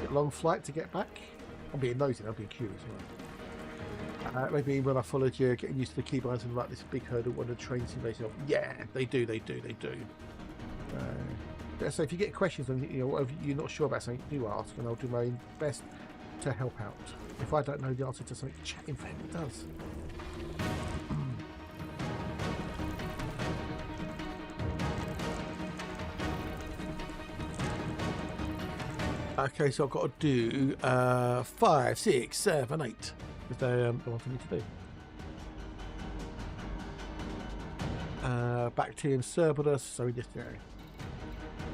a long flight to get back? I'm being nosy, I'm being curious. Maybe when I followed you, getting used to the keybinds and like this big hurdle on the train simulator. Yeah, they do. So if you get questions and whatever you're not sure about something, do ask, and I'll do my best to help out. If I don't know the answer to something, chat in fact it does. Okay, so I've got to do 5, 6, 7, 8. Is the one for me to do. Back to Cerberus, so we just go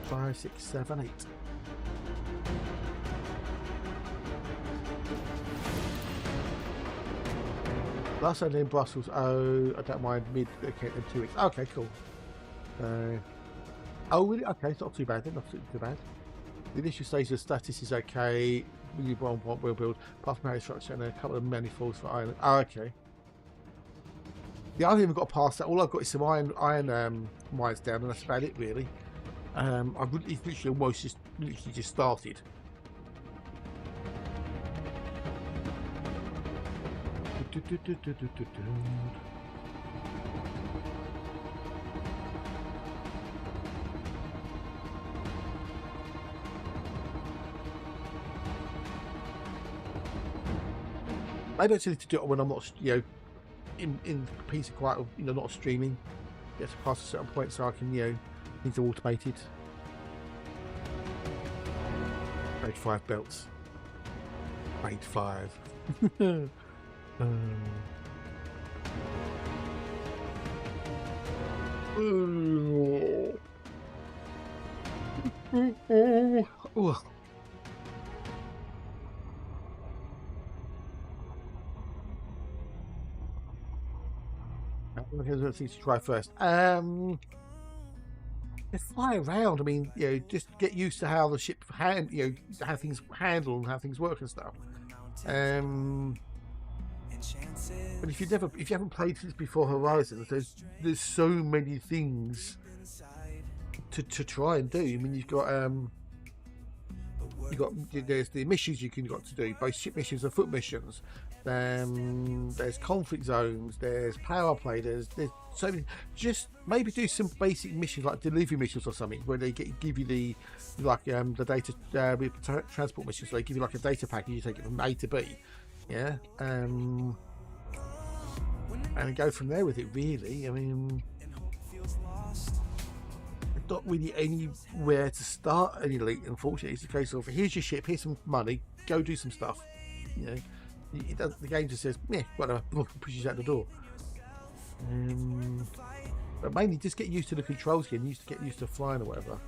5, 6, 7, 8. Last only in Brussels. Oh, I don't mind mid. Okay, in 2 weeks. Okay, cool. Oh, really? Okay, it's not too bad then. Not too bad. The initial stage of status is okay. You want will build apart from marriage structure and a couple of manifolds for iron. Oh, okay. Yeah, I haven't even got past that. All I've got is some iron mines down, and that's about it really. I've literally almost just started. Maybe I actually need to do it when I'm not, in peace and quiet, not streaming. Get to past a certain point so I can, things are automated. Grade 5 belts. Grade 5. Oh. Here's things to try first. Just fly around. I mean, just get used to how the ship how things handle and how things work and stuff. But if you haven't played this before Horizons, there's so many things to try and do. I mean, there's the missions you got to do, both ship missions and foot missions. There's conflict zones, there's power play, there's so many. Just maybe do some basic missions like delivery missions or something where they give you the data transport missions. So they give you like a data pack and you take it from A to B, and go from there with it. Really, I mean, not really anywhere to start an elite. Unfortunately, it's a case of here's your ship, here's some money, go do some stuff. The game just says, meh, whatever, pushes out the door. But mainly just get used to the controls again, get used to flying or whatever.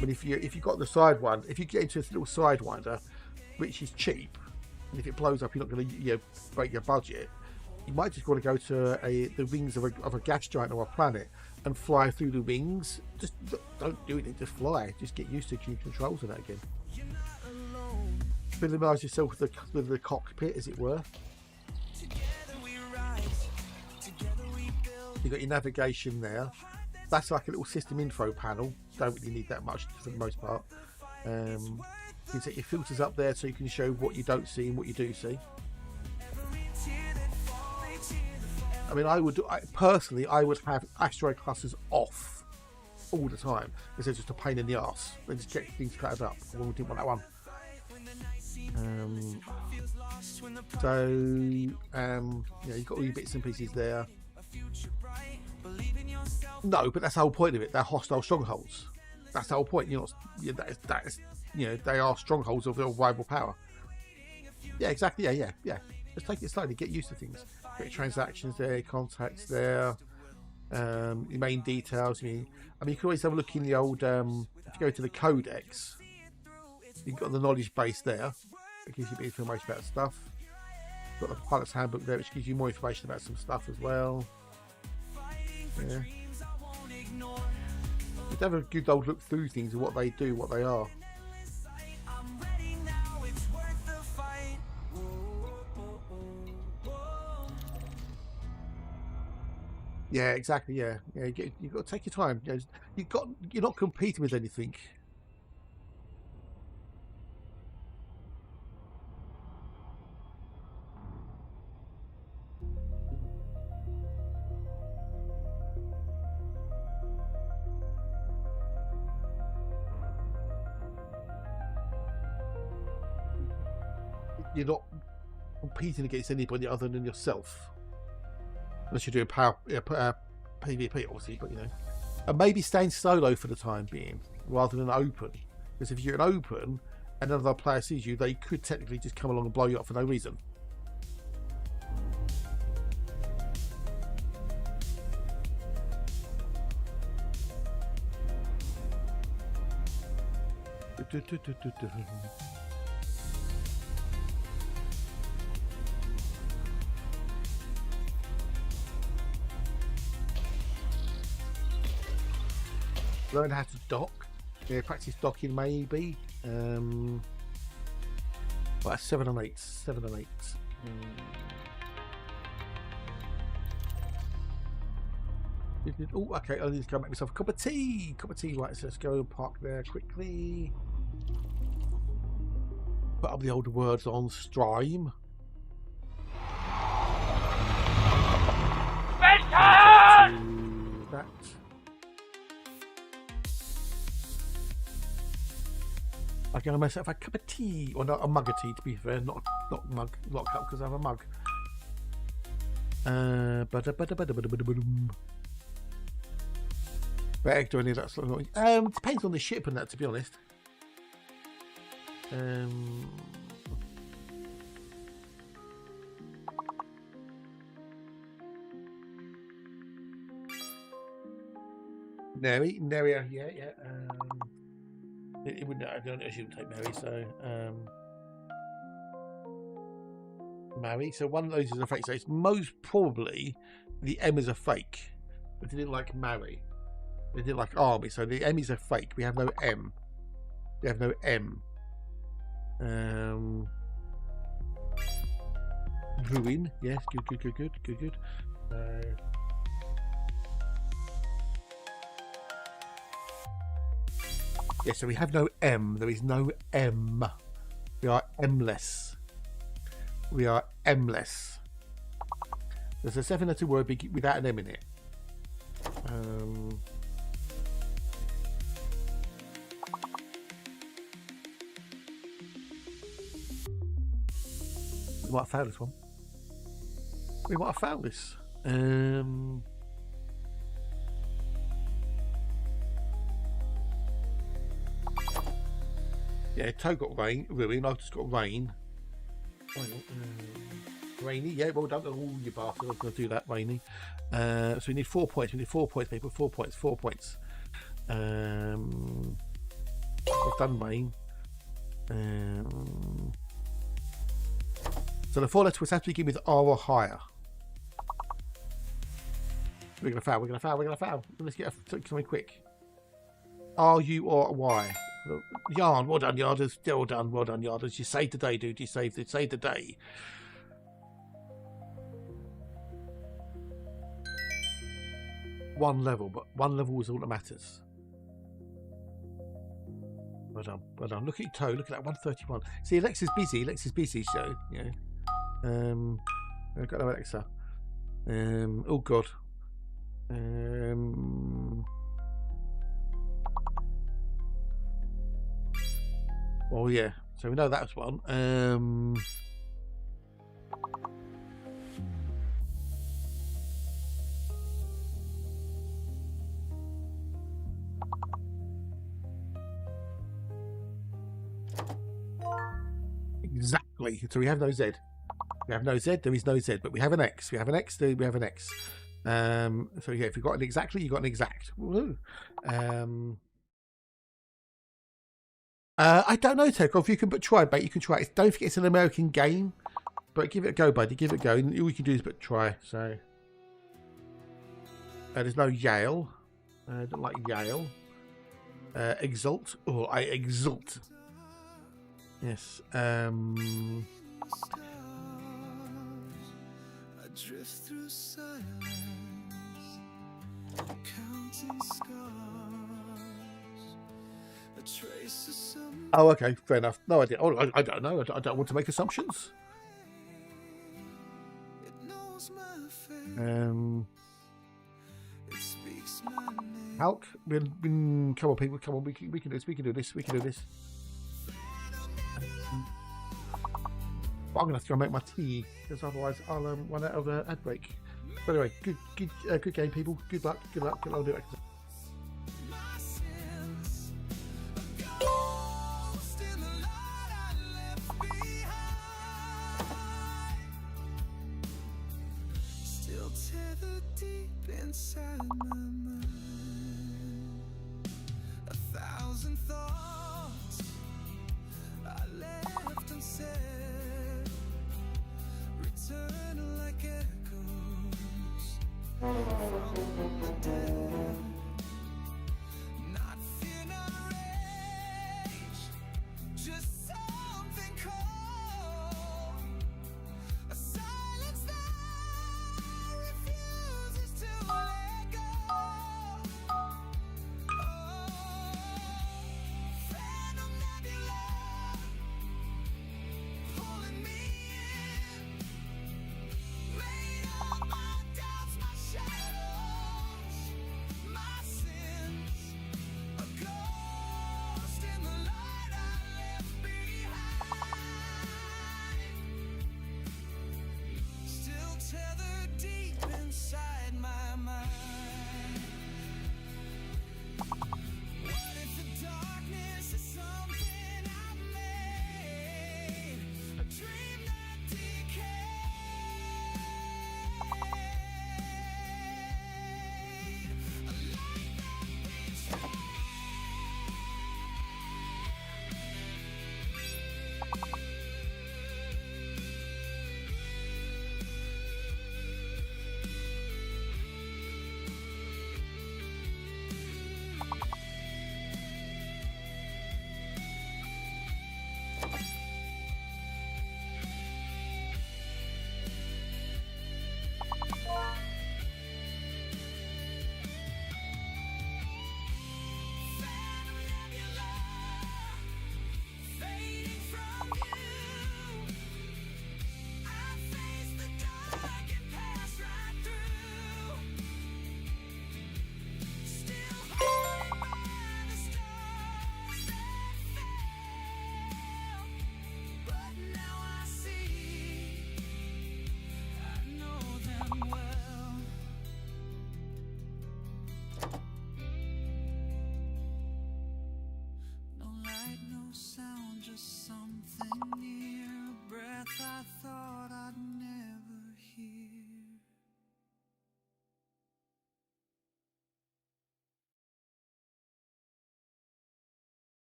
But if you got the sidewinder, if you get into a little sidewinder, which is cheap, and if it blows up, you're not going to break your budget. You might just want to go to the wings of a gas giant or a planet and fly through the wings. Just don't do it, just fly. Just get used to controls of that again. Familiarise yourself with the cockpit, as it were. You've got your navigation there. That's like a little system info panel. Don't really need that much for the most part. You can set your filters up there so you can show what you don't see and what you do see. I mean, I would have asteroid clusters off all the time because they're just a pain in the arse. They just get things cluttered up. I didn't want that one. You've got all your bits and pieces there. No, but that's the whole point of it. They're hostile strongholds. That's the whole point. They are strongholds of their rival power. Yeah, exactly. Yeah. Just take it slowly. Get used to things. Get transactions there, contacts there, your main details. You can always have a look in the old. If you go to the codex, you've got the knowledge base there. It gives you a bit of information about stuff. You've got the pilot's handbook there, which gives you more information about some stuff as well. Yeah. You'd have a good old look through things and what they do, what they are. Yeah, exactly. Yeah. You've got to take your time. You're not competing with anything. You're not competing against anybody other than yourself, unless you're doing PvP, obviously. But and maybe staying solo for the time being rather than open, because if you're an open and another player sees you, they could technically just come along and blow you up for no reason. Learn how to dock. Practice docking maybe. Well, 7 and 8. 7 and 8. Oh, okay. I need to go make myself a cup of tea. Right, so let's go and park there quickly. Put up the older words on stream. That. I can myself a cup of tea, or not a mug of tea, to be fair, not mug, not cup, because I have a mug. Better do any of that sort of thing. Depends on the ship and that, to be honest. Neri, yeah. It wouldn't. I don't know. She wouldn't take Mary. So, Mary. So one of those is a fake. So it's most probably the M is a fake. But they didn't like Mary. They didn't like Army. So the M is a fake. We have no M. We have no M. Ruin. Yes. Good. Yeah, so we have no M. There is no M. We are M-less. We are M-less. There's a 7-letter word without an M in it. We might have found this one. We might have found this. Yeah, Toe got rain, ruin. I've just got rain. Rainy, yeah, well done. Oh, you bastard. I was going to do that, Rainy. So we need 4 points. We need 4 points, people. 4 points, 4 points. I've done rain. So the 4 letter words have to begin with R or higher. We're going to foul, we're going to foul, we're going to foul. Let's get something quick. R, U, or Y. Yarn, well done, Yarders. Well done, Yarders. You saved the day, dude. You saved the day. One level, but one level is all that matters. Well done, well done. Look at your Toe. Look at that 131. See, Alexa's busy. So yeah. I've got no Alexa. Oh God. Oh yeah. So we know that's one. Exactly. So we have no Z. We have no Z. There is no Z, but we have an X. We have an X. We have an X. So yeah, if you've got an exactly, you've got an exact. Woo. I don't know, Tekov. You can but try, mate. You can try it. Don't forget it's an American game, but give it a go, buddy. Give it a go. And all we can do is but try. So there's no Yale. I don't like Yale. Exult. Oh, I exult. Yes. Oh, okay, fair enough. No idea. Oh, I don't know. I don't want to make assumptions. Hulk, come on, people, come on. We can do this. We can do this. We can do this. But I'm gonna have to go make my tea because otherwise I'll run out of ad break. But anyway, good game, people. Good luck. I'll do it.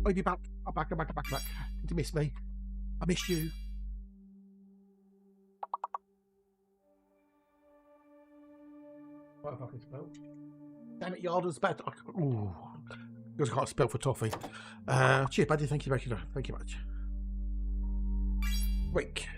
I'll be back. I'm back. Did you miss me? I missed you. What if I can spell? Damn it, Yarden's bad. Ooh. Because I can't spell for toffee. Cheers, buddy. Thank you very much. Thank you much. Wake.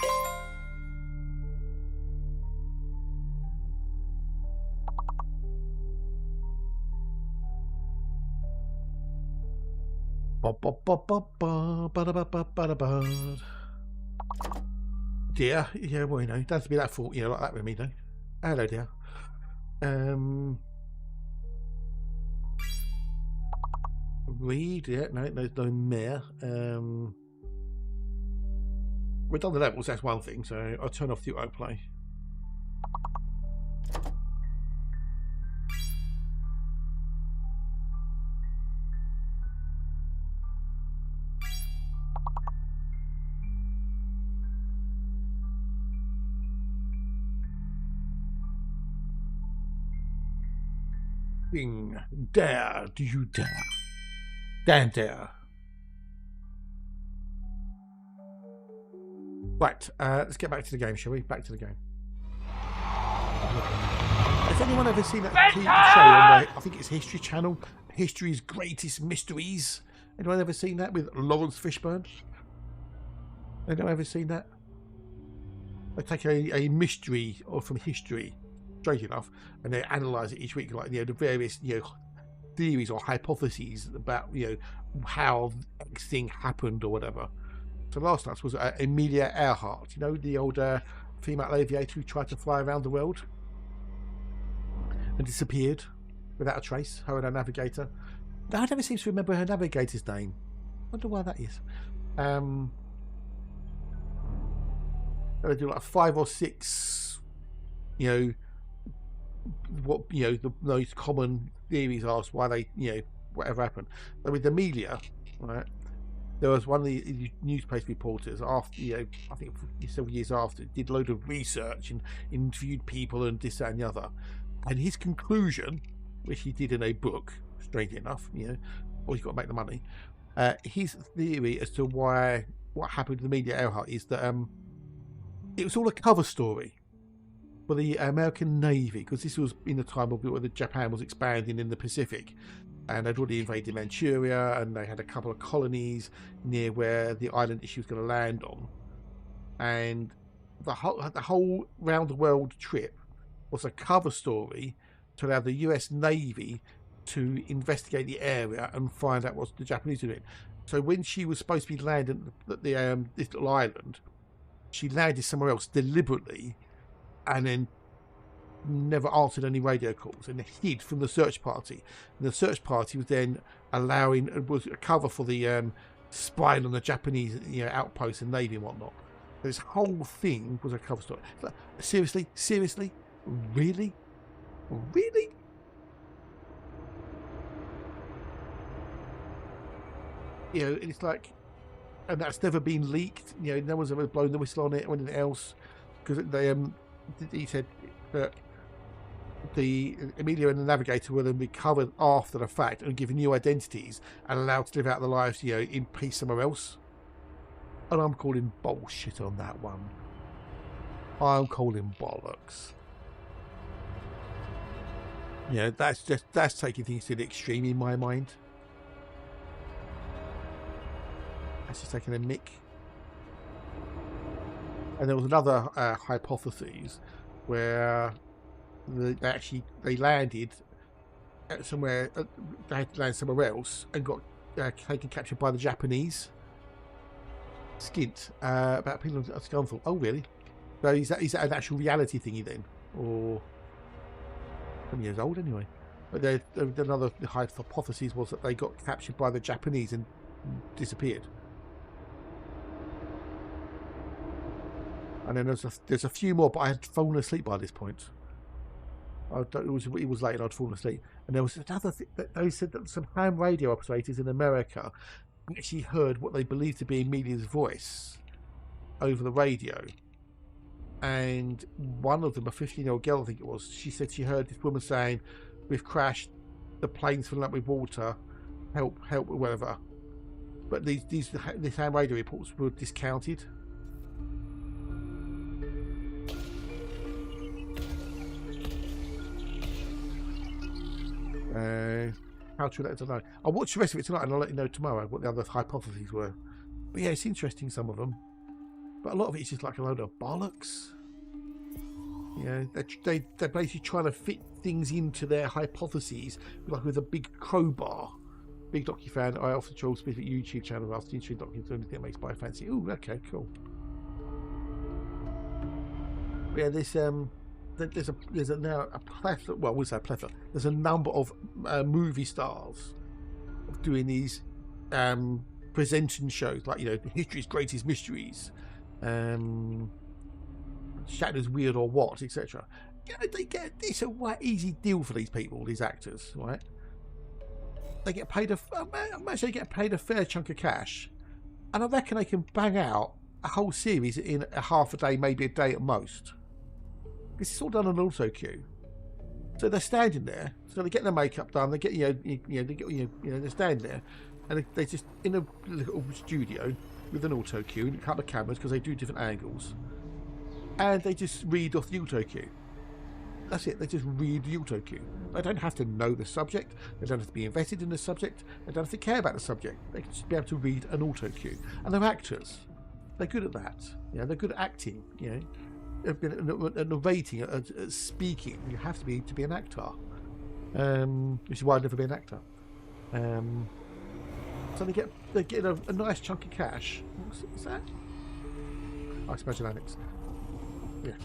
Dear, yeah, well, you know, it doesn't be that fault, you know, like that with me, though. Hello, dear. Read, yeah, no, there's no mayor. We've done the levels, that's one thing, so I'll turn off the autoplay. Dare, do you dare? Dan dare. Right, let's get back to the game, shall we? Back to the game. Has anyone ever seen that TV show on the, I think it's History Channel, History's Greatest Mysteries? Anyone ever seen that with Lawrence Fishburne? Anyone ever seen that? They take a mystery or from history, straight enough, and they analyse it each week, like, you know, the various, you know, theories or hypotheses about, you know, how X thing happened or whatever. So last night's was Amelia Earhart, you know, the old female aviator who tried to fly around the world and disappeared without a trace, her and her navigator. Now, I never seem to remember her navigator's name. I wonder why that is. They do like 5 or 6, you know, what, you know, the most common theories are as why they, you know, whatever happened. But with Amelia, right, there was one of the newspaper reporters after, you know, I think several years after, did a load of research and interviewed people and this, that and the other, and his conclusion, which he did in a book, strangely enough, you know, or he's got to make the money, his theory as to why what happened to Amelia Earhart is that it was all a cover story for the American Navy, because this was in the time of when Japan was expanding in the Pacific, and they'd already invaded Manchuria, and they had a couple of colonies near where the island that she was going to land on, and the whole round the world trip was a cover story to allow the US Navy to investigate the area and find out what the Japanese were doing. So when she was supposed to be landing at this little island, she landed somewhere else deliberately, and then never answered any radio calls and hid from the search party. And the search party was then was a cover for the spying on the Japanese, you know, outposts and navy and whatnot. This whole thing was a cover story. Like, seriously, really. You know, and it's like, and that's never been leaked. You know, no one's ever blown the whistle on it or anything else, because they he said that the Amelia and the Navigator will then be covered after the fact and given new identities and allowed to live out their lives, you know, in peace somewhere else. And I'm calling bullshit on that one. I'm calling bollocks. You know, that's taking things to the extreme in my mind. That's just taking a mick. And there was another hypothesis where they landed at somewhere. They had to land somewhere else and got captured by the Japanese. skint about people at Scunthorpe. Oh, really? So is that an actual reality thingy then? Or 20 years old anyway? But another hypothesis was that they got captured by the Japanese and disappeared. And then there's a few more, but I had fallen asleep by this point. It was late and I'd fallen asleep. And there was another thing that they said that some ham radio operators in America actually heard what they believed to be Amelia's voice over the radio. And one of them, a 15-year-old girl, I think it was, she said she heard this woman saying, "We've crashed, the plane's filling up with water, help, whatever." But these ham radio reports were discounted. How true that is, I don't know. I'll watch the rest of it tonight and I'll let you know tomorrow what the other hypotheses were. But yeah, it's interesting, some of them. But a lot of it is just like a load of bollocks. You know, they're basically trying to fit things into their hypotheses, like with a big crowbar. Big docu fan. I often troll specific YouTube channel after the interesting documents, anything that makes bio fancy. Ooh, okay, cool. But yeah, there's now a plethora. Well, we'll say a plethora. There's a number of movie stars doing these presenting shows, like, you know, History's Greatest Mysteries, Shatner's Weird or What, etc. You know, it's a easy deal for these people, these actors, right? They get paid they get paid a fair chunk of cash, and I reckon they can bang out a whole series in a half a day, maybe a day at most. Because it's all done on auto cue, so they're standing there. So they get their makeup done. They get they're standing there, and they just in a little studio with an auto cue and a couple of cameras because they do different angles, and they just read off the auto cue. That's it. They just read the auto cue. They don't have to know the subject. They don't have to be invested in the subject. They don't have to care about the subject. They can just be able to read an auto cue. And they're actors. They're good at that. Yeah, they're good at acting. You know. At narrating, at speaking, you have to be an actor, which is why I'd never be an actor. So they get a nice chunk of cash. What's that? I imagine Alex. Yeah.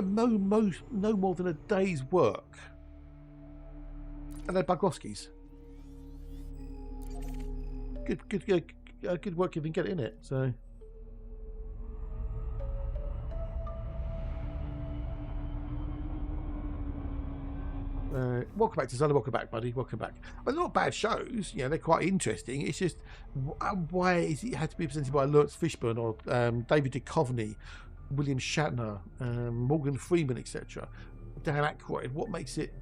No more than a day's work, and they're Bugowskis. Good work if you can get it in it. So. Welcome back to Zona. Welcome back, buddy. Welcome back. Well, they're not bad shows. You know, they're quite interesting. It's just why is it had to be presented by Lawrence Fishburne or David Duchovny, William Shatner, Morgan Freeman, etc. Dan Aykroyd. What makes it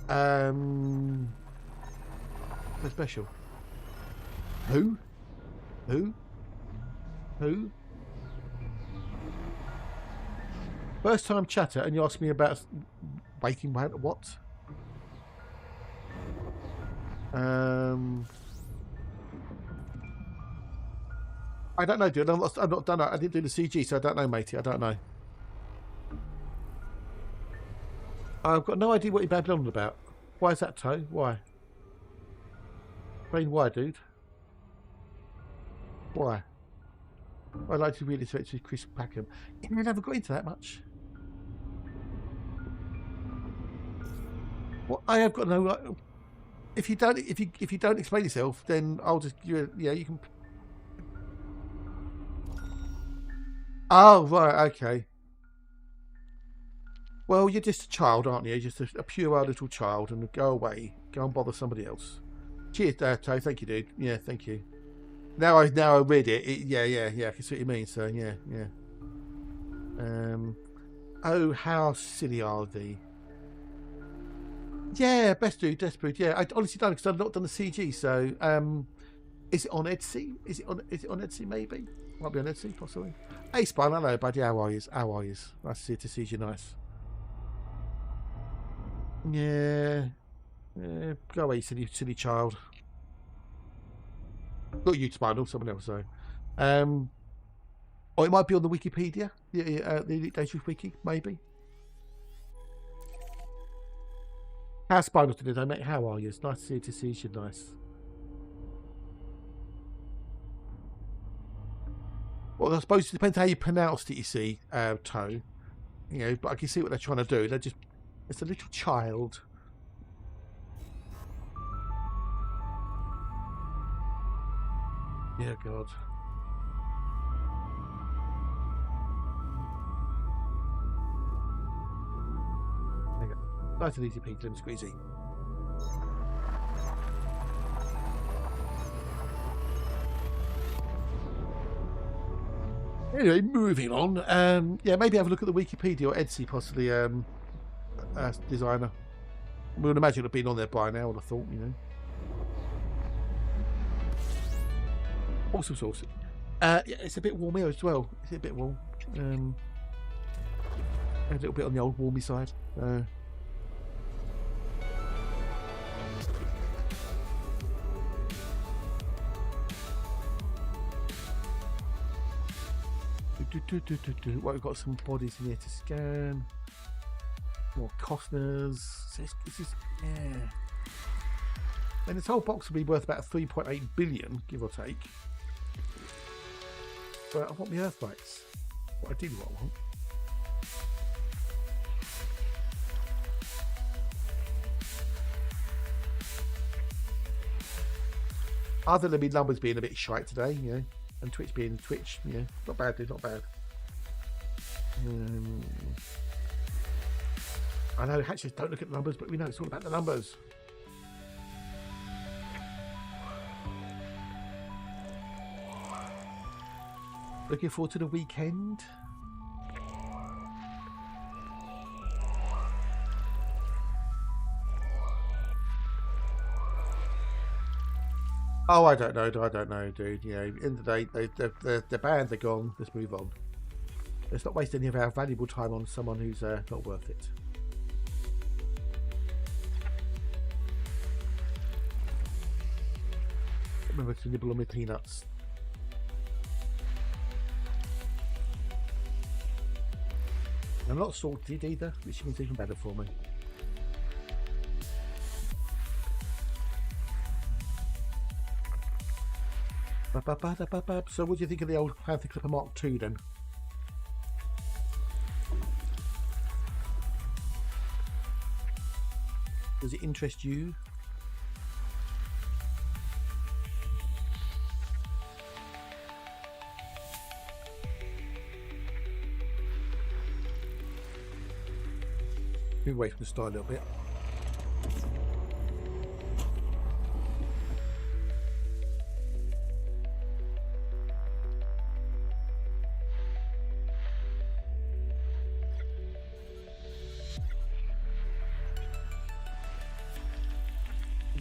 so special? Who? First time chatter, and you ask me about Breaking Bad. What? I don't know, dude. I've not done it. I didn't do the CG, so I don't know, matey. I don't know. I've got no idea what you're babbling on about. Why is that, Toe? Why? Why, dude? Why? I'd like to really switch to Chris Packham. You never got into that much. Well, I have got no. If you don't explain yourself, then I'll just you can. Oh right, okay. Well, you're just a child, aren't you? Just a pure little child, and go away, go and bother somebody else. Cheers, Toe. Thank you, dude. Yeah, thank you. Now I read it. Yeah. I can see what you mean. So yeah. Oh, how silly are they? Yeah, best dude, desperate. Yeah, I honestly don't because I've not done the CG. So, is it on Etsy? Is it on Etsy? Maybe might be on Etsy, possibly. Hey, Spine, hello, buddy. How are you? Nice to see you. Nice. Yeah. Go away, silly child. Not you, Spinal, someone else. So, or it might be on the Wikipedia, the Elite Dangerous Wiki, maybe. How's Spinal today, mate? How are you? It's nice to see you. Nice. Well, I suppose it depends how you pronounced it, you see, Toe. You know, but I can see what they're trying to do. They're just... It's a little child. Yeah, God. There you go. Nice and easy, Peter and Squeezy. Anyway, moving on. Yeah, maybe have a look at the Wikipedia or Etsy, possibly, designer. We would imagine it would have been on there by now, I would have thought, you know. Awesome sauce. Yeah, it's a bit warm here as well. It's a bit warm. A little bit on the old warmy side. Well, we've got some bodies in here to scan. More Costners. So it's just, yeah. And this whole box will be worth about 3.8 billion, give or take. But I want the Earth rights. What I did, what I want. Other than the numbers being a bit shite today, you know, and Twitch being Twitch, you know, not bad, dude, not bad. I know hatches don't look at the numbers, but we know it's all about the numbers. Looking forward to the weekend. Oh, I don't know, dude. You know, in the end of the day, they're banned, they're gone. Let's move on. Let's not waste any of our valuable time on someone who's not worth it. Remember to nibble on my peanuts. I'm not salted either, which means even better for me. So what do you think of the old Panther Clipper Mark II then? Does it interest you? Move away from the style a little bit.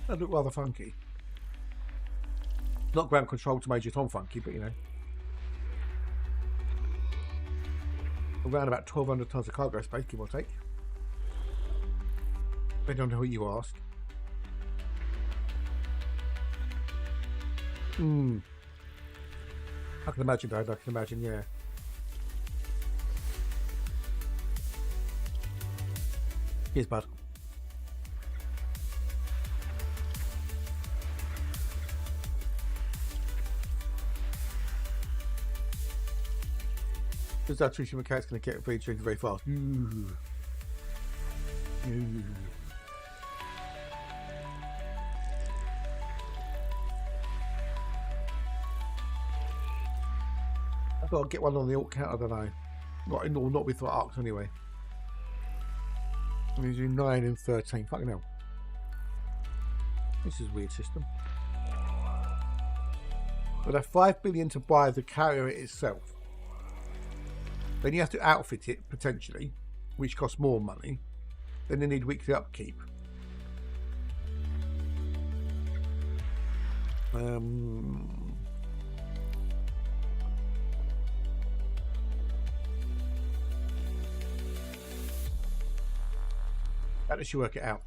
That look rather funky. Not ground control to Major Tom funky, but you know. Around about 1,200 tons of cargo space, give or take. Depending on who you ask. I can imagine, Dad, I can imagine, yeah. Here's bud. Because that Tricia McCat's going to get very drinking very fast. I thought I'd get one on the alt count, I don't know. Not with the arcs anyway. I'm using 9 and 13. Fucking hell. This is a weird system. But have 5 billion to buy the carrier itself. Then you have to outfit it potentially, which costs more money. Then you need weekly upkeep. That lets you work it out.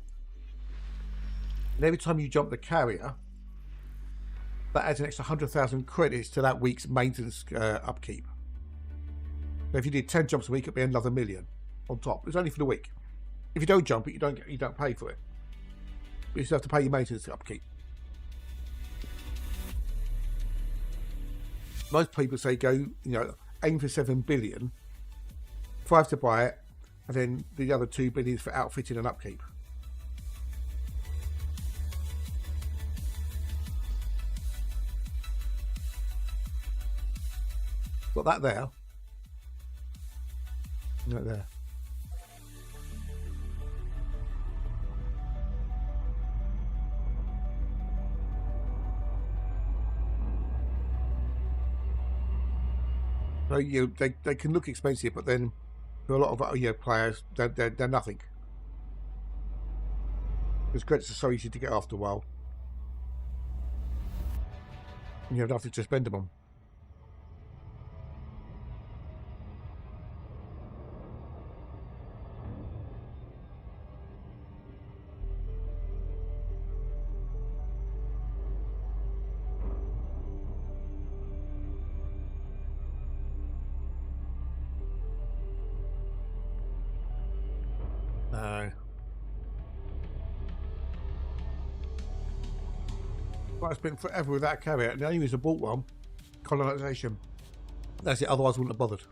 And every time you jump the carrier, that adds an extra 100,000 credits to that week's maintenance upkeep. So if you did 10 jumps a week, it'd be another 1 million on top. It's only for the week. If you don't jump it, you don't pay for it. But you still have to pay your maintenance upkeep. Most people say go, aim for 7 billion, 5 to buy it, and then the other 2 billion is for outfitting and upkeep. Got that there. Right there. So they can look expensive, but then for a lot of players, they're nothing. Because credits are so easy to get after a while. And you have nothing to spend them on. No. But I spent forever with that carrier, and the only reason I bought one, colonisation. That's it, otherwise I wouldn't have bothered.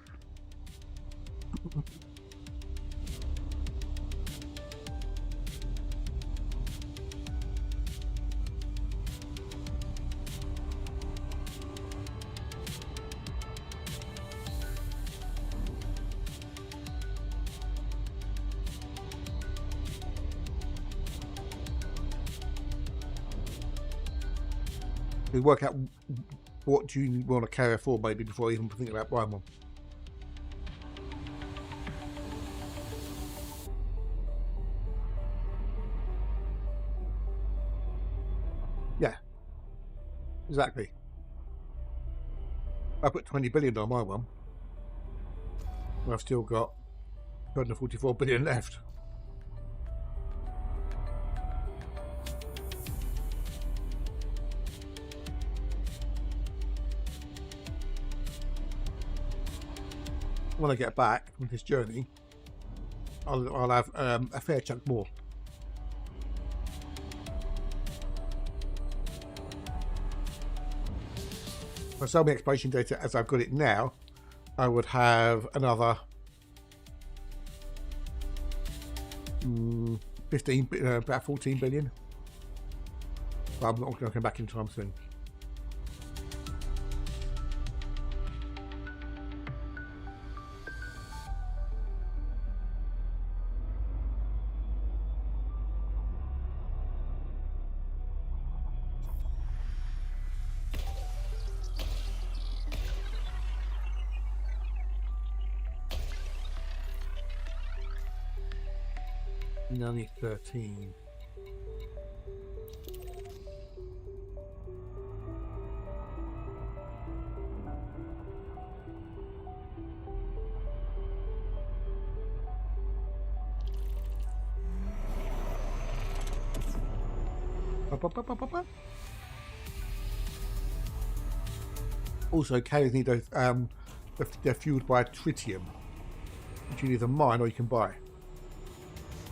We work out what do you want to carry for, maybe, before even thinking about buying one. Yeah, exactly. I put 20 billion on my one. I've still got 244 billion left. When I get back from this journey, I'll have a fair chunk more. If I sell my exploration data as I've got it now, I would have another 15, about 14 billion. But I'm not going to come back in time soon. Only 13. Also, carriers need those. They're fueled by tritium, which you can either mine or you can buy.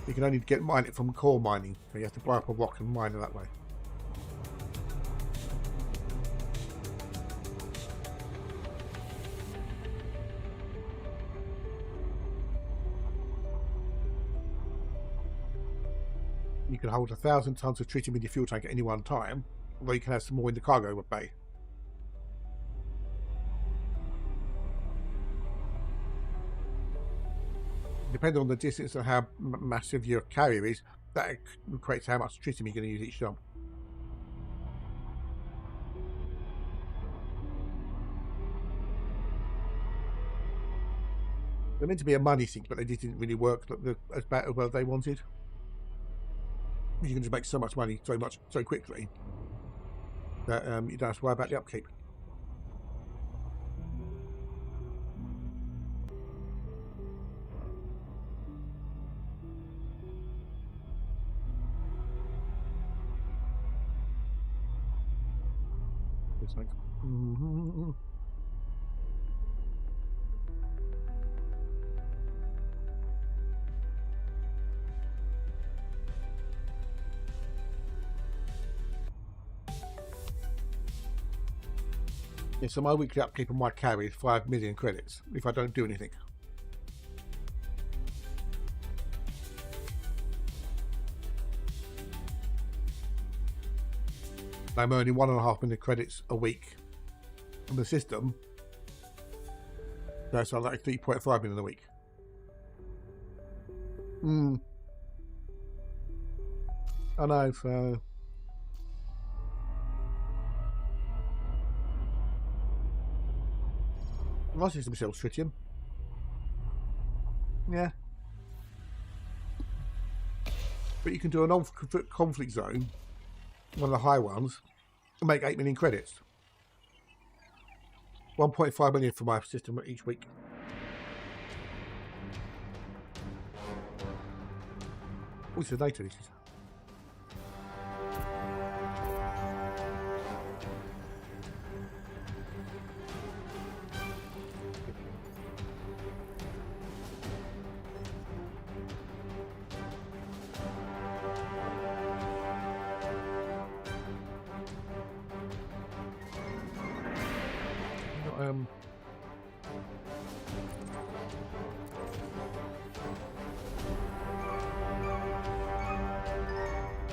You can only mine it from core mining, so you have to buy up a rock and mine it that way. You can hold 1,000 tons of tritium in your fuel tank at any one time, although you can have some more in the cargo bay. Depending on the distance and how massive your carrier is, that creates how much tritium you're going to use each time. They're meant to be a money sink, but they didn't really work as well as they wanted. You can just make so much money so quickly that you don't have to worry about the upkeep. It's like, Yeah, so my weekly upkeep on my carry is 5 million credits if I don't do anything. I'm earning 1.5 million credits a week on the system. That's like 3.5 million a week. I know, so... My system sells tritium. Yeah. But you can do an old conflict zone, one of the high ones, and make 8 million credits. 1.5 million for my system each week. What's the data this is?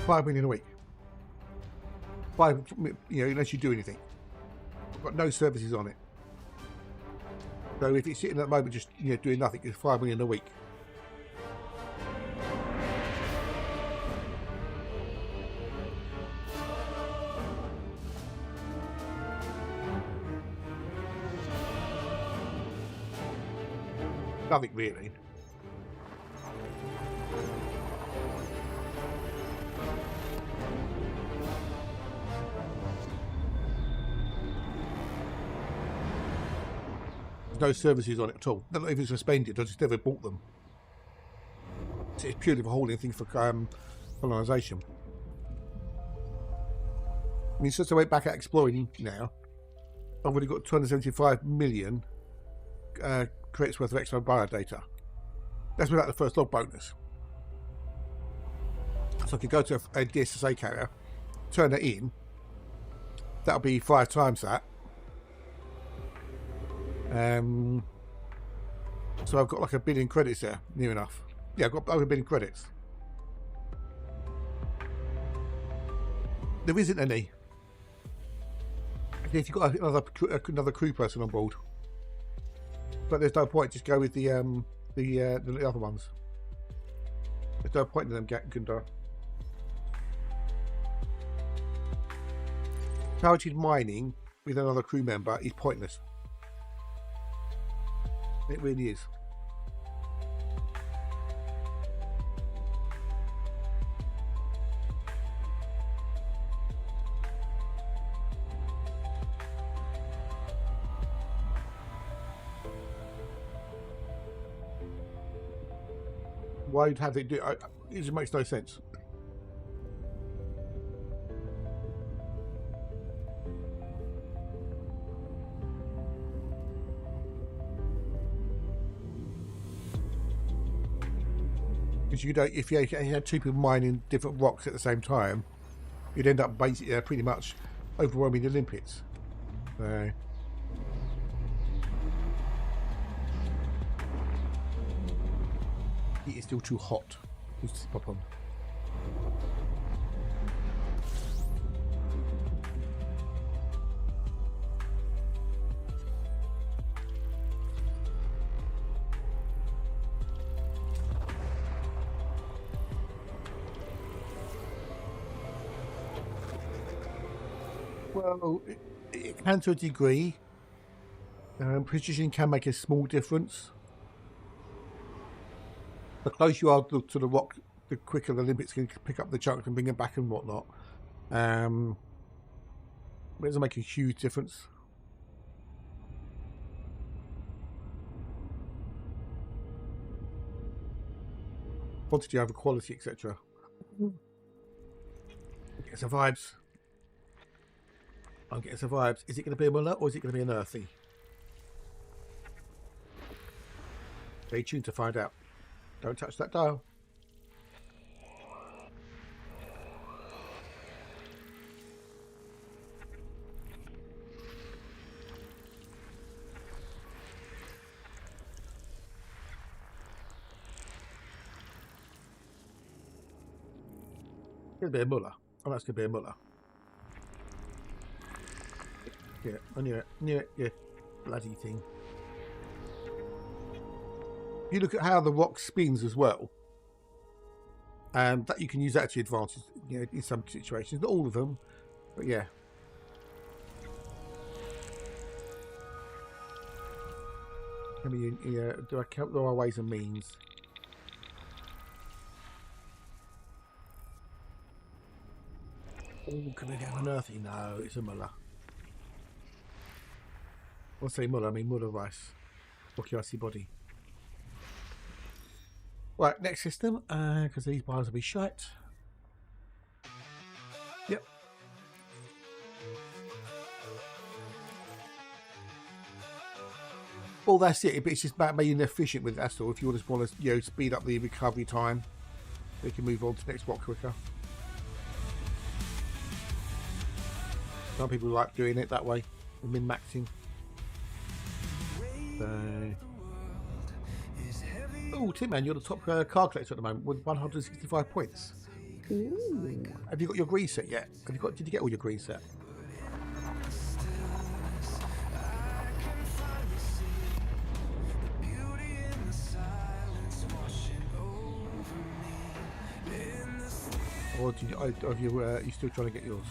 $5 million a week. Unless you do anything. I've got no services on it. So if it's sitting at the moment just doing nothing, it's 5 million a week. Nothing really. There's no services on it at all. Not even suspended. I just never bought them. So it's purely for holding things for colonisation. I mean, since I went back out exploring now, I've already got 275 million credits worth of extra biodata. That's without the first log bonus. So I could go to a DSSA carrier, turn it in. That'll be 5 times that. So I've got like 1 billion credits there, near enough. Yeah, I've got over 1 billion credits. There isn't any. If you've got another crew person on board, but there's no point. Just go with the other ones. There's no point in them Gundar. Targeted mining with another crew member is pointless. It really is. Why would have they do it? It just makes no sense. Because you don't, if you had 2 people mining different rocks at the same time, you'd end up basically pretty much overwhelming the limpets. So. It is still too hot. Just pop on. Well, it can to a degree. Precision can make a small difference. The closer you are to the rock, the quicker the limpets can pick up the chunks and bring them back and whatnot. It doesn't make a huge difference. Quantity over quality, etc. Get some vibes. I'm getting some vibes. Is it going to be a Muller or is it going to be an Earthy? Stay tuned to find out. Don't touch that dial. going to be a Muller. Oh, that's going to be a Muller. Yeah, I knew it. Knew it. Yeah, bloody thing. You look at how the rock spins as well. That you can use that to your advantage, you know, in some situations. Not all of them, but yeah. I mean, yeah, do I count all our ways and means? Oh, can we get unearthly? No, it's a Muller. When I say Muller, I mean Muller Rice. Rocky icy body. Right, next system, because these bars will be shite. Yep. Well, that's it. But it's just about being efficient with it. That's all. If you just want to, you know, speed up the recovery time, they can move on to the next block quicker. Some people like doing it that way, min-maxing. Oh, Tim, man, you're the top card collector at the moment with 165 points. Ooh. Have you got your green set yet? Did you get all your green set? Or are you still trying to get yours?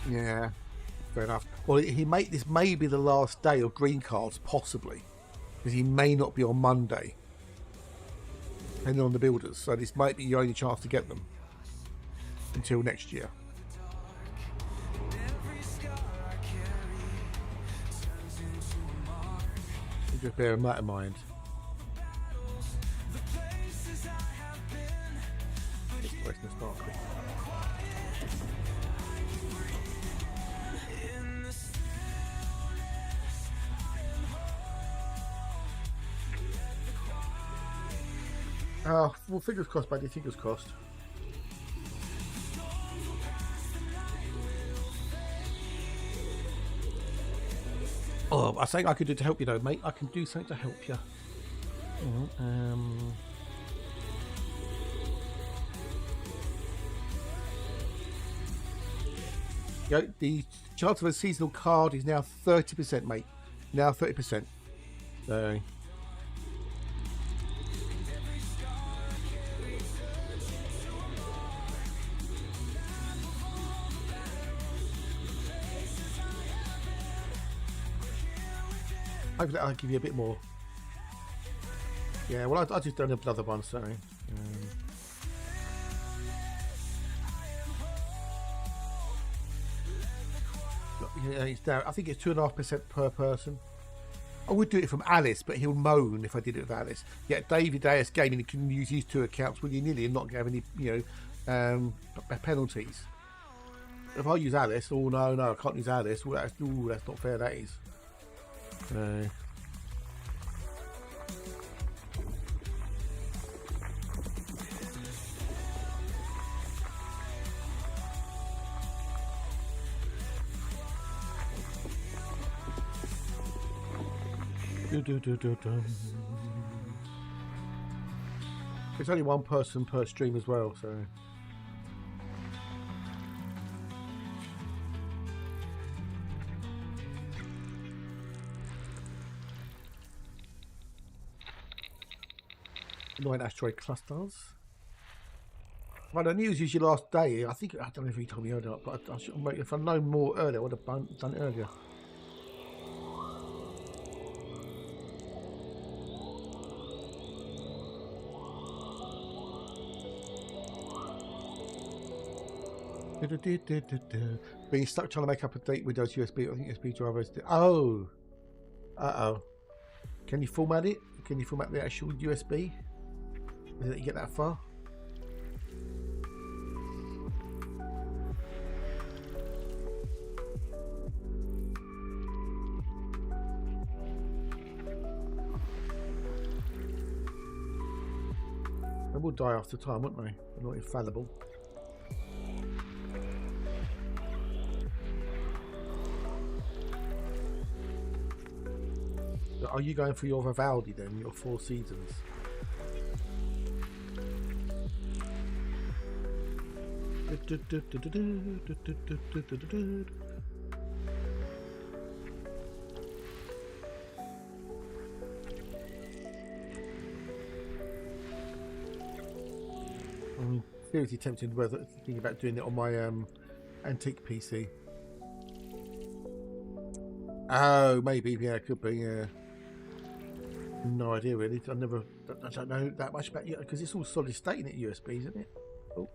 Yeah, fair enough. Well, this may be the last day of green cards, possibly, because he may not be on Monday, depending on the builders. So this might be your only chance to get them until next year. Just bear that in mind. Well, fingers crossed, buddy. Fingers crossed. Oh, I think I could do to help you, though, mate. I can do something to help you. You know, the chance of a seasonal card is now 30%, mate. Now 30%. So. Hopefully I'll give you a bit more. Yeah, well, I just done another one, sorry. Yeah, it's down. I think it's 2.5% per person. I would do it from Alice, but he'll moan if I did it with Alice. Yeah, David AS Gaming can use his 2 accounts willy-nilly and not have any, you know, penalties. If I use Alice, oh no, I can't use Alice. That's not fair. That is. It's only one person per stream as well, so. Nine asteroid clusters. Right, the news is your last day. I don't know if he told me earlier, but if I'd known more earlier, I would have done it earlier. Being stuck trying to make up a date with those USB. I think USB drivers. Oh, can you format it? Can you format the actual USB? Did you get that far? They will die after time, won't they? They're not infallible. Are you going for your Vivaldi then? Your Four Seasons? I'm seriously tempted whether thinking about doing it on my antique PC. Oh, maybe, yeah, it could be, yeah. No idea really. I don't know that much about it because it's all solid state in it, USB, isn't it? Oh.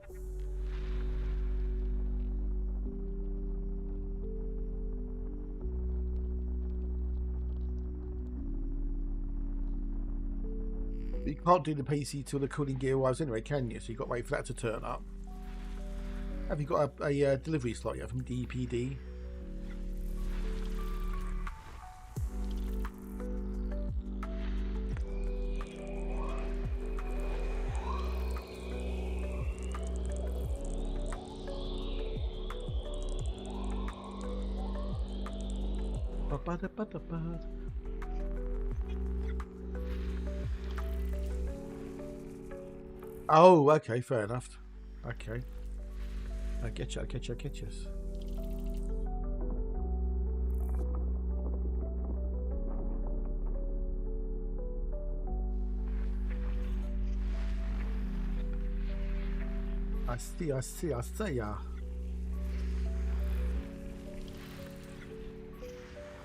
You can't do the PC till the cooling gear arrives anyway, can you? So you've got to wait for that to turn up. Have you got a delivery slot yet from DPD? Oh, okay, fair enough. Okay. I get you. I see ya.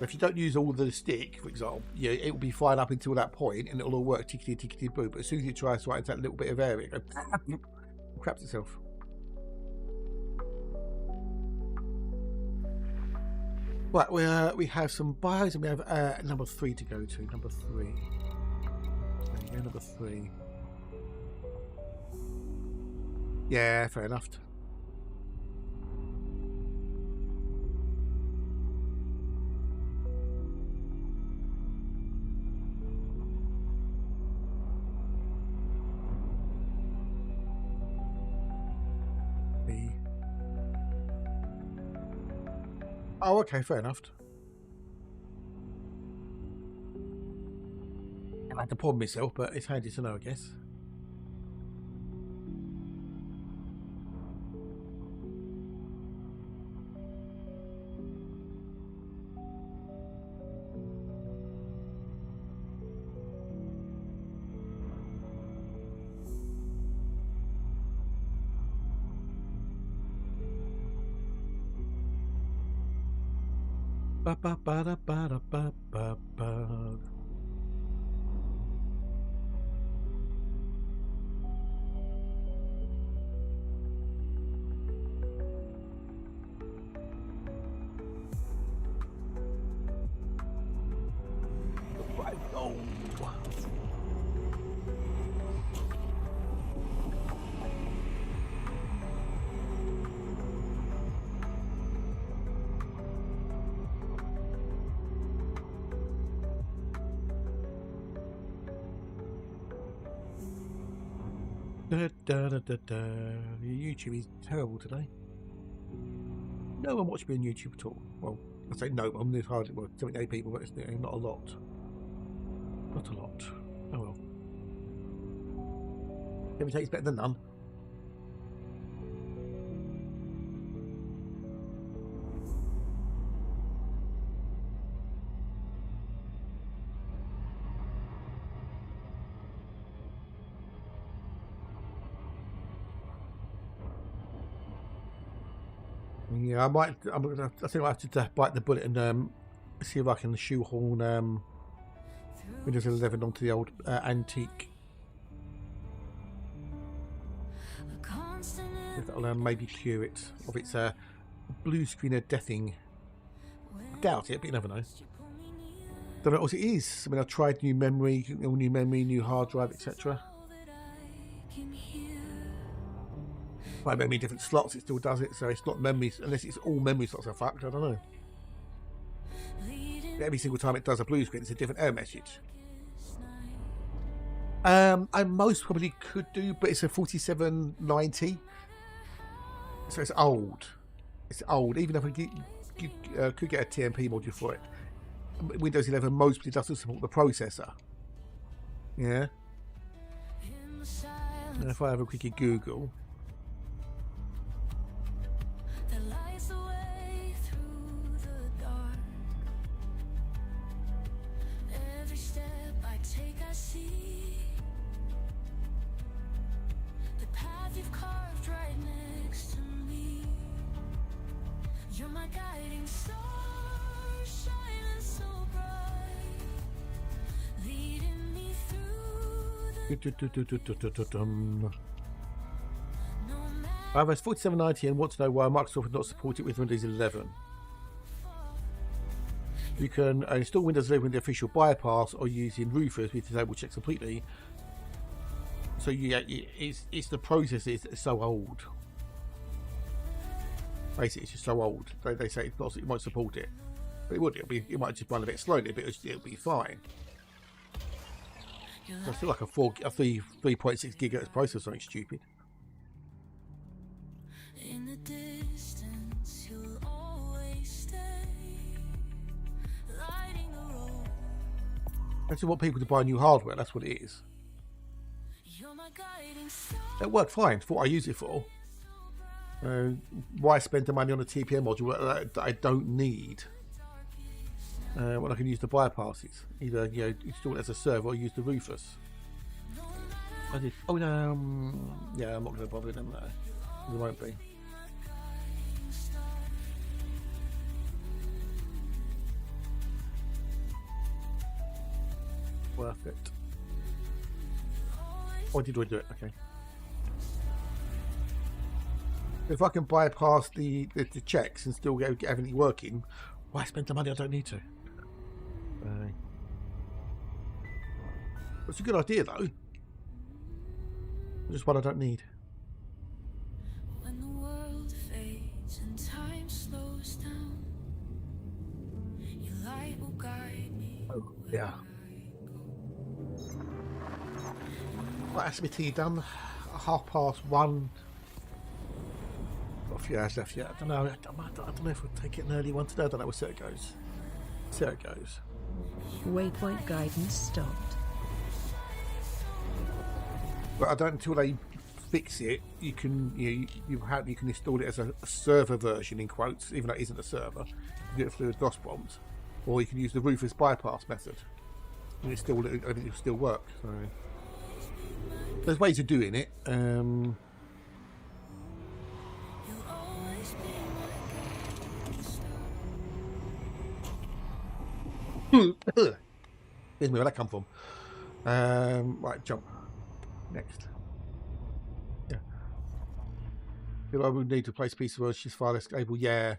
If you don't use all the stick, for example, yeah, it will be fired up until that point and it'll all work tickety boo. But as soon as it tries to write that little bit of area, it goes craps itself. Right, we have some bios and we have number 3 to go to. Number 3. There you go, number 3. Yeah, fair enough. Oh, okay, fair enough. I had to pause myself, but it's handy to know, I guess. Ba ba ba da ba da ba ba ba. Right, oh. YouTube is terrible today. No one watched me on YouTube at all. Well, I say no, I'm there's hardly 78 people, but it's not a lot. Not a lot. Oh well. Every day is better than none. Yeah, I think I have to bite the bullet and see if I can shoehorn Windows 11 onto the old antique. That'll maybe cure it of its blue screen of deathing. I doubt it, but you never know. Don't know what it is. I mean, I tried new memory, new hard drive, etc. By memory, different slots, it still does it, so it's not memory, unless it's all memory slots are fucked, I don't know. But every single time it does a blue screen, it's a different error message. I most probably could do, but it's a 4790, so it's old. It's old, even if I could get a TMP module for it. Windows 11 mostly doesn't support the processor. Yeah. And if I have a quickie Google. iOS 4790 and want to know why Microsoft would not support it with Windows 11. You can install Windows 11 with the official bypass or using Rufus with disable checks completely. So yeah, it's the process is so old. Basically, it's just so old. They say it's not, it won't support it, but it would. It might just run a bit slowly, but it'll be fine. So it's still like a 3.6 gigahertz processor, something stupid. In the distance, you'll always stay, lighting the road. I just want people to buy new hardware. That's what it is. You're my guiding star. It worked fine for what I use it for. Why spend the money on a TPM module that I don't need when I can use the bypasses? Either install it as a server or use the Rufus. I did. Oh no, yeah, I'm not going to bother with them though. There won't be. Worth it. Or did we do it? Okay. If I can bypass the checks and still get everything working, why spend the money I don't need to? It's a good idea though. Just one I don't need. When the world fades and time slows down, your light will guide me. Oh yeah. What has to be tea done? 1:30. Got a few hours left yet. I don't know. I don't know if we'll take it an early one today. I don't know. We'll see how it goes. See how it goes. Waypoint guidance stopped. But I don't until they fix it. You can you can install it as a server version in quotes, even though it isn't a server. You can do it through a DOS prompt, or you can use the Rufus bypass method, and it'll still work. So there's ways of doing it. You'll always be my guiding star. Here's where that come from. Right, jump. Next. Yeah. Feel I would need to place a piece of Earth's file cable. Yeah.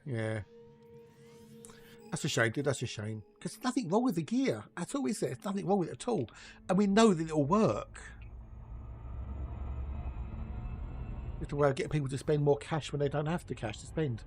That's a shame, dude. That's a shame. Because there's nothing wrong with the gear at all, is there? There's nothing wrong with it at all. And we know that it'll work. It's a way of getting people to spend more cash when they don't have the cash to spend.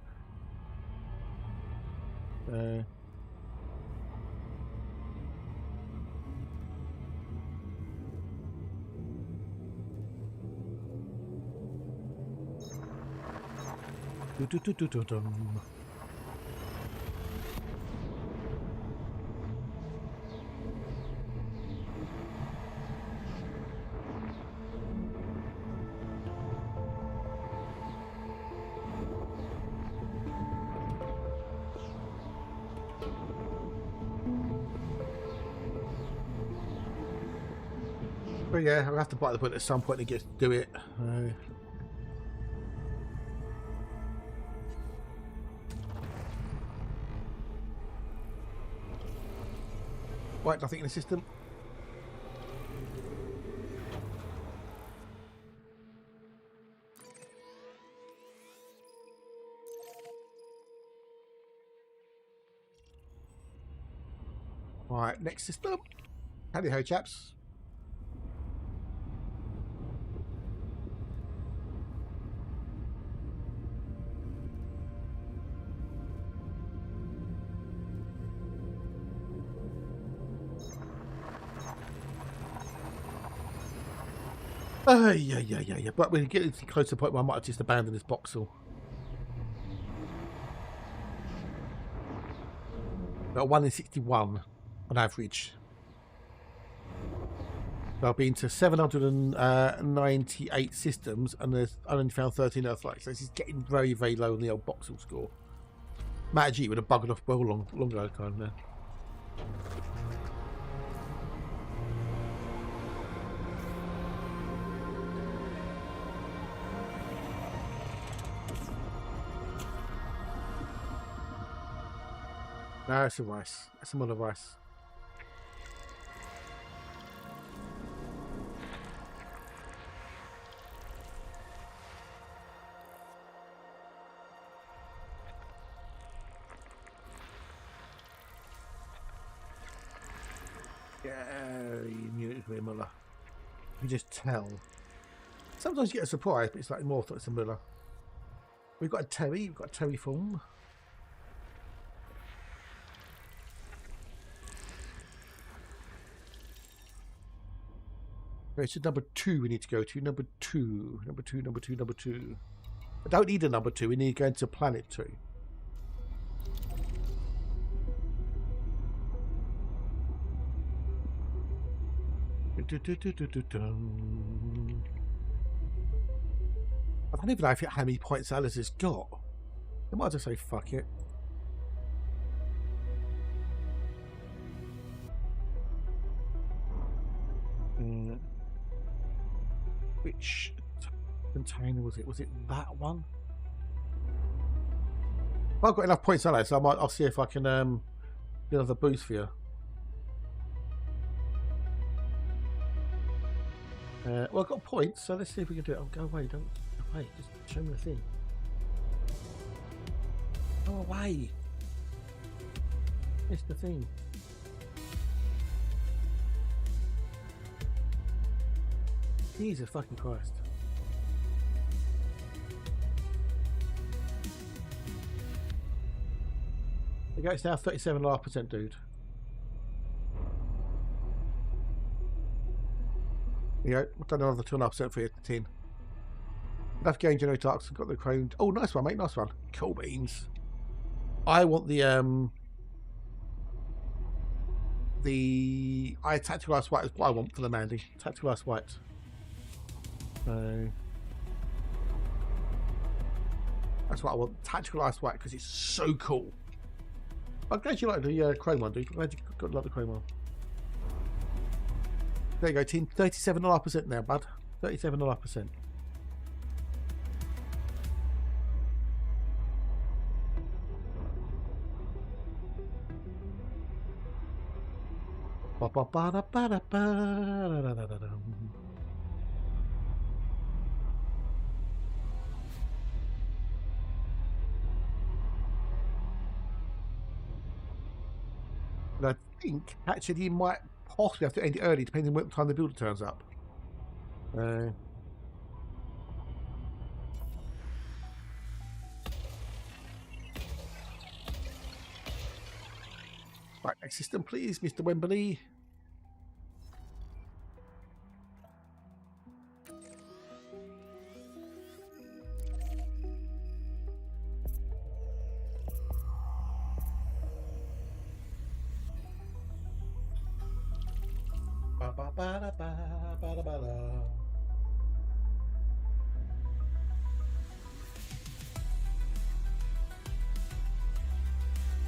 But yeah, I'll have to bite the bullet at some point to get to do it. Right, nothing in the system. Right, next system. Howdy ho, chaps. Yeah. But when you get close to the point where I might have just abandoned this boxel. About 1 in 61 on average. I've been to 798 systems, and I only found 13 Earthlights. So this is getting very, very low on the old Boxall score. Matt G would have buggered off well long ago now. No, it's a rice. That's some other rice. Yeah, you knew it was a Muller. You can just tell. Sometimes you get a surprise, but it's like more thought it's a Muller. We've got a Terry. We've got a Terry form. It's number 2 we need to go to. Number 2. I don't need a number 2. We need to go into planet 2. I don't even know how many points Alice has got. I might just say fuck it. Which container was it? Was it that one? Well, I've got enough points, Alice, so I'll see if I can do another boost for you. Well, I've got points, so let's see if we can do it. Oh, go away, don't go away. Just show me the thing. Go away. It's the thing. Jesus fucking Christ. There you go, it's now 37.5%, dude. There you go, I've done another 2.5% for you, 10. Enough gain generator darks, got the chrome. Oh, nice one, mate, nice one. Cool beans. I want the tactical ice white is what I want for the Mandy. Tactical ice white. So that's what I want. Tactical ice white because it's so cool. I'm glad you like the chrome one, dude. I'm glad you like the chrome one. There you go, team. 37.5% now, bud. 37.5%. And I think actually you might possibly have to end it early, depending on what time the builder turns up. Right, next system, please, Mr. Wembley.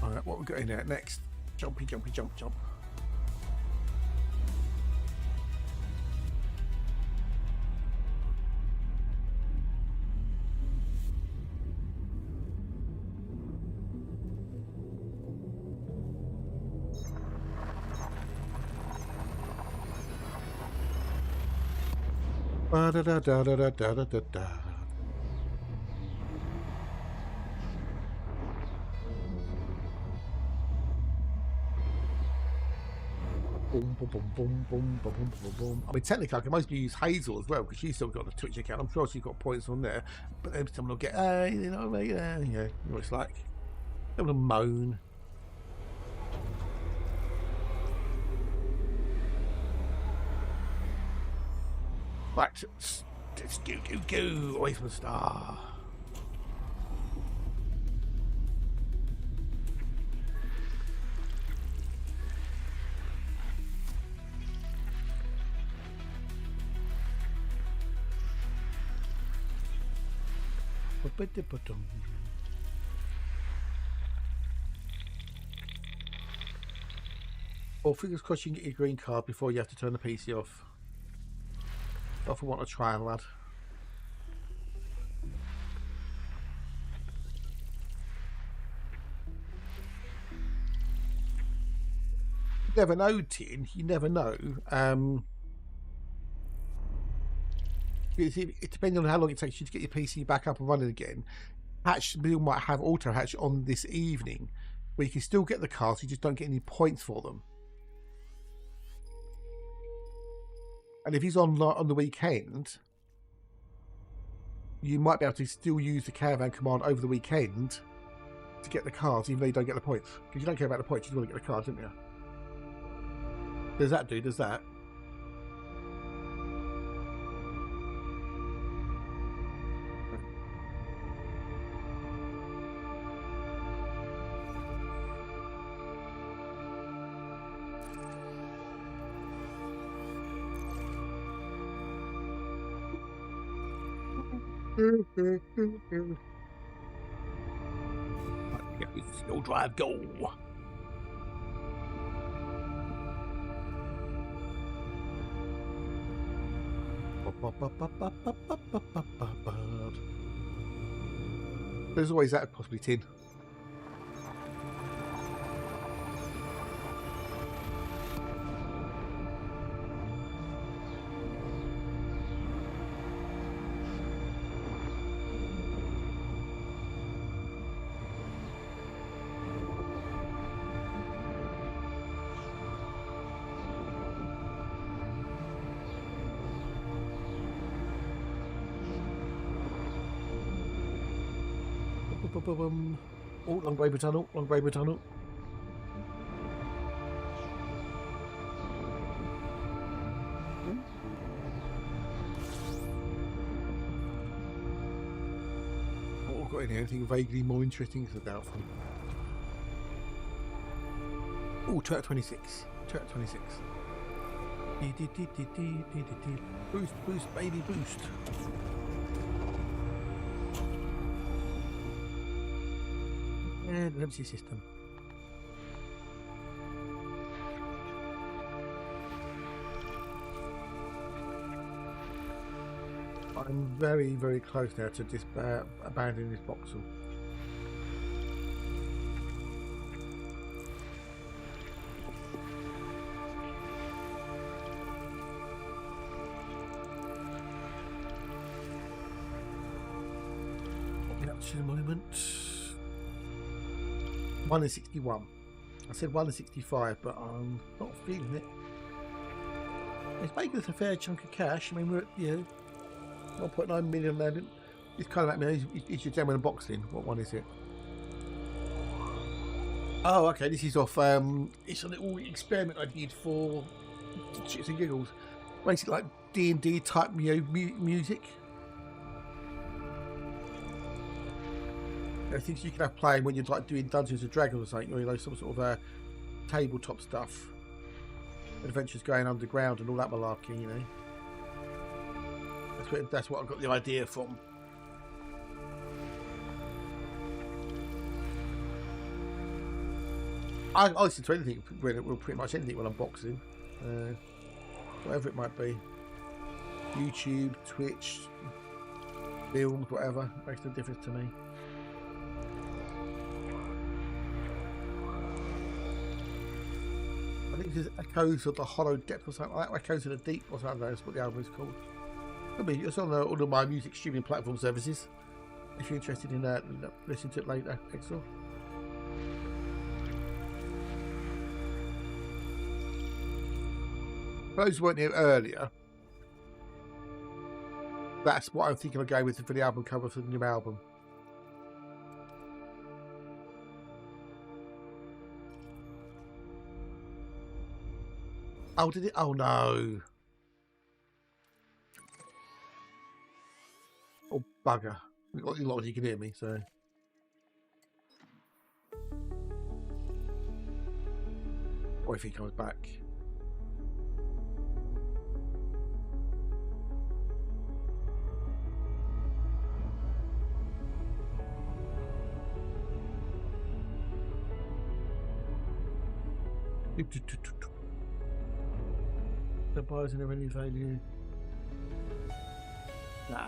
Alright, what we got in there next? Jumpy, jumpy, jump, jump. Da da da da da da da da. Boom, boom, boom, boom, boom, boom, boom, boom, boom. I mean, technically, I can mostly use Hazel as well because she's still got a Twitch account. I'm sure she's got points on there, but then someone will get, you know what it's like. Someone will moan. Right, just go away from the star. Well, fingers crossed you can get your green card before you have to turn the PC off. If I want to try and lad. You never know, Tin. You never know. It depends on how long it takes you to get your PC back up and running again. Hatch might have auto hatch on this evening, where you can still get the cards, you just don't get any points for them. And if he's on the weekend, you might be able to still use the caravan command over the weekend to get the cards, even though you don't get the points. Because you don't care about the points, you just want to get the cards, don't you? Does that do? Does that? Skill drive, go. There's always that possibly, Tin. Oh, Long Braver Tunnel, Long Braver Tunnel. Oh, got anything vaguely more interesting to doubtful. Oh, Turret 26. Turret 26. Boost, boost, baby, boost. And an MC system. I'm very, very close now to just abandoning this voxel. Capture the monument. 1 in 61. I said 1 in 65, but I'm not feeling it. It's making us a fair chunk of cash. I mean, we're at 1.9 million landing. It's kind of like, it's your demo unboxing. What one is it? Oh, okay. This is off. It's a little experiment I did for shits and giggles. Basically, like D&D type music. Things you can have playing when you're like doing Dungeons and Dragons or something, or you know, some sort of tabletop stuff, adventures going underground and all that malarkey, you know. That's what I got the idea from. I listen to anything, pretty much anything when I'm boxing, whatever it might be, YouTube, Twitch, films, whatever, makes no difference to me. I think this Echoes of the Hollow Depth or something like that. Echoes of the Deep or something. That's what the album is called. Could be. It's on all of my music streaming platform services. If you're interested in listening to it later, Exor. For those who weren't here earlier, that's what I'm thinking of going with for the album cover for the new album. Oh, did it? Oh, no. Oh, bugger. We've got a lot of you can hear me, so. Or if he comes back. The buyers in any value. Nah.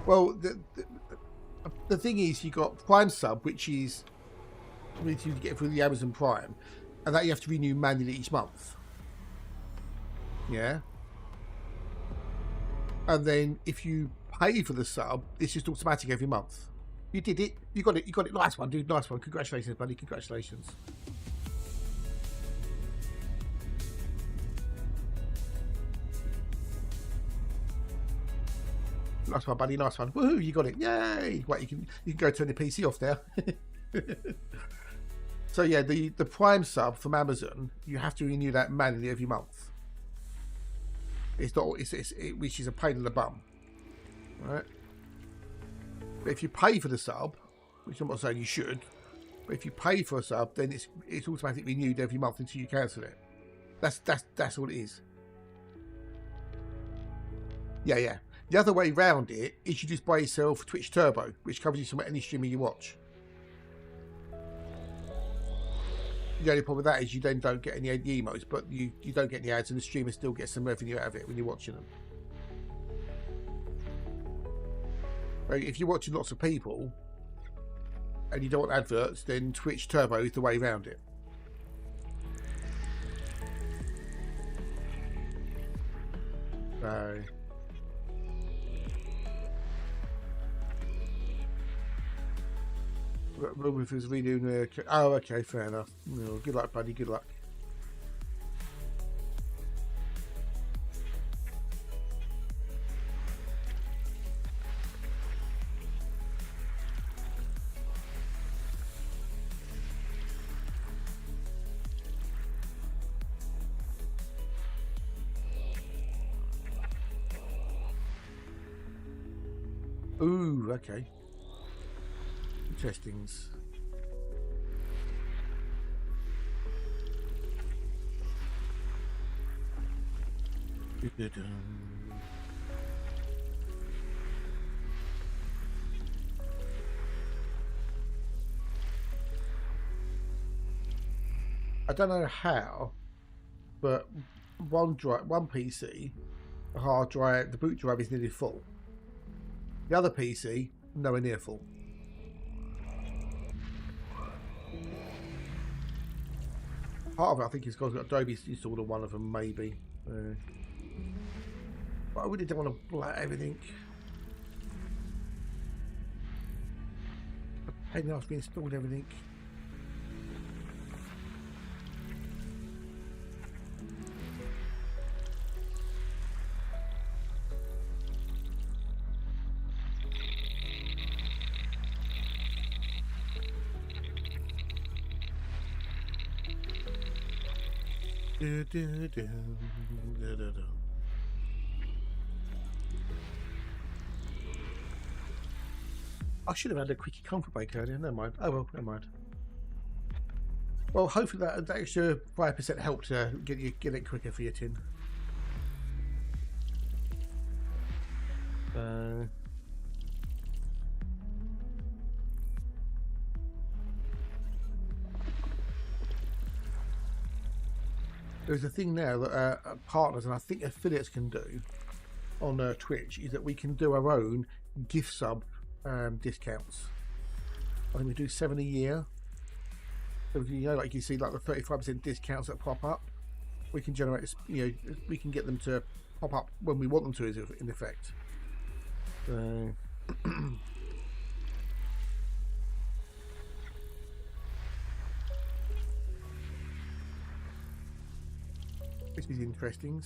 Well, the thing is, you got Prime Sub, which is which you get through the Amazon Prime, and that you have to renew manually each month. Yeah. And then if you pay for the sub, it's just automatic every month. You did it. You got it. You got it. Nice one, dude. Nice one. Congratulations, buddy. Congratulations. Nice one, buddy. Nice one. Woohoo! You got it. Yay! Wait, you can go turn the PC off now. So yeah, the Prime sub from Amazon, you have to renew that manually every month. It's not. Which is a pain in the bum, right? But if you pay for the sub, which I'm not saying you should, but if you pay for a sub, then it's automatically renewed every month until you cancel it. That's all it is. Yeah. The other way round it is you just buy yourself Twitch Turbo, which covers you from any streamer you watch. The only problem with that is you then don't get any emotes, but you don't get any ads, and the streamer still gets some revenue out of it when you're watching them. If you're watching lots of people and you don't want adverts, then Twitch Turbo is the way around it. So Rubif is redoing oh, okay, fair enough. No, good luck, buddy. Good luck. Ooh, okay. Testings. I don't know how, but one PC, the hard drive, the boot drive is nearly full. The other PC, nowhere near full. Part of it, I think, is because got Adobe installed on one of them, maybe. But I really don't want to blat everything. I didn't ask me to install everything. I should have had a quickie comfort break earlier. Never mind. Oh well, never mind. Well, hopefully that extra 5% helped get it quicker for your tin. There's a thing now that partners and I think affiliates can do on Twitch is that we can do our own gift sub discounts. I think we do 7 a year. So you know, like you see, like the 35% discounts that pop up, we can generate. You know, we can get them to pop up when we want them to, in effect. This is interesting.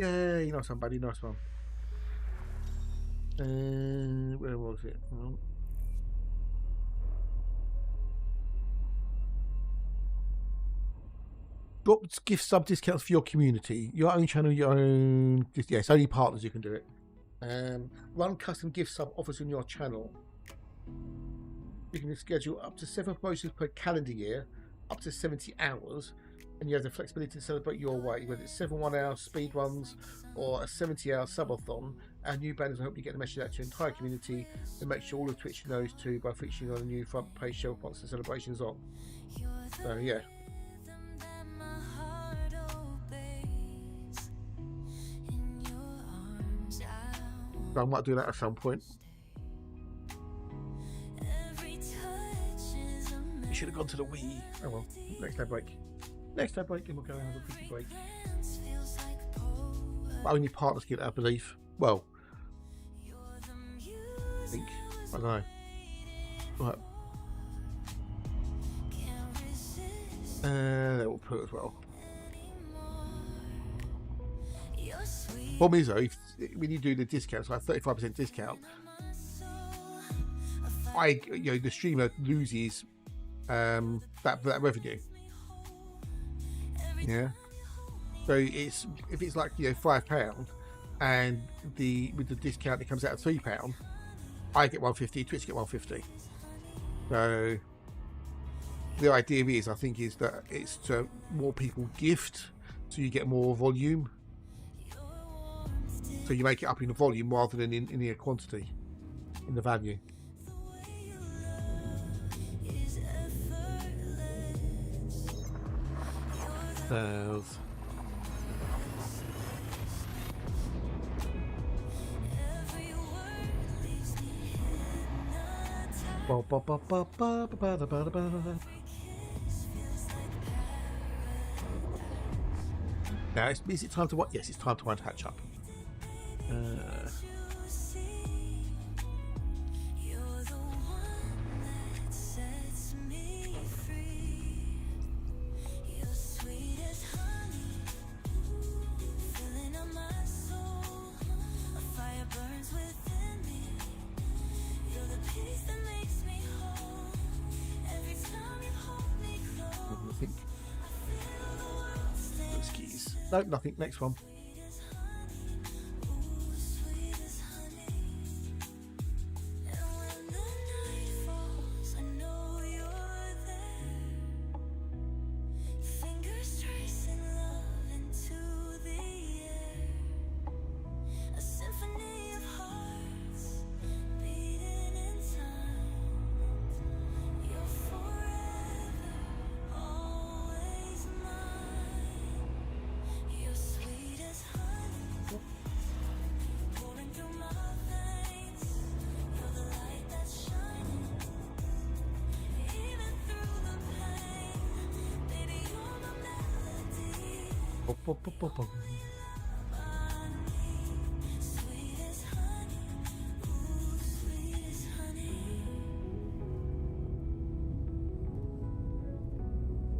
Yay, nice one, buddy, nice one. Where was it? Oh. Drop gift sub discounts for your community, your own channel, your own. Yes, only partners you can do it. Run custom gift sub offers on your channel. You can schedule up to 7 promotions per calendar year, up to 70 hours, and you have the flexibility to celebrate your way, whether it's 7 1-hour speed runs or a 70-hour subathon. Our new banners will help you get the message out to your entire community and make sure all of Twitch knows too by featuring on a new front page show once the celebration's on. So yeah. I might do that at some point. You should have gone to the Wii. Oh well, next day break. Next day break, and we'll go and have a quick break. Only partners get it, I believe. Well, I think. I don't know. Right. That will put as well. Problem is though, when you do the discounts, like 35% discount, the streamer loses that revenue. Yeah. So it's if it's like £5, and with the discount it comes out at £3, I get 150, Twitch get 150. So the idea is, I think, is that it's to more people gift, so you get more volume. So you make it up in the volume rather than in the quantity, in the value. Sales. Now, is it time to what? Yes, it's time to wind hatch up. Nope, nothing. Next one.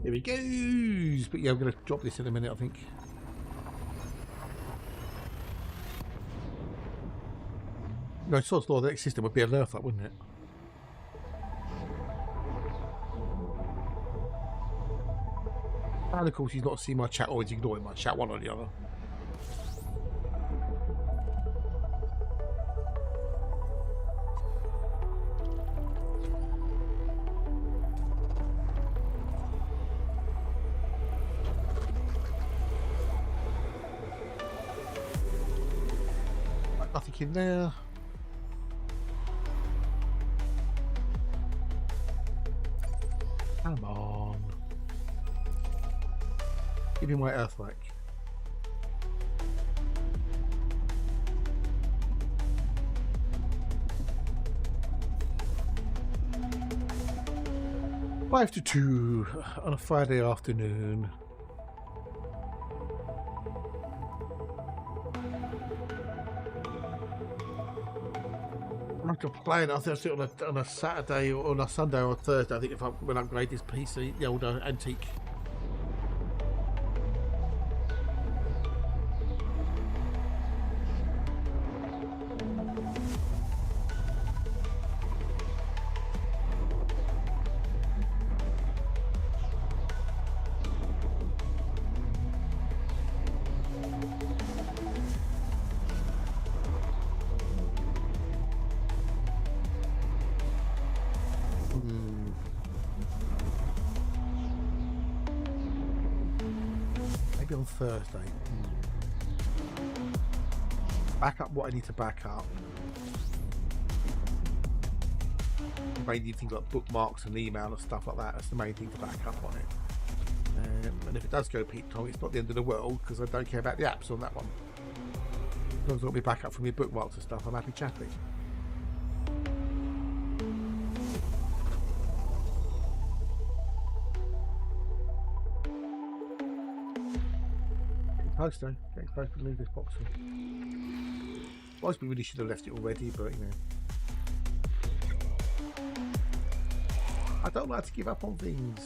Here he goes. But yeah, I'm going to drop this in a minute, I think. No, Sod's Law, the next system would be an Earth, wouldn't it? And of course, he's not seen my chat, or he's ignoring my chat, one or the other. Nothing in there. Come on. Give me my earthwork. Five to 2 on a Friday afternoon. I'm playing. I think I'll sit on a Saturday or on a Sunday or a Thursday. I think when I upgrade this PC, the old antique. on Thursday. Back up what I need to back up. Mainly things like bookmarks and email and stuff like that. That's the main thing to back up on it. And if it does go Pete Tong, it's not the end of the world because I don't care about the apps on that one. As long as I'll be back up from your bookmarks and stuff, I'm happy chappy. Close though. Getting close to leave this box in. I suppose we really should have left it already, but you know. I don't like to give up on things.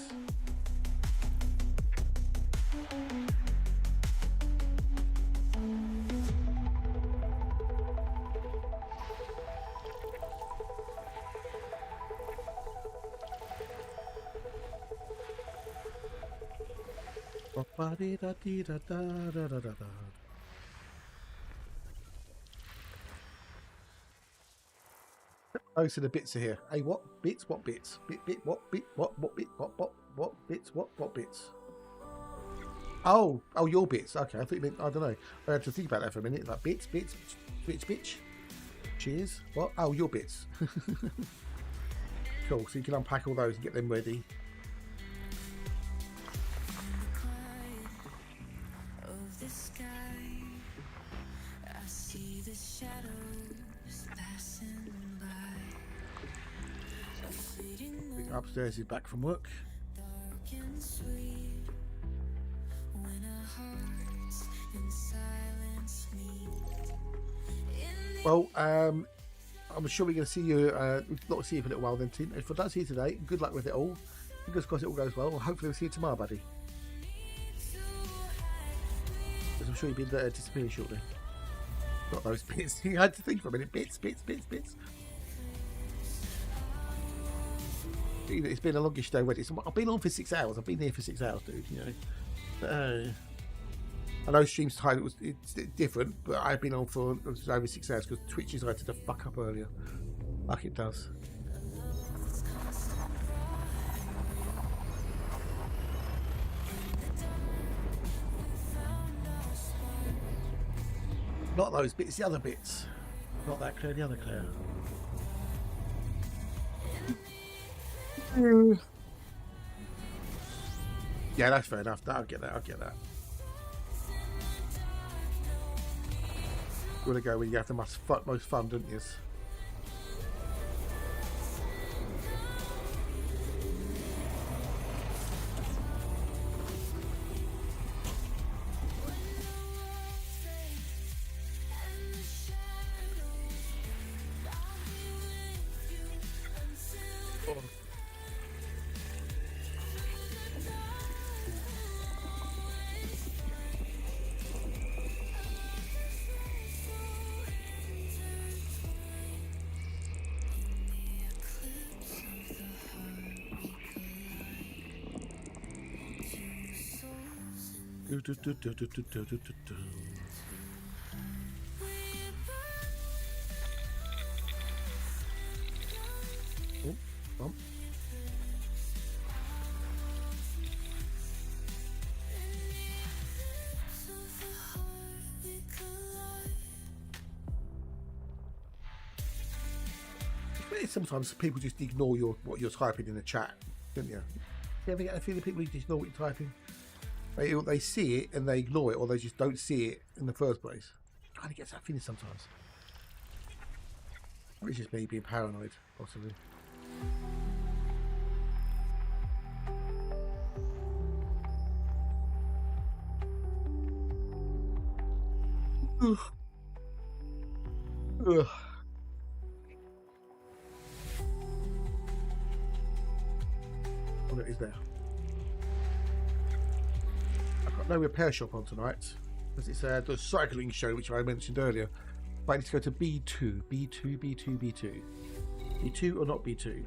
Most of the bits are here. Hey, what bits? What bits? What bits? What bits? What bits? Oh, your bits. Okay, I think I don't know. I had to think about that for a minute. Like bits. Cheers. What? Oh, your bits. Cool. So you can unpack all those and get them ready. Upstairs is back from work. Well, I'm sure we're going to see you, not see you for a little while then, Tim. If I don't see you today, good luck with it all. Fingers crossed it all goes well. Hopefully we'll see you tomorrow, buddy. Because I'm sure you'll be disappearing shortly. Got those bits. You had to think for a minute. Bits. It's been a longish day already. So I've been on for 6 hours. I've been here for 6 hours, dude. You know. I know stream's time it's different, but I've been on for over 6 hours because Twitch decided to fuck up earlier, like it does. Not those bits, the other bits. Not that clear, the other clear. Yeah, that's fair enough. I'll get that. You want to go where you have the most fun, don't you? Oh, bump. Sometimes people just ignore what you're typing in the chat, don't you? You ever get a feeling people just ignore what you're typing? They see it and they ignore it, or they just don't see it in the first place. Kind of gets that feeling sometimes. It's just me being paranoid, possibly. Ugh. Ugh. Oh, it is there. No repair shop on tonight because it's the cycling show which I mentioned earlier, but I need to go to B2 or not B2.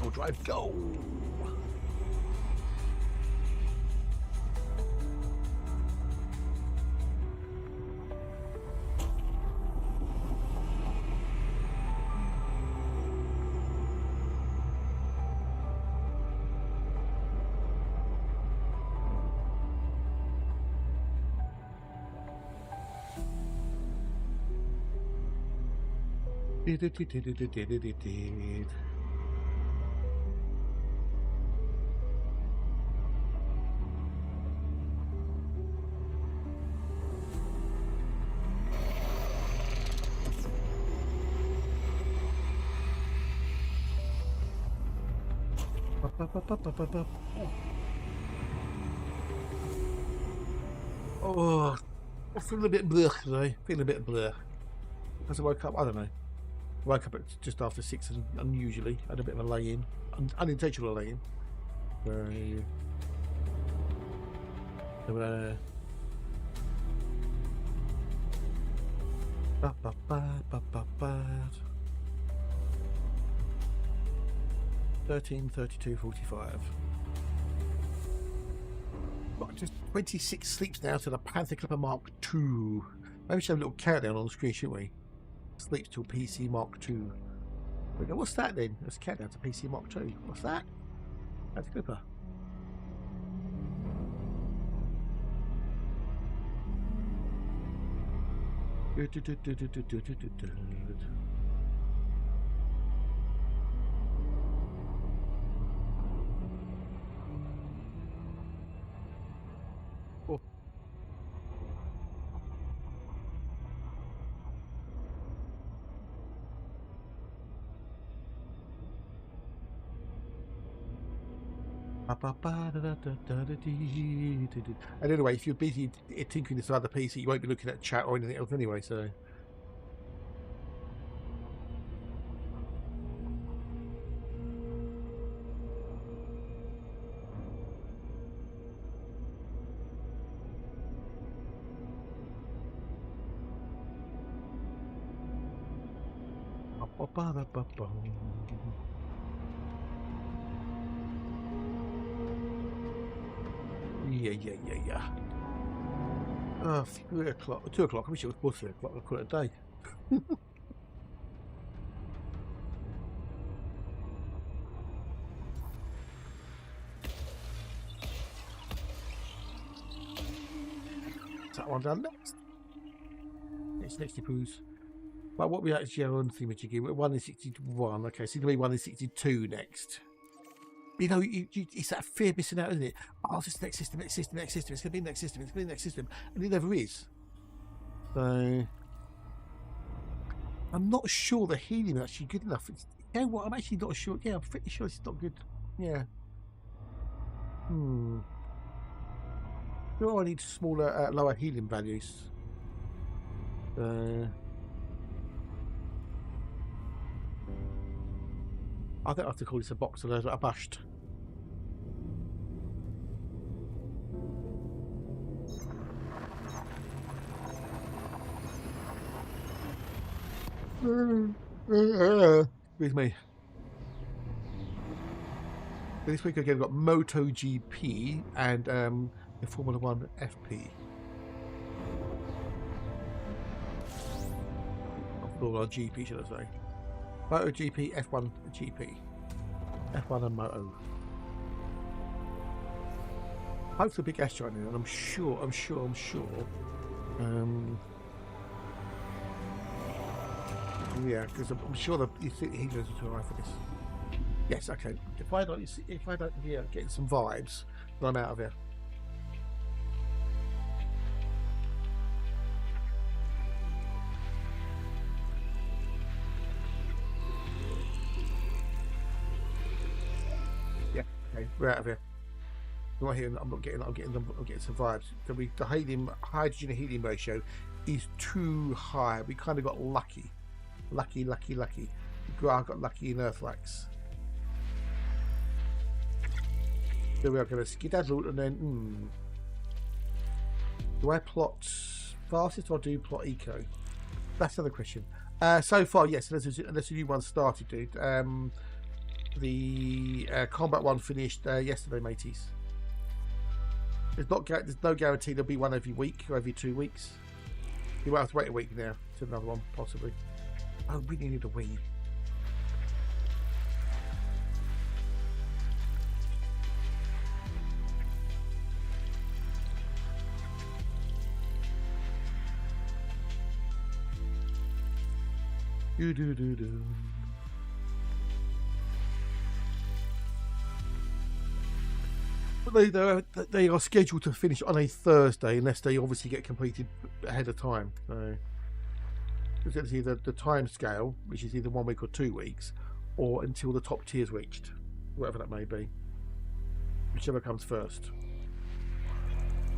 I'll drive go. Oh, I'm feeling a bit bleh today. Feeling a bit bleh. As I woke up, I don't know. I woke up at just after 6 and unusually. Had a bit of a lay-in. Unintentional lay-in. $13.32.45. Right, just 26 sleeps now to the Panther Clipper Mark II. Maybe we should have a little countdown on the screen, shouldn't we? Sleeps till PC Mark II. We go, what's that then? Let's count down to PC Mark II. What's that? Panther Clipper. Oh. And anyway, if you're busy tinkering this other PC, you won't be looking at chat or anything else anyway, so. Yeah. 3 o'clock, 2 o'clock. I wish it was before 3 o'clock. I'll call it a day. Is that one done next? It's next to Poos. But what we actually have on thingamajiggy, we're 1 in 61. Okay, so it's going to be 1 in 62 next. You know, it's that fear of missing out, isn't it? Oh, it's next system. It's going to be next system. And it never is. So, I'm not sure the helium is actually good enough. You know what? I'm actually not sure. Yeah, I'm pretty sure it's not good. Yeah. Do I need smaller, lower helium values? I think I have to call this a box alert, a bust. Excuse me. This week again, we've got MotoGP and the Formula 1 FP. Formula GP, should I say? MotoGP, F1 GP, F1 and Moto. Hopefully, big gas giant in, and I'm sure. Yeah, because I'm sure that he goes to arrive for this. Yes, okay. If I don't get some vibes, then I'm out of here. Yeah, okay, we're out of here. I'm not here. I'm getting some vibes. The hydrogen to helium ratio is too high. We kind of got lucky. Lucky. I got lucky in Earthrax. So we are going to skedaddle and then. Do I plot fastest or do you plot eco? That's another question. So far, yes. Unless a new one started, dude. The combat one finished yesterday, mateys. There's no guarantee there'll be one every week or every 2 weeks. You might have to wait a week now to another one, possibly. I really need a wee. Do. But they are scheduled to finish on a Thursday unless they obviously get completed ahead of time. So it's either the time scale, which is either 1 week or 2 weeks, or until the top tier is reached, whatever that may be, whichever comes first.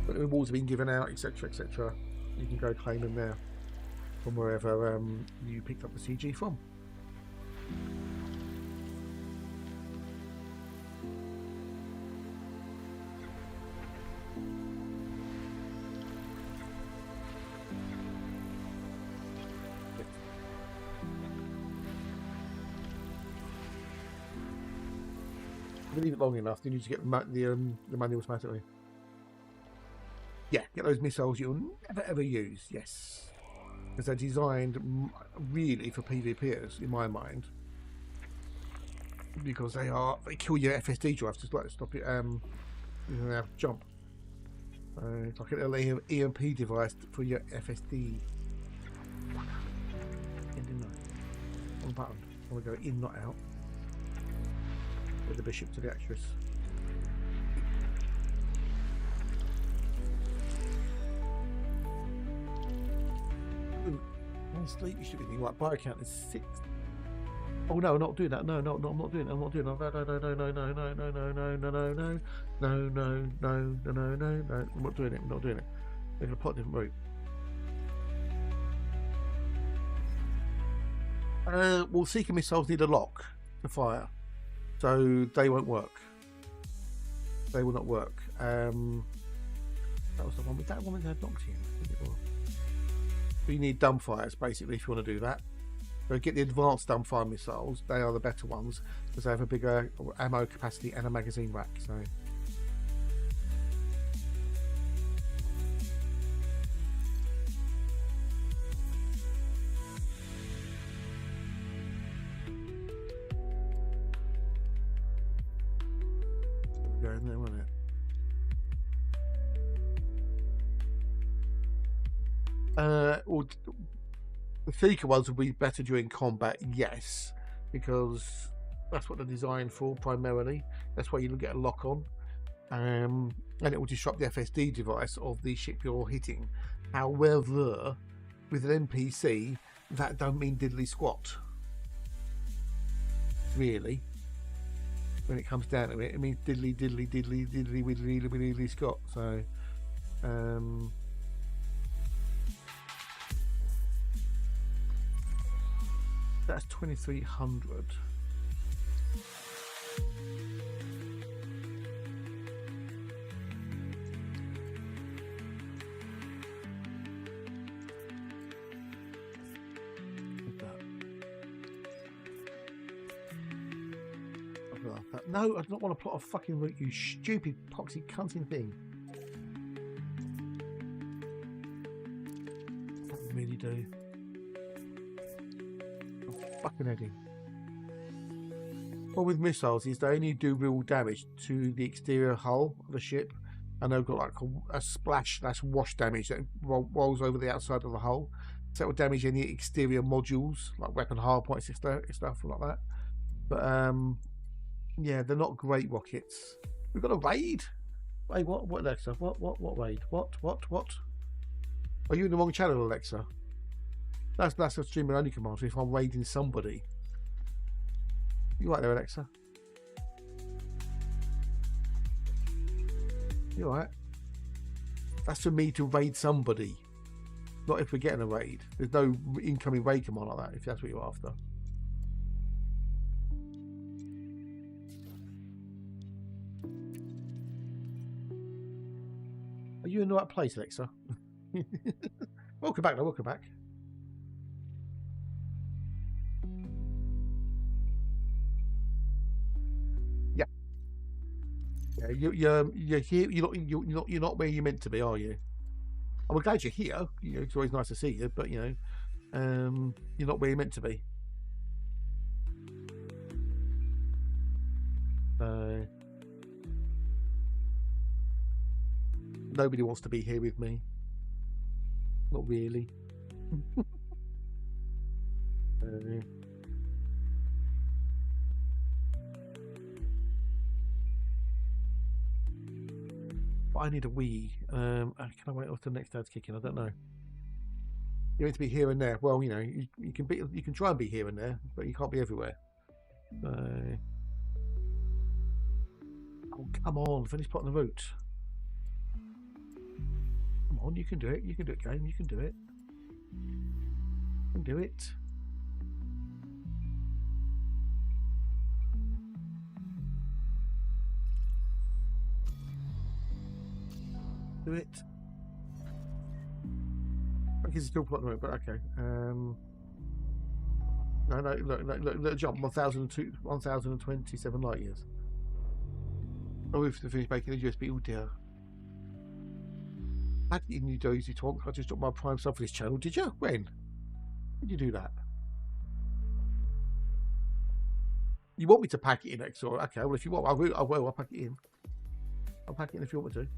But the rewards have been given out, etc., etc. You can go claim them there from wherever you picked up the CG from. Leave it long enough, then you just get the manual automatically. Yeah, get those missiles you'll never ever use. Yes, because they're designed really for PvPers in my mind, because they kill your FSD drive, just like to stop it jump. It's like a little EMP device for your FSD. On button. I want to go in, not out. With the bishop to the actress. Sleep, you should be thinking, like, buy count is 6. Oh no, not doing that. No, I'm not doing it. I'm not doing it. No. I'm not doing it. I'm not doing it. We're going to plot a different route. Well, Seeker missiles need a lock to fire, so they won't work. They will not work. That was the one with that woman had knocked in. You need dumbfires basically if you want to do that. So get the advanced dumbfire missiles. They are the better ones because they have a bigger ammo capacity and a magazine rack. So. Go in there, won't it? Well, the Seeker ones will be better during combat, yes, because that's what they're designed for primarily. That's why you get a lock on, and it will disrupt the FSD device of the ship you're hitting. However, with an NPC, that don't mean diddly squat. Really, when it comes down to it, it means diddly squat. So, that's 2,300. No, I don't want to plot a fucking route, you stupid poxy cunting thing. I really do. Fucking heading. Well, with missiles is they only do real damage to the exterior hull of the ship, and they've got like a splash / wash damage that rolls over the outside of the hull, so it will damage any exterior modules like weapon hardpoints and stuff like that. But yeah, they're not great rockets. We've got a raid. Wait, what Alexa? What raid? What? Are you in the wrong channel, Alexa? That's a streamer only command. If I'm raiding somebody, you right there, Alexa? You alright? That's for me to raid somebody, not if we're getting a raid. There's no incoming raid command like that. If that's what you're after. Are you in the right place, Alexa? Welcome back, welcome back. Yeah, you're here. You're not where you're meant to be, are you? I'm glad you're here. You know, it's always nice to see you, but you know, you're not where you're meant to be. Nobody wants to be here with me. Not really. But I need a wee. Can I wait until the next dad's kicking? I don't know. You need to be here and there. Well, you know, you can try and be here and there, but you can't be everywhere. Oh, come on, finish plotting the route. Come on, you can do it. You can do it, game. You can do it. You can do it. Do it. I guess it's still plotting the route, but okay. No, look, jump 1,027 light years. Oh, we have to finish making a USB. Oh dear. I didn't need to easy talk. I just dropped my Prime sub for this channel. Did you? When? Did you do that? You want me to pack it in, Exor? Okay, well, if you want, I will. I'll pack it in. I'll pack it in if you want me to.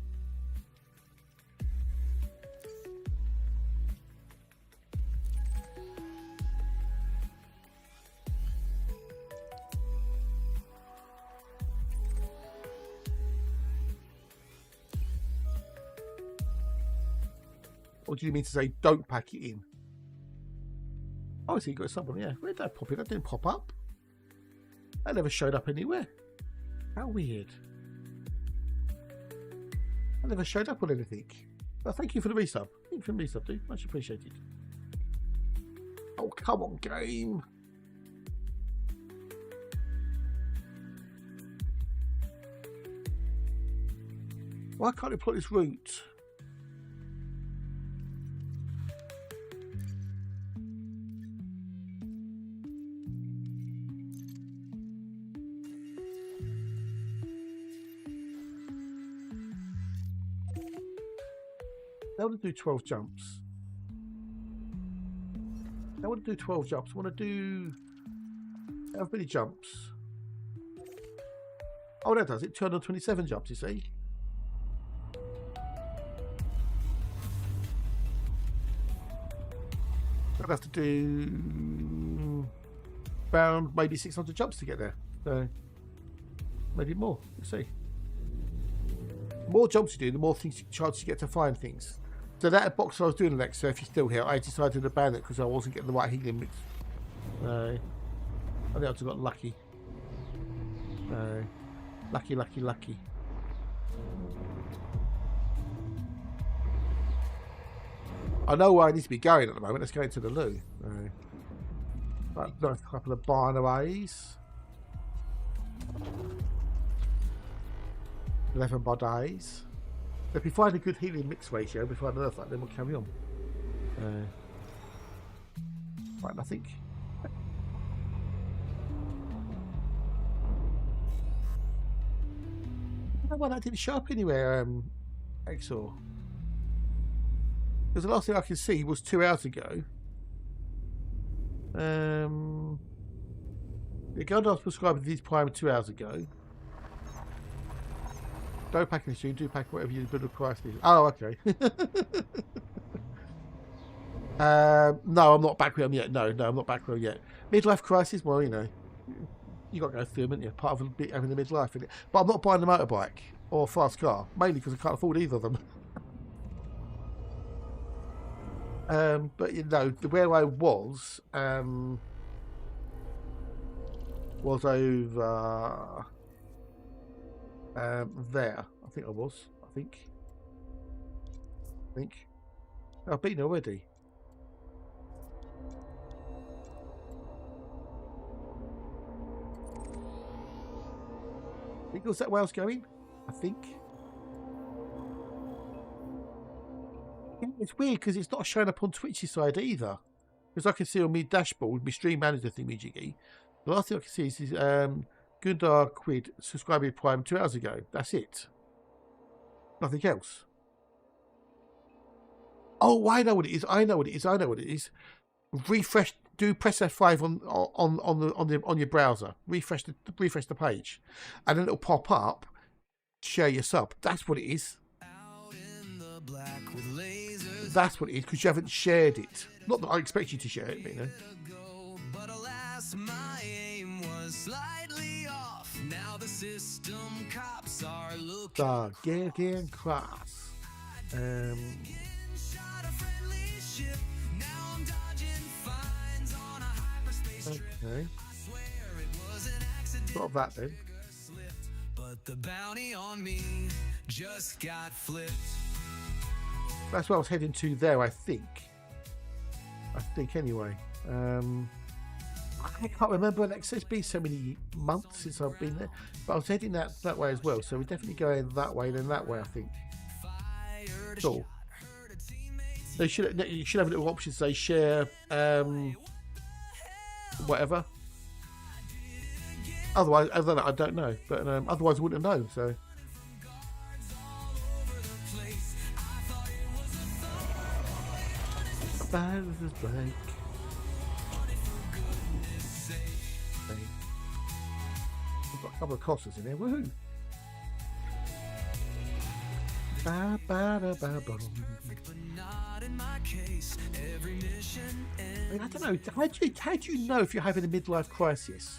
Or do you mean to say don't pack it in? Oh, I see you got someone, yeah. Where'd that pop in? That didn't pop up. That never showed up anywhere. How weird. That never showed up on anything. Well, thank you for the resub. Thank you for the resub, dude. Much appreciated. Oh, come on, game. Why can't it plot this route? I want to do 12 jumps. I want to do 12 jumps. I want to do how many jumps? Oh, that does it. 227 jumps, you see. I'd have to do around maybe 600 jumps to get there. So maybe more. We'll see. The more jumps you do, the more chance you get to find things. So that box I was doing, Alexa, if you're still here, I decided to ban it because I wasn't getting the right healing mix. I think I just got lucky. Lucky. I know where I need to be going at the moment. Let's go into the loo. Right, got a couple of binaries. 11 bodies. If we find a good healing mix ratio before I unearth that, then we'll carry on. Right, nothing. I don't know why that didn't show up anywhere, Exor. Because the last thing I can see was 2 hours ago. The gun I was prescribed these Prime 2 hours ago. Don't pack in the stream, do pack whatever you build a Christ is. Oh, okay. No, I'm not back with them yet. No, I'm not back with them yet. Midlife crisis, well, you know, you got to go through them, haven't you? Part of having the midlife in it. But I'm not buying a motorbike or a fast car, mainly because I can't afford either of them. But you know, where I was over there. I think I was. I think. I've been already. I think it was that way I was going. I think. It's weird because it's not showing up on Twitch's side either. Because I can see on my dashboard, my stream manager thingy, the last thing I can see is Gundar Quid subscribing Prime 2 hours ago. That's it. Nothing else. Oh, I know what it is. I know what it is. Refresh. Do press F5 on your browser. Refresh the page, and then it'll pop up. Share your sub. That's what it is. That's what it is, because you haven't shared it. Not that I expect you to share it, but you know. system cops are looking. So, getting cross. Shot a friendly ship. Now I'm dodging fines on a hyperspace trip. Okay. I swear it was an accident. What of that then? Slipped, but the bounty on me just got flipped. That's where I was heading to there, I think. Anyway. I can't remember, Alexa. It's been so many months since I've been there. But I was heading that way as well. So we're definitely going that way, then that way, I think. Cool. So you should have a little option to say share whatever. Otherwise, other than that, I don't know. But otherwise, I wouldn't have known. So. We've got a couple of Costas in there. Woohoo! Ba, ba, da, ba, bum. I don't know. How do you know if you're having a midlife crisis?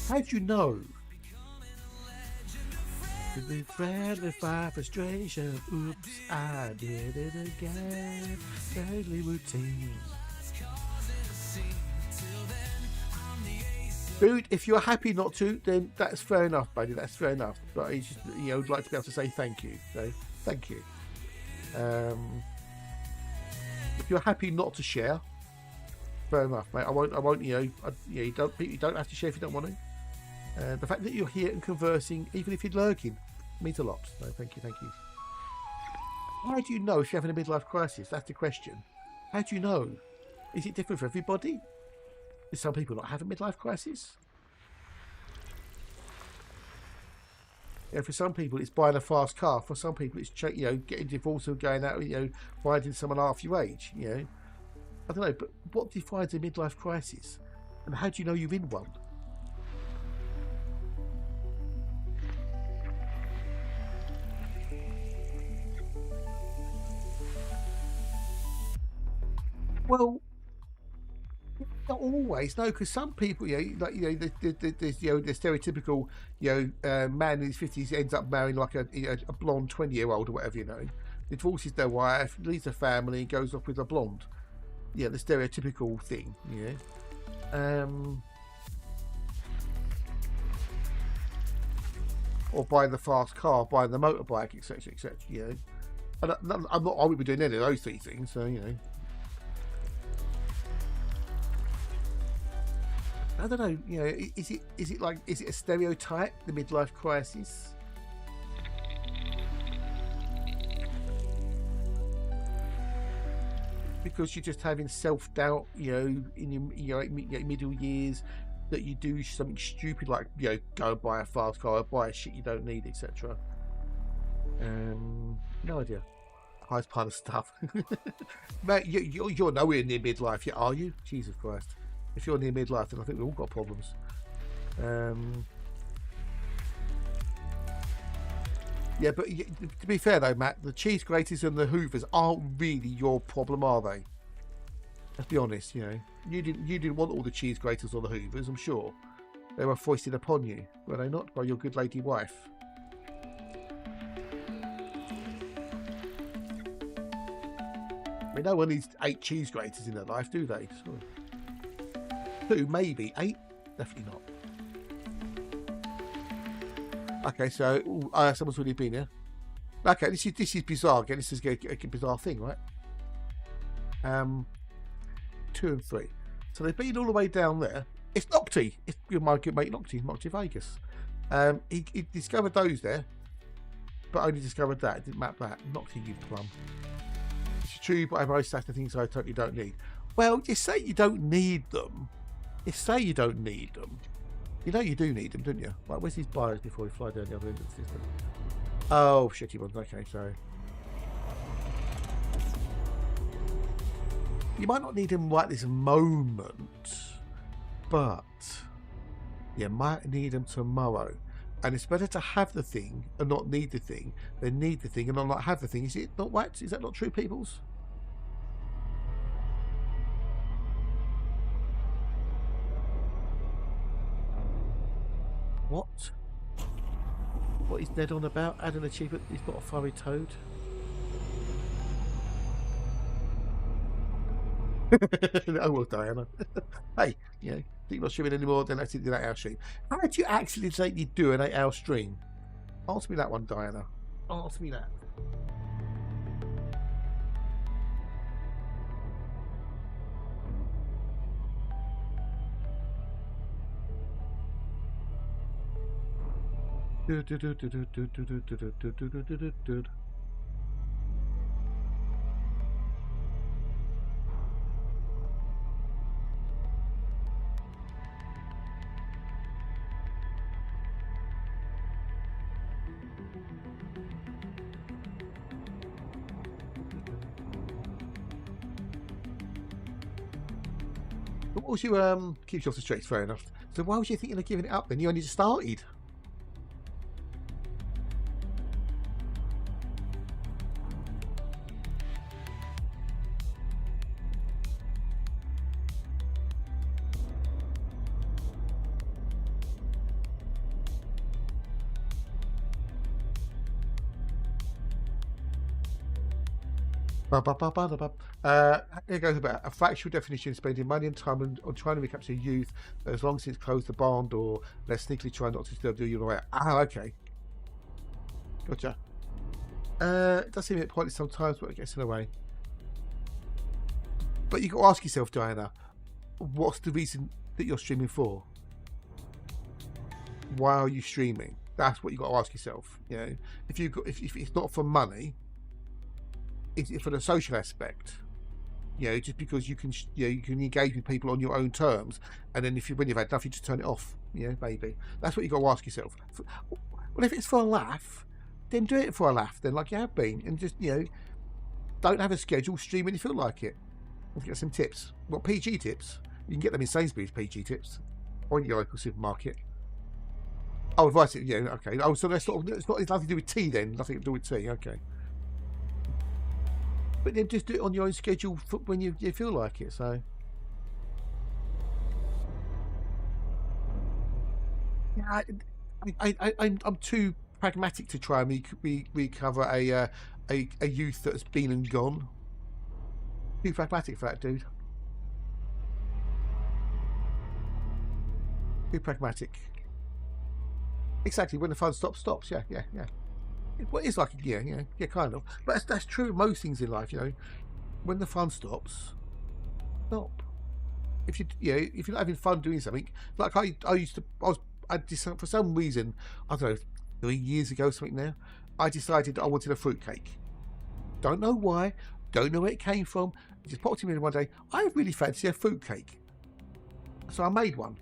How do you know? With frustration, oops, I did it again. Daily routine. Dude, if you're happy not to, then that's fair enough, buddy. That's fair enough. But it's just, I'd like to be able to say thank you. So, thank you. If you're happy not to share, fair enough, mate. I won't. You don't have to share if you don't want to. The fact that you're here and conversing, even if you're lurking, means a lot. So thank you. How do you know if you're having a midlife crisis? That's the question. How do you know? Is it different for everybody? Do some people not have a midlife crisis? For some people, it's buying a fast car. For some people, it's getting divorced or going out, finding someone half your age. I don't know, but what defines a midlife crisis? And how do you know you're in one? Well, not always, no, because some people, the stereotypical, man in his 50s ends up marrying like a blonde 20-year-old or whatever, divorces their wife, leaves a family, and goes off with a blonde. The stereotypical thing, or buying the fast car, buying the motorbike, etc., etc. And I wouldn't be doing any of those three things, so I don't know. Is it a stereotype, the midlife crisis? Because you're just having self-doubt, in your middle years, that you do something stupid like go and buy a fast car, or buy shit you don't need, etc. No idea. Highest part of stuff. Mate, you're nowhere near midlife yet, are you? Jesus Christ. If you're near midlife, then I think we've all got problems. Yeah, but to be fair though, Matt, the cheese graters and the hoovers aren't really your problem, are they? Let's be honest. You didn't want all the cheese graters or the hoovers. I'm sure they were foisted upon you, were they not, by your good lady wife? I mean, no one needs 8 cheese graters in their life, do they? Sorry. 2, maybe 8, definitely not. Okay, so someone's already been here. Okay, this is bizarre. Again, this is a bizarre thing, right? 2 and 3. So they've been all the way down there. It's Nocty. It's my good mate Nocty Vegas. He discovered those there, but only discovered that. It didn't map that. Nocty, you plum. It's true, but I've always said the things I totally don't need. Well, you say you don't need them. You say you don't need them. You know you do need them, don't you? Right, where's his bios before we fly down the other end of the system? Oh, shitty ones. Okay, sorry. You might not need them right this moment, but you might need them tomorrow. And it's better to have the thing and not need the thing than need the thing and not have the thing. Is it not right? Is that not true, peoples? What? What is Ned on about? Add an achievement. He's got a fiery toad. Oh well, Diana. Hey, you know, think not streaming anymore, then let's do that 8-hour stream. How did you actually say you do an 8-hour stream? Answer me that one, Diana. Answer me that. What was you keeps you off the streets? Fair enough. So why was you thinking of giving it up then? You only just started. Here goes about a factual definition: spending money and time on trying to recapture youth, as long as it's closed the barn door. Let's sneakily try not to disturb you right. Ah, okay, gotcha. It does seem a bit pointless sometimes, but it gets in the way. But you got to ask yourself, Diana, what's the reason that you're streaming for? Why are you streaming? That's what you got to ask yourself. You know, if it's not for money. Is it for the social aspect? You know, just because you can, you can engage with people on your own terms, and then when you've had enough, you just turn it off. You know, maybe that's what you got to ask yourself. Well, if it's for a laugh, then do it for a laugh. Then, like you have been, and just don't have a schedule. Stream when you feel like it. Let's get some tips. What PG tips? You can get them in Sainsbury's PG tips, or in your local supermarket. Oh, advice. Yeah, okay. Oh, so that's it's nothing to do with tea then. Nothing to do with tea. Okay. But then just do it on your own schedule when you feel like it. So, yeah, I'm too pragmatic to try and recover a youth that's been and gone. Too pragmatic for that, dude. Too pragmatic. Exactly. When the fun stops. Yeah. Well, it's like yeah, kind of. But that's true of most things in life. You know, when the fun stops, stop. If if you're not having fun doing something, like I for some reason, I don't know, 3 years ago, something now, I decided I wanted a fruitcake. Don't know why, don't know where it came from. It just popped in me one day. I really fancy a fruitcake, so I made one.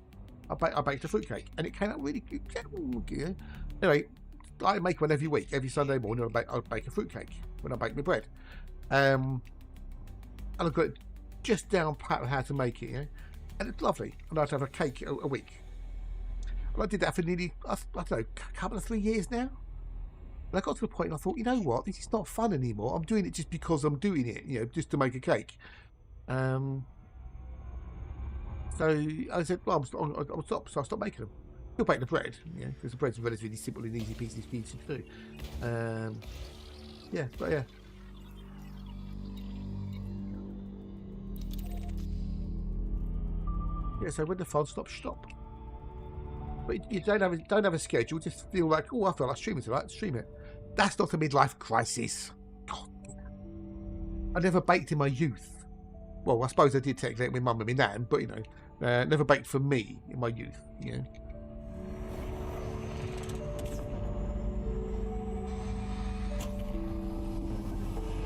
I baked a fruitcake, and it came out really good. Anyway. I make one every week. Every Sunday morning, I'll bake a fruitcake when I bake my bread. And I've got it just down pat how to make it, and it's lovely. And I'd have a cake a week. And I did that for nearly, I don't know, a couple of 3 years now. And I got to the point and I thought, you know what, this is not fun anymore. I'm doing it just because I'm doing it, just to make a cake. So I said, well, I'll stop. So I stopped making them. Still bake the bread, because the bread's relatively simple and easy piece to do. Yeah. So when the fun stops, stop. But you don't have a schedule. Just feel like, oh, I feel like streaming tonight. Stream it. That's not a midlife crisis. God, I never baked in my youth. Well, I suppose I did technically with my mum and my nan, but never baked for me in my youth.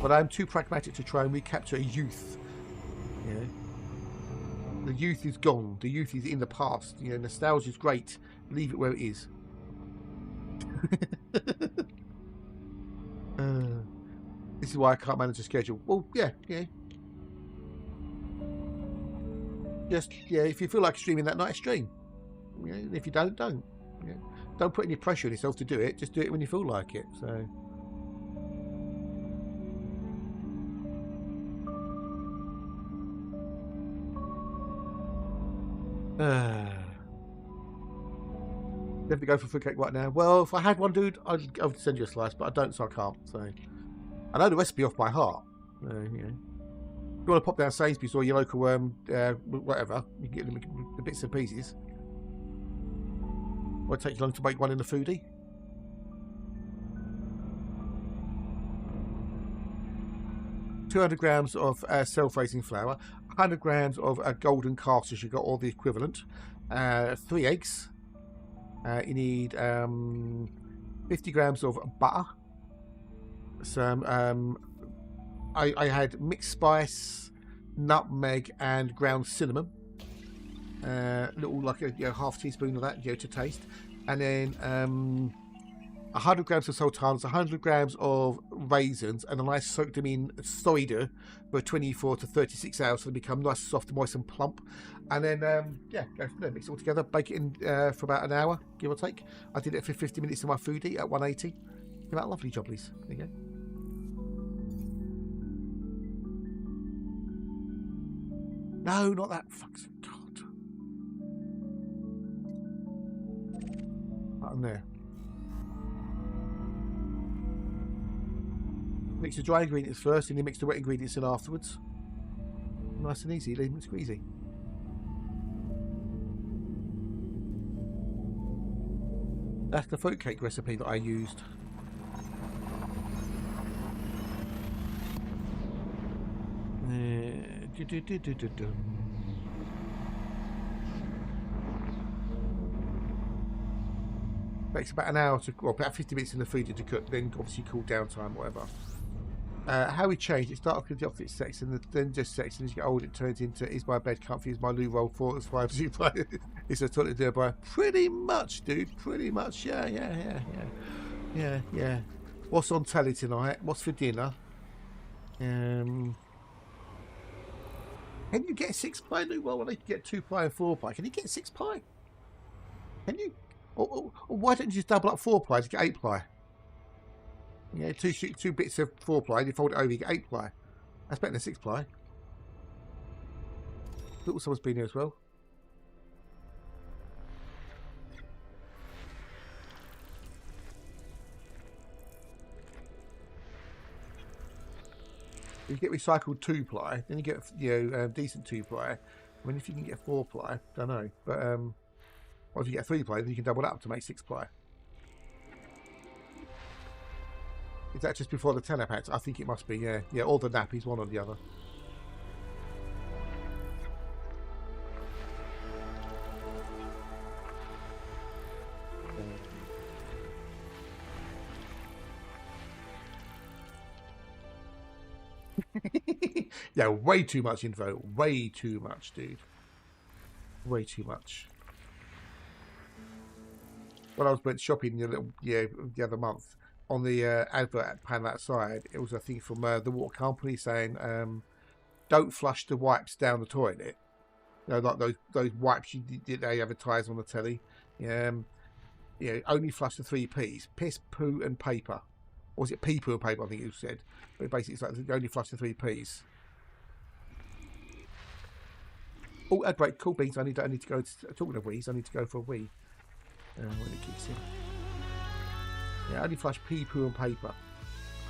But I'm too pragmatic to try and recapture a youth. The youth is gone. The youth is in the past. Nostalgia is great. Leave it where it is. This is why I can't manage a schedule. Well, yeah. Just if you feel like streaming that night, stream. If you don't. Don't put any pressure on yourself to do it. Just do it when you feel like it. So. Definitely go for fruitcake right now. Well, if I had one, dude, I would send you a slice, but I don't, so I can't. So I know the recipe off by heart. You know, if you want to pop down Sainsbury's or your local whatever, you can get the bits and pieces. Won't take you long to make one in the foodie. $200 of self-raising flour, 100 grams of golden casters. You got all the equivalent. 3 eggs. You need 50 grams of butter. Some I had mixed spice, nutmeg, and ground cinnamon. Little like a half teaspoon of that, to taste, and then 100 grams of sultanas, 100 grams of raisins, and then I soaked them in cider for 24 to 36 hours so they become nice, soft, moist, and plump. And then go from there, mix it all together, bake it in for about an hour, give or take. I did it for 50 minutes in my foodie at 180. Came out lovely, jobblies. There you go. No, not that. Fuck's God. Right on there. Mix the dry ingredients first, and then mix the wet ingredients in afterwards. Nice and easy, leave them squeezy. That's the fruitcake recipe that I used. Takes about an hour to, well, about 50 minutes in the food to cook, then obviously cool down time, whatever. How we change it, start off with the opposite sex and then just sex, and as you get older it turns into is my bed comfy, is my loo roll 4 as 5 as you play. It's a toilet nearby. Pretty much, dude, pretty much. Yeah. What's on telly tonight? What's for dinner? Can you get 6-ply loo roll? Well, they can get 2-ply and 4-ply. Can you get 6-ply? Can you? Or why don't you just double up 4-ply to get 8-ply? Yeah, two bits of 4-ply, you fold it over, you get 8-ply. That's better than 6-ply. Look, someone's been here as well. You get recycled 2-ply, then you get decent 2-ply. I mean, if you can get 4-ply, don't know, but or if you get 3-ply, then you can double it up to make 6-ply. Is that just before the 10 packs? I think it must be, yeah. Yeah, all the nappies, one or the other. Yeah, way too much info. Way too much, dude. Way too much. When I went shopping the other month, on the advert panel outside, it was a thing from the water company saying, "Don't flush the wipes down the toilet." Like those wipes they advertise on the telly. Only flush the 3 P's: piss, poo, and paper. Or was it pee, poo, and paper? I think it said. But basically, it's like only flush the 3 P's. Oh, great, cool beans. I need to go. Talking of wheeze, I need to go for a wee. When it kicks in. Yeah, only flush pee, poo, and paper.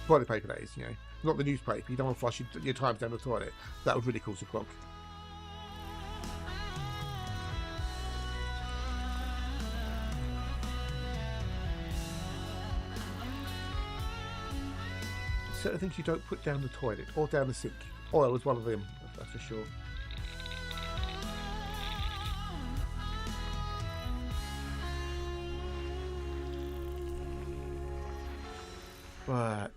Toilet paper, that is, not the newspaper. You don't want to flush your times down the toilet. That would really cause a clog. Certain things you don't put down the toilet or down the sink. Oil is one of them, that's for sure. Right,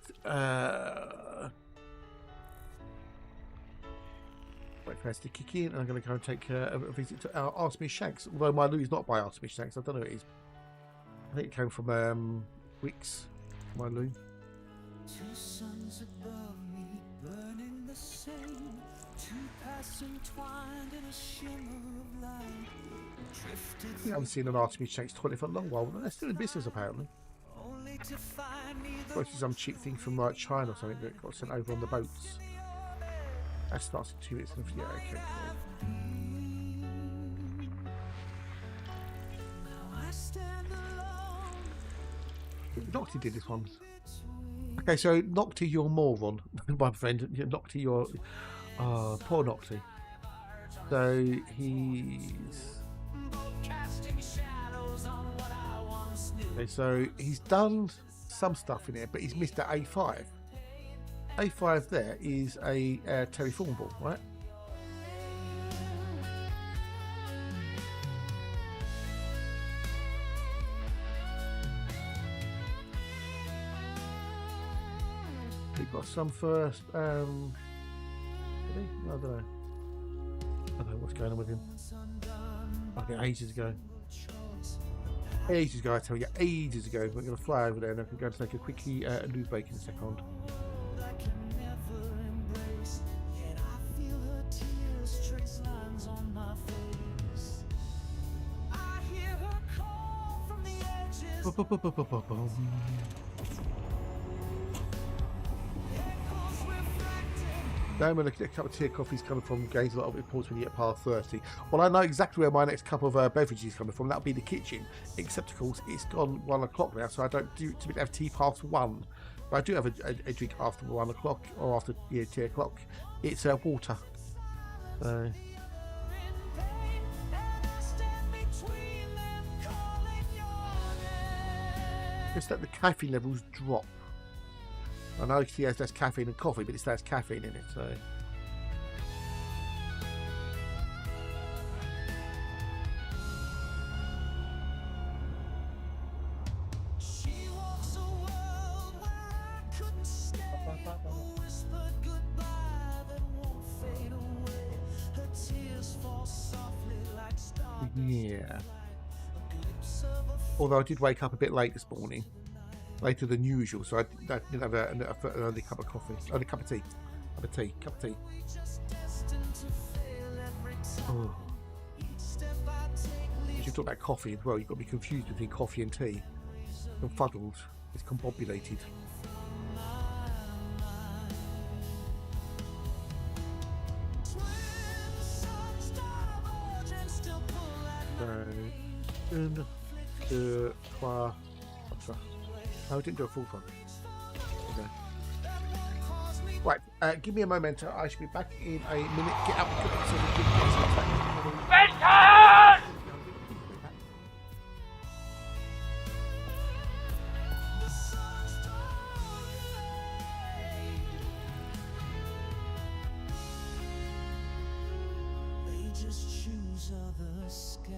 wait for us to kick in, and I'm going to go and take a visit to our Artemis Shanks. Although my loo is not by Artemis Shanks, I don't know who it is. I think it came from Wix, my loo. 2 suns above me, burning the same. 2 paths entwined in a shimmer of light. Drifted I haven't seen an Artemis Shanks toilet for a long while, but they're still in business apparently. only to find me the Probably some cheap thing from like China or something that got sent over on the boats. That starts in 2 minutes. Yeah, okay, cool. now I stand alone. Nocty did this one. Okay, so Nocty, you're a moron, my friend. Nocty, you're... Oh, poor Nocty. So he's... Okay, so he's done some stuff in here, but he's missed at A5. A5 there is a Terry Thornball, right? We've got some first. I don't know. I don't know what's going on with him. I think ages ago. Ages ago, I tell you, ages ago. We're going to fly over there and I can go to take a quickie news break in a second. Now when a cup of tea or coffee is coming from gains a lot of importance when you get past 30. Well, I know exactly where my next cup of beverages is coming from. That'll be the kitchen. Except, of course, it's gone 1 o'clock now, so I don't typically have tea past 1. But I do have a drink after 1 o'clock or after 2 o'clock. It's water. Just let the caffeine levels drop. I know he has less caffeine than coffee, but it still has caffeine in it, so... Yeah. Although I did wake up a bit late this morning. Later than usual, so I didn't have another cup of coffee, only cup of tea. Cup of tea. Oh. You should talk about coffee as well. You've got to be confused between coffee and tea. It's confuddled. It's combobulated. Oh, I didn't do a full one. Okay. Right, give me a moment. I should be back in a minute. Get up. Benton! They just choose other skies.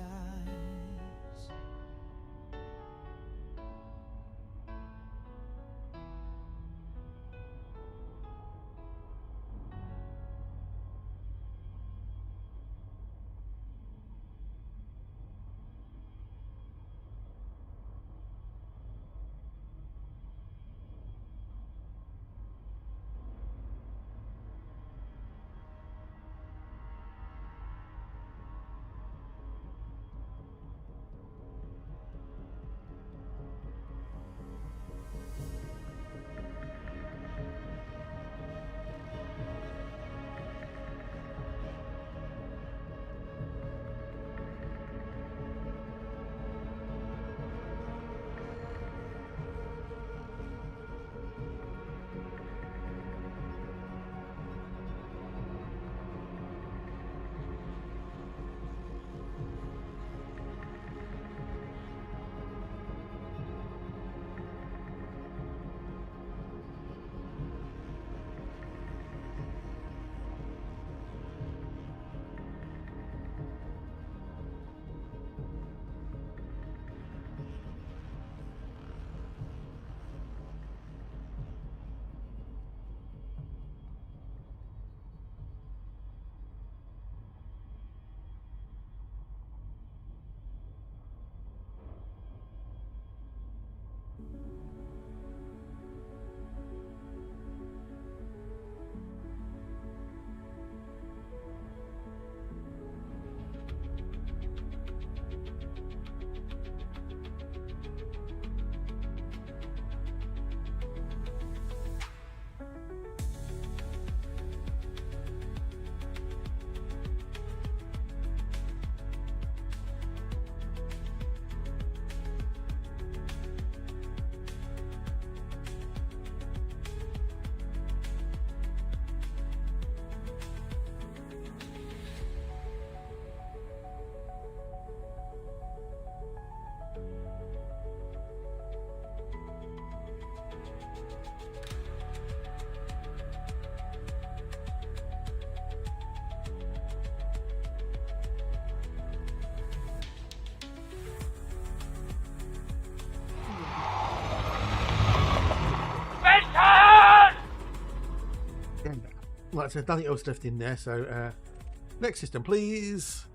Right, so there's nothing else left in there. So next system, please.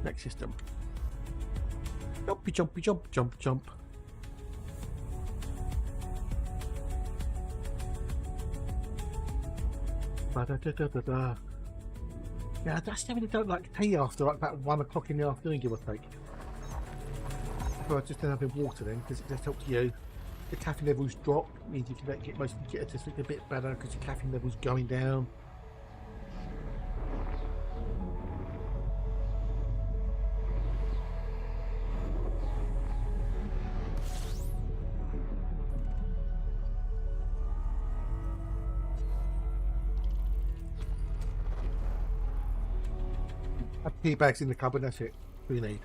Next system. Jumpy, jumpy, jump, jump, jump. Ba-da-da-da-da-da. Yeah, I just really don't like tea after like about 1 o'clock in the afternoon, give or take. So I just don't have water then, because it just helps you. The caffeine levels drop, means you can get it to sleep a bit better because your caffeine levels going down. Have tea bags in the cupboard, that's it. What do you need?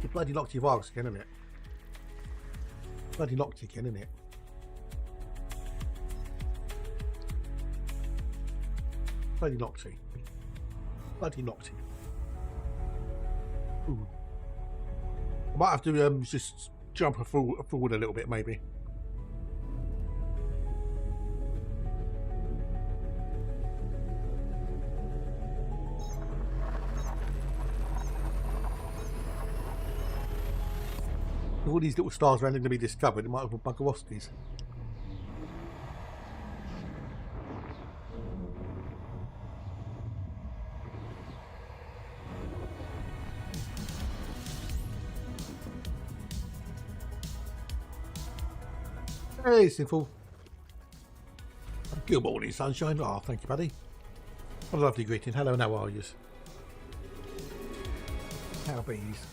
You bloody locked your virus again, isn't it? Bloody locked again, isn't it? Bloody Noxy. Bloody Noxy. Ooh. I might have to just jump forward a little bit, maybe. With all these little stars randomly to be discovered, it might have a bug of Osties. Hey, Sinful. Good morning, sunshine. Oh, thank you, buddy. What a lovely greeting. Hello, and how are you? How bees?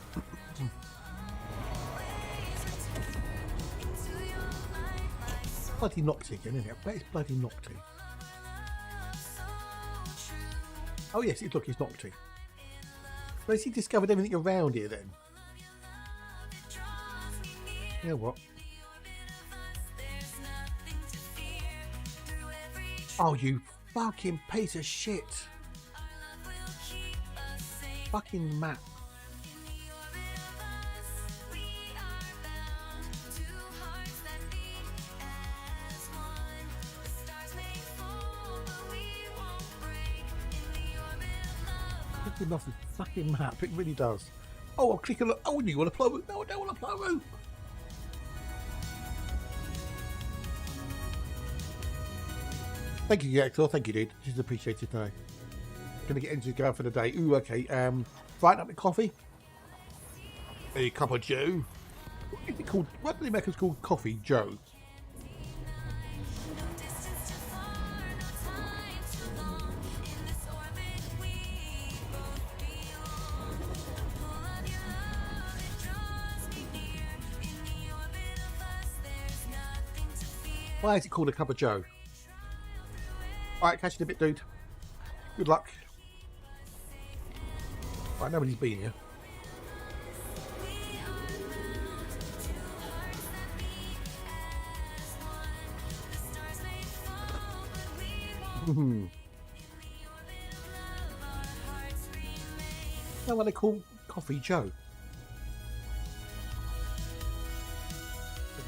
Bloody Nocty again, isn't it? I bet it's bloody Nocty. Oh, yes, look, it's Nocty. So has he discovered everything around here then? You know what? Oh, you fucking piece of shit. Fucking map. Fucking off the fucking map, it really does. Oh, I'll click on it. Oh, you want to flow? No, I don't want to flow. Thank you, Hector. Thank you, dude. This is appreciated now. Gonna get into go out for the day. Ooh, okay. Brighten up with coffee. A cup of Joe. What is it called? What do they make us called coffee, Joe? Why is it called a cup of Joe? Alright, catch you in a bit, dude. Good luck. Right, nobody's been here. That's what they call Coffee Joe.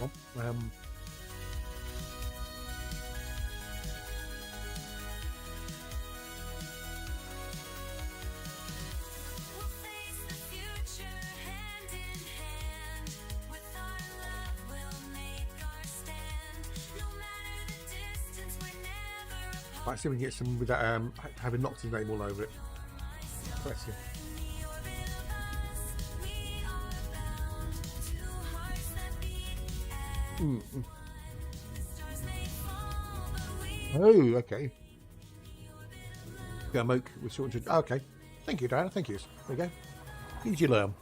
Come on. Right, see if we can get some with that having knocked his name all over it. Bless you. Oh, okay. Go Moke with short. Okay. Thank you, Diana. Thank you. There you go. Did you learn?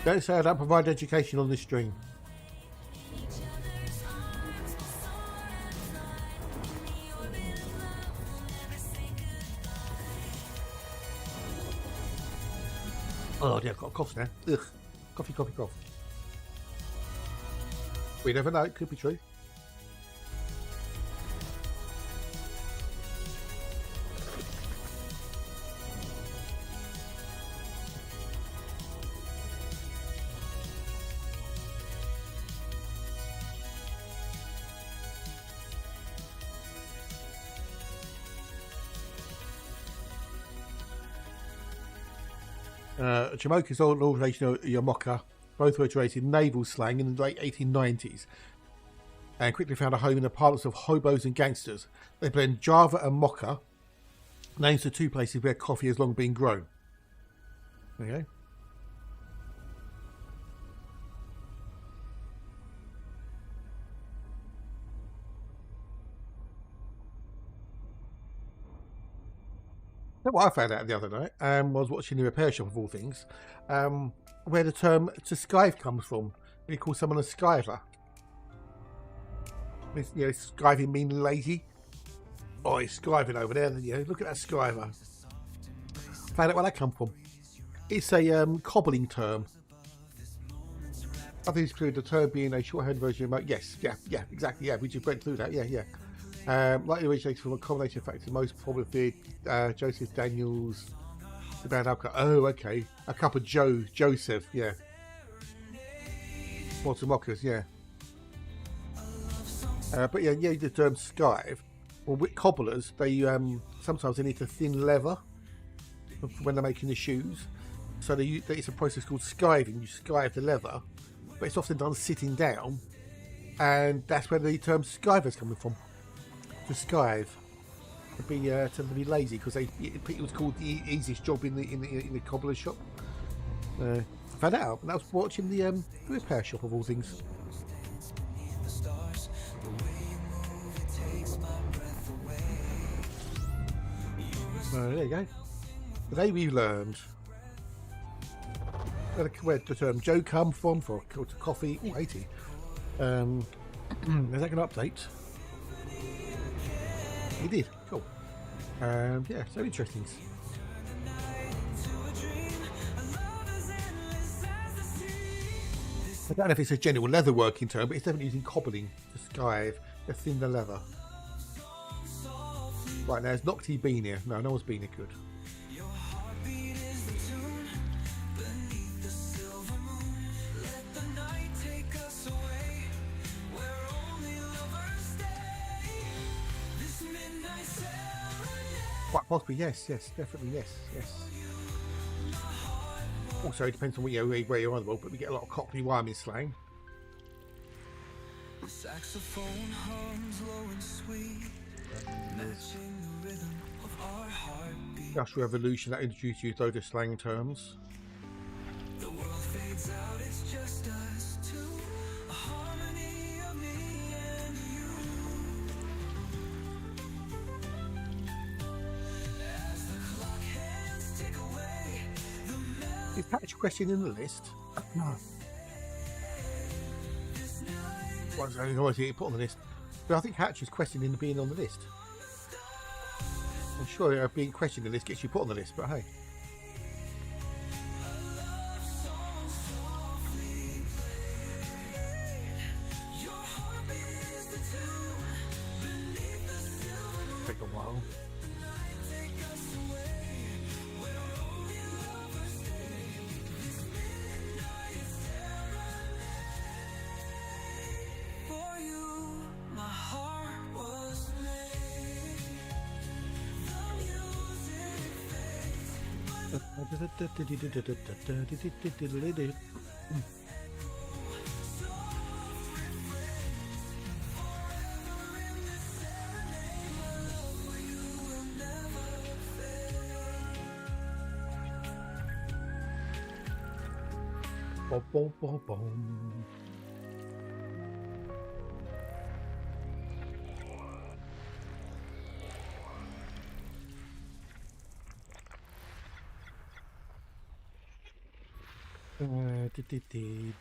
Don't say I don't provide education on this stream. Oh, yeah, I've got a cough now. Ugh. Coffee, coffee, cough. We never know. It could be true. Jamocha's an alteration of Yamoka, both were created in naval slang in the late 1890s and quickly found a home in the parlance of hobos and gangsters. They blend Java and Mocha, names of two places where coffee has long been grown. There you go. What I found out the other night was watching the repair shop of all things, where the term to skive comes from. We call someone a skiver. It's, you know, skiving meaning lazy. Oh, he's skiving over there. You know, look at that skiver. Found out where that come from. It's a cobbling term. I think it's the term being a shorthand version of yes, yeah, exactly, yeah. We just went through that, yeah. Likely originates from a combination of factors, most probably Joseph Daniels, the band alcohol. Oh, okay. A cup of Joseph, yeah. Walter Mockers, yeah. But yeah, the term skive. Well, with cobblers, they sometimes they need to thin leather when they're making the shoes. So it's a process called skiving. You skive the leather, but it's often done sitting down, and that's where the term skiver is coming from. To skive, to be to be lazy, because it was called the easiest job in the cobbler's shop. I found that out, and I was watching the repair shop of all things. There you go. Today we learned where the term Joe come from for coffee. Oh, 80. Is that going to update? He did. Cool. Yeah, so interesting. I don't know if it's a general leather working term, but it's definitely using cobbling to skive, to thin the leather. Right, now, has Nocti been here? No, no one's been here. Good. Quite possibly, yes, definitely, yes. Also, it depends on where you're on the world, but we get a lot of Cockney rhyming slang. The saxophone hums low and sweet, matching the rhythm of our heartbeat. Industrial Revolution that introduced you to those slang terms. The world fades out, it's just us two, a harmony of me and you. As the clock hands tick away, the melody. Is Patch question in the list? No. Well, I don't know what you put on the list, but I think Hatch is questioning being on the list. I'm sure being questioned in the list gets you put on the list, but hey. Take a while. Boom, boom, boom.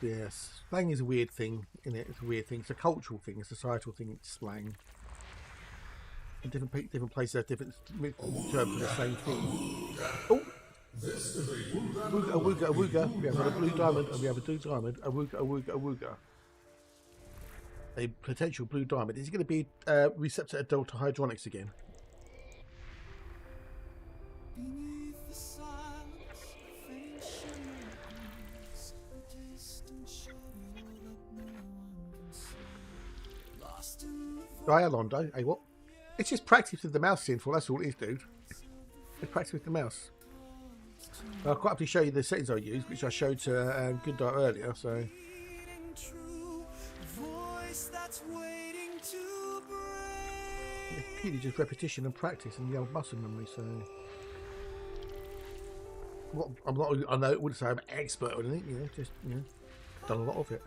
Yes, slang is a weird thing, isn't it? It's a weird thing. It's a cultural thing, a societal thing. It's slang. And different places have different terms for the same thing. Oh, Awooga, awooga, awooga. We have a blue diamond, and we have a blue diamond. Awooga, awooga, awooga. A potential blue diamond. Is it going to be receptor at Delta Hydronics again? Beneath the silence, faint shimmers, a distant shadow that no one can see. Lost in the Dialondo, hey what? It's just practice with the mouse, Sinful, that's all it is, dude. It's practice with the mouse. I'll quite happily show you the settings I use, which I showed to Gundar earlier, so... true voice that's waiting to break. It's purely just repetition and practice and the old muscle memory, so... Well, I'm not, I know, wouldn't say I'm an expert or anything, you know, just, you know, done a lot of it.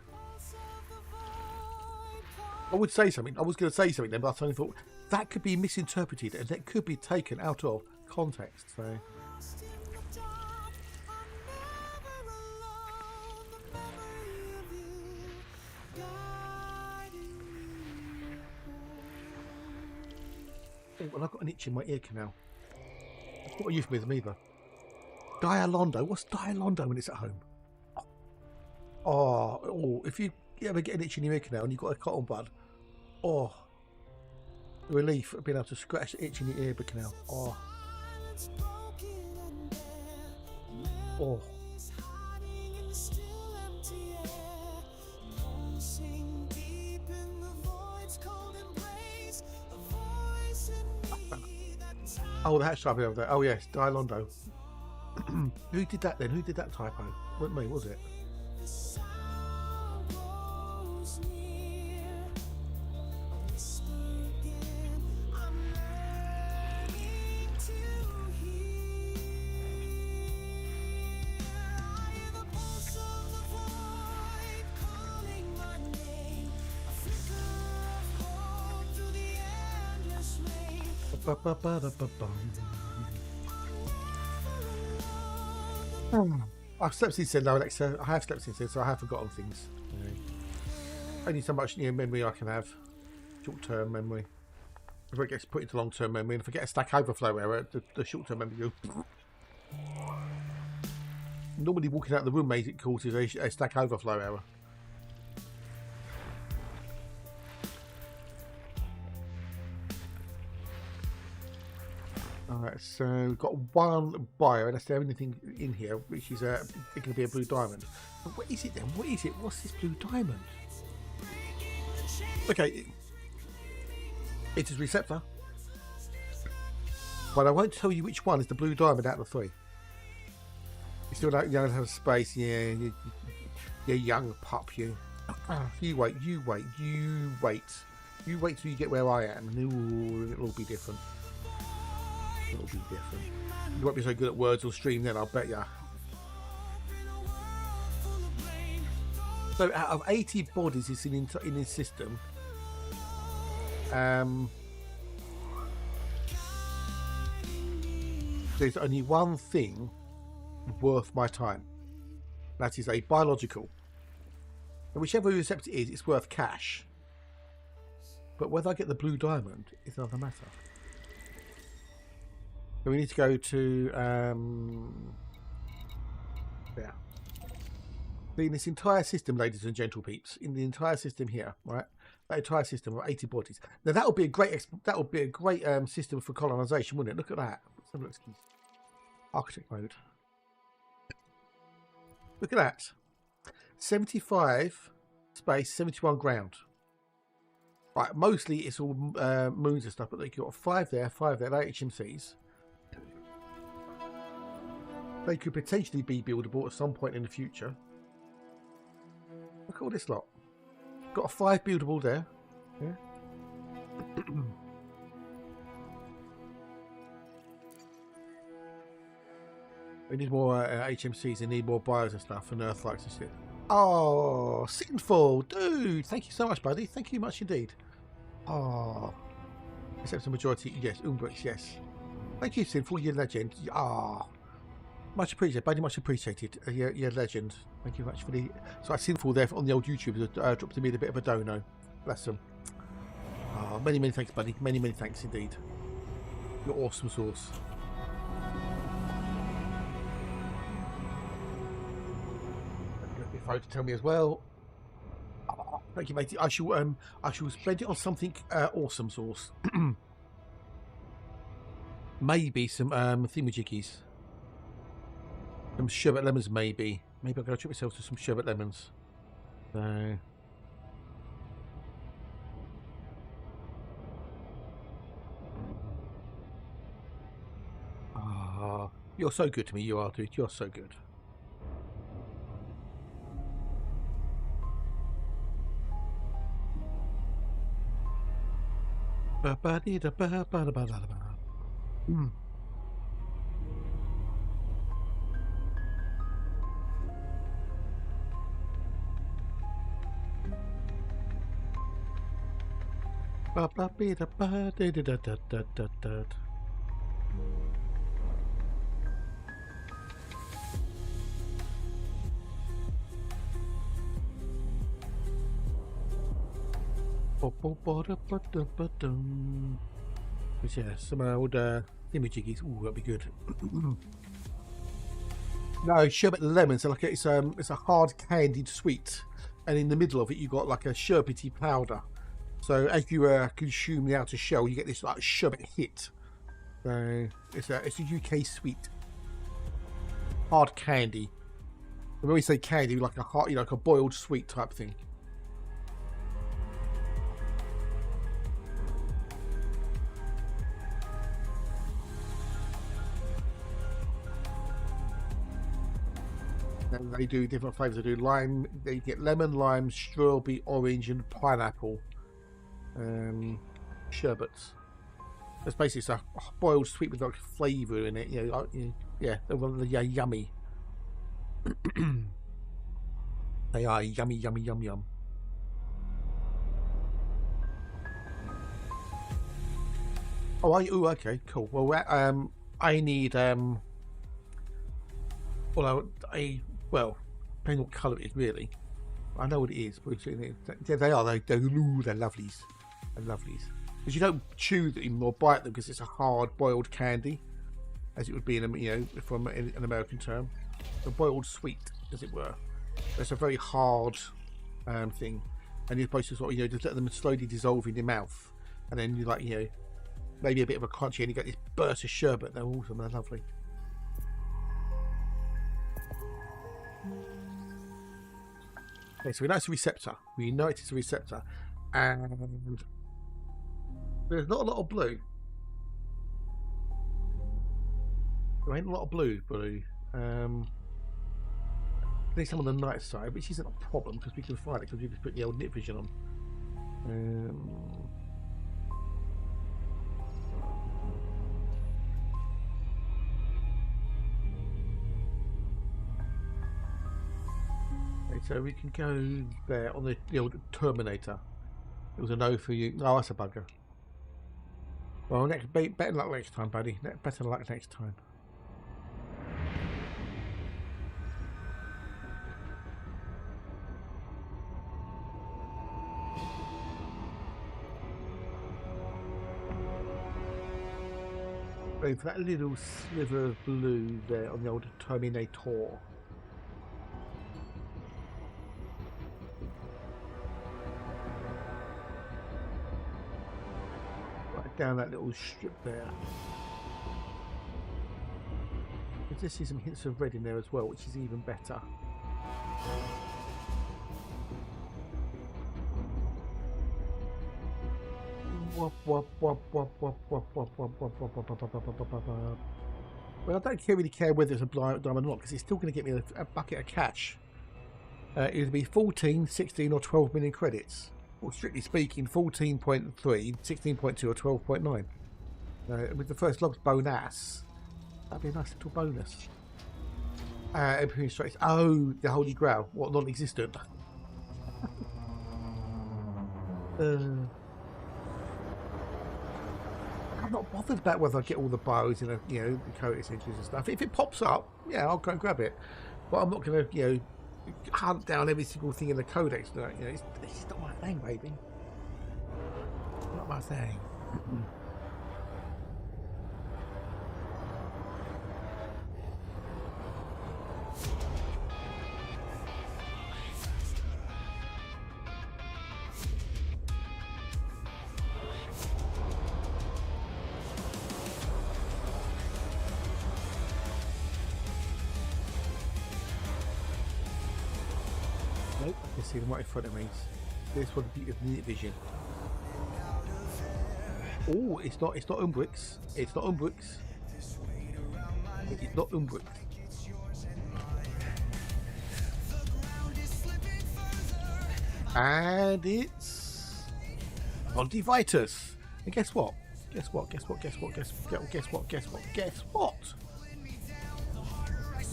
I would say something, I was going to say something then, but I suddenly thought, that could be misinterpreted and that could be taken out of context, so... Oh, and I've got an itch in my ear canal. That's not a euphemism either. Dialondo? What's Dialondo when it's at home? Oh, if you ever get an itch in your ear canal and you've got a cotton bud, oh, the relief of being able to scratch the itch in your ear canal. Oh. Oh. Oh, the hatch typo over there. Oh yes, Dialondo. Who did that then? Who did that typo? Wasn't me, was it? I've slept since then, though, Alexa. I have slept since then, so I have forgotten things. You know. Only so much memory I can have. Short-term memory. If it gets put into long-term memory, and if I get a Stack Overflow error, the short-term memory goes... Normally walking out of the room, mate, it causes a Stack Overflow error. Alright, so we've got one bio, and that's the only thing in here, which is going to be a blue diamond. But what is it then? What is it? What's this blue diamond? Okay, it is receptor, but I won't tell you which one is the blue diamond out of the three. You still don't have space, yeah, you young pup, you. You wait till you get where I am, and it'll all be different. It'll be different. You won't be so good at words or stream then, I'll bet ya. So out of 80 bodies is in this system, there's only one thing worth my time. That is a biological. And whichever receptor it is, it's worth cash. But whether I get the blue diamond is another matter. So we need to go to yeah. In this entire system, ladies and gentle peeps, in the entire system here, right? That entire system of 80 bodies. Now that would be a great system for colonization, wouldn't it? Look at that. Let's have a look. Architect mode. Look at that. 75 space, 71 ground. Right, mostly it's all moons and stuff, but they've got 5 there, 5 there. They're HMCs. They could potentially be buildable at some point in the future. Look at all this lot. Got a 5 buildable there. Yeah. We need more HMCs and need more bios and stuff and Earthlights and shit. Oh, Sinful, dude! Thank you so much, buddy. Thank you much indeed. Oh, except the majority, yes. Umbrix, yes. Thank you, Sinful. You're a legend. Ah, much appreciated, buddy. Much appreciated. You're a legend. Thank you much for the. So Sinful there on the old YouTube dropped me a bit of a dono. Bless them. Oh, many thanks, buddy. Many thanks indeed. You're awesome sauce. phone to tell me as well. Thank you, matey. I shall spend it on something awesome sauce. Maybe some thingamajiggies. Some sherbet lemons, maybe. Maybe I'll go treat myself to some sherbet lemons. So. Ah, you're so good to me, you are, dude. You're so good. Mm. Yeah, some old thingamajiggies. Ooh, that'd be good. No, sherbet lemon. So like it's a hard candied sweet, and in the middle of it you got like a sherbety powder. So as you consume the outer shell, you get this like sherbet hit. So it's a UK sweet, hard candy. And when we say candy, like a hot, like a boiled sweet type thing. And they do different flavors. They do lime. They get lemon, lime, strawberry, orange, and pineapple sherbets. It's basically a boiled sweet with like flavor in it. You know, yeah, they're yummy. They are yummy, yummy, yum, yum. Oh, are you? Ooh, okay, cool. Well, I need well, well, depending on what colour it is, really. I know what it is, but they are. They're lovelies. They're lovelies. Because you don't chew them or bite them because it's a hard boiled candy, as it would be in from an American term. A boiled sweet, as it were. It's a very hard thing, and you're supposed to sort of just let them slowly dissolve in your mouth, and then you maybe a bit of a crunchy, and you get this burst of sherbet. They're awesome. They're lovely. Okay, so we know it's a receptor. We know it's a receptor, and there's not a lot of blue. There ain't a lot of blue. There's some on the night side, which isn't a problem because we can find it because we just put the old night vision on. So we can go there on the old Terminator. It was a no for you. Oh, that's a bugger. Well, better luck next time, buddy. Better luck next time. Wait for that little sliver of blue there on the old Terminator. Down that little strip there. You just see some hints of red in there as well, which is even better. Well, I don't really care whether it's a diamond or not, because it's still going to get me a bucket of cash. It would be 14, 16 or 12 million credits. Well, strictly speaking, 14.3, 16.2 or 12.9. With the first log's bonus, that'd be a nice little bonus. Imperial Straits. Oh, the Holy Grail. What, non-existent? I'm not bothered about whether I get all the bows and the codex entries and stuff. If it pops up, yeah, I'll go and grab it. But I'm not going to, hunt down every single thing in the codex. It's not my thing, baby. Not my thing. see them right in front of me. This one of night vision. Oh, it's not Umbrix. It's not Umbrix. It's not Umbrix. And it's Pontivitus. And guess what? Guess what?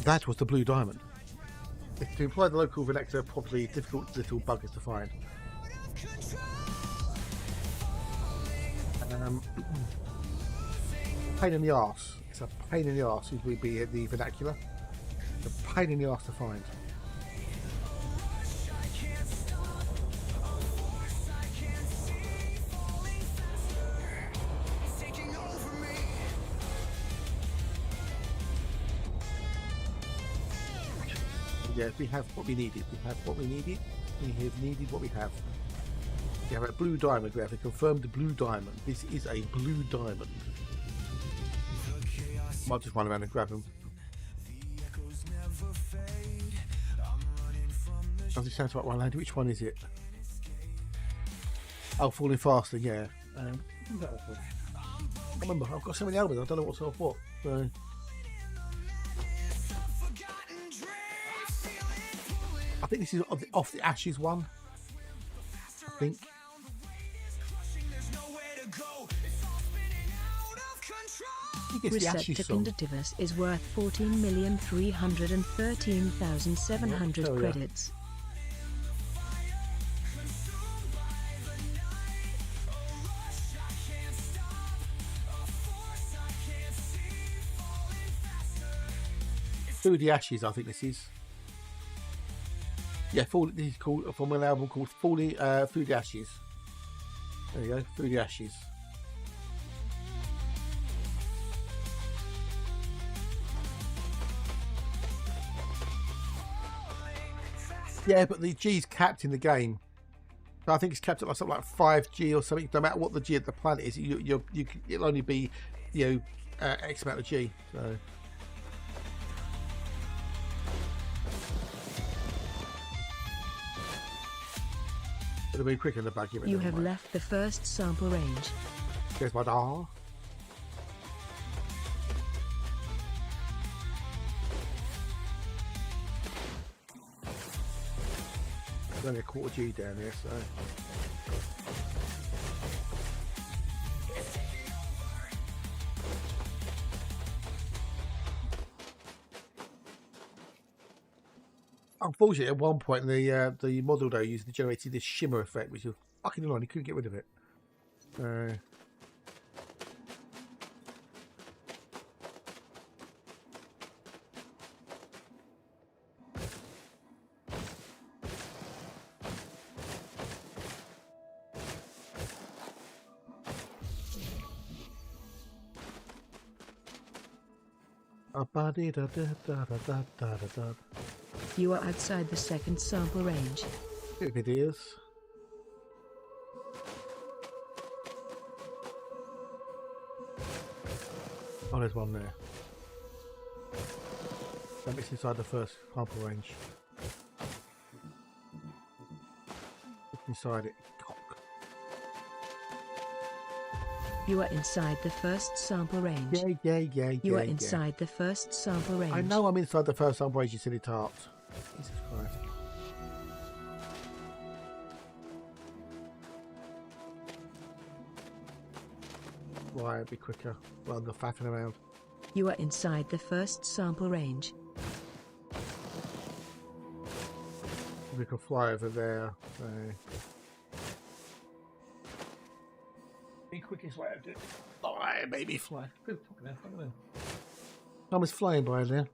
That was the blue diamond. To imply the local vernacular are probably difficult little buggers to find. Pain in the arse. It's a pain in the arse, as would be the vernacular. It's a pain in the arse to find. Yeah, we have what we needed. We have what we needed. We have needed what we have. We have a blue diamond. We have a confirmed blue diamond. This is a blue diamond. Might just run around and grab them. Does it sound about one lady? Which one is it? Oh, Falling Faster, yeah. I remember, I've got so many albums, I don't know what's off what. So. I think this is off the Ashes one. I think. Receptacular is worth 14,313,700 credits. Through the Ashes, I think this is. Yeah, this is called from an album called Through the Ashes. There you go, Through the Ashes. Yeah, but the G's capped in the game. So I think it's capped at like something like 5G or something. No matter what the G of the planet is, it'll only be, X amount of G. So. It'll be quicker in the back. You have left the first sample range. There's my doll. There's only a quarter G down here, so. Unfortunately, at one point, the model though generated this shimmer effect, which was fucking annoying. You couldn't get rid of it. You are outside the second sample range. If it is. Oh, there's one there. That makes inside the first sample range. Look inside it. Cock. You are inside the first sample range. Yeah. You are inside the first sample range. I know I'm inside the first sample range, you silly tart. Jesus Christ. Why, it'd be quicker rather than faffing around. You are inside the first sample range. We can fly over there. So. The quickest way to do it. Fly, baby, fly. I was flying by there.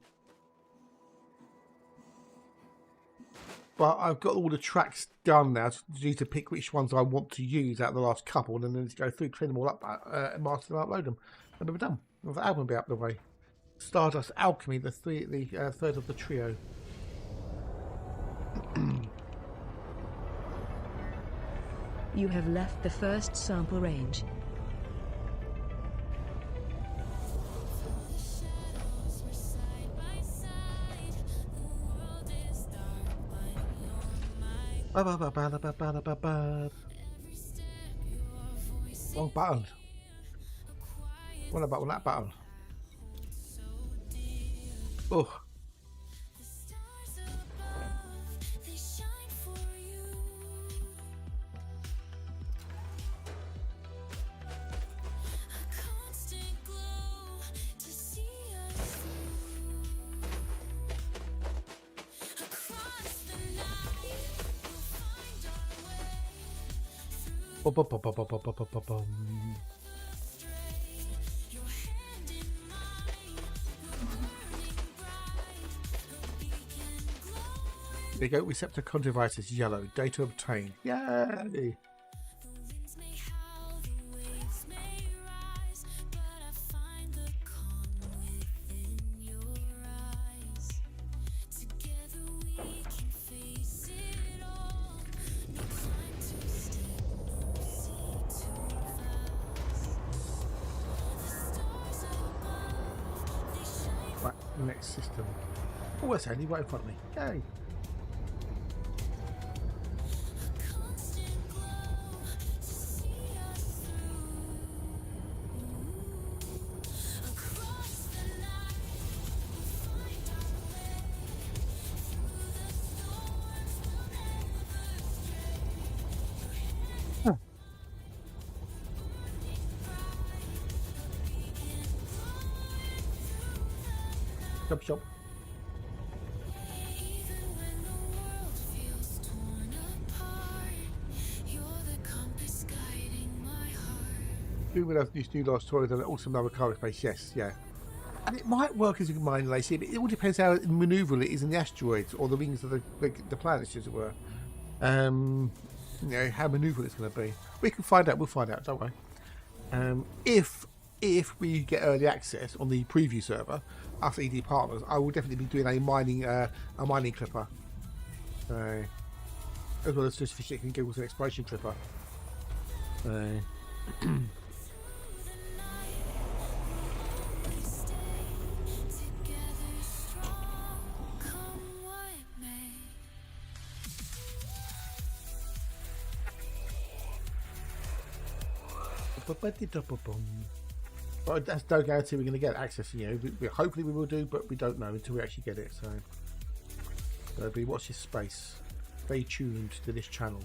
But I've got all the tracks done now to pick which ones I want to use out of the last couple, and then just go through, clean them all up, master them, upload them, and we're done. With the album be out of the way. Stardust Alchemy, the third of the trio. You have left the first sample range. Wrong button. What about on that button? Oh. There you go. Receptor conjunctivitis is yellow. Data obtained. Yay! Right, next system. Oh, that's only right in front of me. Yay! Chop chop. Do we have this new last toilet and also another cargo space? Yes, yeah. And it might work as a mining laser, but it all depends how maneuverable it is in the asteroids or the rings of the planets, as it were. You know, how maneuverable it's going to be. We can find out. We'll find out. Don't worry. If we get early access on the preview server, us ED partners, I will definitely be doing a mining clipper, as well as just for shit and giggles an exploration tripper. But that's no guarantee we're going to get access. You know, hopefully we will do, but we don't know until we actually get it. So, watch this space. Stay tuned to this channel.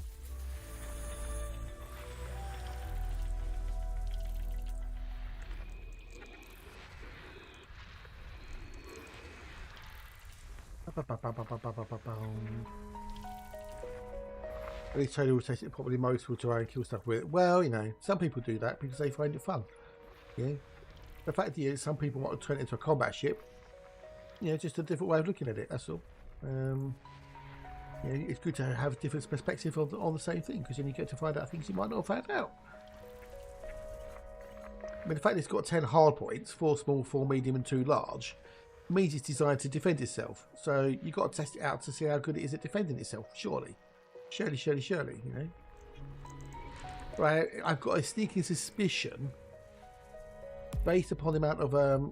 At least Taylor will test it properly. Most will try and kill stuff with it. Well, you know, some people do that because they find it fun. Yeah. The fact is, some people want to turn it into a combat ship. You know, just a different way of looking at it. That's all. You know, it's good to have a different perspective on the same thing, because then you get to find out things you might not have found out. I mean, the fact it's got 10 hard points, 4 small, 4 medium, and 2 large, means it's designed to defend itself. So you've got to test it out to see how good it is at defending itself. Surely, you know. Right, I've got a sneaking suspicion, based upon the amount of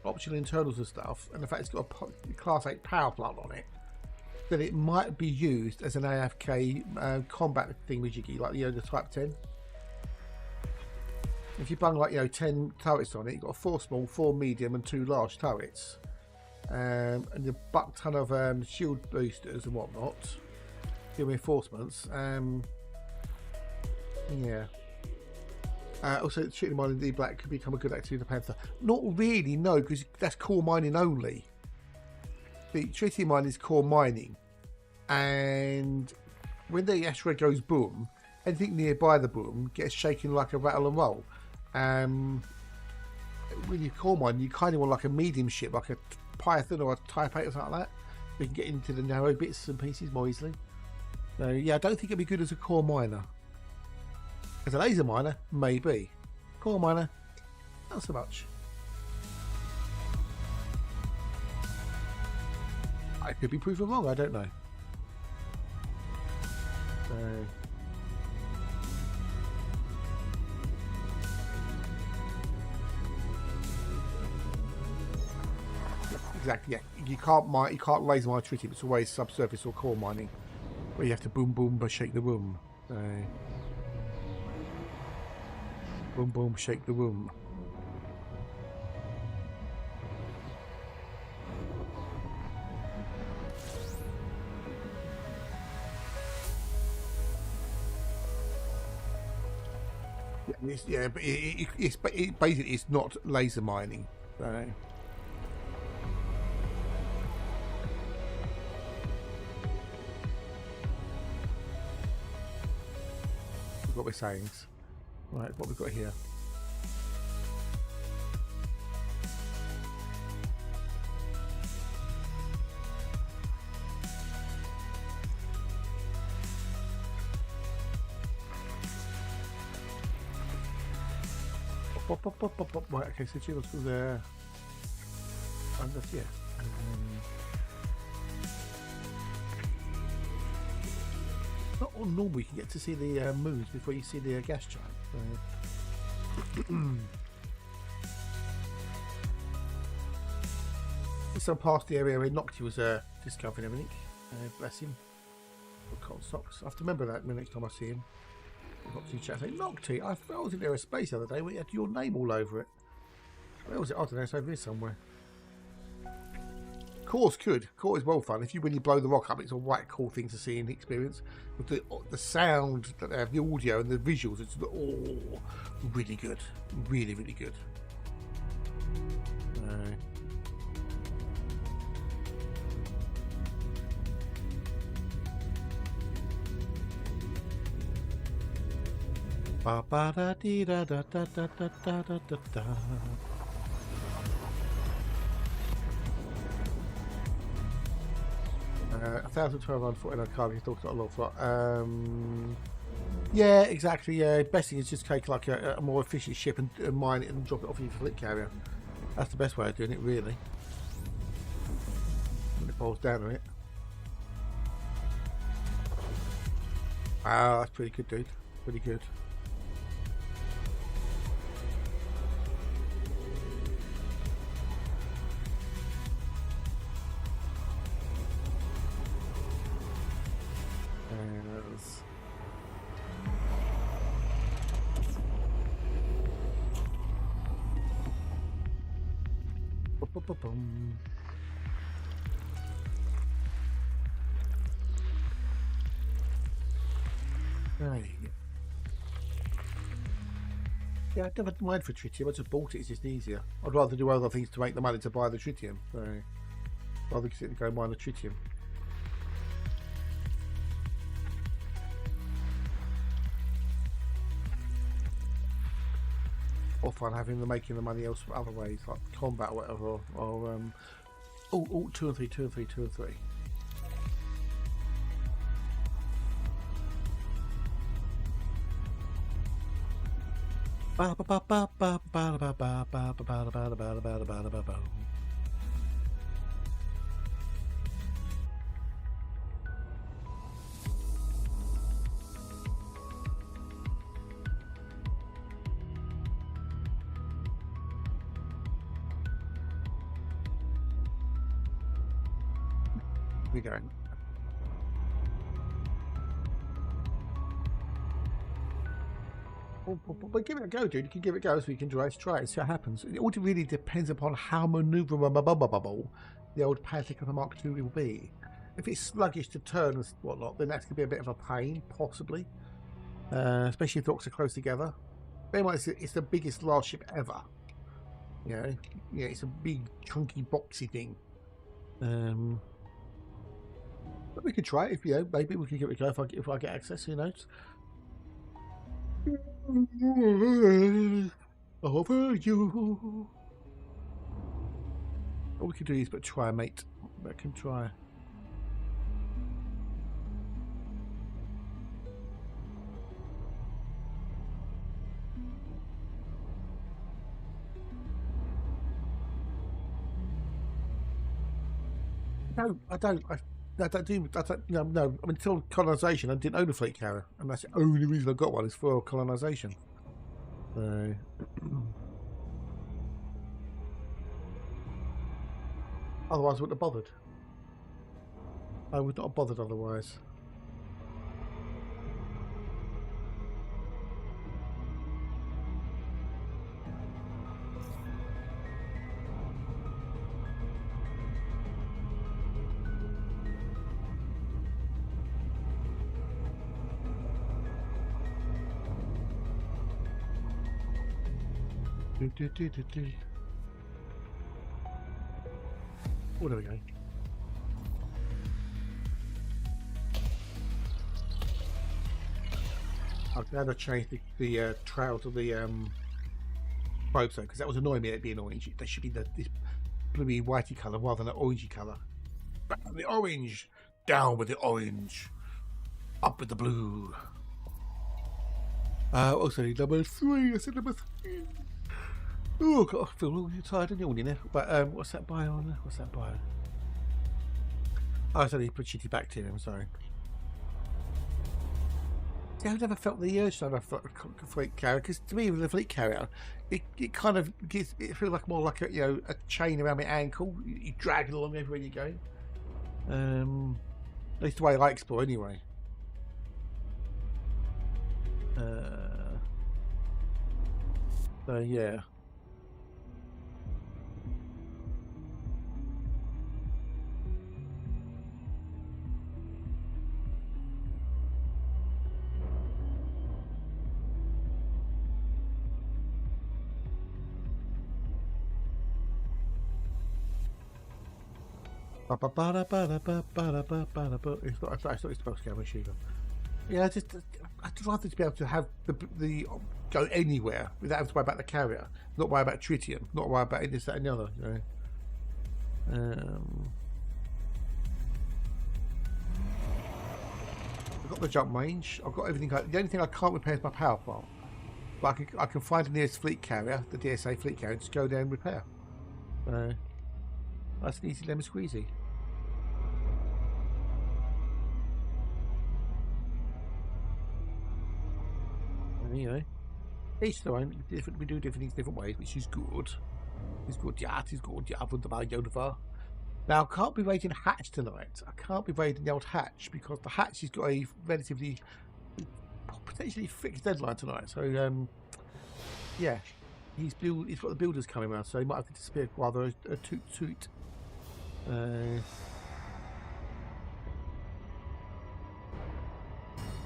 optional internals and stuff, and the fact it's got a Class 8 power plant on it, that it might be used as an AFK combat thingamajiggy, like, you know, the Type 10. If you bung, like, you know, 10 turrets on it, you've got 4 small, 4 medium, and 2 large turrets, and a buck ton of shield boosters and whatnot, reinforcements. Yeah. Also, shooting mining D Black could become a good activity in the Panther. Not really, no, because that's core mining only. The tritium mine is core mining, and when the asteroid goes boom, anything nearby the boom gets shaken like a rattle and roll. When you core mine, you kind of want like a medium ship, like a Python or a Type 8 or something like that. We can get into the narrow bits and pieces more easily. So yeah, I don't think it'd be good as a core miner. As a laser miner, maybe. Core miner, not so much. I could be proven wrong, I don't know. So... exactly, yeah. You can't laser mine tritium, it's always subsurface or core mining. Where you have to boom boom but shake the room. Boom boom shake the room. Yeah, but it's basically it's not laser mining. So. What we're saying. Right, what we've got here. Right, okay, so Jiggles was there. And that's, yeah. Not on normal, you can get to see the moons before you see the gas giant. So past the area where Nocti was discovering everything. Bless him. Cold socks. I have to remember that the next time I see him. Nocti chat saying, Nocti, I was in aerospace the other day where you had your name all over it. Where was it? I don't know, it's over here somewhere. Core's good. Core is well fun. If you really blow the rock up, it's a right cool thing to see and experience. With the sound, the audio and the visuals, it's all really good. Really, really good. Ba ba da dee da da da da da da da da da. 1,200 foot in a car. He's talked a lot of yeah, exactly. Yeah, best thing is just take like a more efficient ship and mine it and drop it off your fleet carrier. That's the best way of doing it, really. When it boils down to it. Ah, that's pretty good, dude. Pretty good. Yeah, I never mind for tritium. I just bought it. It's just easier. I'd rather do other things to make the money to buy the tritium. So, rather sit and go mine the tritium. Or fun having the making the money else other ways, like combat or whatever, or 2 and 3, 2 and 3, 2 and 3. Ba ba ba ba ba ba ba ba ba ba ba ba ba ba ba ba ba. We going. But give it a go, dude. You can give it a go so you can try it, see what happens. It all really depends upon how maneuverable the old Panther of the Mark II will be. If it's sluggish to turn and whatnot, then that's going to be a bit of a pain, possibly. Especially if the docks are close together. Bear in mind, it's the biggest large ship ever. You know? Yeah, it's a big, chunky, boxy thing. But we could try it if, you know, maybe we could give it a go if I get access, who knows? Over you. All we can do is but try, mate. I can try. No, I don't. No, no. I mean, until colonisation, I didn't own a fleet carrier, and that's the only reason I got one is for colonisation. So, otherwise, I wouldn't have bothered. I would not have bothered otherwise. Oh, there we go. I'm glad I changed the trail to the probes though, because that was annoying me. It being orange. They should be this bluey whitey colour rather than an orangey colour. Back with the orange, down with the orange, up with the blue. Also number 3. I said number 3. Oh God, I feel really tired and yawning now. But what's that bio on there? What's that bio? Oh, it's only shitty bacteria. I'm sorry. I've never felt the urge to have a fleet carrier, because to me with a fleet carrier it kind of gives it feels like more like a, you know, a chain around my ankle. You drag it along everywhere you go. At least the way I explore anyway. So yeah. It's not supposed to go with Shiva. Yeah, I'd rather to be able to have the go anywhere without having to worry about the carrier, not worry about tritium, not worry about this, that, and the other. You know. I've got the jump range. I've got everything. The only thing I can't repair is my power plant. But I can find the nearest fleet carrier, the DSA fleet carrier, and just go there and repair. That's an easy lemon squeezy. You know, each time we do different things different ways, which is good. It's good, yeah, it is good. Yeah, wunderbar, wunderbar. Now, I can't be raiding Hatch tonight. I can't be raiding the old Hatch because the Hatch has got a relatively, potentially fixed deadline tonight. So, yeah, he's got the builders coming around, so he might have to disappear rather a toot.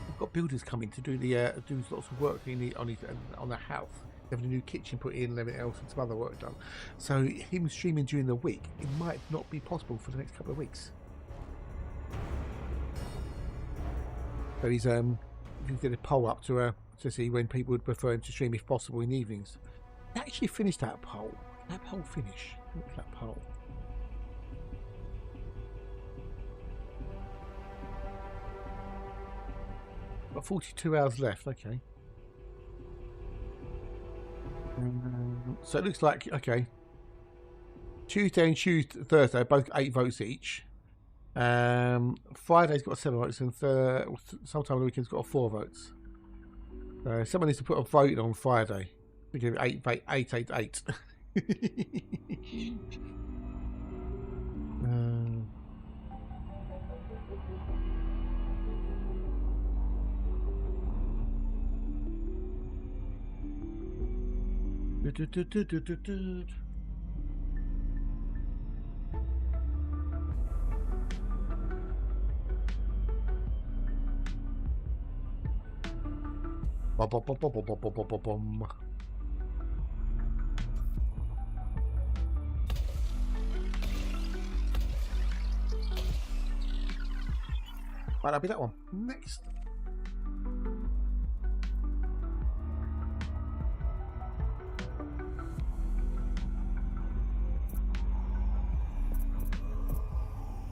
We've got builders coming to do do lots of work on the house. They have a new kitchen put in and everything else, and some other work done. So him streaming during the week, it might not be possible for the next couple of weeks. So he's he did a poll up to see when people would prefer him to stream if possible in the evenings. He actually finished that poll. That poll finish. What was that poll? Got 42 hours left. Okay. So it looks like, okay, Tuesday and Thursday both 8 votes each. Friday's got 7 votes, and sometime on the weekend's got 4 votes. Someone needs to put a vote on Friday. We give it 8. Right, that'll be that one. Next.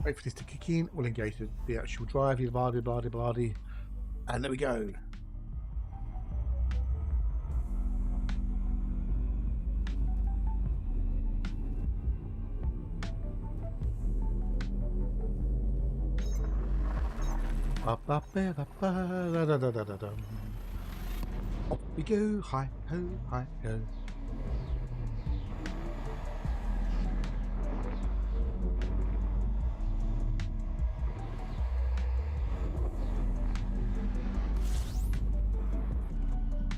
Wait for this to kick in. We'll engage the actual drive. Blah, and there we go. Off we go, hi ho, hi ho.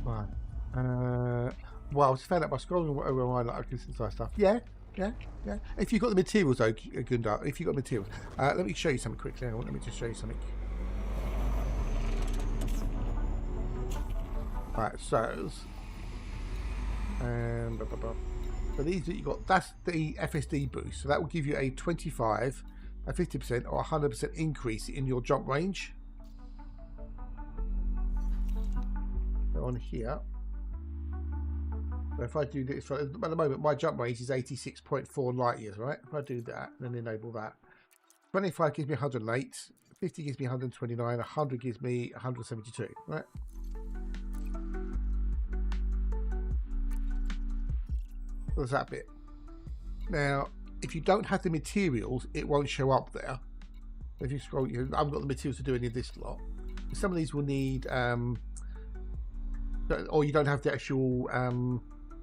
Right. Well, I just found out by scrolling over my like inside stuff. Yeah. If you've got the materials though, Gundar, if you've got materials, let me show you something quickly. Let me just show you something. Right, so And blah, blah, blah. So these that you got, that's the FSD boost. So that will give you a 25, a 50% or 100% increase in your jump range. So on here. So if I do this, at the moment my jump range is 86.4 light years, right? If I do that and then enable that, 25 gives me 108, 50 gives me 129, 100 gives me 172, right? So there's that bit. Now, if you don't have the materials, it won't show up there. If you scroll, I haven't got the materials to do any of this lot. Some of these will need, or you don't have the actual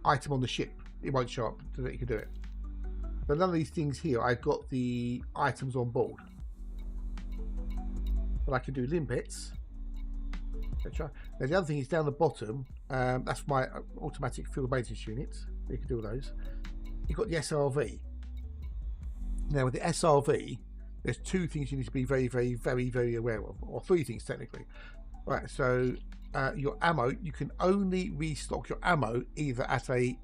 item on the ship. It won't show up so that you can do it. But none of these things here, I've got the items on board. But I can do limpets, etc. Now the other thing is down the bottom, that's my automatic field maintenance units. You can do all those. You've got the SRV. Now with the SRV, there's two things you need to be very, very, very, very aware of, or three things technically. Right, so your ammo, you can only restock your ammo either at a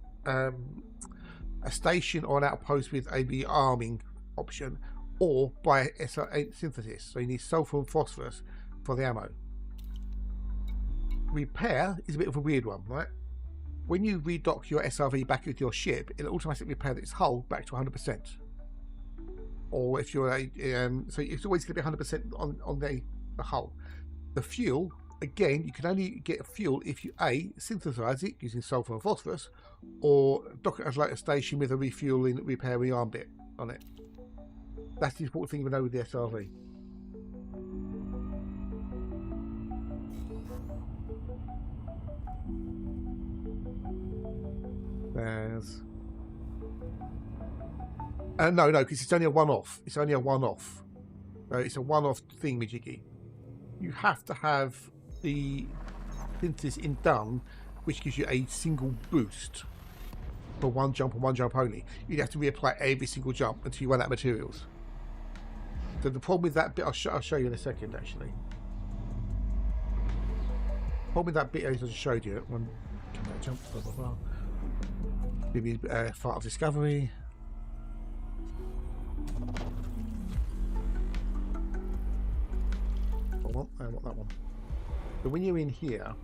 station or an outpost with a rearming option, or by a synthesis. So you need sulfur and phosphorus for the ammo. Repair is a bit of a weird one, right? When you redock your SRV back into your ship, it'll automatically repair its hull back to 100%. Or if you're a, so it's always going to be 100% on the hull. The fuel, again, you can only get fuel if you A, synthesize it using sulfur and phosphorus, or dock it as like a station with a refueling, repair, rearm bit on it. That's the important thing to know with the SRV. There's no, because it's only a one-off. It's only a one-off. So it's a one-off thing, Majiggy. You have to have the synthesis in done, which gives you a single boost for one jump and one jump only. You'd have to reapply every single jump until you run out of materials. So the problem with that bit, I'll show you in a second, actually. The problem with that bit, as I just showed you, one jump, blah, blah, blah. Maybe Fart of Discovery. I want that one. But when you're in here,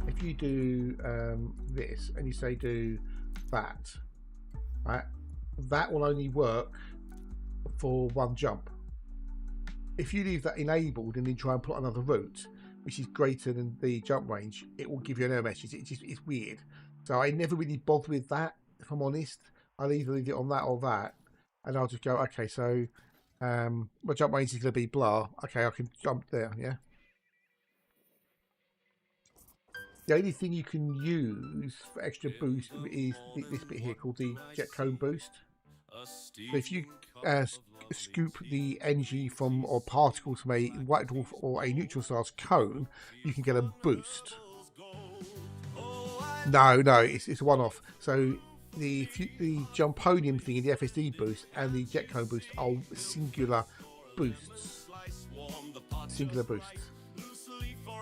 if you do this and you say do that, right, that will only work for one jump. If you leave that enabled and then try and put another route, which is greater than the jump range, it will give you an error message. It's weird. So I never really bother with that, if I'm honest. I'll either leave it on that or that, and I'll just go, okay, so my jump range is going to be blah. Okay, I can jump there, yeah. The only thing you can use for extra boost is this bit here called the jet cone boost. So if you scoop the energy from or particles from a white dwarf or a neutral star's cone, you can get a boost. No, it's a one-off. So the Jumponium thing in the FSD boost and the jet cone boost are singular boosts. Singular boosts.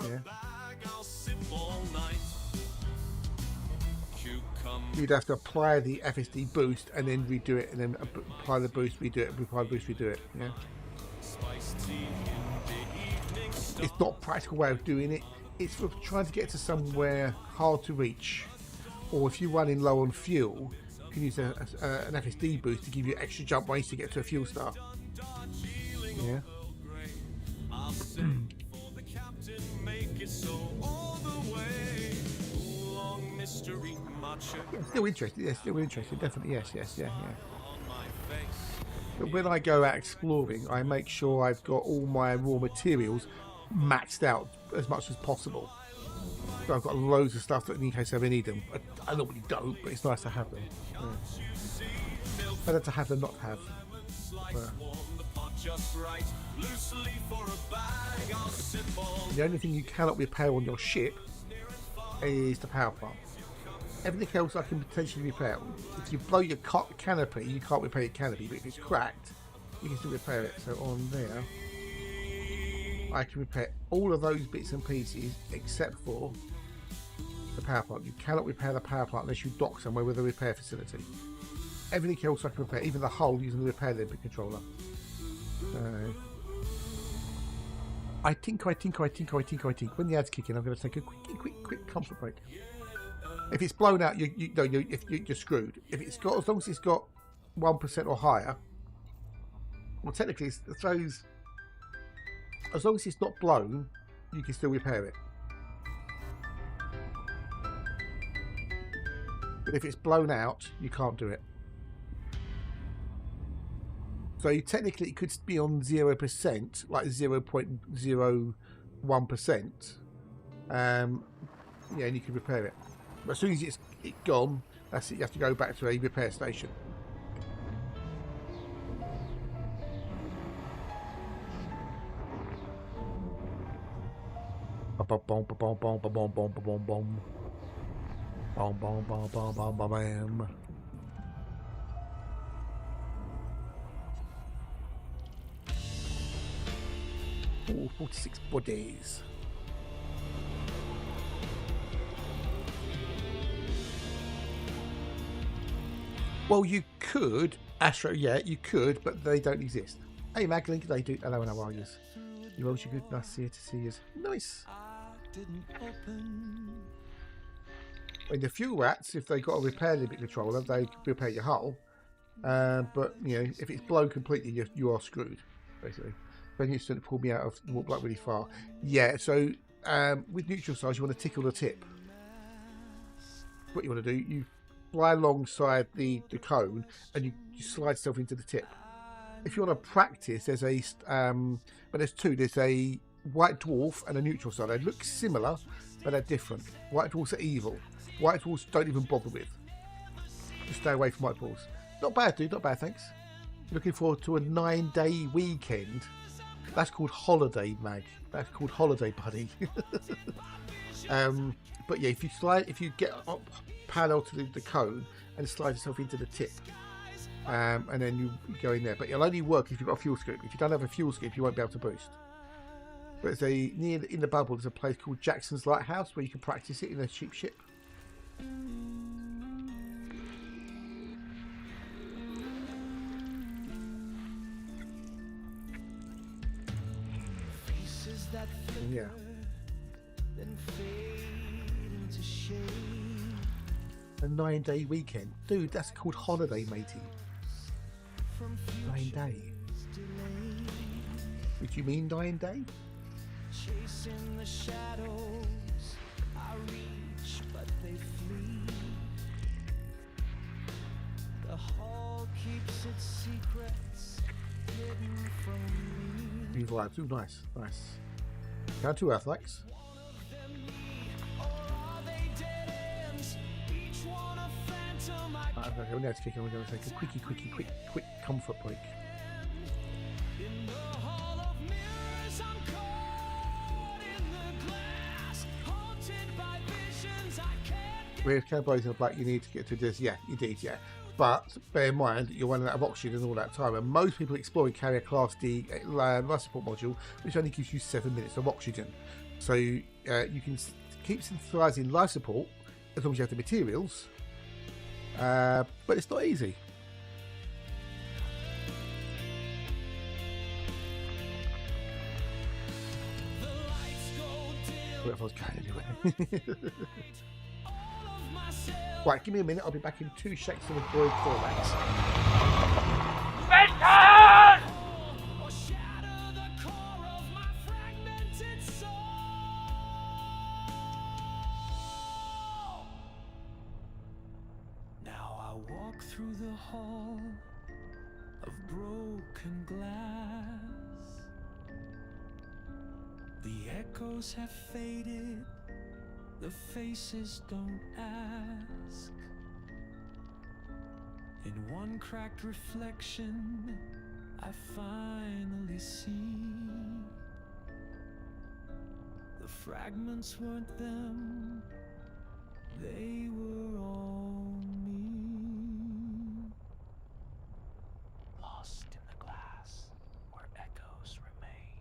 Yeah. You'd have to apply the FSD boost and then redo it, and then apply the boost, redo it, apply the boost, redo it. Yeah. It's not a practical way of doing it. It's for trying to get to somewhere hard to reach, or if you're running low on fuel, you can use an FSD boost to give you extra jump range to get to a fuel star. Yeah. Still interested, yes, still interested, definitely, yes, yeah. But when I go out exploring, I make sure I've got all my raw materials maxed out as much as possible. So I've got loads of stuff that in case I ever need them. I normally don't, but it's nice to have them. Yeah. Better to have than not have. The only thing you cannot repair on your ship is the power plant. Everything else I can potentially repair. If you blow your canopy, you can't repair your canopy, but if it's cracked, you can still repair it. So on there, I can repair all of those bits and pieces except for the power plant. You cannot repair the power plant unless you dock somewhere with a repair facility. Everything else I can repair, even the hull using the repair limit controller. I think. When the ads kick in, I'm going to take a quick comfort break. If it's blown out, you're screwed. If it's got, as long as it's got 1% or higher, well, technically, it's those. As long as it's not blown, you can still repair it. But if it's blown out, you can't do it. So technically, it could be on 0%, like 0.01%. Yeah, and you can repair it. But as soon as it's gone, that's it. You have to go back to a repair station. Bam. 46 bodies. Well, you could, Astro, yeah, you could, but they don't exist. Hey, Magdalene, good day, dude. Hello, and how are you? You all, you good? Nice here to see you. Nice. In the fuel rats, if they got a repair limit controller, they could repair your hull. But, you know, if it's blown completely, you are screwed, basically. When you to pull me out of walk like really far. Yeah, so with neutral size, you want to tickle the tip. What you want to do, you fly alongside the cone and you slide stuff into the tip. If you want to practice, there's a but there's two. There's a white dwarf and a neutral side. They look similar, but they're different. White dwarfs are evil. White dwarfs don't even bother with. Just stay away from white dwarfs. Not bad, dude. Not bad, thanks. Looking forward to a 9-day weekend. That's called holiday, Mag. That's called holiday, buddy. But yeah, if you get up parallel to the cone and slide yourself into the tip, and then you go in there. But it'll only work if you've got a fuel scoop. If you don't have a fuel scoop, you won't be able to boost. But near in the bubble, there's a place called Jackson's Lighthouse where you can practice it in a cheap ship. Yeah. A 9-day weekend. Dude, that's called holiday, matey. 9 day. Did you mean 9 day? Chasing the shadows, I reach, but they flee. The hall keeps its secrets hidden from me. These lights, ooh, nice. Count to Earthlex. Okay, we're going to kick on. We're going to take a quick comfort break. With cowboys in the black, you need to get to this. Yeah, indeed, yeah. But bear in mind that you're running out of oxygen and all that time, and most people exploring carry a Class D life support module, which only gives you 7 minutes of oxygen. So you can keep synthesizing life support as long as you have the materials, but it's not easy. What if I was going anywhere? Right, give me a minute. I'll be back in 2 shakes of a droid callbacks. Benton! Now I walk through the hall of broken glass. The echoes have faded. The faces don't ask. In one cracked reflection, I finally see the fragments weren't them, they were all me. Lost in the glass where echoes remain.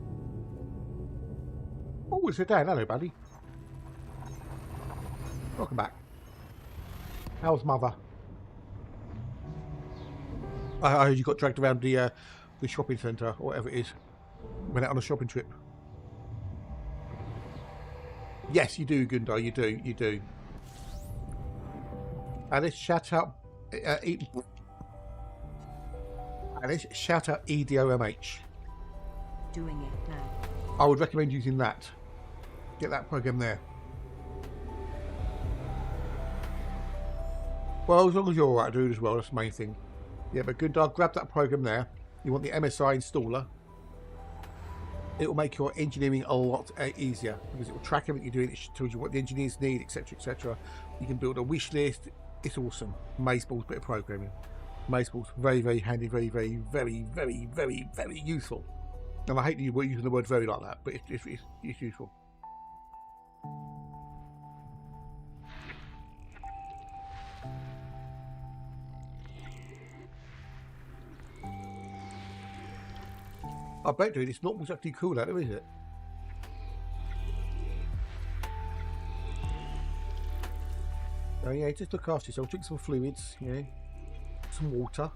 Oh, it's Dan. Hello, buddy. Welcome back. How's mother? I heard you got dragged around the shopping centre or whatever it is. Went out on a shopping trip. Yes, you do, Gundar. You do. You do. Alice, shout out. Alice, shout out EDOMH. Doing it now. I would recommend using that. Get that program there. Well, as long as you're alright, dude, as well. That's the main thing. Yeah, but Gundar, grab that program there. You want the MSI installer. It will make your engineering a lot easier because it will track everything you're doing. It tells you what the engineers need, etc., etc. You can build a wish list. It's awesome. Amazeball's bit of programming. Amazeball's very, very handy, very, very, very, very, very, very useful. And I hate that you're using the word "very" like that, but it's useful. I bet, dude, it's not exactly cool out there, is it? Oh yeah, just look after yourself. Drink some fluids, you know, some water.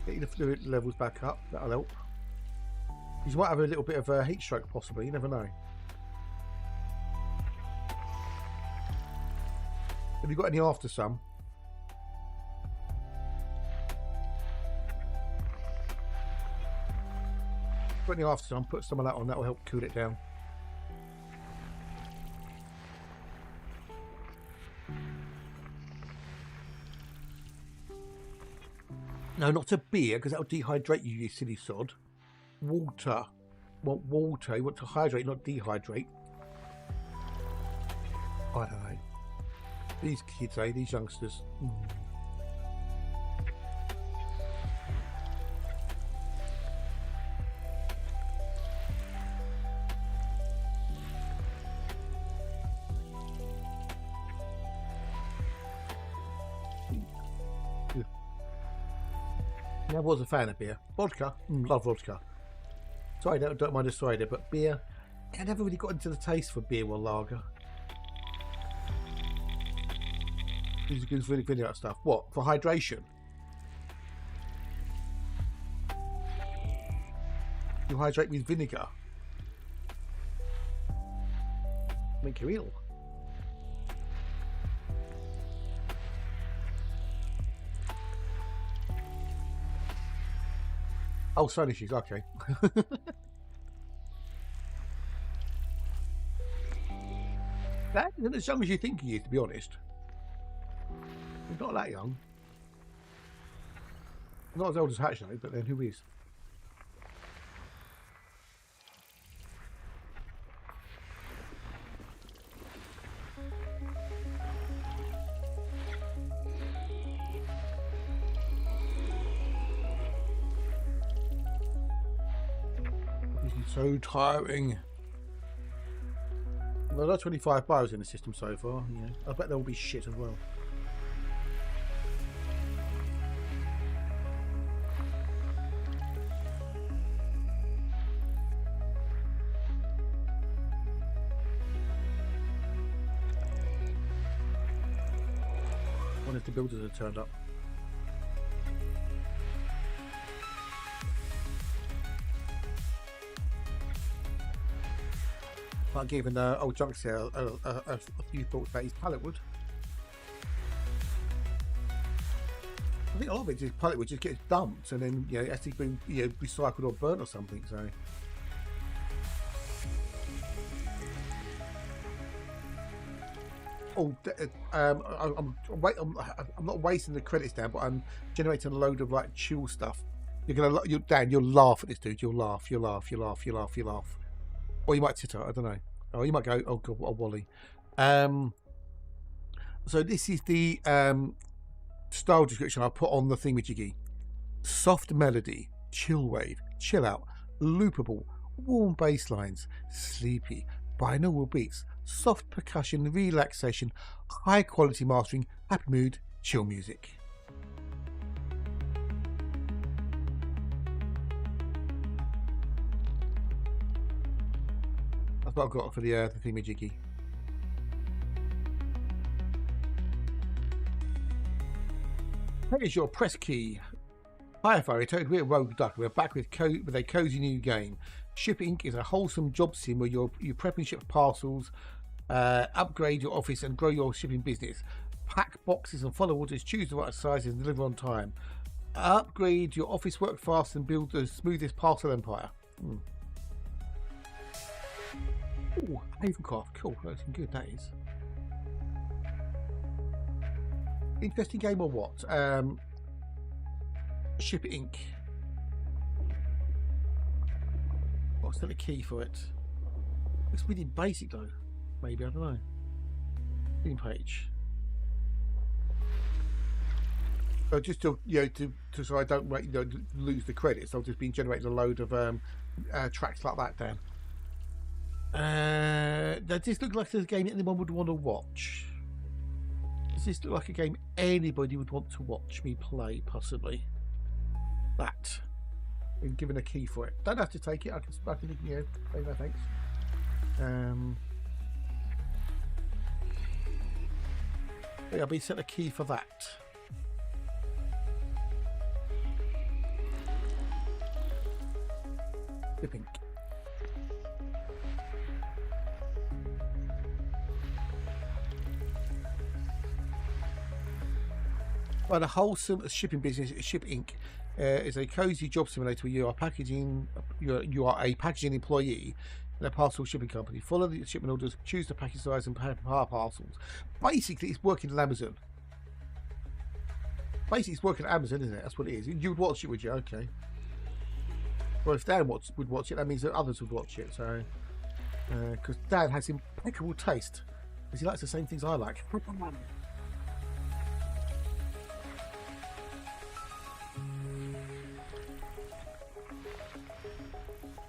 Get your fluid levels back up. That'll help. You might have a little bit of a heat stroke, possibly. You never know. Have you got any after sun? Put any after sun. Put some of that on. That will help cool it down. No, not a beer, because that will dehydrate you, you silly sod. Water. You want water. You want to hydrate, not dehydrate. I don't know. These kids, eh? These youngsters. I was a fan of beer. Vodka, love vodka. Cider, don't mind a cider, but beer, I never really got into the taste for beer or lager. These are good, really vinegar stuff. What, for hydration? You hydrate with vinegar. Make you ill. Oh, sun issues, okay. That isn't as young as you think he is, to be honest. He's not that young. Not as old as Hatch, though, but then who is? So tiring. Well, there are 25 bios in the system so far. Yeah, I bet there will be shit as well. One if the builders have turned up. Like giving old junk sale a few thoughts about his pallet wood. I think a lot of it is pallet wood just gets dumped and then it has to be recycled or burnt or something. So I'm not wasting the credits down, but I'm generating a load of like chill stuff. Dan, you'll laugh at this, dude. You'll laugh. Or you might titter, I don't know. Or you might go, oh god, what a wally. So this is the style description I put on the thingamajiggy. Soft melody, chill wave, chill out, loopable, warm bass lines, sleepy, binaural beats, soft percussion, relaxation, high quality mastering, happy mood, chill music. what I've got for the thingy-jiggy. Here's your press key. Hi, Firefighter. We're Rogue Duck. We're back with a cozy new game. Ship Inc. is a wholesome job sim where you prep and ship parcels, upgrade your office, and grow your shipping business. Pack boxes and follow orders, choose the right sizes, and deliver on time. Upgrade your office, work fast, and build the smoothest parcel empire. Ooh, Havencraft. Cool. That's good, that is. Interesting game or what? Ship Inc. What's the key for it? It's really basic though. Maybe, I don't know. Theme page. So just to so I don't lose the credits, I've just been generating a load of tracks like that down. Does this look like a game anyone would want to watch? Does this look like a game anybody would want to watch me play, possibly? That. Been given a key for it. Don't have to take it. I can say no thanks. Yeah, I'll be sent a key for that. The pink. Well, the wholesome shipping business, Ship Inc., is a cozy job simulator where you are a packaging employee in a parcel shipping company. Follow the shipment orders, choose the package size, and pay for parcels. Basically, it's working at Amazon. Basically, it's working at Amazon, isn't it? That's what it is. You would watch it, would you? Okay. Well, if Dan would watch it, that means that others would watch it. So, because Dan has impeccable taste, because he likes the same things I like.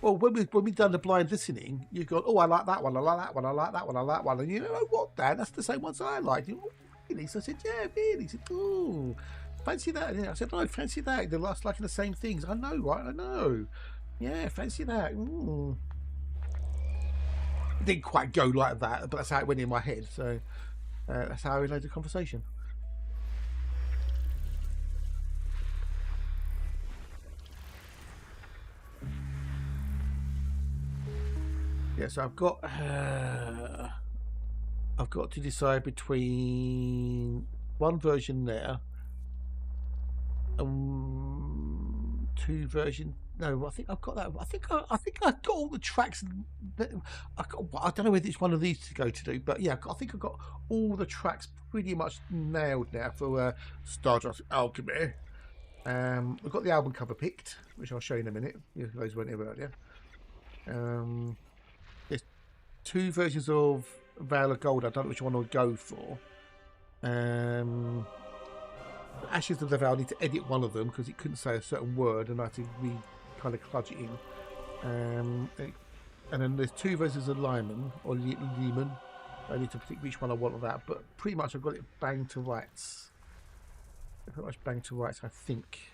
Well, when we've done the blind listening, you've gone, oh, I like that one, I like that one, I like that one, I like that one. And you know what, Dan? That's the same ones I like. Oh, really? So I said, yeah, really? He said, oh, fancy that? And I said, no, fancy that. They're liking the same things. I know, right? I know. Yeah, fancy that. It didn't quite go like that, but that's how it went in my head. So that's how I relayed the conversation. Yeah, so I've got to decide between one version there and two versions. No, I think I've got that. I think I've got all the tracks. I don't know whether it's one of these to go to do, but yeah, I think I've got all the tracks pretty much nailed now for Stardust Alchemy. We've got the album cover picked, which I'll show you in a minute. If those weren't here earlier. There's two versions of Veil of Gold. I don't know which one I'll go for. Ashes of the Veil, I need to edit one of them because it couldn't say a certain word and I had to kind of cludge it in. And then there's two versions of Lyman or Lehman. I need to pick which one I want of that, but pretty much I've got it banged to rights. Pretty much banged to rights, I think.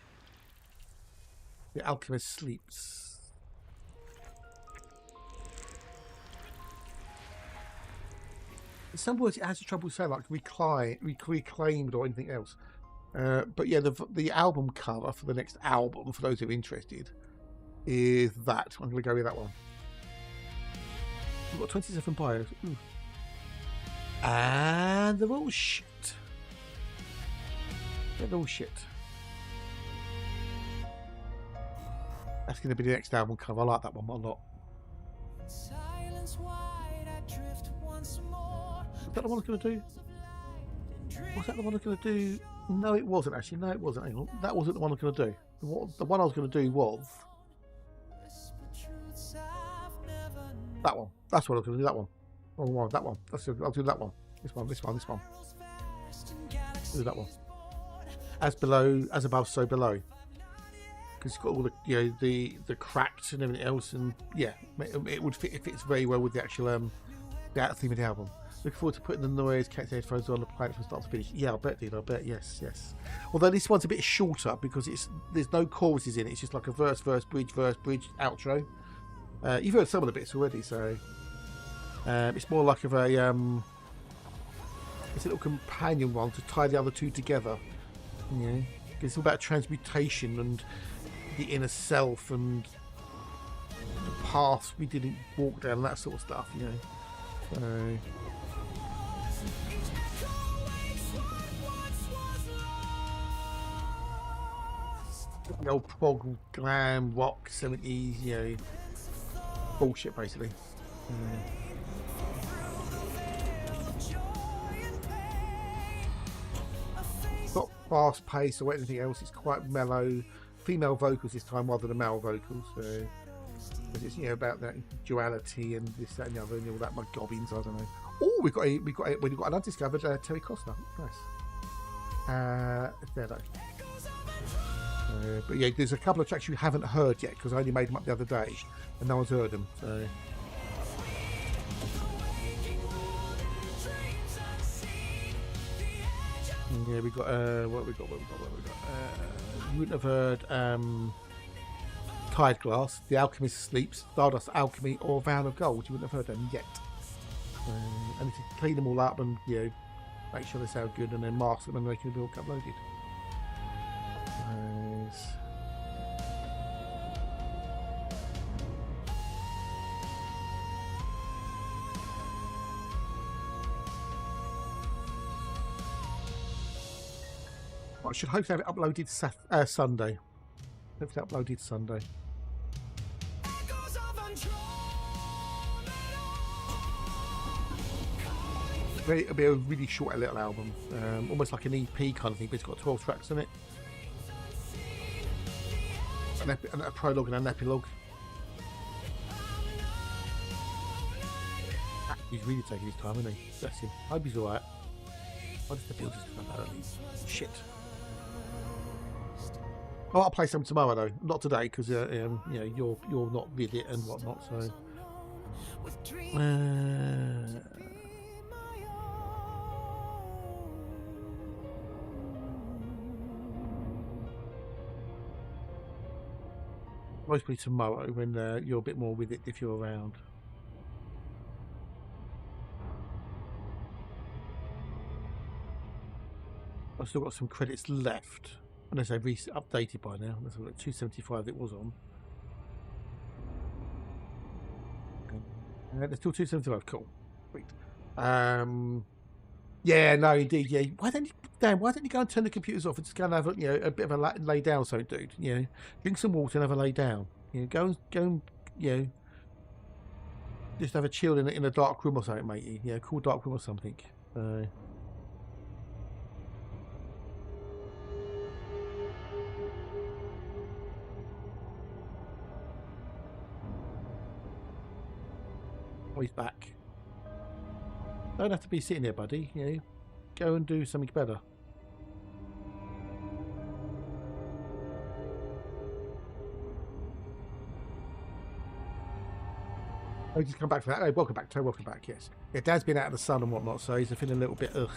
The Alchemist Sleeps. In some words, it has trouble saying like reclaimed or anything else. But yeah, the album cover for the next album, for those who are interested, is that. I'm going to go with that one. We've got 27 bios. Ooh. And they're all shit. They're all shit. That's going to be the next album cover. I like that one a lot. Silence wide, I drift once more. Is that the one I was going to do? Was that the one I was going to do? No, it wasn't actually. No, it wasn't. Hang on. That wasn't the one I was going to do. The one I was going to do was that one. That's what I was going to do. That one. Oh, that one. I'll do that one. This one. I'll do that one. As below, as above, so below. Because it's got all the the cracks and everything else, and yeah, it would fit. It fits very well with the actual the theme of the album. Looking forward to putting the noise connected headphones on the planet from start to finish. Yeah, I bet, dude. I bet. Yes. Although this one's a bit shorter because there's no choruses in it. It's just like a verse, bridge, outro. You've heard some of the bits already, so It's more like of a it's a little companion one to tie the other two together. You know, it's all about transmutation and the inner self and the paths we didn't walk down and that sort of stuff. You know, so. The old prog glam rock 70s, you know, bullshit basically. Not fast paced or anything else, it's quite mellow. Female vocals this time rather than male vocals, so it's, you know, about that duality and this, that, and the other, and all that McGobbins, I don't know. Oh, we've got an undiscovered Terry Costner. Nice. There though. But yeah, there's a couple of tracks you haven't heard yet because I only made them up the other day and no one's heard them. So. Yeah, we got what we got. You wouldn't have heard Tide Glass, The Alchemist Sleeps, Stardust Alchemy, or Vow of Gold. You wouldn't have heard them yet. I need to clean them all up and, you know, make sure they sound good and then mask them and they can be all uploaded. Nice. Well, I should hope to have it uploaded Sunday. Hopefully uploaded Sunday. It'll be a really short little album, almost like an EP kind of thing, but it's got 12 tracks in it. A prologue and an epilogue. He's really taking his time, isn't he? Bless him. I hope he's alright. Why does the builders come early? Shit. Oh, I'll play some tomorrow though, not today because you know you're not with it and whatnot. So. Mostly tomorrow when you're a bit more with it if you're around. I've still got some credits left, unless they've updated by now. That's what 275 it was on. There's still 275. Cool. Sweet. Yeah, no, indeed. Yeah. Why don't you go and turn the computers off and just go and have a bit of a lay down, so dude. You know, drink some water and have a lay down. You know, go and just have a chill in a dark room or something, matey. Yeah, cool dark room or something. Oh, he's back. Don't have to be sitting there, buddy. You know, go and do something better. Oh, just come back for that. Oh, welcome back, Toe. Welcome back. Yes. Yeah, Dad's been out of the sun and whatnot, so he's feeling a little bit ugh.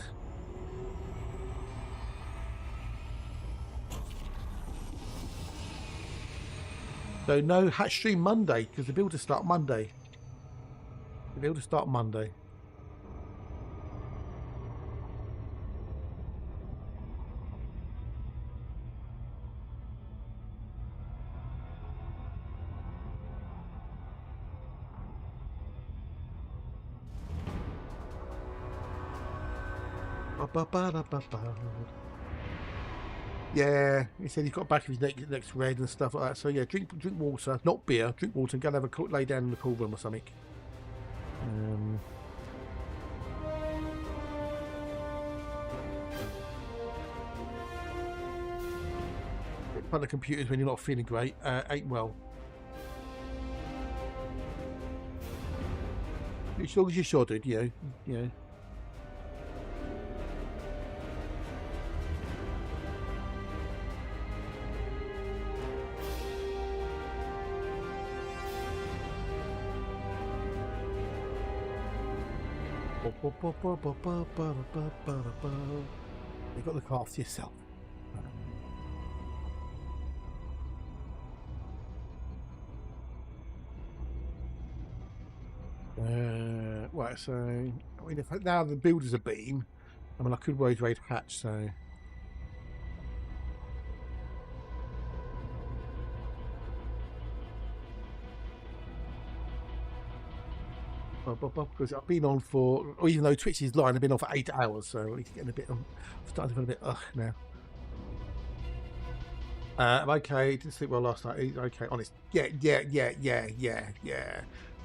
So no Hatch Stream Monday because the builders start Monday. The builders start Monday. Yeah, he said he's got back of his neck's red and stuff like that. So yeah, drink water, not beer. Drink water and go and have a lay down in the cool room or something. Fun the computers when you're not feeling great ain't well. As long as you're sure, dude. You know. You got the craft to yourself. Right, so I mean, if now the builders are beam, I mean, I could always raid hatch. So because I've been on for, or even though Twitch is live, I've been on for 8 hours, so it's getting a bit. I'm starting to feel a bit now. I'm okay. Didn't sleep well last night. Okay, honest. Yeah.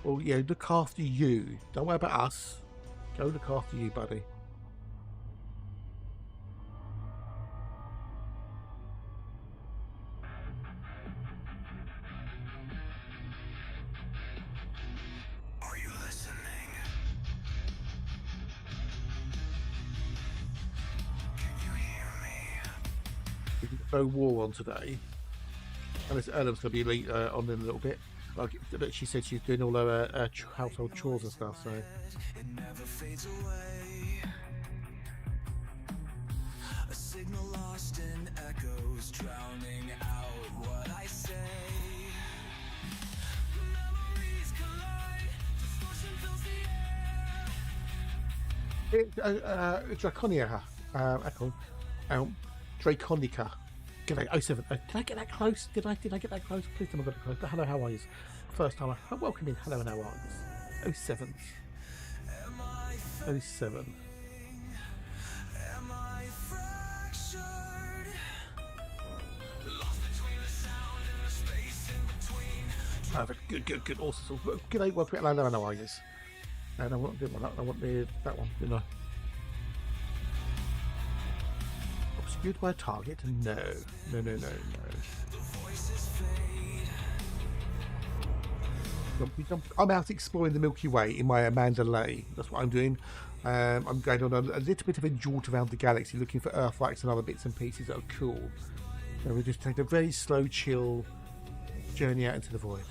Well, yeah. Look after you. Don't worry about us. Go look after you, buddy. Are you listening? Can you hear me? No war on today. Unless Elam's going to be on in a little bit. Like, but she said she's doing all her household chores and stuff, so. It never fades away. A signal lost in echoes, drowning out what I say. Memories collide, distortion fills the air. Draconia, Echo, Draconica. G'day, 07. Did I get that close? Did I get that close? Please tell me I got it close. But hello, how are you? First time. Welcome in. Hello, and how are you? 07. 07. Am I fractured? Lost between the sound and the space in between. Good. Awesome. G'day, welcome in. Hello, and how are you? And I want that one, didn't I? Obscured by a target? No. I'm out exploring the Milky Way in my Amanda Lay. That's what I'm doing. I'm going on a little bit of a jaunt around the galaxy, looking for Earthlights and other bits and pieces that are cool. And we just take a very slow, chill journey out into the void.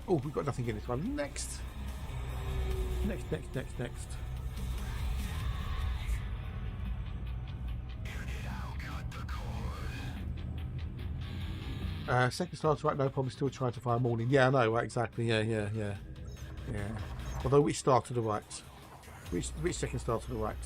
Oh, we've got nothing in this one. Next. Second starter right, no problem, still trying to find morning. Yeah, I know, right, exactly, yeah. Although which star to the right? Which second star to the right?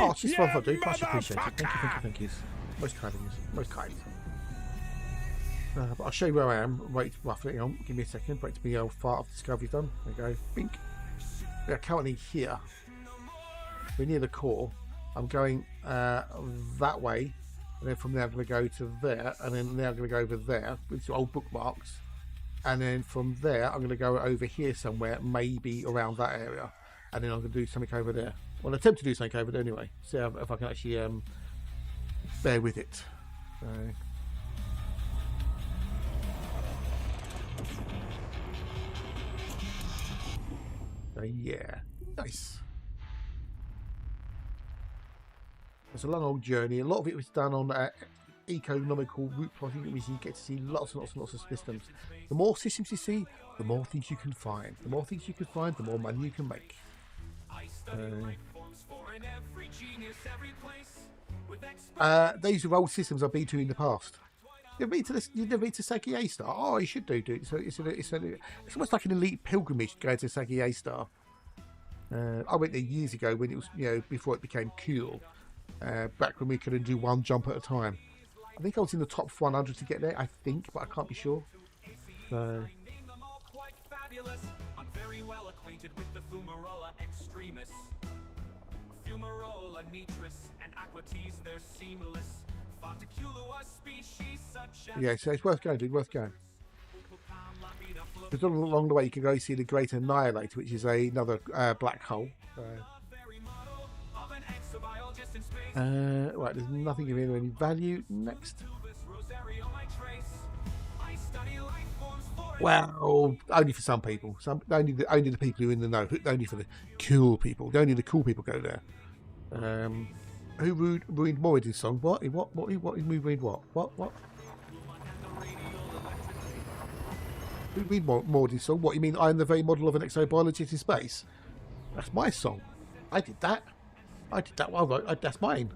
Oh, it's just fun for do. Much appreciated. Thank you. Most kind of you. Most kind. But I'll show you where I am. Wait, roughly. Give me a second. Wait to be how far off discovery done. There we go. Bink. We are currently here. We're near the core. I'm going that way, and then from there I'm going to go to there, and then now I'm going to go over there with old bookmarks, and then from there I'm going to go over here somewhere, maybe around that area, and then I'm going to do something over there. Well, attempt to do something over there anyway. See if I can actually bear with it. Yeah, nice. It's a long old journey. A lot of it was done on economical route plotting, which you get to see lots and lots of systems. The more systems you see, the more things you can find. The more things you can find, the more money you can make. These are old systems I've been to in the past. You've been to Saki A Star? Oh, you should do. So it's almost like an elite pilgrimage going to Saki A Star. I went there years ago when it was, before it became cool. Back when we couldn't do one jump at a time. I think I was in the top 100 to get there. I think, but I can't be sure. So. I'm very well acquainted with the Fumarola extremis. Fumarola nitris and Aquates, they're seamless. Fonticulua species such as... Yeah, so it's worth going, dude, worth going. Because along the way you can go see the Great Annihilator, which is another black hole. Right, there's nothing giving any value. Next. Well, only for some people. Only the people who are in the know. Only for the cool people. Only the cool people go there. Who ruined Moridin's song? What? What? Who ruined what? What? Who ruined Moridin's song? What? You mean I am the very model of an exobiologist in space? That's my song. I did that. Well, that's mine.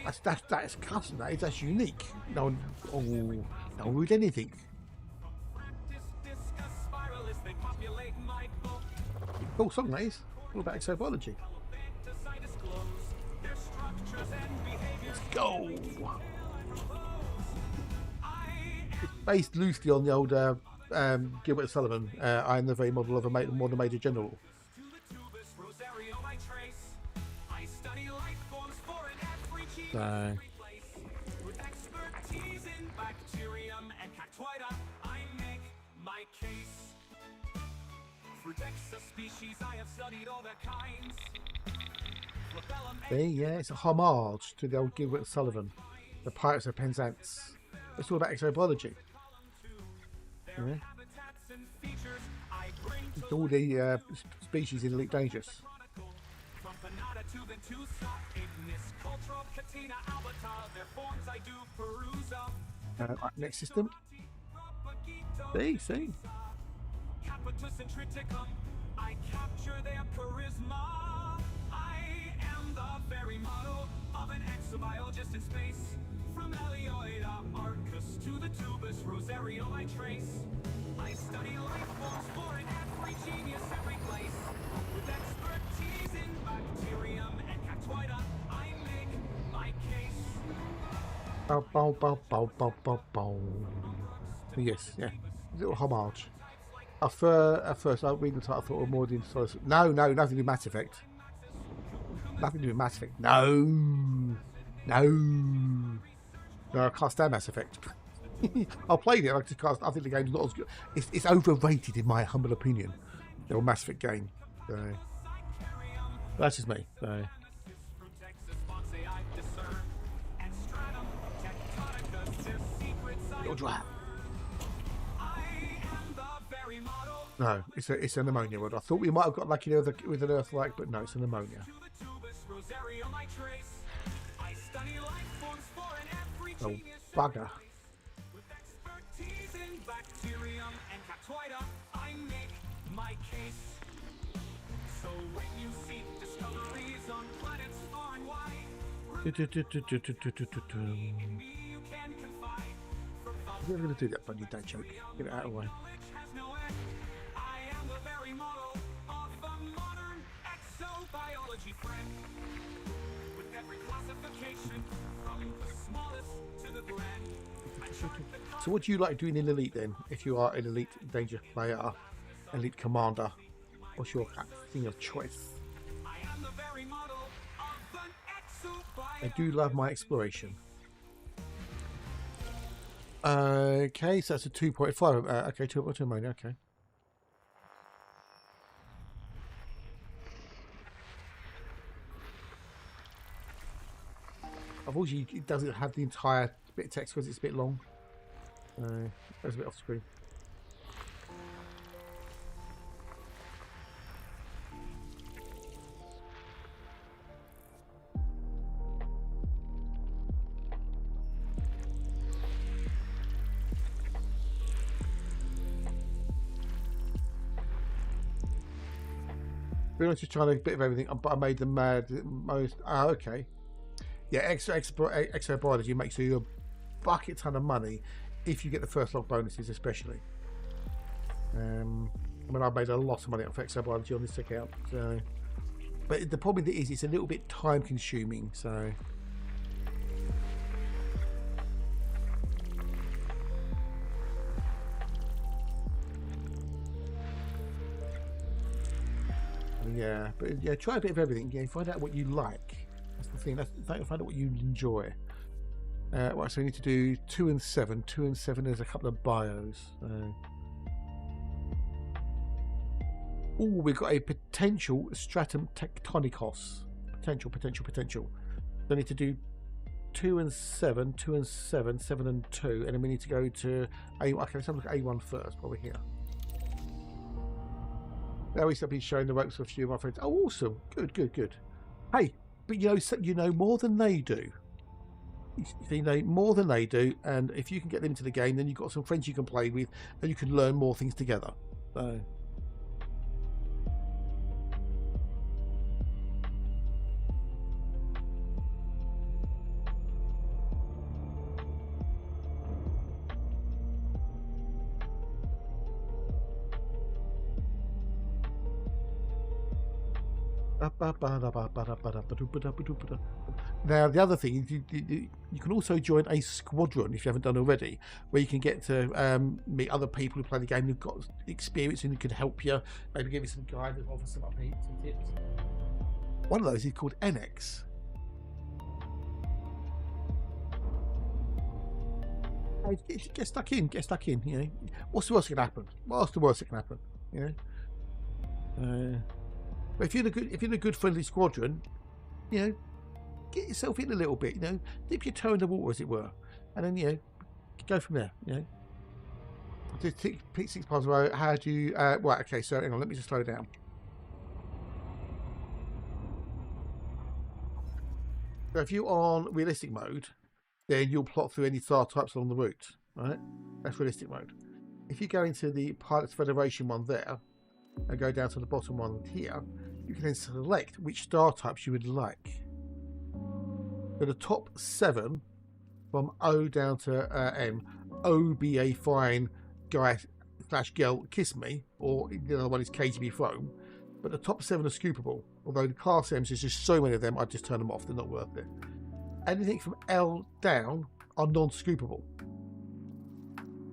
That's custom. That's unique. No one read anything. Cool song, that is. All about exobiology. Let's go. It's based loosely on the old Gilbert Sullivan. I am the very model of a modern major general. No. Yeah, it's a homage to the old Gilbert Sullivan, the Pirates of Penzance. It's all about exobiology. Yeah. It's all the species in Elite Dangerous. Right, next system. See. I capture their charisma. I am the very model of an exobiologist in space. From Elioida Arcus to the Tubus Rosario I trace. I study life forms for in every genius, every place. With expertise in bacterium and cactoida, I make my case. Bow. Yes, yeah. Little homage. At first, I read the title, I thought more than No, nothing to do with Mass Effect. Nothing to do with Mass Effect. No, I can't stand Mass Effect. I played it. I think the game's not as good. It's overrated in my humble opinion. The old Mass Effect game. So, that's just me. So. Your draft. No, it's an ammonia one. I thought we might have got lucky with an Earth-like, but no, it's an ammonia. Oh, bugger. We're going to do that bloody dad joke. Get it out of the way. So what do you like doing in Elite then? If you are an Elite Danger player, Elite Commander, what's your thing of choice? I do love my exploration. Okay, so that's a 2.5. Okay, 2.2 ammonia, okay. Unfortunately, it doesn't have the entire bit of text because it's a bit long. That's a bit off screen. We're just trying a bit of everything, but I made them most. Okay. Yeah, exobiology makes you a bucket ton of money if you get the first log bonuses, especially. I mean, I've made a lot of money off exobiology on this account. So, but the problem is, it's a little bit time consuming. So. Yeah, but yeah, try a bit of everything. Yeah, find out what you like. That's the thing. Find out what you enjoy. Right, so we need to do 2 and 7. 2 and 7 is a couple of bios. Oh, we've got a potential stratum tectonicos. Potential. We need to do 2 and 7, 2 and 7, 7 and 2, and then we need to go to A. Okay, let's have a look at A1 first while we're here. Now we've been showing the ropes for a few of my friends. Oh, awesome! Good. Hey, but you know more than they do. You know more than they do, and if you can get them into the game, then you've got some friends you can play with, and you can learn more things together. So. Now the other thing is you can also join a squadron if you haven't done already, where you can get to meet other people who play the game who've got experience and who can help you, maybe give you some guidance, offer some tips. One of those is called NX. Get stuck in. You know, what's the worst that can happen? You know. But if you're in a good friendly squadron, you know, get yourself in a little bit, you know, dip your toe in the water, as it were, and then, you know, go from there, you know. Just pick 6 miles away. How do you, right, okay, so hang on, let me just slow down. So if you're on realistic mode, then you'll plot through any star types along the route, right? That's realistic mode. If you go into the Pilots Federation one there, and go down to the bottom one here, you can then select which star types you would like. So the top 7 from O down to M. O be a fine guy / girl kiss me, or the other one is KGB foam. But the top 7 are scoopable. Although the class M's, there's just so many of them, I just turn them off. They're not worth it. Anything from L down are non-scoopable.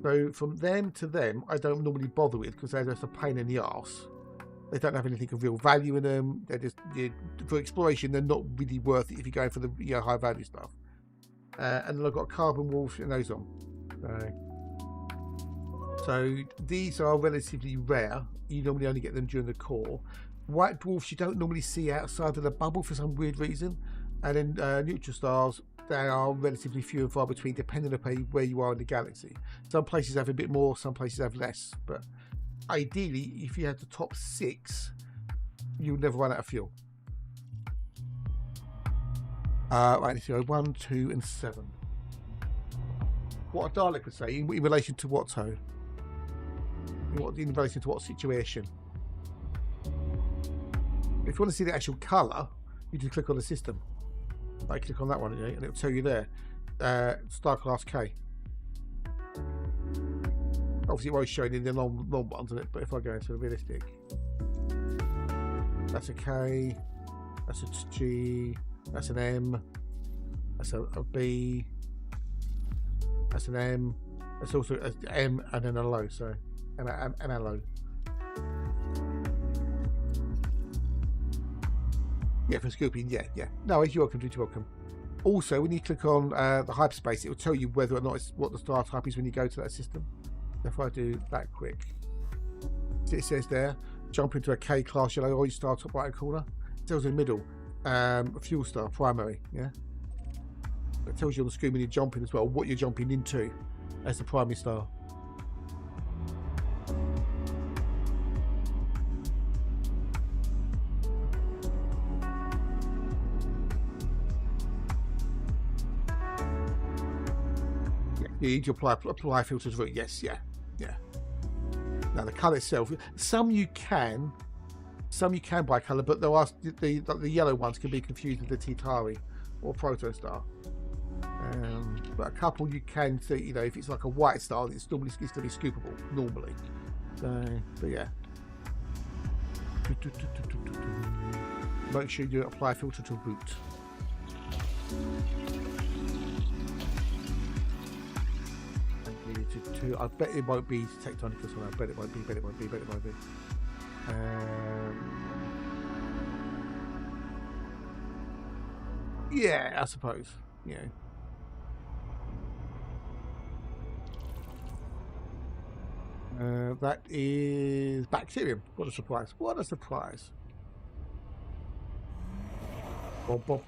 So from them to them, I don't normally bother with because they're just a pain in the arse. They don't have anything of real value in them. They're just, for exploration, they're not really worth it if you're going for the high value stuff. And then I've got carbon wolf and those on. So these are relatively rare. You normally only get them during the core. White dwarfs you don't normally see outside of the bubble for some weird reason. And then neutral stars, they are relatively few and far between, depending upon where you are in the galaxy. Some places have a bit more, some places have less. But ideally, if you had the top 6, you'll never run out of fuel. Right, so 1, 2, and 7. What a Dalek would say in relation to what, Toe? In relation to what situation? If you want to see the actual colour, you just click on the system. Like, click on that one, and it'll tell you there. Star Class K. Obviously, it won't show in the long ones, isn't it? But if I go into the realistic, that's a K, that's a G, that's an M, that's a B, that's an M, that's also an M and then a low, so and a low. Yeah, for scooping, yeah. No, you're welcome, you're welcome. Also, when you click on the hyperspace, it will tell you whether or not it's what the star type is when you go to that system. If I do that quick, it says there, jump into a K class yellow orange star top right corner. It tells you in the middle, a fuel star primary, yeah. It tells you on the screen when you're jumping as well what you're jumping into as the primary star. You need to apply filters route. Yes, yeah. Now the colour itself, some you can by colour, but there are the yellow ones can be confused with the Titari or Protostar. But a couple you can see, if it's like a white star, it's normally going to be scoopable normally. So, but yeah. Make sure you apply filter to route. I bet it won't be Tectonicus one. I bet it won't be. Yeah, I suppose. Yeah. That is bacterium. What a surprise! What a surprise! What's the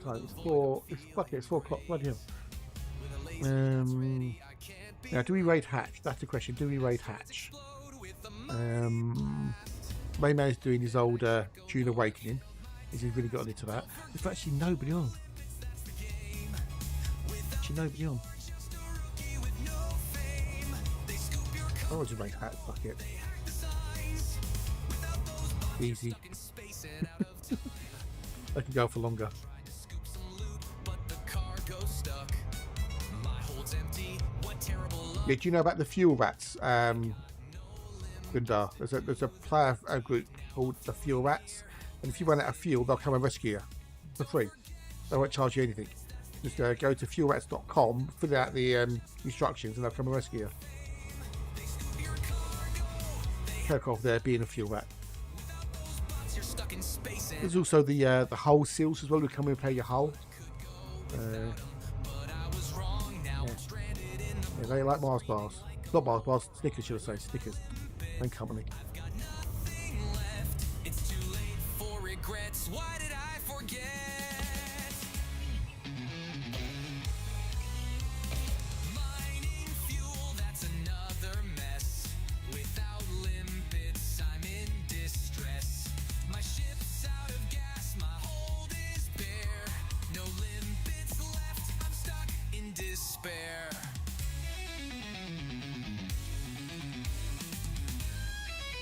time? It's 4. It's 4 o'clock. Bloody hell. Now, do we raid Hatch? That's the question. Do we raid Hatch? Mayman's doing his old June Awakening. He's really got into that. There's actually nobody on. I'll just raid Hatch. Fuck it. Easy. I can go for longer. Yeah, do you know about the fuel rats? Gundar, there's a player group called the Fuel Rats, and if you run out of fuel, they'll come and rescue you for free. They won't charge you anything. Just go to fuelrats.com, fill out the instructions, and they'll come and rescue you. Perk off there being a fuel rat. There's also the hull seals as well, who come and repair your hull. Yeah, they like Mars bars. Not Mars bars, Snickers, should I say. Snickers. Main company. Why did I forget? Mining fuel, that's another mess. Without limpets, I'm in distress. My ship's out of gas, my hold is bare. No limpets left, I'm stuck in despair.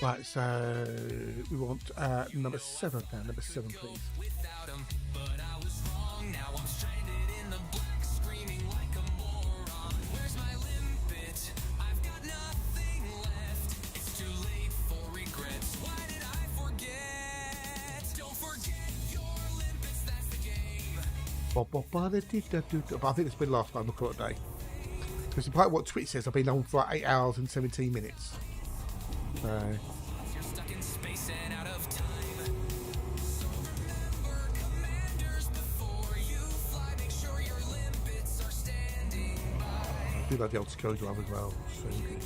Right, so we want number 7 now. Number 7, please. Without 'em, but I was wrong. Now I'm stranded in the black, screaming like a moron. Where's my limpet? I've got nothing left. It's too late for regrets. Why did I forget? Don't forget your limpets, that's the game. But I think it's been last time before today. Because despite what Twitch says, I've been on for 8 hours and 17 minutes. So. You're stuck in space and out of time. So remember, commanders, before you fly, make sure your limpets are standing by. I do like the old Sco drive as well. So good.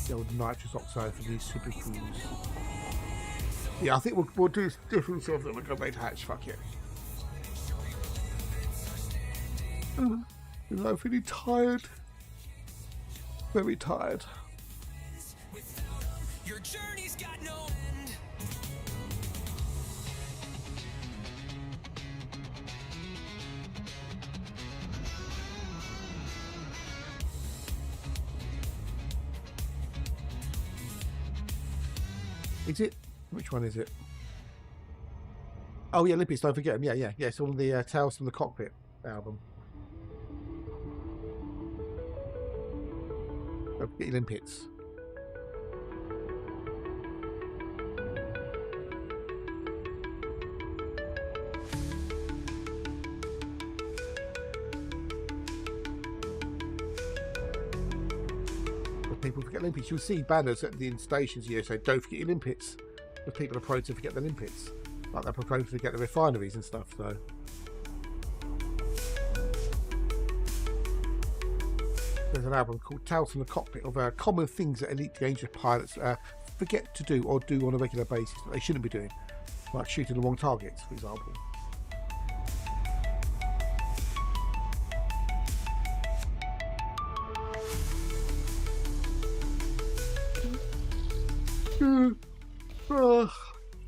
The old nitrous oxide for these super crews. Yeah, I think we'll do different sort of them. We'll go back to Hatch. Fuck it. I'm feeling tired. Very tired. Your journey's got no end. Is it? Which one is it? Oh yeah, Limpets, don't forget them. Yeah. It's on the Tales from the Cockpit album. Don't forget your Limpets. People forget limpets. You'll see banners at the stations here say, "Don't forget your limpets." But people are prone to forget the limpets, like they're prone to forget the refineries and stuff. So, there's an album called "Tales from the Cockpit" of common things that elite dangerous pilots forget to do or do on a regular basis that they shouldn't be doing, like shooting the wrong targets, for example.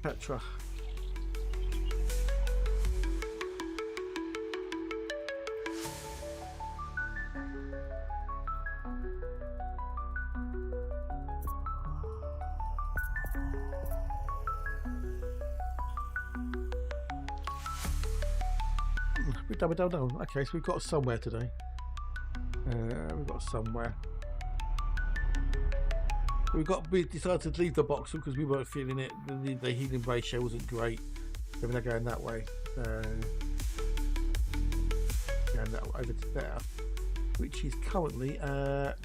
Petra. We don't know. Okay, so we've got somewhere today. We decided to leave the box because we weren't feeling it. The healing ratio wasn't great. So we're not going that way. Going that over to there. which is currently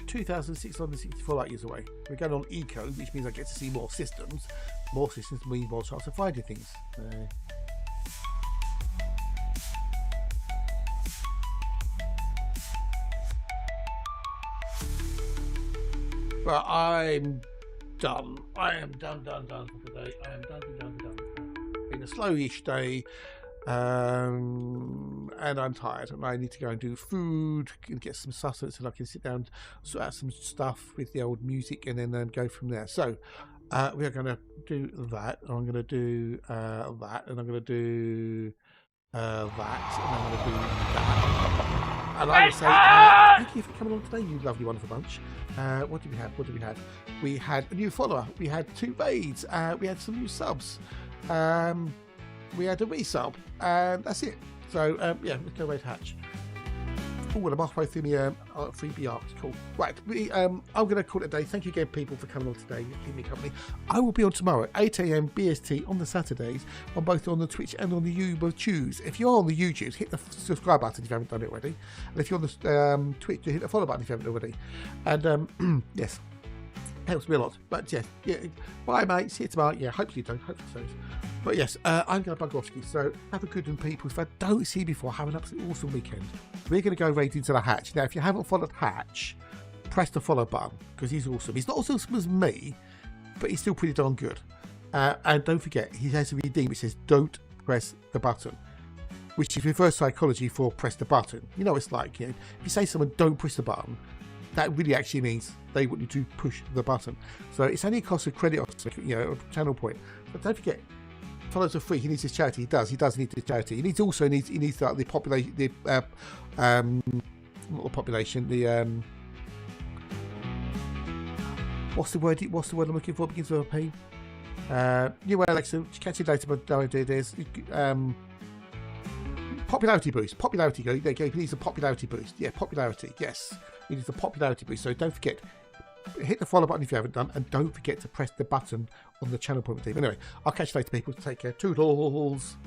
2,664 light years away. We're going on Eco, which means I get to see more systems. More systems mean more chance of finding things. But I'm done. I am done for today. I am done. Been a slow-ish day, and I'm tired, and I need to go and do food and get some sustenance, and I can sit down, sort out some stuff with the old music, and then go from there. So we are going to do that. I'm going to do that, and I'm going to do that, and I'm going to do that. And I would say thank you for coming on today, you lovely, wonderful bunch. What did we have? We had a new follower. We had 2 raids. We had some new subs. We had a resub. And that's it. So, yeah, let's go raid Hatch. Oh, and I'm halfway through the freebie arc. Cool. Right, I'm going to call it a day. Thank you again, people, for coming on today, keeping me company. I will be on tomorrow at 8 AM BST on the Saturdays, on both on the Twitch and on the YouTube. If you're on the YouTube, hit the subscribe button if you haven't done it already. And if you're on the Twitch, hit the follow button if you haven't already. And yes, helps me a lot. But yeah. Bye, mate. See you tomorrow. Yeah, hopefully you don't. Hopefully so. But yes, I'm going to bug off you. So have a good one, people. If I don't see you before, have an absolutely awesome weekend. We're going to go raid into the Hatch. Now, if you haven't followed Hatch, press the follow button because he's awesome. He's not as awesome as me, but he's still pretty darn good. And don't forget, he has a redeem which says don't press the button, which is reverse psychology for press the button. You know, it's like, if you say to someone don't press the button, that really actually means they want you to push the button. So it's only a cost of credit or a channel point. But don't forget, follows are free. He needs his charity. He does need his charity. He needs like the population, not the population, what's the word I'm looking for? It begins with a P. Well, Alexa, catch you later, but don't do this. Popularity boost. Popularity. There you go. He needs a popularity boost. Yeah, popularity. Yes. He needs a popularity boost. So don't forget, hit the follow button if you haven't done, and don't forget to press the button on the channel point team. Anyway, I'll catch you later, people. Take care. Toodles.